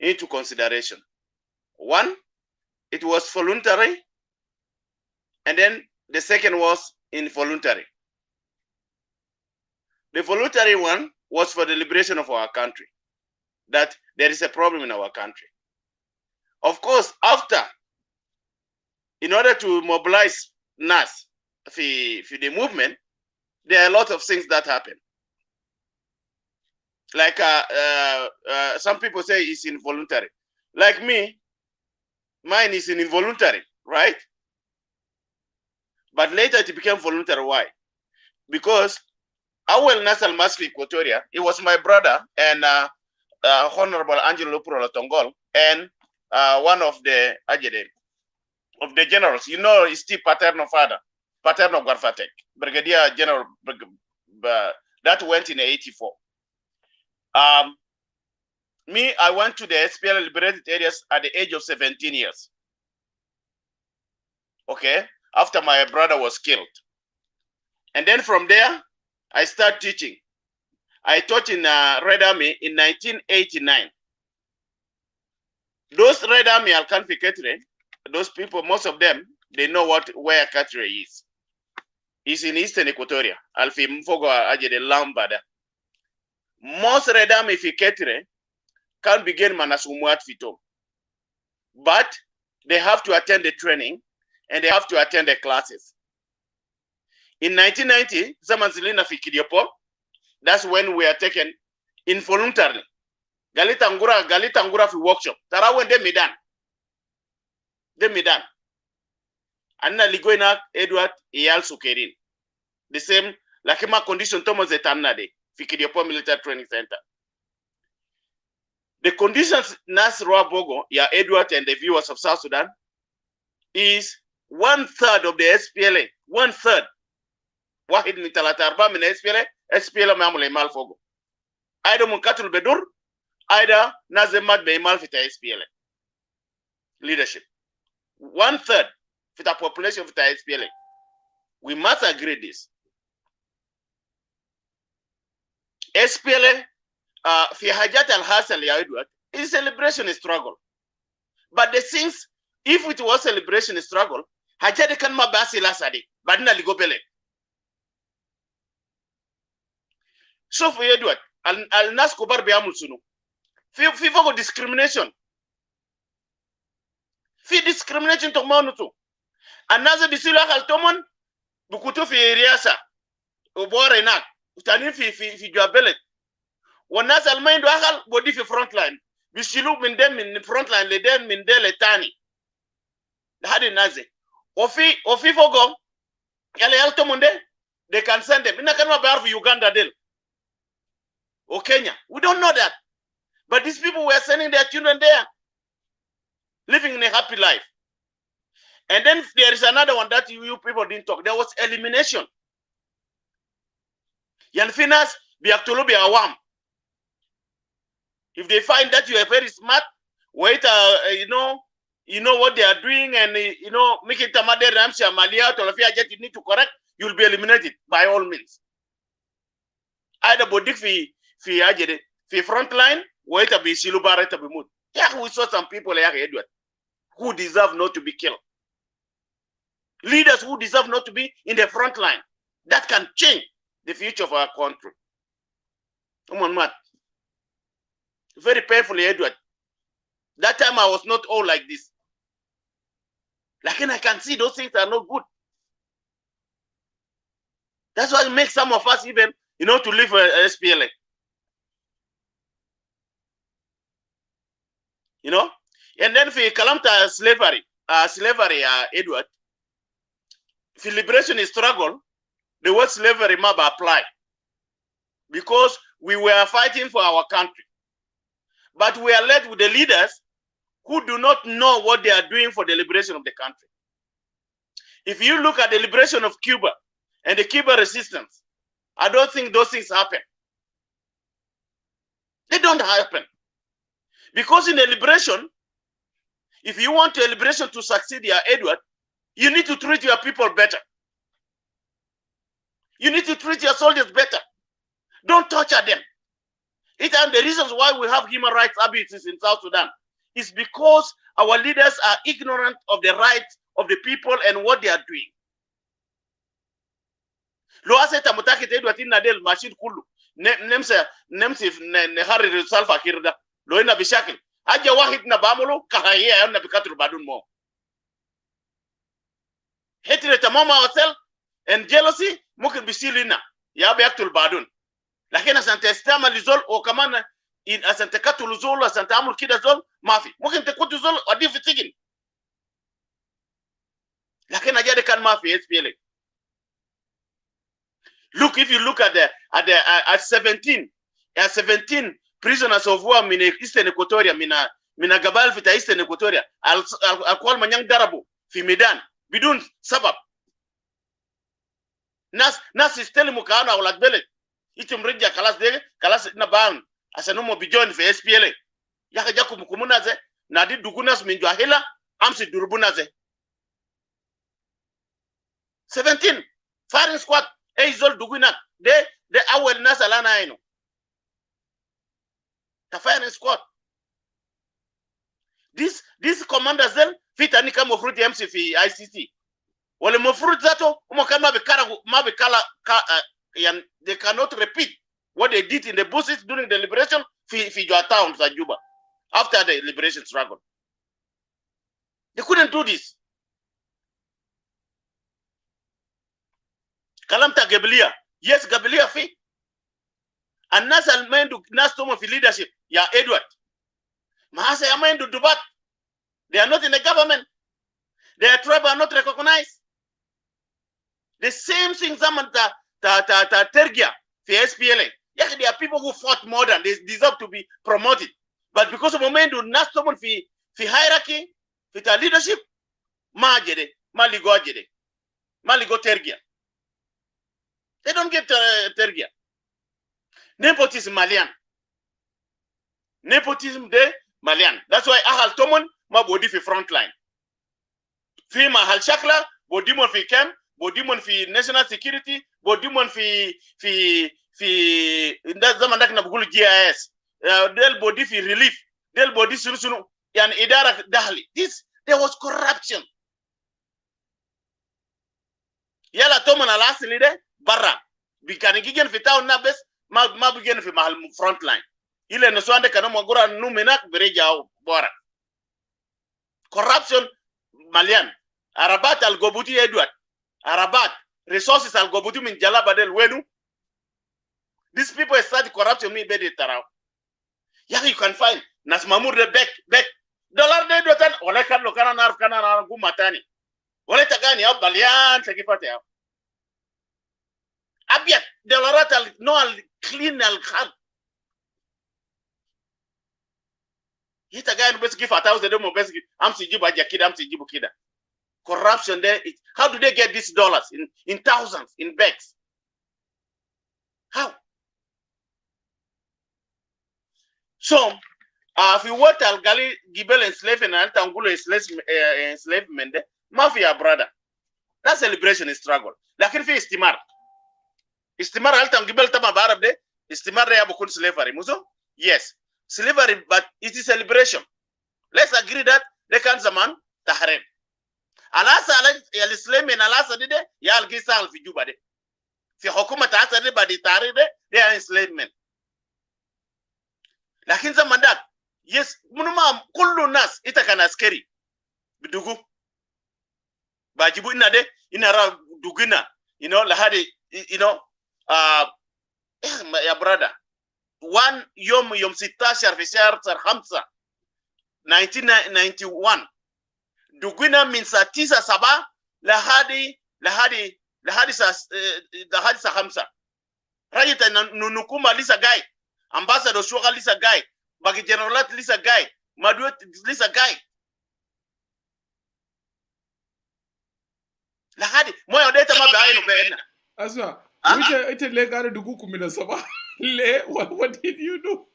into consideration. One, it was voluntary, and then the second was involuntary. The voluntary one was for the liberation of our country, that there is a problem in our country. Of course, after, in order to mobilize NAS for the movement, there are a lot of things that happen. Like some people say it's involuntary. Like me, mine is involuntary, right? But later it became voluntary. Why? Because Awel Nasal Masfi Equatoria, it was my brother and Honorable Angelo Prolotongol, and one of the generals. You know, he's still Paterno father, Paterno Garfatek, Brigadier General That went in 84. Me, I went to the SPLA liberated areas at the age of 17 years. Okay, after my brother was killed. And then from there, I started teaching. I taught in Red Army in 1989. Those Red Army Alkanfi Ketre, those people, most of them, they know where Ketre is. It's in Eastern Equatoria. Alfi Mfogo Ajede Lambada. Most Red Army fi Ketre can't begin Manasumuat Fito. But they have to attend the training and they have to attend the classes. In 1990, Zamanzilina fi Kidiopo, that's when we are taken involuntarily. Galitangura fi workshop. Tarawen de Midan. De Midan. Anna Ligoina Edward Iyal Sukerin. The same Lakima condition Thomas Etanna de Fikidiopo Military Training Center. The conditions Nas Roa Bogo, ya Edward and the viewers of South Sudan, is 1/3 of the SPLA. 1/3. Wahid Mitalatarba min SPLA Mamule Malfogo. Either Munkatul Bedur, either Nazemat Beimal Fita SPLA. Leadership. 1/3 for the population of the SPLA. We must agree this. SPLA, fi Hajat al-Hassan ya Edward, is celebration struggle. But the things, if it was celebration struggle, Hajat kan mabasi lasadi, badina ligopele. So for Edward, al-Nas Kobar Biamul Sunu, fi for discrimination. Fi discrimination to Manutu. Another disila al Tomon, Bukutu fi Riasa, Uborenak, Utanin fi Juabelet. Wanas Almain do Akal, body fi frontline. Bishilu min dem in frontline, le dem min de letani. Hadi Naze. Ofi Fogo, Yale Altomonde, they can send them. Inakanwa Bar for Uganda del. Or Kenya. We don't know that. But these people were sending their children there, living in a happy life. And then there is another one that you people didn't talk. There was elimination. Yanfinas biaktulu bi awam. If they find that you are very smart, wait, you know what they are doing, and make it tamade ramsha malia tolafia jet you need to correct, you'll be eliminated by all means. Either bodik fi ajede fi frontline, wait a be silubare to be mood. Yeah, we saw some people like Edward who deserve not to be killed. Leaders who deserve not to be in the front line. That can change the future of our country. Come on, Matt. Very painfully, Edward. That time I was not all like this. Like, and I can see those things are not good. That's why it makes some of us even, to leave SPLA. And then for Kalamta slavery, Edward, for liberation struggle, the word slavery must apply. Because we were fighting for our country. But we are led with the leaders who do not know what they are doing for the liberation of the country. If you look at the liberation of Cuba and the Cuba resistance, I don't think those things happen. They don't happen. Because in the liberation, if you want the liberation to succeed, Edward, you need to treat your people better. You need to treat your soldiers better. Don't torture them. The reasons why we have human rights abuses in South Sudan is because our leaders are ignorant of the rights of the people and what they are doing. Lo aseta mutaki te Edward Nadel machine kulu nemse nehari salfa kirda lo ina bishakil aja wahid na bamulu kahaya na bikatru badun mo. Hatred among ourselves and jealousy mungkin bisilina ya beaktul badun. Lakini asante estama lizol o kamana in asante katul zol asante amul kida zol mafi. Mungkin tekutu zol adi fitigin. Lakini ajade kan mafi SPLA. Look, if you look at 17 prisoners of war in Eastern Equatoria, mina gabal fita Eastern Equatoria, al kwal manyang darabu fi Medan bidun sabab. Nas isteli mukana ulat bele. itum rejja kalas na ban asanu mo bijon fi SPLA yaka jakum kumunaze na di dugunas min jahila amsi durbunaze 17 firing squad zol duguna de awel nasalana aino ta firing squad this commander zel fitani kama fruit MC fi ICC wale mafruit zato umo kama they cannot repeat what they did in the bushes during the liberation fi your towns at Juba after the liberation struggle. They couldn't do this. Kalamta Gabilia. Yes, Gabilia fi. And Nas Almendu Nas Tomo fi leadership. Ya Edward. Mahasa Yamendu Dubat. They are not in the government. Their tribe are not recognized. The same thing Zamanta Tergia for SPLA. Yeah, there are people who fought more than they deserve to be promoted. But because of Momendu Nas Tomo fi hierarchy, fi the leadership, Maligo Tergia. They don't get Tergia. Nepotism Malian. Nepotism de Malian. That's why Ahal Tomon ma body fi front line. Fi Mahal Shakla, bodimon fi camp, bodimon fi national security, bodimon fi that zaman dak na bugulu GIS. Del body fi relief, del body sunu yan idara dahli. There was corruption. Yala Tomon alasili de barra. Bikani gigen fi town na bes ma bigen fi mahal front line. Ile no swande kana magura numenak bereja bora. Corruption Malian. Arabat al Gobuti Edward. Arabat resources al Gobuti min Jalabadel Wenu. These people start corruption me bedi tarao. Yeah, you can find Nas Mamur de Beck. Dollar de dotan wala kan lo kana nar gumatani. Wala tagani au balian sekipate au. Abiat dolarat al no al clean al khan. Hita gani bes give 1,000 demo bes amsi jibu ajakida amsi jibu kida. Corruption there. How do they get these dollars in thousands in bags? How? So, if you want to gali gibel enslavement and tangulo enslavement, mafia brother. That celebration is struggle. Lakini fi istimar. Istimar alta gibel tama barab de istimar ya bukun slavery. Muzo? Yes. Slavery, but it is celebration. Let's agree that they can zaman tahrim. Alasa al-Islami alasa dide ya al-Gisa al-Fijuba de. Fi hukuma ta'asa de badi tari de, they are enslavement. Lakin zaman dat, yes, munuma kullu nas ita kan askeri. Bidugu. Bajibu ina de, ina ra dugina, lahadi, ya brother. One yom 16 fi shahr 5 1991 dugina min saa 9 saba lahadi saa 5 rajita nunukuma lisa guy ambassador shoga lisa guy bagi generalat lisa guy maduet lisa guy lahadi moyo data mabaino bena Aswa ite le gare dugu kumina saba le what did you do?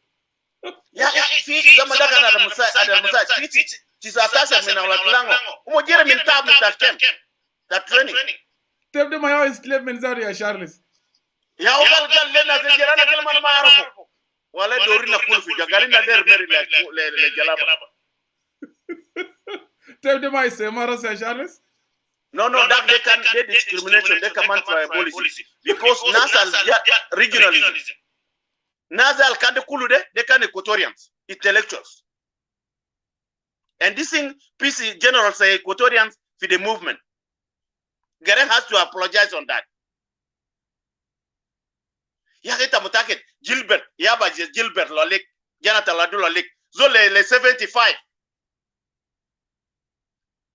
Ya fi zama daga na da musa ci sa tasha min wala tlango umo jere min tab ta kem ta training Tebde ma yaw enslavement zari ya Charles. Ya gal le na te jere na kel man ma arfu wala dori na kul fi jagali na der meri le jalaba Tebde ma ise mara sa Charles. No, that they discrimination, they command tribalism because nasal regionalism. Nasal can the kulude, they can Equatorians, intellectuals. And this thing, PC general say Equatorians for the movement. Garen has to apologize on that. Yahita Mutaket, Gilbert, Yaba Gilbert Lolik, Janata Ladu Lolik, Zole le 75.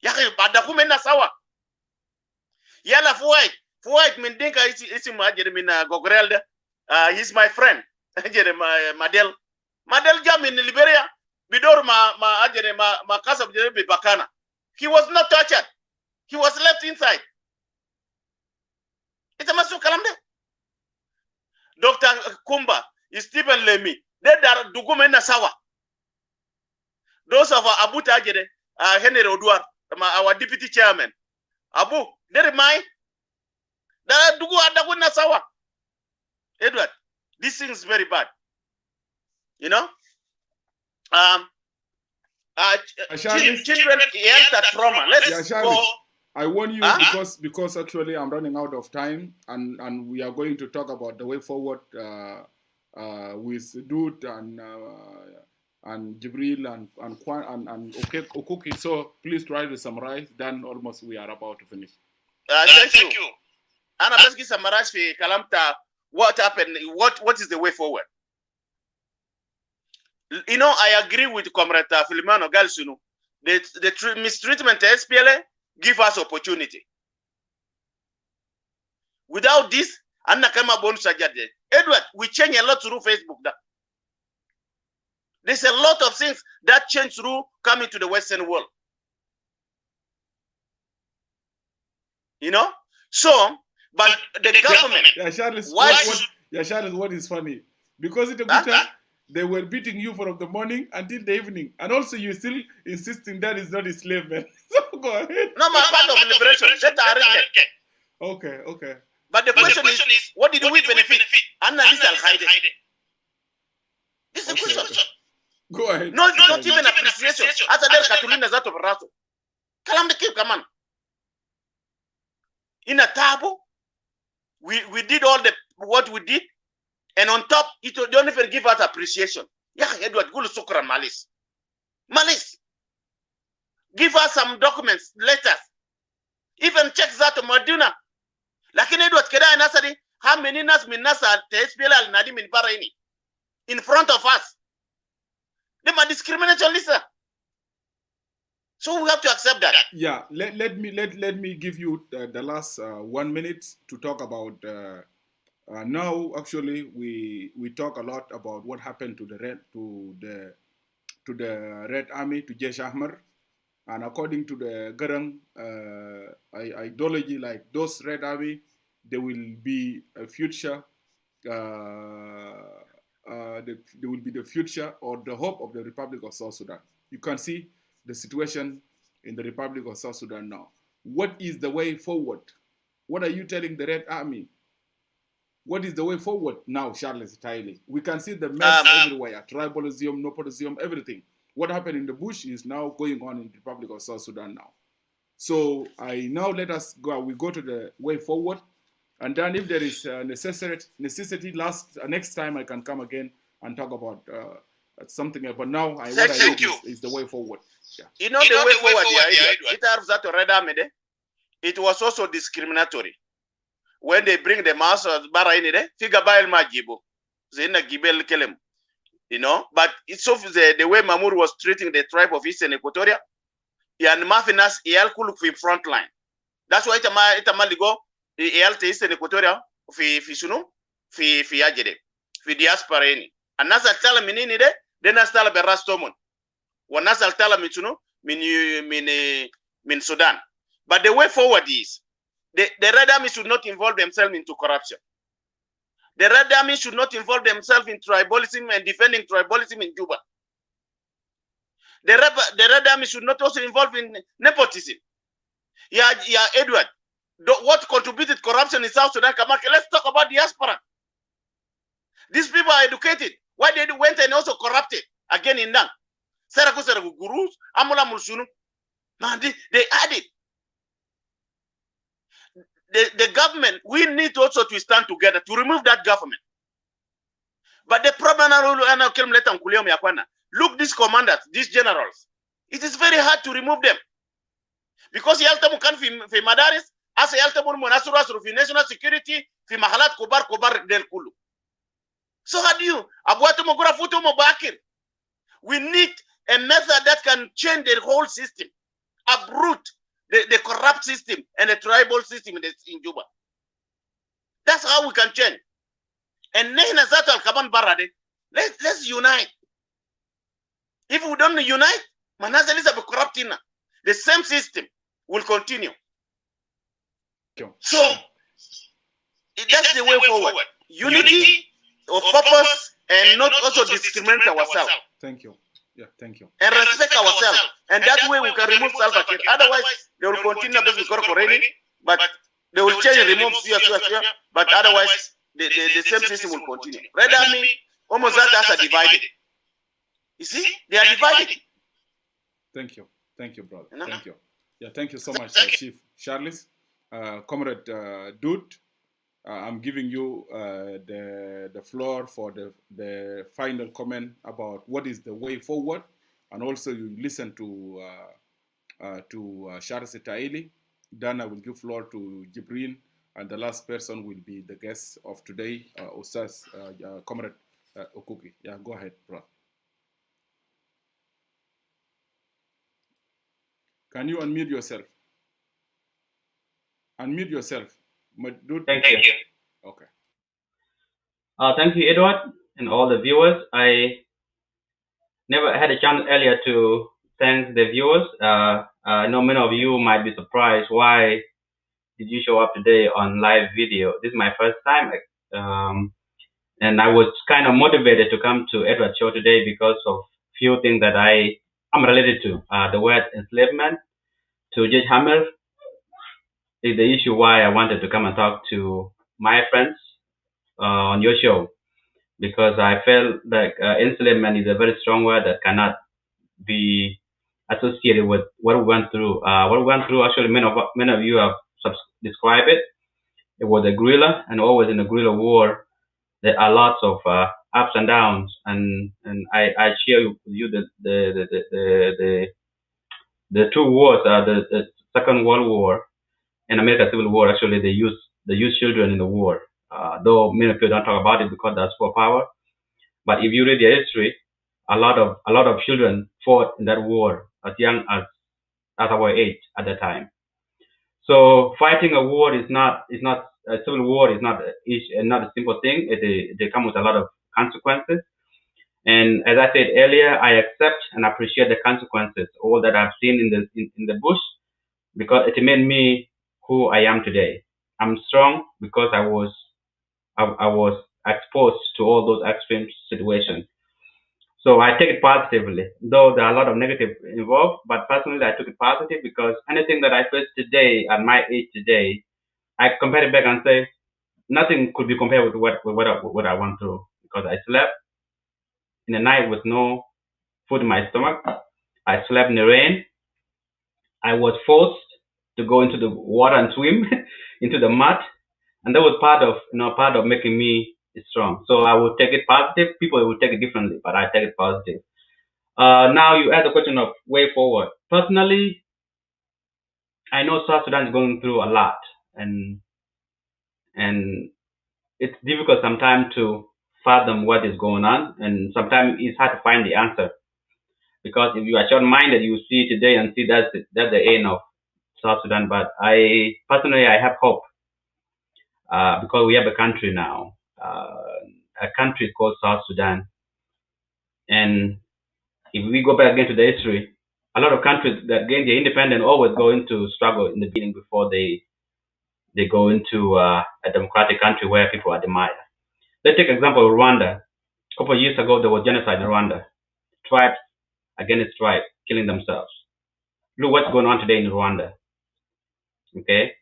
Yahi Badakumena Sawa. Yala Fuwait Mindinka is Jeremina Gogrelde. He's my friend. Madel Jam in Liberia. Bidor ma casa Bakana. He was not tortured. He was left inside. It's a masu kalamde. Dr. Kumba, Stephen Lemi, they are Dugumena Sawa. Those of Abu Tajede, Henry Odwar, our deputy chairman. Abu, they remind that Dugu Adaguna Sawa. Edward, this thing is very bad. You know? Children enter trauma. Let's go. I warn you because actually I'm running out of time, and we are going to talk about the way forward with Dude and Jibril and Ukelo Ukuki. So please try to summarize. Then almost we are about to finish. Thank you. Anna, let's get summarize for Kalamta. What happened? What is the way forward? You know, I agree with Comrade Filimano Galsunu. The mistreatment of SPLA give us opportunity. Without this, Anna Kama bonus Edward, we change a lot through Facebook. There's a lot of things that change through coming to the Western world. You know? So, but the government. Charles, what is funny? Because it's a good time, they were beating you from the morning until the evening. And also you still insisting that is not enslavement. So go ahead. No, my part of liberation. Okay. But the question is, what did we benefit? Anna Lisa Al-Qaeda. This is the question. Go ahead. No, it's not even appreciation. As a del Catulina Zato Rato. Kalam the Cape, come on. In a table, we did all what we did, and on top, it don't even give us appreciation. Yeah, Edward, go to Sukran Malis. Give us some documents, letters. Even check that to Maduna. Like in Edward Keda and Nasari, how many Nas Minasa SPL Nadim in Paraini in front of us? They are discrimination, Lisa. So we have to accept that. Yeah, let me give you the last 1 minute to talk about. Now, actually, we talk a lot about what happened to the Red Army, to Jesh Ahmar, and according to the Garang ideology, like those Red Army, there will be a future. There will be the future or the hope of the Republic of South Sudan. You can see the situation in the Republic of South Sudan now. What is the way forward? What are you telling the Red Army? What is the way forward now, Charles Tiley? We can see the mess everywhere, tribalism, nepotism, everything. What happened in the bush is now going on in the Republic of South Sudan now. So let us go. We go to the way forward, and then if there is necessity, next time I can come again and talk about something else. But now what I think is the way forward. Yeah. You know the way forward, it has that Red Army. It was also discriminatory. When they bring the mass of Baraini, figure by El Majibo, Zena Gibel Kelem. You know, but it's so the way Mamur was treating the tribe of Eastern Equatoria, and Mafinas Eal Kuluk front line. That's why Itamaligo, Eal Eastern Equatoria, Fisuno, Fi Ajede, Fi diaspora. And Nasal Tala Minini, then Nasal Berastomon. One Nasal Tala Mituno, Min Sudan. But the way forward is the Red Army should not involve themselves into corruption. The Red Army should not involve themselves in tribalism and defending tribalism in Juba. The Red Army should not also involve in nepotism. Yeah, Edward. What contributed corruption in South Sudan? Let's talk about diaspora. These people are educated. Why they went and also corrupted again in Dang? Saraku gurus, Amula Mursunu. Man, they added. The government, we need also to stand together to remove that government. But the problem, look, these commanders, these generals, it is very hard to remove them. Because Yaltamu can fi Madaris, as Yaltamu Monasuras of national security, fi Mahalat Kobar del Kulu. So how do you? We need a method that can change the whole system, uproot the corrupt system and the tribal system in Juba. That's how we can change. And let's unite. If we don't unite, Manazal is a corrupting. The same system will continue. So that's the way forward. unity of purpose and not also discriminate ourselves. Thank you. Yeah, thank you. And respect ourselves. And that way we can remove Salva Kiir. Otherwise, they will continue based with Korokoreni, but they will change and remove Suya, but otherwise, the same system will continue. Red Army, almost that as a divided. You see, they are divided. Thank you. Thank you, brother. Thank you. Yeah, thank you so much, Chief Charles. Comrade Dude, I'm giving you the floor for the final comment about what is the way forward, and also you listen to Charles Taili. Then I will give floor to Jibrin, and the last person will be the guest of today, Ustaz Comrade Ukuki. Yeah, go ahead, bro. Can you unmute yourself? Unmute yourself. Thank you. Okay. Thank you, Edward, and all the viewers. I never had a chance earlier to thank the viewers. I know many of you might be surprised. Why did you show up today on live video? This is my first time. And I was kind of motivated to come to Edward's show today because of few things that I'm related to. The word enslavement to Judge Hammer is the issue why I wanted to come and talk to my friends on your show, because I felt like enslavement is a very strong word that cannot be associated with what we went through. What we went through, actually, many of you have described it. It was a guerrilla, and always in a guerrilla war, there are lots of ups and downs. And I share with you the two wars, the Second World War and American Civil War. Actually, they use children in the war. Though many people don't talk about it because that's for power. But if you read the history, a lot of children fought in that war as young as our age at the time. So fighting a war is not a civil war is not a simple thing. It comes with a lot of consequences. And as I said earlier, I accept and appreciate the consequences, all that I've seen in the bush, because it made me who I am today. I'm strong because I was exposed to all those extreme situations. So I take it positively, though there are a lot of negative involved, but personally I took it positive because anything that I face today at my age today, I compare it back and say nothing could be compared with what I went through, because I slept in the night with no food in my stomach. I slept in the rain. I was forced to go into the water and swim into the mud, and that was part of making me strong. So I would take it positive. People will take it differently, but I take it positive. Now you ask the question of way forward. Personally, I know South Sudan is going through a lot, and it's difficult sometimes to fathom what is going on, and sometimes it's hard to find the answer. Because if you are short-minded, you see today and see that's the end of South Sudan. But I personally have hope because we have a country now. A country called South Sudan, and if we go back again to the history, a lot of countries that gain their independence always go into struggle in the beginning before they go into a democratic country where people are admired. Let's take example of Rwanda. A couple of years ago, there was genocide in Rwanda. Tribes against tribes killing themselves. Look what's going on today in Rwanda. Okay,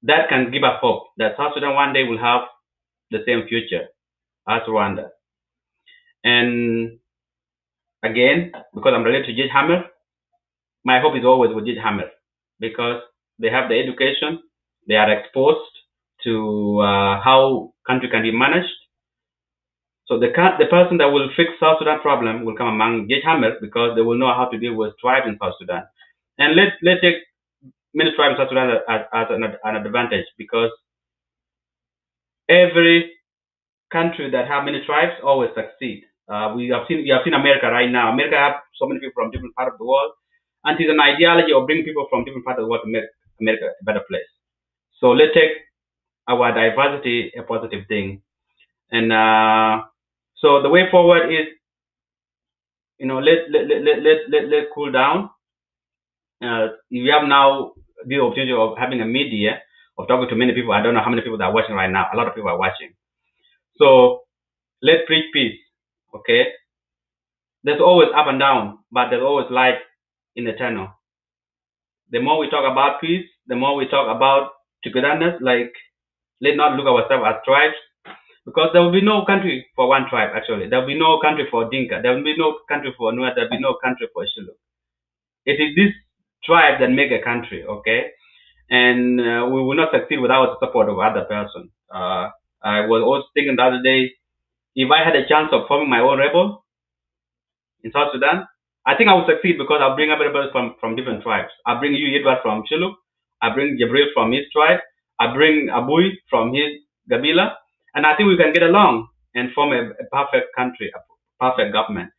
that can give us hope that South Sudan one day will have the same future as Rwanda. And again, because I'm related to Judge Hammer, my hope is always with Judge Hammer, because they have the education, they are exposed to how country can be managed. So the person that will fix South Sudan problem will come among Judge Hammer, because they will know how to deal with tribes in South Sudan. And let's take many tribes in South Sudan as an advantage, because every country that have many tribes always succeed. We have seen America right now. America have so many people from different parts of the world, and it's an ideology of bringing people from different parts of the world to make America a better place. So let's take our diversity a positive thing. And so the way forward is, let's cool down. We have now the opportunity of having a media, of talking to many people. I don't know how many people that are watching right now. A lot of people are watching. So let's preach peace. Okay. There's always up and down, but there's always light in the tunnel. The more we talk about peace, the more we talk about togetherness. Like, let's not look ourselves as tribes, because there will be no country for one tribe. Actually, there will be no country for Dinka. There will be no country for Nuer. There will be no country for Shilluk. It is this tribe that make a country. Okay, and we will not succeed without the support of other person. I was also thinking the other day, if I had a chance of forming my own rebel in South Sudan, I think I would succeed, because I'll bring everybody from different tribes. I'll bring you, Edward, from Shilluk. I bring Jibril from his tribe. I bring Abui from his Gabila. And I think we can get along and form a perfect country, a perfect government.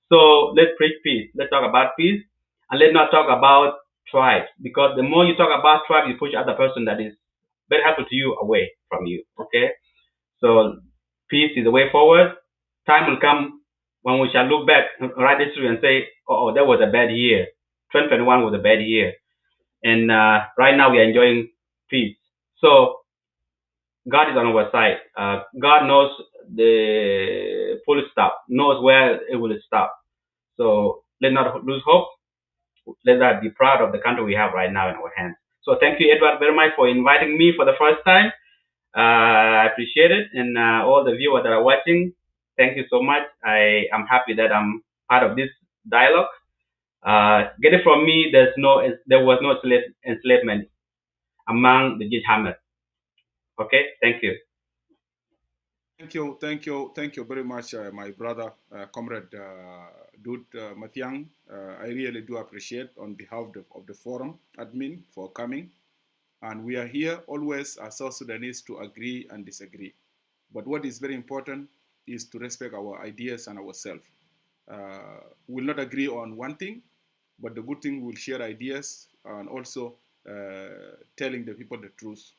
So let's preach peace. Let's talk about peace. And let's not talk about tribes, because the more you talk about tribes, you push other person that is very helpful to you away from you. Okay? So peace is the way forward. Time will come when we shall look back, write history, and say, oh, that was a bad year. 2021 was a bad year. And right now we are enjoying peace. So God is on our side. God knows the full stop, knows where it will stop. So let's not lose hope. Let's not be proud of the country we have right now in our hands. So thank you, Edward, very much for inviting me for the first time. I appreciate it. And all the viewers that are watching, thank you so much. I am happy that I'm part of this dialogue. Get it from me, there was no enslavement among the Jijhammer. Okay, thank you. Thank you very much, my brother, comrade Dude Mathiang. I really do appreciate on behalf of the forum admin for coming. And we are here always as South Sudanese to agree and disagree. But what is very important is to respect our ideas and ourselves. We'll not agree on one thing, but the good thing, we'll share ideas and also telling the people the truth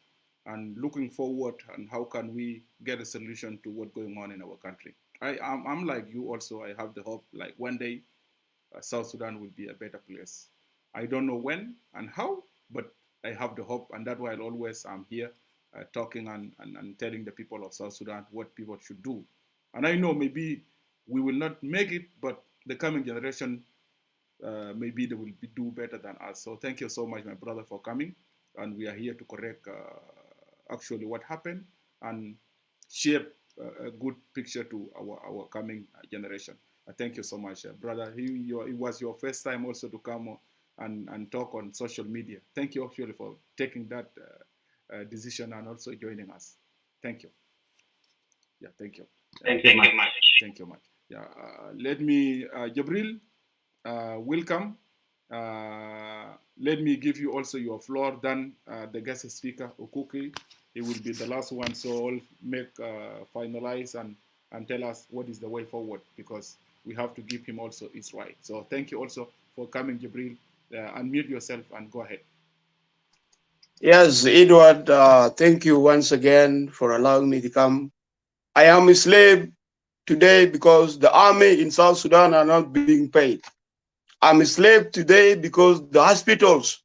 and looking forward and how can we get a solution to what's going on in our country. I'm like you also. I have the hope like one day South Sudan will be a better place. I don't know when and how, but I have the hope, and that's why I'm always here talking and telling the people of South Sudan what people should do. And I know maybe we will not make it, but the coming generation, maybe they will do better than us. So thank you so much, my brother, for coming. And we are here to correct actually what happened and shape a good picture to our coming generation. Thank you so much, brother. It was your first time also to come and talk on social media. Thank you actually for taking that decision and also joining us. Thank you. Yeah, thank you. Thank you much. Thank you much. Yeah, let me, Jibril, welcome. Let me give you also your floor. Then the guest speaker, Ukuki, he will be the last one. So I'll make finalize and tell us what is the way forward, because we have to give him also his right. So thank you also for coming, Jibril. Unmute yourself and go ahead. Yes, Edward, thank you once again for allowing me to come. I am a slave today because the army in South Sudan are not being paid. I'm a slave today because the hospitals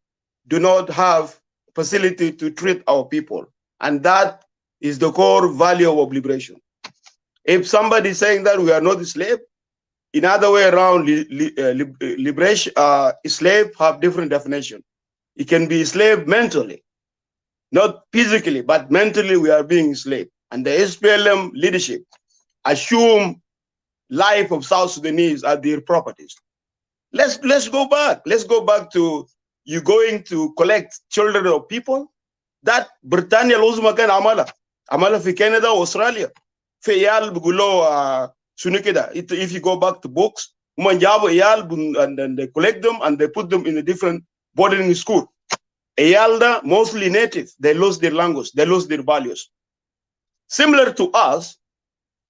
do not have facility to treat our people. And that is the core value of liberation. If somebody is saying that we are not a slave, in other way around, liberation, slave have different definition. It can be slave mentally, not physically, but mentally we are being slave. And the SPLM leadership assume life of South Sudanese as their properties. Let's go back. Let's go back to you going to collect children of people. That Britannia lozuma kan amala fi Canada, Australia. Fi yal bugulo sunikida. If you go back to books, and they collect them and they put them in a different boarding school. Ayalda, mostly native, they lost their language, they lost their values. Similar to us,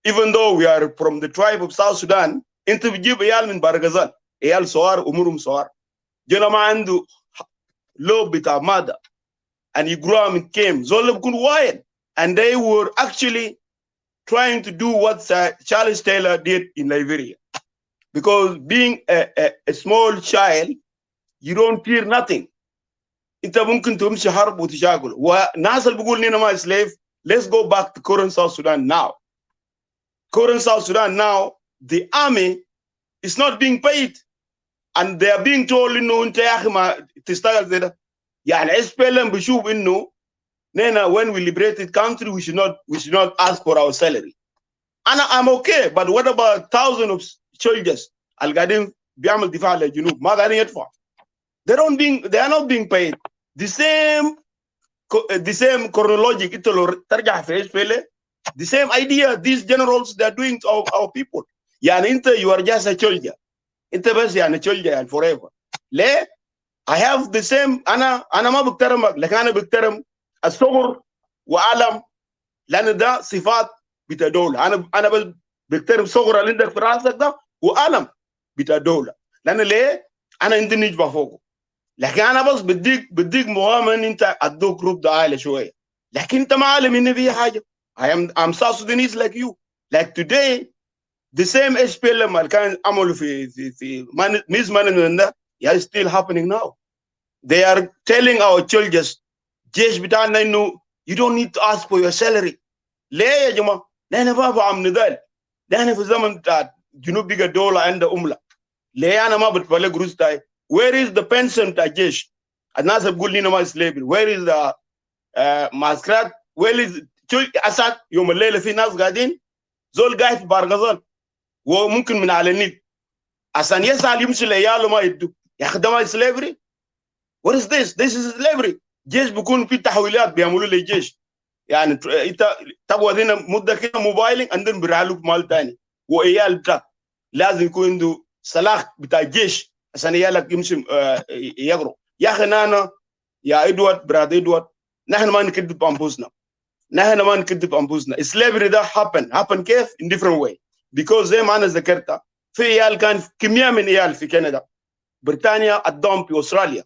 even though we are from the tribe of South Sudan, into Vijib Ayal min Baragazal, Ayal Soar, Umurum Soar. Janamandu low bita mother, and you grew up in came, Zolab good wide. And they were actually trying to do what Charles Taylor did in Liberia. Because being a small child, you don't fear nothing. Inta mumkin tumshi harb wa tishagul. Wa nasal bugul nina ma slave. Let's go back to current South Sudan now. current South Sudan now, the army is not being paid. And they are being told, انه انت يا اخي ما تشتغل زي ده. يعني SPLM بيشوف انه نحن when we liberated country we should not ask for our salary. I'm okay, but what about thousands of soldiers القاعدين بيعمل دفاع للجنوب ما قاعدين يدفع. They are not being paid. The same chronologic انت لو ترجع في SPLM, the same idea these generals they are doing to our people. يعني انت you are just a soldier. انت بس يعني soldier يعني forever. ليه؟ I have the same انا ما بحترمك لكن انا بحترم الصغر وعلم لان ده صفات بتاع دوله. انا بس بحترم صغر اللي عندك في راسك ده وعلم بتاع دوله. لان ليه؟ انا عندي نجبه فوقه. لكن انا بس بديك مغامره انت ادوك رب عالي شويه. لكن انت ما عالم ان في حاجه. I'm South Sudanese like you. Like today the same SPLM اللي كان عملوا في mismanagement ده is still happening now. They are telling our children جيش بتاعنا انه you don't need to ask for your salary. ليه يا جماعه؟ نحن ما بعمل نضال. نحن في الزمن بتاع جنوب بقى دوله عندها عمله. ليه انا ما بدفع لك قروش تاعي؟ Where is the pension بتاع الجيش؟ الناس بتقول لنا ما slavery. Where is the معسكرات؟ Where is اسد يوم الليله في ناس قاعدين زول قاعد في بارغزال وممكن من على النيل عشان يسال يمشي لعياله ما يدوا. يا اخي ده ما slavery. What is this? This is slavery. جيش بيكون في تحويلات بيعملوا للجيش. يعني انت تقعد هنا مده كده موبايلنج عندهم بيرعلوك مال ثاني وعيال بتاعك لازم يكون عنده سلاح بتاع الجيش عشان عيالك يمشي يقروا. يا اخي انا يا ادوارد براد ادوارد نحن ما نكذب انفسنا. نحن ما نكذب انفسنا. slavery ده happen كيف؟ in different way. because زي ما انا ذكرت في عيال كان كميه من عيال في كندا بريطانيا ادوم في استراليا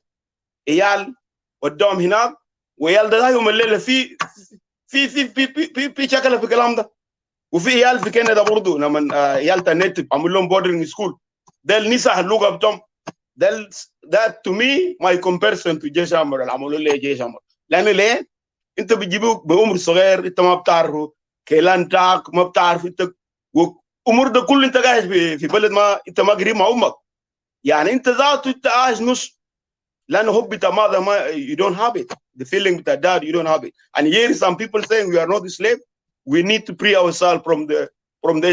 عيال ودوم هناك وعيال ده يوم الليله في في في في في في شكل في الكلام ده. وفي عيال في كندا برضه لما عيال تنتب عملوا لهم بوردرنج سكول ده النساء اللغه بتاعهم ده to me my comparison to جيش امر اللي عملوا لي جيش امر. لان ليه؟ انت بتجيبوك بعمر صغير انت ما بتعرفه كيلان تاعك ما بتعرف انت وامور ده كله انت قاعد في بلد ما انت ما قريب مع امك. يعني انت ذاته انت عايش نص لانه حب بتاع ماذا ما you don't have it. The feeling بتاع dad you don't have it. And here some people saying we are not the slave. We need to free ourselves from the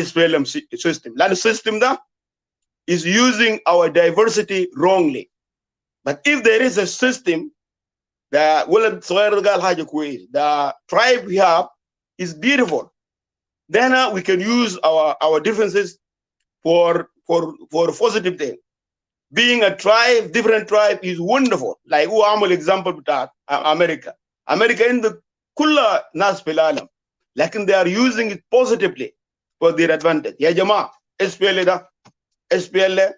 SPLM system. لأن system ده is using our diversity wrongly. But if there is a system that ولد صغير قال حاجة كويس the tribe we have is beautiful. Then we can use our differences for positive thing. Being a tribe, different tribe is wonderful. Like who عمل example بتاع America. America in the كل ناس في العالم. لكن they are using it positively for their advantage. يا جماعة SPLA ده SPLA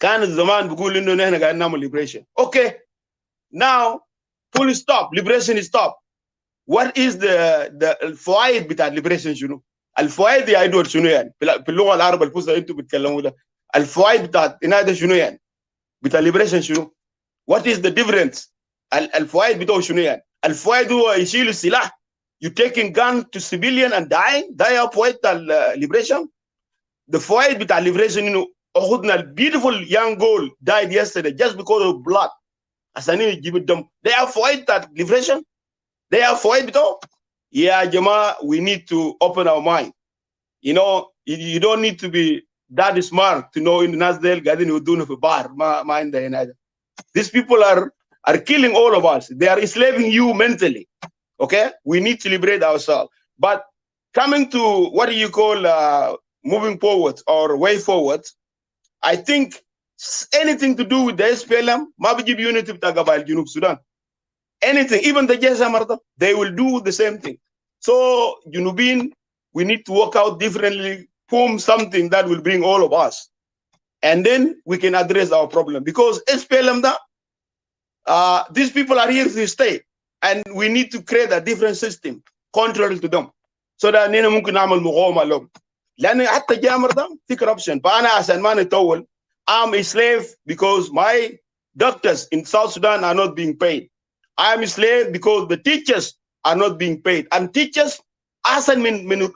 كان الزمان بيقول إنه نحن قاعدين نعمل liberation. Okay. Now full stop. Liberation is stop. What is the الفوائد بتاع liberation شنو؟ الفوائد يا إدوارد شنو يعني؟ في اللغة العربية الفصحى أنتوا بتكلموا ده. الفوائد بتاعت هنا شنو يعني؟ بتاع liberation شنو؟ What is the difference؟ الفوائد بتاعه شنو يعني؟ الفوائد هو يشيل السلاح. You taking gun to civilian and dying؟ ده يا فوائد بتاع liberation. The فوائد بتاع liberation إنه أخذنا beautiful young girl died yesterday just because of blood. عشان يجيب الدم. ده يا فوائد بتاع liberation. ده يا فوائد بتاعه. يا جماعة we need to open our mind. You know you don't need to be that is smart to know in الناس ديل قاعدين يودونا في بحر ما عندها هنا. These people are killing all of us. They are enslaving you mentally. Okay, we need to liberate ourselves. But coming to what do you call moving forward or way forward, I think anything to do with the SPLM ما بيجيب unity بتاع قبائل جنوب السودان. Anything, even the JSMR, they will do the same thing. So Junubin, we need to work out differently, form something that will bring all of us, and then we can address our problem. Because SPLM, these people are here to stay, and we need to create a different system contrary to them, so that نحن ممكن نعمل مقاومة لهم. لأن حتى جامر ده في corruption. فأنا عشان ما نطول, I'm a slave because my doctors in South Sudan are not being paid. I am a slave because the teachers are not being paid, and teachers أحسن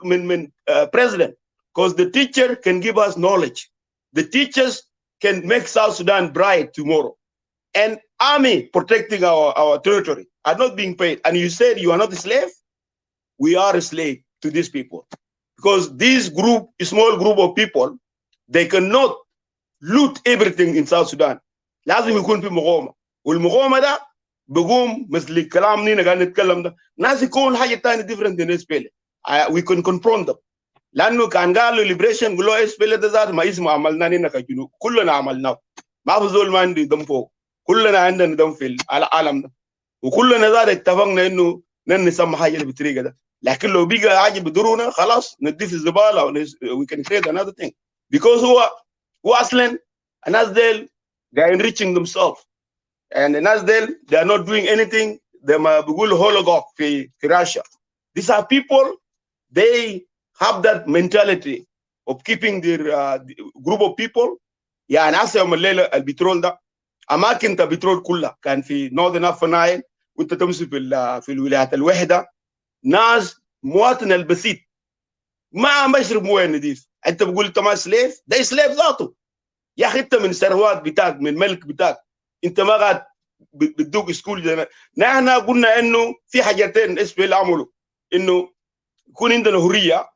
من president, because the teacher can give us knowledge. The teachers can make South Sudan bright tomorrow. And army protecting our territory are not being paid. And you said you are not a slave? We are a slave to these people. Because this group, a small group of people, they cannot loot everything in South Sudan. لازم يكون في مقاومة. والمقاومة ده بقوم مثل الكلام نينا قاعد نتكلم ده. ناس يكون حاجة تانية different than SPLA. We can confront them. لأنه كان قالوا liberation قالوا SPLA ده ذات ما اسمه عملنا نينا كجنوب. كلنا عملناه. ما في زول ما عنده دم فوق. كلنا عندنا دم في العالم ده. وكلنا ذات اتفقنا إنه نسمى حاجة بالطريقة ده. لكن لو بيجي حاجة بدرونا خلاص ندي الزبالة we can create another thing. Because هو أصلاً الناس ديل they are enriching themselves. And the الناس ديل they are not doing anything. they ما بيقولوا هولوغوك في Russia. These are people, they have that mentality of keeping their group of people. يعني هسه يوم الليلة البترول ده أماكن البترول كلها كان في نورثرن أفريقيا وأنت تمشي في الولايات الوحدة ناس مواطن البسيط ما بيشرب مويه نظيف. انت بقول انت ما سليف، ده سليف ذاته يا اخي. انت من ثروات بتاعك من ملك بتاعك انت ما قاعد بتدوق سكول. نحن قلنا انه في حاجتين SPLA عملوا انه يكون عندنا حريه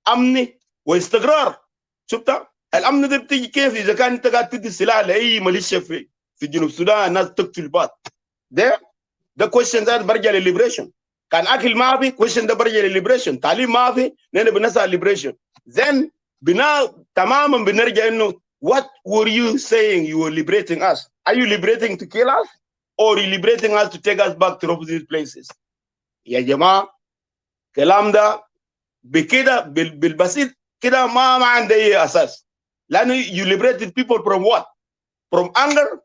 امني واستقرار. شفت الامن ده بتيجي كيف؟ اذا كان انت قاعد تدي السلاح لاي ميليشيا في جنوب السودان الناس تقتل بعض. ده كويشن ذات برجع للليبريشن. كان اكل ما في كويشن ده برجع للليبريشن. تعليم ما في نحن بنسعى للليبريشن. زين تماما بنرجع انه what were you saying you were liberating us? Are you liberating to kill us or are you liberating us to take us back to opposite places? يا جماعه الكلام ده بكده بالبسيط كده ما عنده اي اساس. لانه you liberated people from what? From anger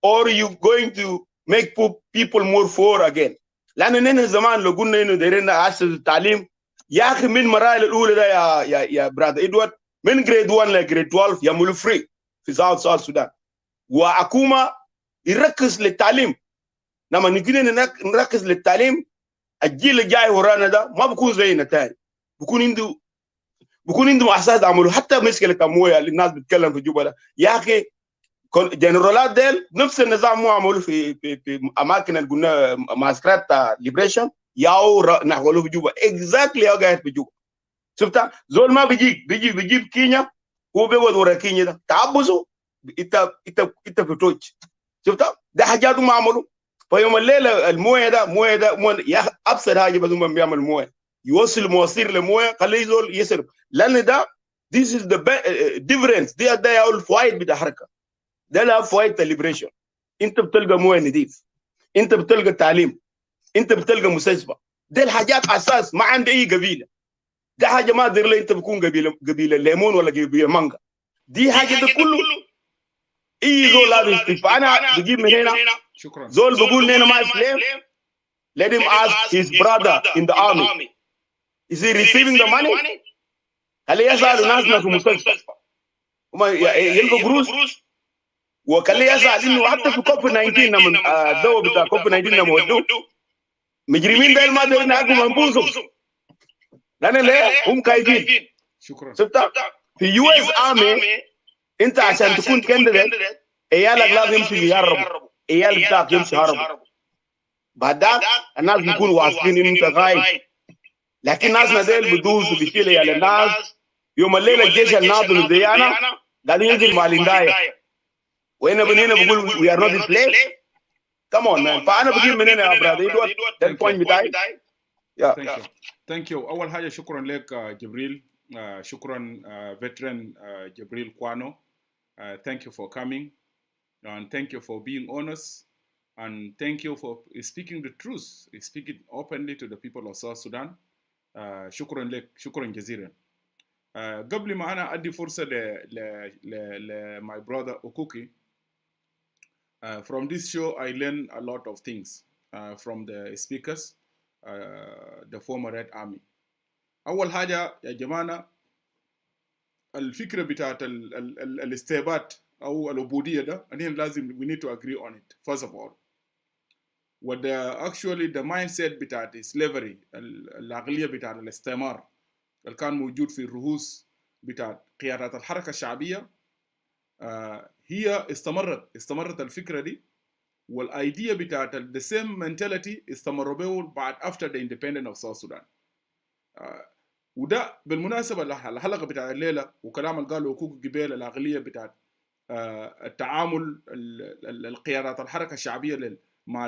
or you going to make people more for again. لانه نحن زمان لو قلنا انه دايرين ناسس التعليم يا اخي من المراحل الاولى ده يا برادر ادوارد من جريد 1 لجريد 12 يعملوا فري في ساوث السودان. وحكومه يركز للتعليم. لما نجي نركز للتعليم الجيل الجاي ورانا ده ما بكون زينا تاني. بكون عنده احساس عملوا. حتى مشكله المويه اللي الناس بتتكلم في جوبا ده يا اخي جنرالات ديل نفس النظام مو عملوا في اماكن اللي قلنا معسكرات ليبريشن ياو نحولوا في جوبا اكزاكتلي ياو قاعد في جوبا. شفت زول ما بيجيب كينيا هو بيقعد ورا كينيا ده تعبسوا انت في توج. شفت ده حاجات ما عملوا. فيوم الليله المويه ده يا ابسط حاجه بس هم بيعملوا مويه يوصل مواسير لمويه خليه يزول يسرب. لان ده this is the difference. ده الفوائد بتاع الحركه. ده لا فوائد الليبريشن. انت بتلقى مويه نظيف، انت بتلقى تعليم، انت بتلقى مستشفى. ده الحاجات اساس ما عند اي قبيله. ده حاجه ما ادري ليه انت بتكون قبيله ليمون ولا قبيله مانجا. دي حاجه ده كله اي زول لازم يستفيد. فانا بجيب من هنا شكرا. زول بقول هنا ما سليف. Let him ask his brother in the army. Is he receiving the money? خليه يسأل ناسنا في المستشفى. هم يلقوا قروش. وخليه يسأل إنه حتى في كوفيد 19 لما الدواء بتاع كوفيد 19 لما ودوه مجرمين ده ما دارين يحكموا أنفسهم. لأن ليه؟ هم كايفين. شكرا. شفت؟ في US Army أنت عشان تكون كانديديت عيالك لازم يمشي يهربوا. عيال بتاعك يمشي يهربوا. بعد ذاك الناس بيكونوا واثقين إن أنت غايب. لكن ناسنا ديل بدوسوا بيشيلوا على الناس. يوم الليلة الجيش الناظر زي أنا قاعدين ينزل مع الإنداية. وهنا بنينا بقول we are not slaves. Come on man. فأنا بجيب من هنا يا برادر إدوارد. ده البوينت بتاعي. Thank you. أول حاجة شكرا لك جبريل. شكرا veteran جبريل كوانو. Thank you for coming and thank you for being honest and thank you for speaking the truth, speaking openly to the people of South Sudan. شكرا لك، شكرا جزيلا. قبل ما أنا أدي فرصة ل my brother Ukuki. From this show I learned a lot of things from the speakers, the former Red Army. أول حاجة يا جماعة الفكرة بتاعت الاستيبات أو العبودية ده أنهم لازم we need to agree on it first of all. what actually the mindset بتاعت slavery العقلية بتاعت الاستعمار اللي كان موجود في الرؤوس بتاعت قيادات الحركة الشعبية هي استمرت الفكرة دي والايديا بتاعت the same mentality استمروا به بعد after the independence of South Sudan. وده بالمناسبة الحلقة بتاعت الليلة وكلام اللي قاله أوكوكي قبيل العقلية بتاعت التعامل القيادات الحركة الشعبية مع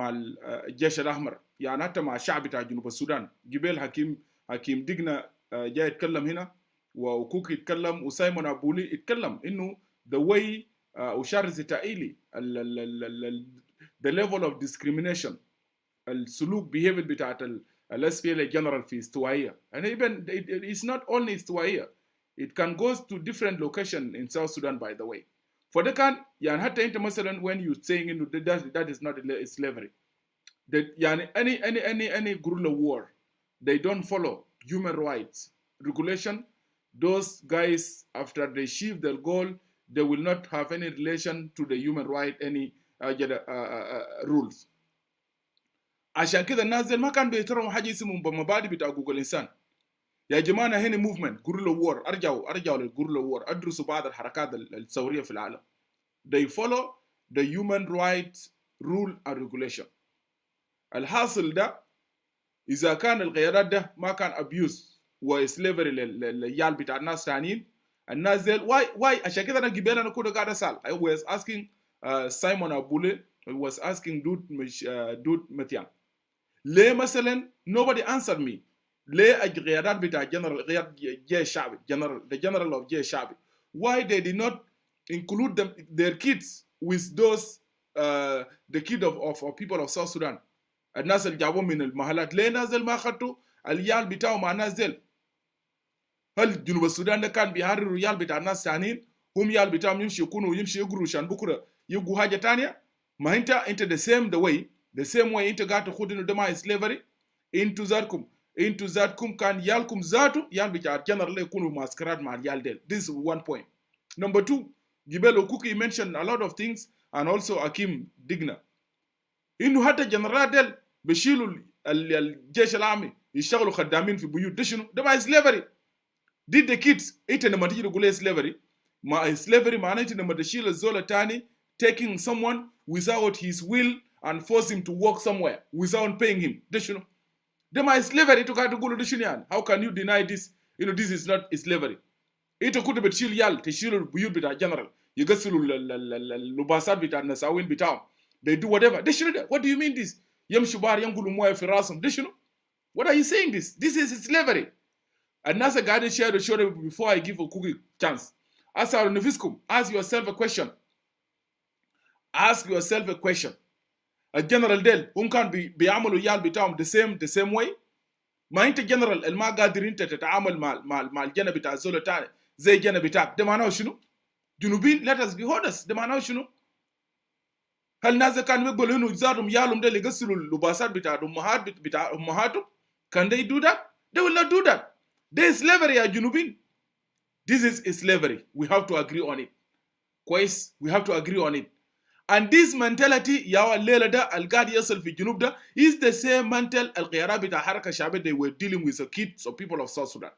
الجيش الأحمر، يعني حتى مع الشعب بتاع جنوب السودان. قبيل حكيم دقنا جاي يتكلم هنا وأوكوكي يتكلم وسايمون أبولي يتكلم إنه the way وشارز تايلي the level of discrimination السلوك behavior بتاعت SPLA general في استوائية. and even it's not only استوائية, it can go to different location in South Sudan by the way. فده كان يعني حتى انت مثلا when you saying إنه that is not slavery, that يعني any guerrilla war they don't follow human rights regulation. Those guys after they achieve their goal they will not have any relation to the human right any rules. عشان كده الناس دي ما كان بيحترموا حاجه اسمه مبادئ بتاع حقوق الانسان. يا جماعه هنا موفمنت جوريلا وور، ارجعوا للجوريلا وور، ادرسوا بعض الحركات الثوريه في العالم. They follow the human rights rule and regulation. الحاصل ده اذا كان القيادات ده ما كان abuse وسليفري للعيال بتاع الناس ثانيين، الناس دي why عشان كده انا قبل انا كنت قاعد اسال. I was asking Simon Abule, I was asking Dude Matiang. ليه مثلا nobody answered me. ليه القيادات بتاع قيادة جيش الشعبي the general of جيش الشعبي why they did not include their kids with those the kid of people of South Sudan. الناس اللي جابوهم من المحلات ليه نازل ما اخذتوا العيال بتاعهم مع الناس ديل؟ هل جنوب السودان ده كان بيحرروا العيال بتاع الناس ثانيين هم عيال بتاعهم يمشي يقروا عشان بكره يبقوا حاجه ثانيه؟ ما انت the same way انت قاعد تاخذ انه ده ما slavery into ذاتكم كان يالكم ذاته يال بتاع الجنرال يكونوا ماسكرات مع العيال ديل. This is one point. Number two, Ukelo Ukuki mentioned a lot of things and also Akim Digna. انه حتى الجنرال ديل بيشيلوا الجيش العامي يشتغلوا خدامين في بيوت، ده شنو؟ ده ما slavery. Did the kids انت لما تيجي تقول slavery ما slavery معناه انت لما تشيل الزول الثاني taking someone without his will and force him to work somewhere without paying him, ده شنو؟ ده ما slavery. انتوا قاعد تقولوا ده شنو يعني؟ How can you deny this? This is not slavery. انتوا كنتوا بتشيل يال تشيلوا البيوت بتاع الجنرال يغسلوا اللباسات بتاع النساوين بتاعهم. They do whatever. ده شنو ده؟ What do you mean this? يمشوا بار ينقلوا مويه في راسهم، ده شنو؟ What are you saying this? This is slavery. الناس قاعدين share the show before I give a cookie chance. أسأل نفسكم. Ask yourself a question. Ask yourself a question. الجنرال ديل هم كان بيعملوا يال بتاعهم the same way. ما انت جنرال الما قادر انت تتعامل مع الجنة بتاع الزول الثاني زي الجنة بتاعك، ده معناه شنو؟ جنوبين let us be honest، ده معناه شنو؟ هل الناس كانوا يقولوا انه يزارهم يالهم ده اللي يغسلوا اللباسات بتاع امهاتهم؟ Can they do that? They will not do that. There is slavery يا جنوبين. This is slavery. We have to agree on it. كويس؟ We have to agree on it. And this mentality يا الليلة ده القاعد يصل في الجنوب ده is the same mental القيادات بتاع حركة شعبية they were dealing with the kids of people of South Sudan.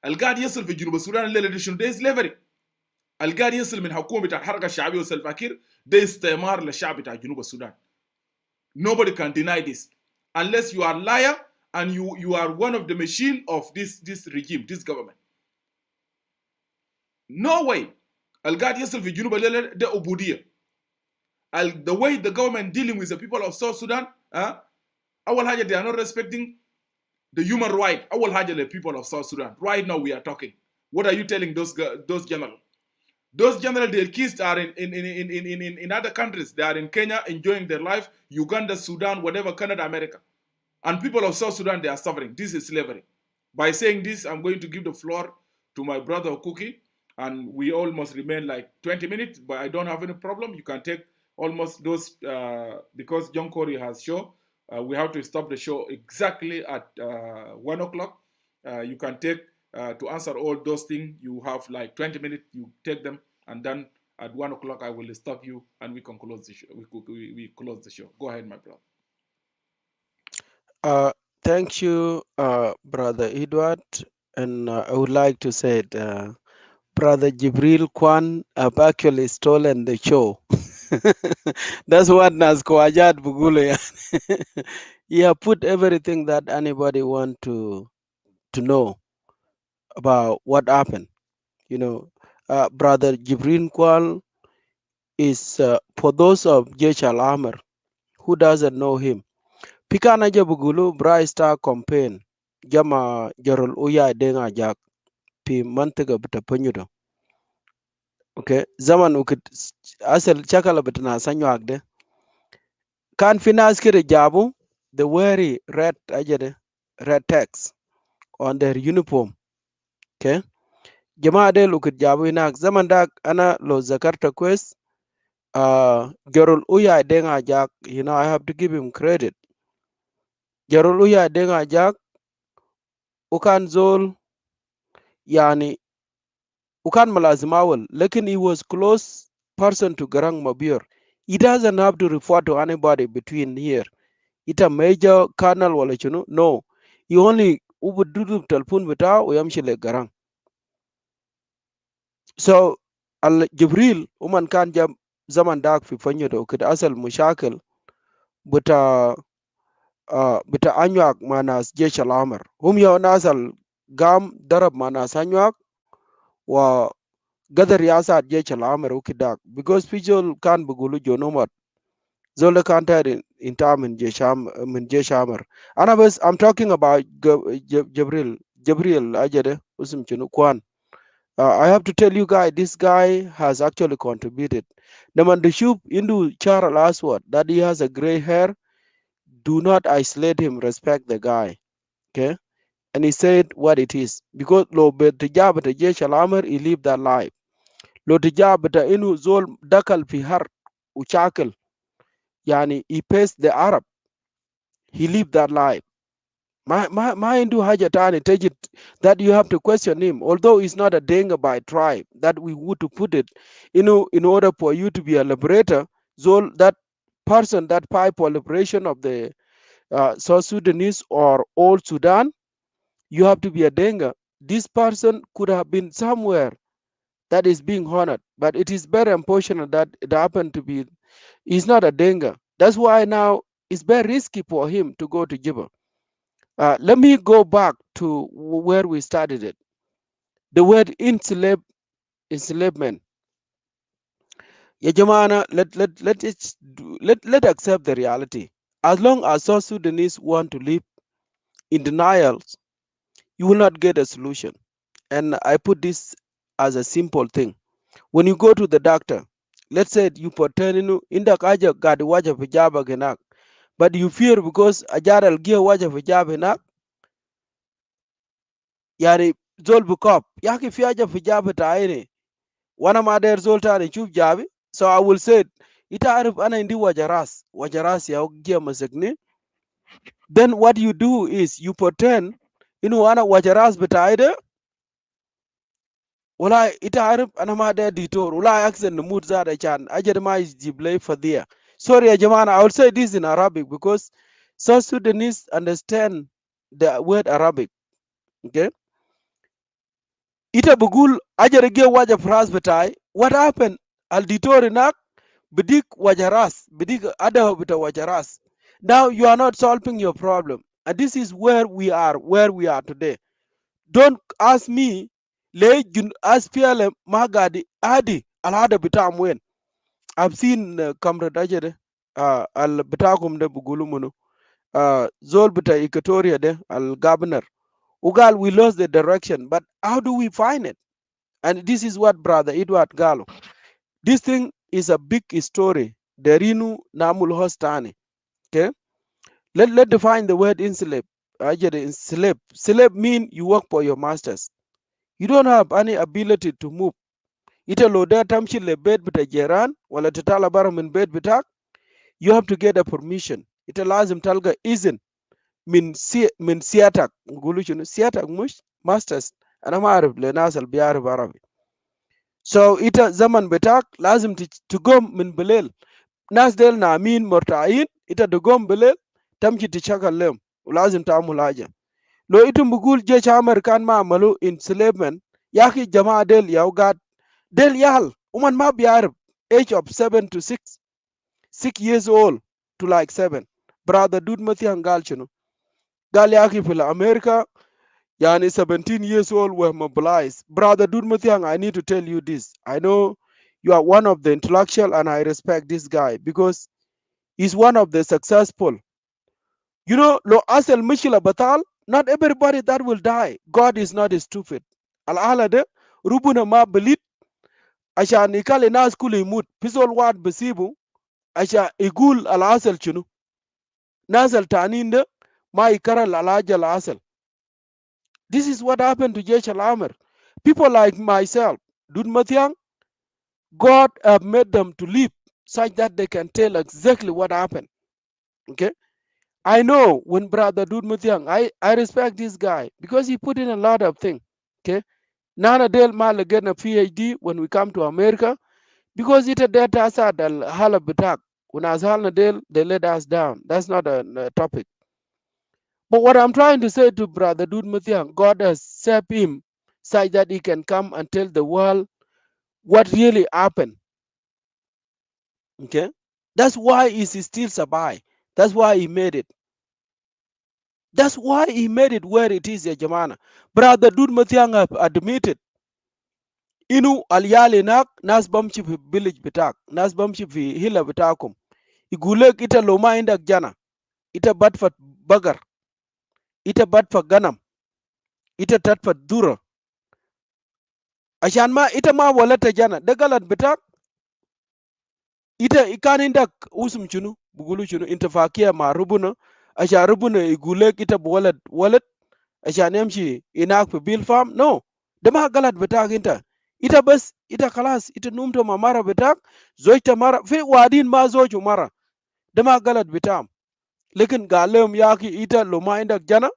القاعد يصل في جنوب السودان الليلة ده شنو؟ ده slavery. القاعد يصل من حكومة بتاع الحركة الشعبية وسلفاكير ده استعمار للشعب بتاع جنوب السودان. Nobody can deny this unless you are liar and you are one of the machine of this regime, this government. No way. القاعد يصل في جنوب الليلة ده عبودية. The way the government dealing with the people of South Sudan, أول حاجة they are not respecting the human right. أول حاجة the people of South Sudan. Right now we are talking. What are you telling those generals? Those generals, their kids are in other countries. They are in Kenya enjoying their life, Uganda, Sudan, whatever, Canada, America. And people of South Sudan, they are suffering. This is slavery. By saying this, I'm going to give the floor to my brother Ukuki, and we almost remain like 20 minutes, but I don't have any problem. You can take almost those, because John Corey has show, we have to stop the show exactly at 1 o'clock. You can take, to answer all those things, you have like 20 minutes, you take them, and then At 1 o'clock, I will stop you and we can close the show. We close the show. Go ahead, my brother. Thank you, Brother Edward. And I would like to say Brother Jibril Kwan have actually stolen the show. That's what Nazko Ajad Bugule. He have put everything that anybody want to know about what happened. You know, Brother Jibril Kwan is for those of Jesh Al Amr who doesn't know him. Pikana Jabugulu Bry Star campaign Jama Jarol Uya Denga Jak Pi Mantega Bitapunyudo. Okay, zaman ukit asal chakala bitna sanyo agde kan finance kire jabu the weary red ajade red tags on their uniform. Okay, jama de lukit jabu inak zaman dak ana lo zakarta quest Gerol Uya Denga Jak, you know, I have to give him credit. Gerol Uya Denga Jak ukan zol yani ukan malazimawal lekin he was close person to Garang Mabior. He doesn't have to report to anybody between here. Ita major colonel wala chuno no, he only ubududu telpon bita uyamshile Garang. So al Jibril uman kan jam zaman dak fi fanyo do kid asal mushakil buta bita anyak manas jesh al-amr hum yaw nasal gam darab manas anyak wa gadar yasa jesh al-amr ukidak because pijol kan bugulu jonomat zola kan tari inta min jesh amr ana bas I'm talking about Jibril ajade usum chunu kwan. I have to tell you guys, this guy has actually contributed. Naman the shub into Chara last word that he has a gray hair. Do not isolate him. Respect the guy. Okay, and he said what it is because lo betijab jesh al-amr he lived that life. Lo tijab inu zol dakal fi har uchakal yani he faced the Arab. He lived that life. My Hindu haja tani tajit that you have to question him, although he's not a Denga by tribe, that we would to put it, you know, in order for you to be a liberator, Zol that person that fight for liberation of the South Sudanese or all Sudan, you have to be a Denga. This person could have been somewhere that is being honored, but it is very unfortunate that it happened to be, he's not a Denga. That's why now it's very risky for him to go to Juba. Let me go back to where we started it. The word enslavement. Ya jamana, let accept the reality. As long as South Sudanese want to live in denials, you will not get a solution. And I put this as a simple thing. When you go to the doctor, let's say you pretend inda kaja gadi waja vijaba genak, but you fear because ajara gia waja vijaba genak, yani zol bukop yaki fiaja fijabe taine wana mader zol tani chuf jabi. So I will say ita arif ana indi wajaras ya gia masakni. Then what you do is you pretend wana wajaras betaide wala ita arif ana mader ditor wala accent mood zada chan ajer ma is jiblay fadia. Sorry ya jamana, I will say this in Arabic because South Sudanese understand the word Arabic. Okay, ita bugul ajere ge waja pras betai what happened al ditori nak bidik wajaras bidik ada bita wajaras. Now you are not solving your problem, and this is where we are today. Don't ask me le as PLM magadi adi alada bita amwen. I've seen kamra dajere al bitakum de bugulu munu zol bita Equatoria de al governor ugal we lost the direction, but how do we find it? And this is what Brother Edward Gallo. This thing is a big story. Derinu namul hostani. Okay. Let define the word enslave. Enslave. Slave mean you work for your masters. You don't have any ability to move. Ita loda tamshi le bed bita jeran wala tatala bara min bed bitak. You have to get a permission. Ita lazim talga izin min siatak. Ngulu shunu siatak mush masters. Ana ma arif le nasal biarif Arabi. So ita zaman betak lazim tugom min belel. Nas del na amin mortain ita dugom belel tamki tichakal lem. Lazim taamul haja. Lo itum bugul jesh Amerikan ma amalu enslavement yaki jamaa del yawgat del yahal uman ma biarab age of 7 to 6 years old to like 7. Brother Dud Mati Hangal chino. Gal yaki fila America yani 17 years old were mobilized. Brother Dud Matiang, I need to tell you this. I know you are one of the intellectual and I respect this guy because he's one of the successful. You know, lo asel mishila batal, not everybody that will die. God is not stupid. Al alade rubuna ma belit asha nikale nas kuli mut pisol wad besibu asha igul al asel chunu. Nasal taninde ma ikara alaja al asel. This is what happened to Jesh Al-Amr. People like myself, Dud Matiang, God have made them to live such that they can tell exactly what happened. Okay? I know when Brother Dud Matiang, I respect this guy because he put in a lot of things. Okay? Nana Del Mal get a PhD when we come to America because it a dead asad al halabitak. When Azhalna Del, they let us down. That's not a topic. But what I'm trying to say to Brother Dud Matiang, God has saved him such that he can come and tell the world what really happened. Okay? That's why he still survive. That's why he made it. That's why he made it where it is, ya Jamana. Brother Dud Matiang have admitted. Inu aliyali nak nas bamchi fi village bitak, nas bamchi fi hila bitakum. Igulek ita loma indak jana, ita batfat bagar, ita batfat ganam, ita tatfat dura. Ashan ma ita ma walata jana, dagalat bitak, ita ikan indak usum chunu, bugulu chunu, intafakia ma rubuna, asha rubuna igulek ita walad, ashan yamshi inak fi bill farm. No, dama galat bitak ita bas, ita kalas, ita numto ma mara bitak, zojta mara, fi wadin ma zoju mara. Dama galat bitam. Lekin galem yaki ita loma indak jana,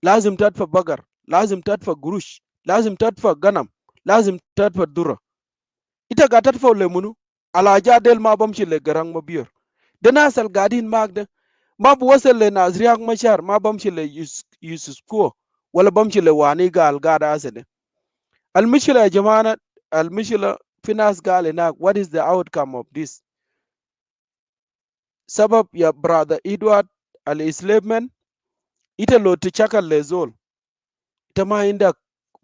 lazim tatfa bagar, lazim tatfa gurush, lazim tatfa ganam, lazim tatfa dura. Ita ga tatfa lemunu, alaja del ma bamshi le garang mabior. Dana sal gadin magde, ma bu wasal le nazriyak mashar, ma bamshi le yususko, wala bamshi le wani gal gada asede. Al mishila ya jamana, al mishila finas gal enak, what is the outcome of this? Sabab ya brother Edward al enslavement, ita lo tichaka lezol. Ita ma indak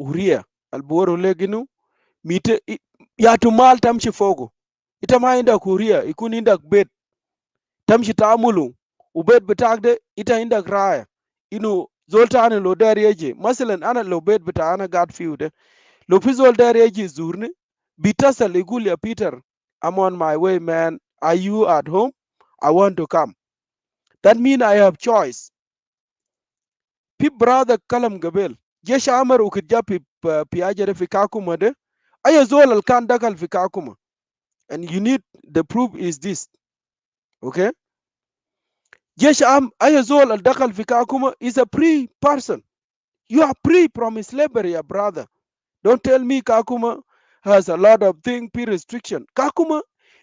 huria, al buwaro leginu, mite ya tumal tamshi fogo. Ita ma indak huria, ikun indak bet, tamshi taamulu, ubet betagde, ita indak raya. Inu zolta ana lo dari eje, masalan ana lo bet beta ana gat fiude. Lo pizol dari eje zurne, bitasal igul ya Peter, I'm on my way, man. Are you at home? I want to come. That means I have choice. Pi brother kalam gabel. Jesh Amar ukidja pi ajere fi kakuma de. Aya zol al kan dakal fi kakuma. And you need, the proof is this. Okay? Jesh aya zol al dakal fi kakuma is a free person. You are free from slavery, ya brother. Don't tell me Kakuma has a lot of thing, P restriction. Kakuma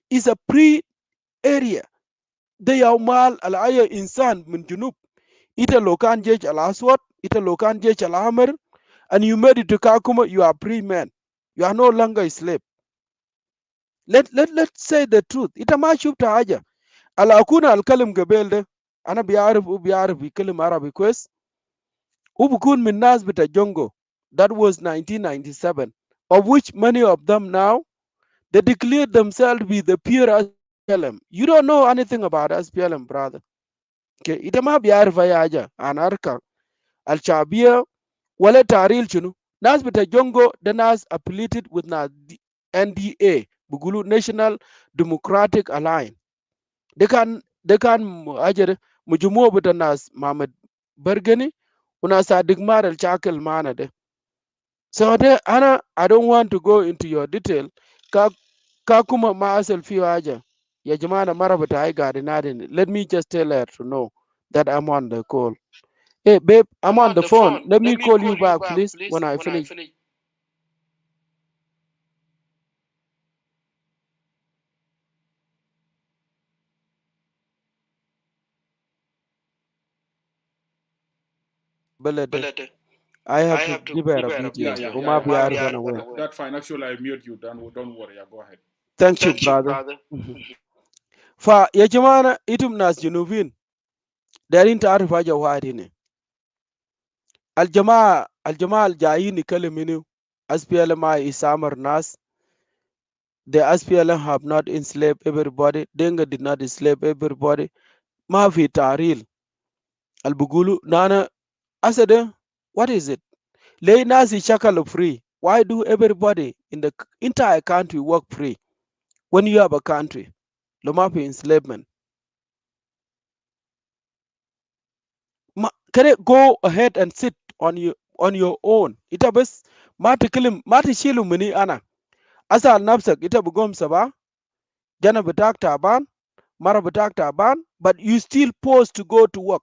is a free area. They are mal al aya insan min junub. Ita lokan jej al aswat, ita lokan jej al hammer, and you made it to Kakuma, you are free man. You are no longer a slave. Let's say the truth. Ita ma shubta haja. Ala akuna al kalim gabelde, ana biarif kalim Arabi kwes. Ubukun min nas bita jongo. That was 1997, of which many of them now, they declared themselves to be the pure SPLM. You don't know anything about SPLM, brother. Okay, ita ma biarif haja, anarka, al-Shabia, wale taril chunu. Nas bita jongo, the nas affiliated with NDA, Bugulu National Democratic Alliance. They can ajere mujumu bita nas Mohammed Bergani, una sa digmar al-Chakal mana de. So Anna, I don't want to go into your detail. Kakuma maasel fiyo haja. Ya jamana mara bita ai gadi nadin. Let me just tell her to know that I'm on the call. Hey, babe, I'm on the phone. Let me call you back, please, when I finish. Belede. I have to give her a video. Uma biarifana when. That fine. Actually, I mute you. Don't worry. Go ahead. Thank you, brother. Fa ya jamana itum nas junubin. Darin taarif haja wahid hine. Aljamaa aljayin ikaliminu. SPLMI is Samar Nas. The SPLM have not enslaved everybody. Denga did not enslave everybody. Mafi Taril. Albugulu Nana Asade, what is it? Lay Nasi Shakalo free. Why do everybody in the entire country work free when you have a country? Lomafi enslavement. Can it go ahead and sit on your own? Itabes mati kilim mati shilu mini ana. Asal nafsak itabugom saba. Jana batak taban. Mara batak taban. But you still pause to go to work.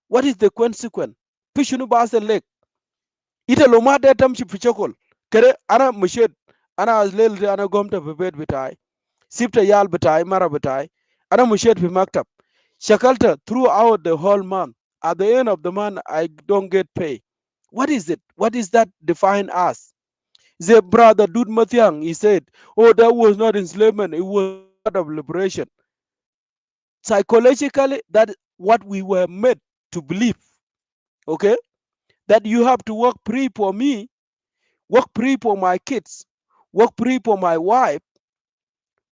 What is the consequence? Pishunu basa lake. Ita loma de tamshi pichokol. Kere ana mushed. Ana azlel ana gomta bebed bitai. Sipta yal bitai, mara bitai. Ana mushed fi maktab. Shakalta throughout the whole month. At the end of the month, I don't get pay. What is it? What is that define us? The brother Dud Mathiang, he said, oh, that was not enslavement. It was part of liberation. Psychologically, that what we were made to believe. Okay? That you have to work free for me, work free for my kids, work free for my wife,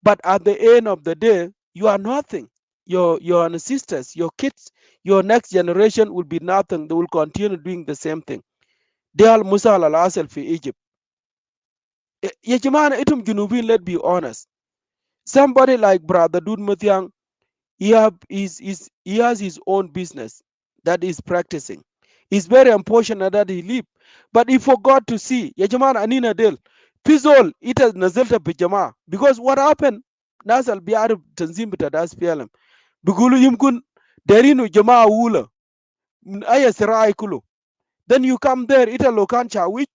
but at the end of the day, you are nothing. Your ancestors, your kids, your next generation will be nothing. They will continue doing the same thing. They are Musa al Asel for Egypt. Yajimana itum Junubin, let's be honest. Somebody like Brother Dud Mathiang, he has his own business that he's practicing. It's very unfortunate that he leave, but he forgot to see. Yajimana Anina Del, Pizol, it has Nazalta Pijama. Because what happened? Nasal Biarab Tanzim Bitadas PLM. Bugulu Yimkun, Derinu Jama Wula, Aya Serai Kulu. Then you come there, ita lokan chawich,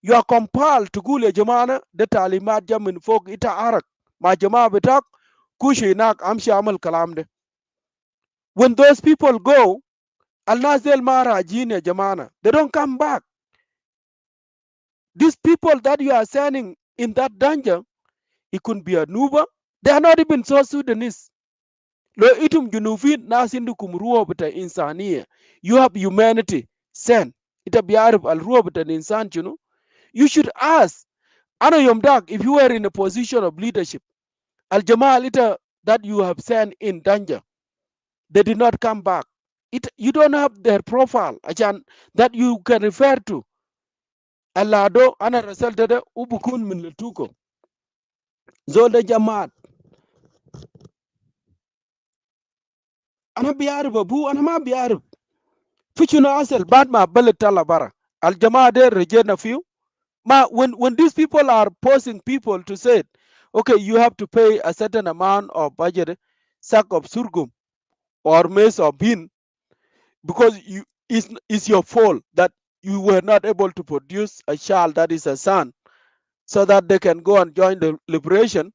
you are compelled to gule jamana, de talimat jamin fog ita arak. Ma jama betak, kushi nak amshi amal kalamde. When those people go, al nazel mara jine jamana, they don't come back. These people that you are sending in that danger, it could be a Nuba, they are not even so Sudanese. Lo itum junufin nasindu kumruwa bita insaniya. You have humanity, send. Ita biarif al ruwa bita insan chunu. You should ask, Ana Yomdak, if you were in a position of leadership, Al Jamal ita that you have sent in danger, they did not come back. You don't have their profile, Achan, that you can refer to. Alado, Ana Rasal Dede, Ubukun min Letuko. Zolda Jamaat. Ana biarif abu, ana ma biarif. Fichuna asel, bad ma balet talabara. Al Jamaa de rejena few. When these people are forcing people to say, okay, you have to pay a certain amount of budget, sack of surgum or maize or bean, because it's your fault that you were not able to produce a child that is a son, so that they can go and join the liberation.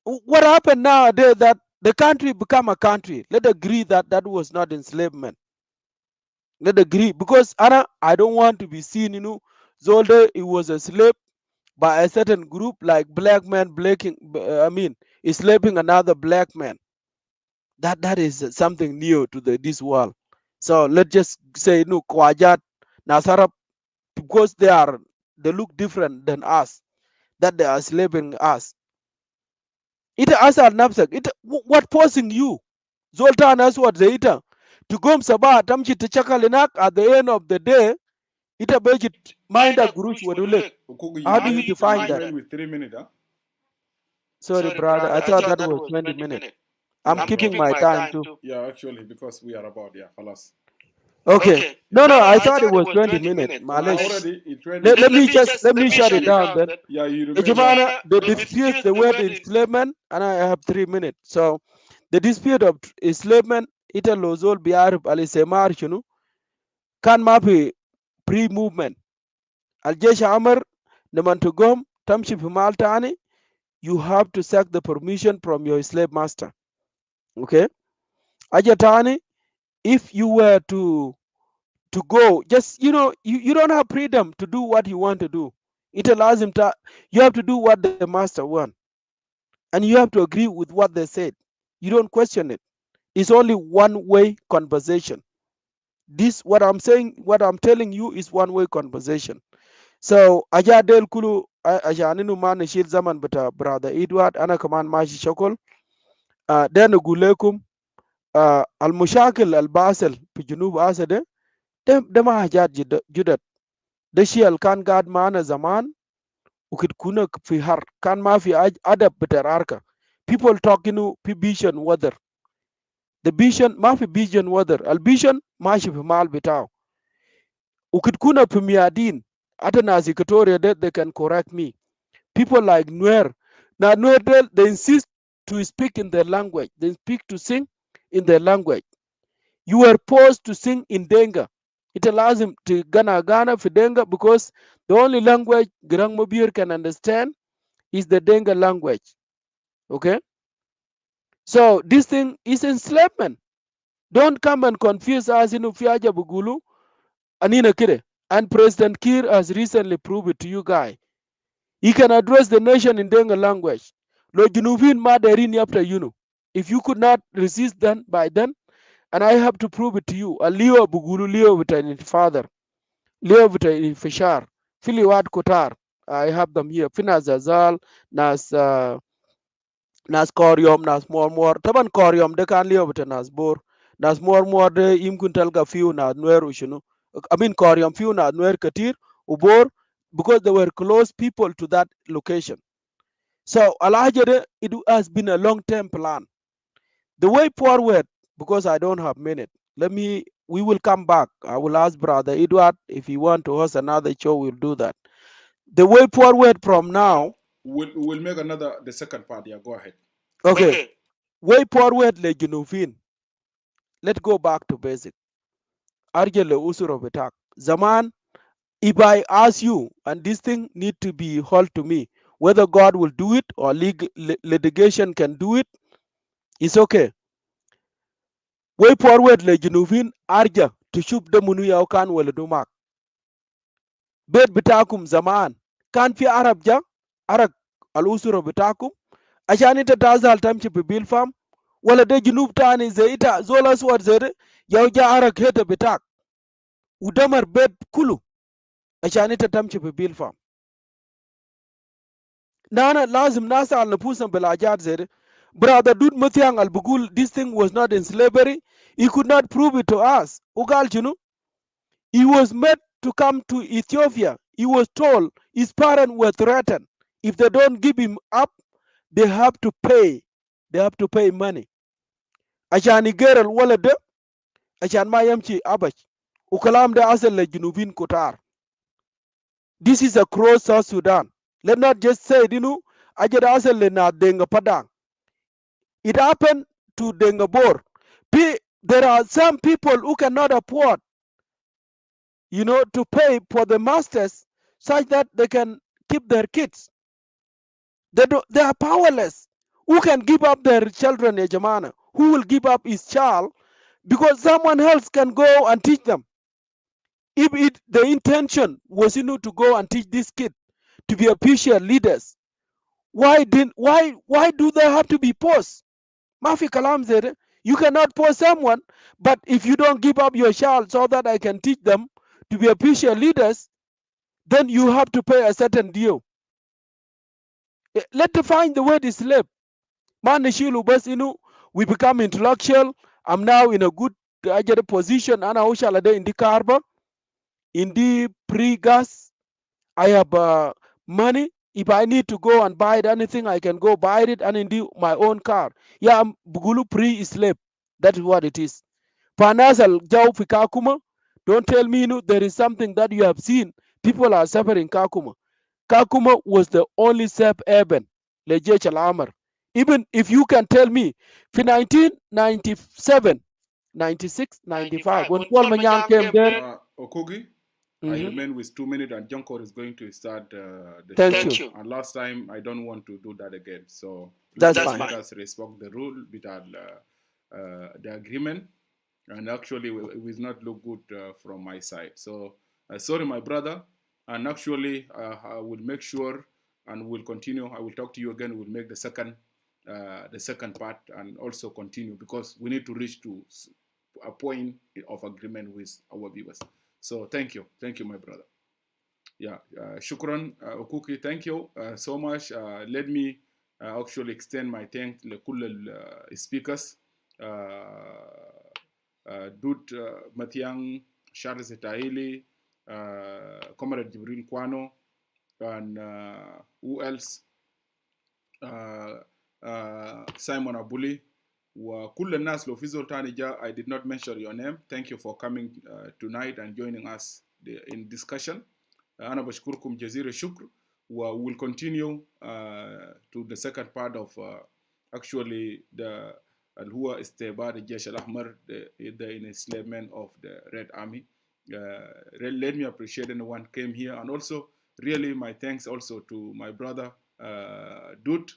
What happened nowadays that the country become a country? Let's agree that that was not enslavement. Let's agree, because Anna, I don't want to be seen, Zolde, it was a slave by a certain group like black man enslaving another black man. That is something new to this world. So let's just say no Kwajat, Nasarab, because they look different than us, that they are enslaving us. It asal nafsak. What forcing you? Zoltan as what they to gom sabah tamchi chakalinak at the end of the day. Ita budget mind a gurush wadulek. How do you define that? With 3 minutes, huh? Sorry, brother. I thought that was 20 minutes. I'm keeping my time too. Yeah, actually, because we are about, halas. Okay. No, I thought it was 20 minutes. Already, Let me shut it down then. Yeah, you Ejimana, the dispute, the word enslavement, and I have 3 minutes. So the dispute of enslavement, ita lozol biarib alisemar shunu, kan mapi pre-movement. Al-Jesh Amar, Namantugom, Tamshi Maltani, you have to seek the permission from your slave master. Okay? Ajatani, if you were to to go. Just, you don't have freedom to do what you want to do. It allows him to, you have to do what the master wants. And you have to agree with what they said. You don't question it. It's only one way conversation. This, what I'm saying, what I'm telling you is one way conversation. So, aja del kulu, aja aninu ma nishil zaman bata brother Edward, ana kaman mashi shokol. Den gulekum, al mushakil al basel fi junub asade, de ma hajat judat. De shi al kan gad maana zaman, ukit kuna fi har, kan ma fi adab bata arka. People talking fi vision weather. The vision, ma fi vision weather. Al vision, mashi fi mal bitao. Ukit kuna fi miadin, ata nazi Equatoria they can correct me. People like Nuer. Now Nuer, they insist to speak in their language. They speak to sing in their language. You were forced to sing in Denga. It allows him to Gana for Denga because the only language Garang Mabir can understand is the Denga language. Okay? So this thing is enslavement. Don't come and confuse us in Ufiaja Bugulu, Anina Kire. And President Kiir has recently proved it to you guys. He can address the nation in Denga language. Lo Junubin Maderini after you. If you could not resist then by then, and I have to prove it to you. A Leo Bugulu Leo with father. Leo with Fishar. Filiwad Kotar. I have them here. Fina Zazal, Nas Koryom, Nas Mormor. Taban Koryom, they can Leo with Nas Bor. Nas Mormor, de Imkuntalga few na Nuer Ushunu. I mean Koryom few na Nuer Katir, Ubor, because they were close people to that location. So Alajere, it has been a long-term plan. The way forward, because I don't have minute, we will come back. I will ask Brother Edward if he want to host another show, we'll do that. The way forward from now. We'll make the second part. Yeah, go ahead. Okay. Way forward, le Junufin. Let's go back to basic. Arjele usuro betak. Zaman, if I ask you, and this thing need to be held to me, whether God will do it or litigation can do it, it's okay. Way forward le Junubin arja tushub de munu yao kan wala dumak. Bet bitakum zaman kan fi Arab ja Arab al usura bitakum ashani ta tazal tamchi fi bil fam wala de junub tani zaita zola suwar zere yau ja Arab heta bitak udamar bet kulu ashani ta tamchi fi bil fam nana lazim nasa al nafusan bil ajat zere. Brother Dud Mutiang al Bugul, this thing was not in slavery. He could not prove it to us. Ugal Junu, he was made to come to Ethiopia. He was told his parents were threatened. If they don't give him up, they have to pay. They have to pay money. Ashan Iger al Walade, Ashan Mayamchi Abash, Ukalam de Asel le Junubin Kotar. This is across South Sudan. Let's not just say, Ajad Asel le na Denga Padang. It happened to Dengabor. There are some people who cannot afford, to pay for the masters such that they can keep their kids. They are powerless. Who can give up their children, Ejamana? Who will give up his child because someone else can go and teach them? If the intention was to go and teach this kid to be official leaders, why do they have to be posts? Mafi Kalam said, you cannot post someone, but if you don't give up your child so that I can teach them to be official leaders, then you have to pay a certain deal. Let's define the word slave. Manishilu bas we become intellectual. I'm now in a good position. Ana ushalade in the carbon, in the pre-gas. I have money. If I need to go and buy anything, I can go buy it and in my own car. Yeah, I'm Bugulu pre-slave. That is what it is. Panasal Jau Fikakuma, don't tell me there is something that you have seen. People are suffering Kakuma. Kakuma was the only safe haven. Leje Chalamar. Even if you can tell me, for 1997, 96, 95, when Paul Manyan came there. Okugi, I remain with 2 minutes and Jonkor is going to start the Thank show. you. And last time, I don't want to do that again. So That's let fine. us respect the rule without the agreement. and actually it will not look good from my side. So sorry, my brother, and actually I will make sure and we'll continue. I will talk to you again. We'll make the second part and also continue, because we need to reach to a point of agreement with our viewers. So thank you, my brother. Yeah, shukran, Ukuki, thank you so much. Let me actually extend my thanks to all speakers. Dut Matiang, Charles Etaili, Comrade Jibril Kwano, and who else? Simon Abuli. وكل الناس لو في زول تاني جاء, I did not mention your name. Thank you for coming tonight and joining us in discussion. أنا بشكركم جزيل الشكر. We will continue to the second part of actually the اللي هو استعباد الجيش الأحمر, the enslavement of the Red Army. Let me appreciate anyone came here, and also really my thanks also to my brother Dut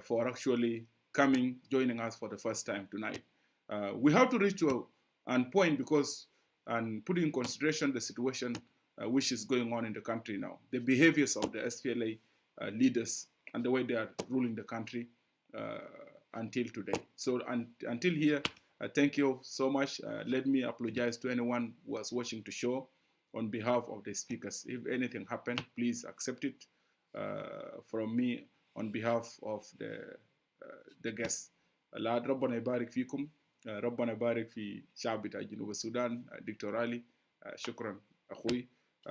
for actually coming, joining us for the first time tonight. We have to reach to a point, because and put in consideration the situation which is going on in the country now, the behaviors of the SPLA leaders and the way they are ruling the country until today. So until here, thank you so much. Let me apologize to anyone who was watching the show on behalf of the speakers. If anything happened, please accept it from me on behalf of the guests. ربنا يبارك فيكم, ربنا يبارك في شعب جنوب السودان. دكتور علي, شكرا أخوي,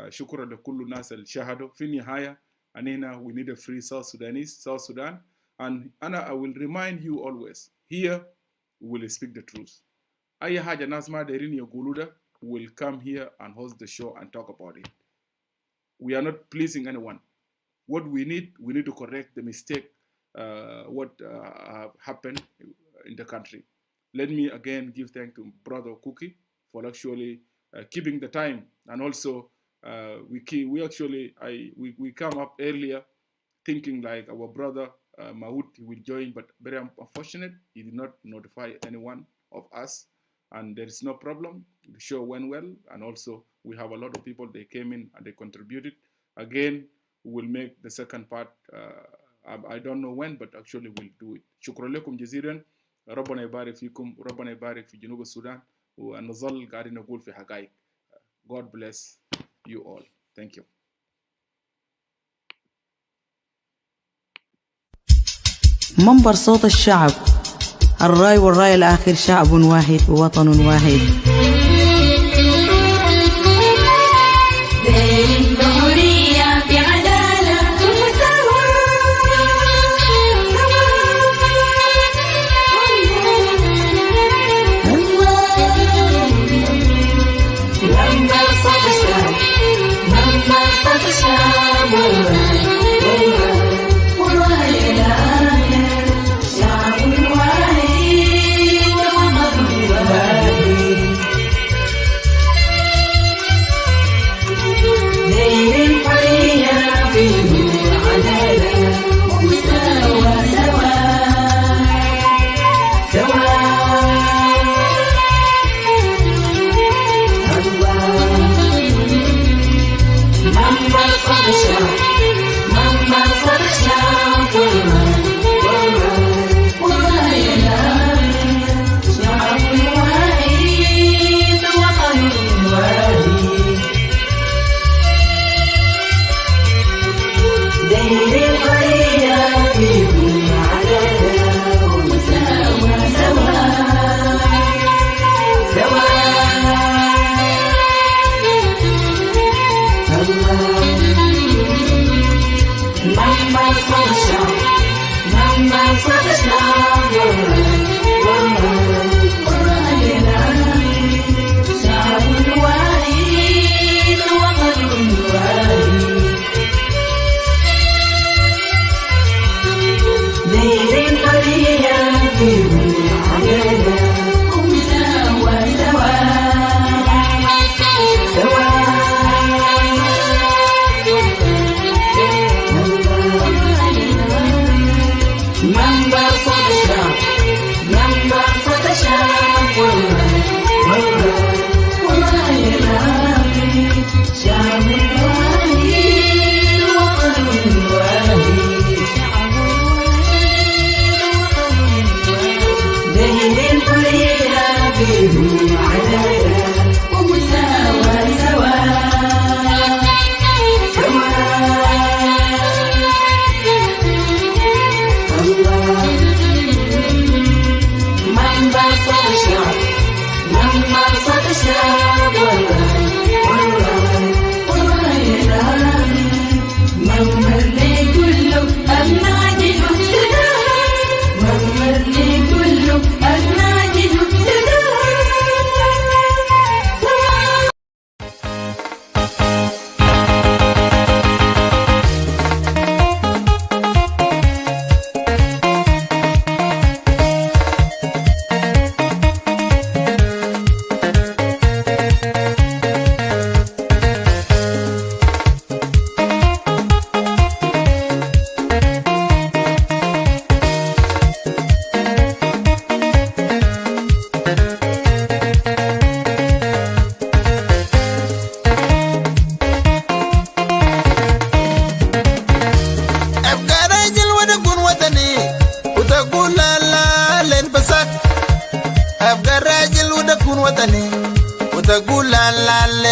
شكرا لكل الناس اللي شاهدوا. في النهاية أننا we need a free South Sudan, and I will remind you always, here we will speak the truth. أي حاجة ناس ما دايرين يقولوا ده, will come here and host the show and talk about it. We are not pleasing anyone. What we need to correct the mistake what happened in the country. Let me again give thanks to Brother Ukuki for actually keeping the time, and also we come up earlier thinking like our brother Mawut will join, but very unfortunate, he did not notify anyone of us, and there is no problem. The show went well, and also we have a lot of people, they came in and they contributed. Again, we will make the second part. I don't know when, but actually we'll do it. شكرا لكم جزيلا. ربنا يبارك فيكم وربنا يبارك في جنوب السودان, ونظل قاعدين نقول في حقائق. God bless you all. Thank you. منبر صوت الشعب, الرأي والرأي الآخر, شعب واحد ووطن واحد.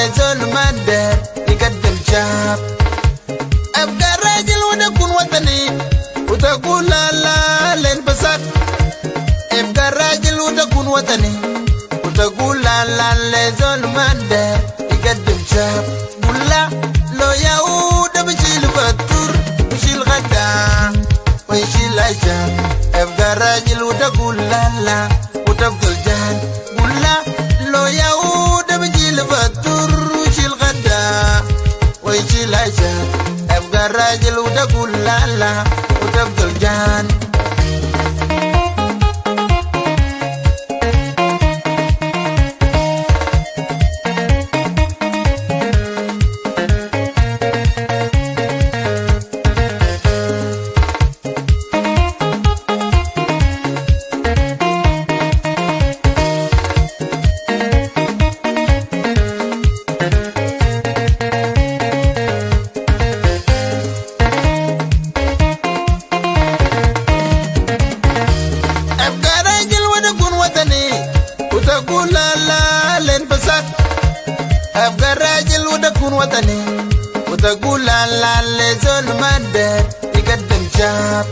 لزول مادة يقدم شاب. أبقى راجل ونكون وطني وتقول لا لا للبسات. ابقى راجل وتكون وطني وتقول لا لا لزول مادة يقدم شاب. قول لا لو يهود بشيل فطور بشيل غدا ويشيل عشاء. ابقى راجل وتقول لا لا وتبقى الجهل. قول لا لو يهود بشيل فطور ويشيل غدا ويشيل عشاء. ابقى راجل وتقول لا لا وتبقى الجهل. وطني وتقول لا لا لزول مادة يقدم شاب.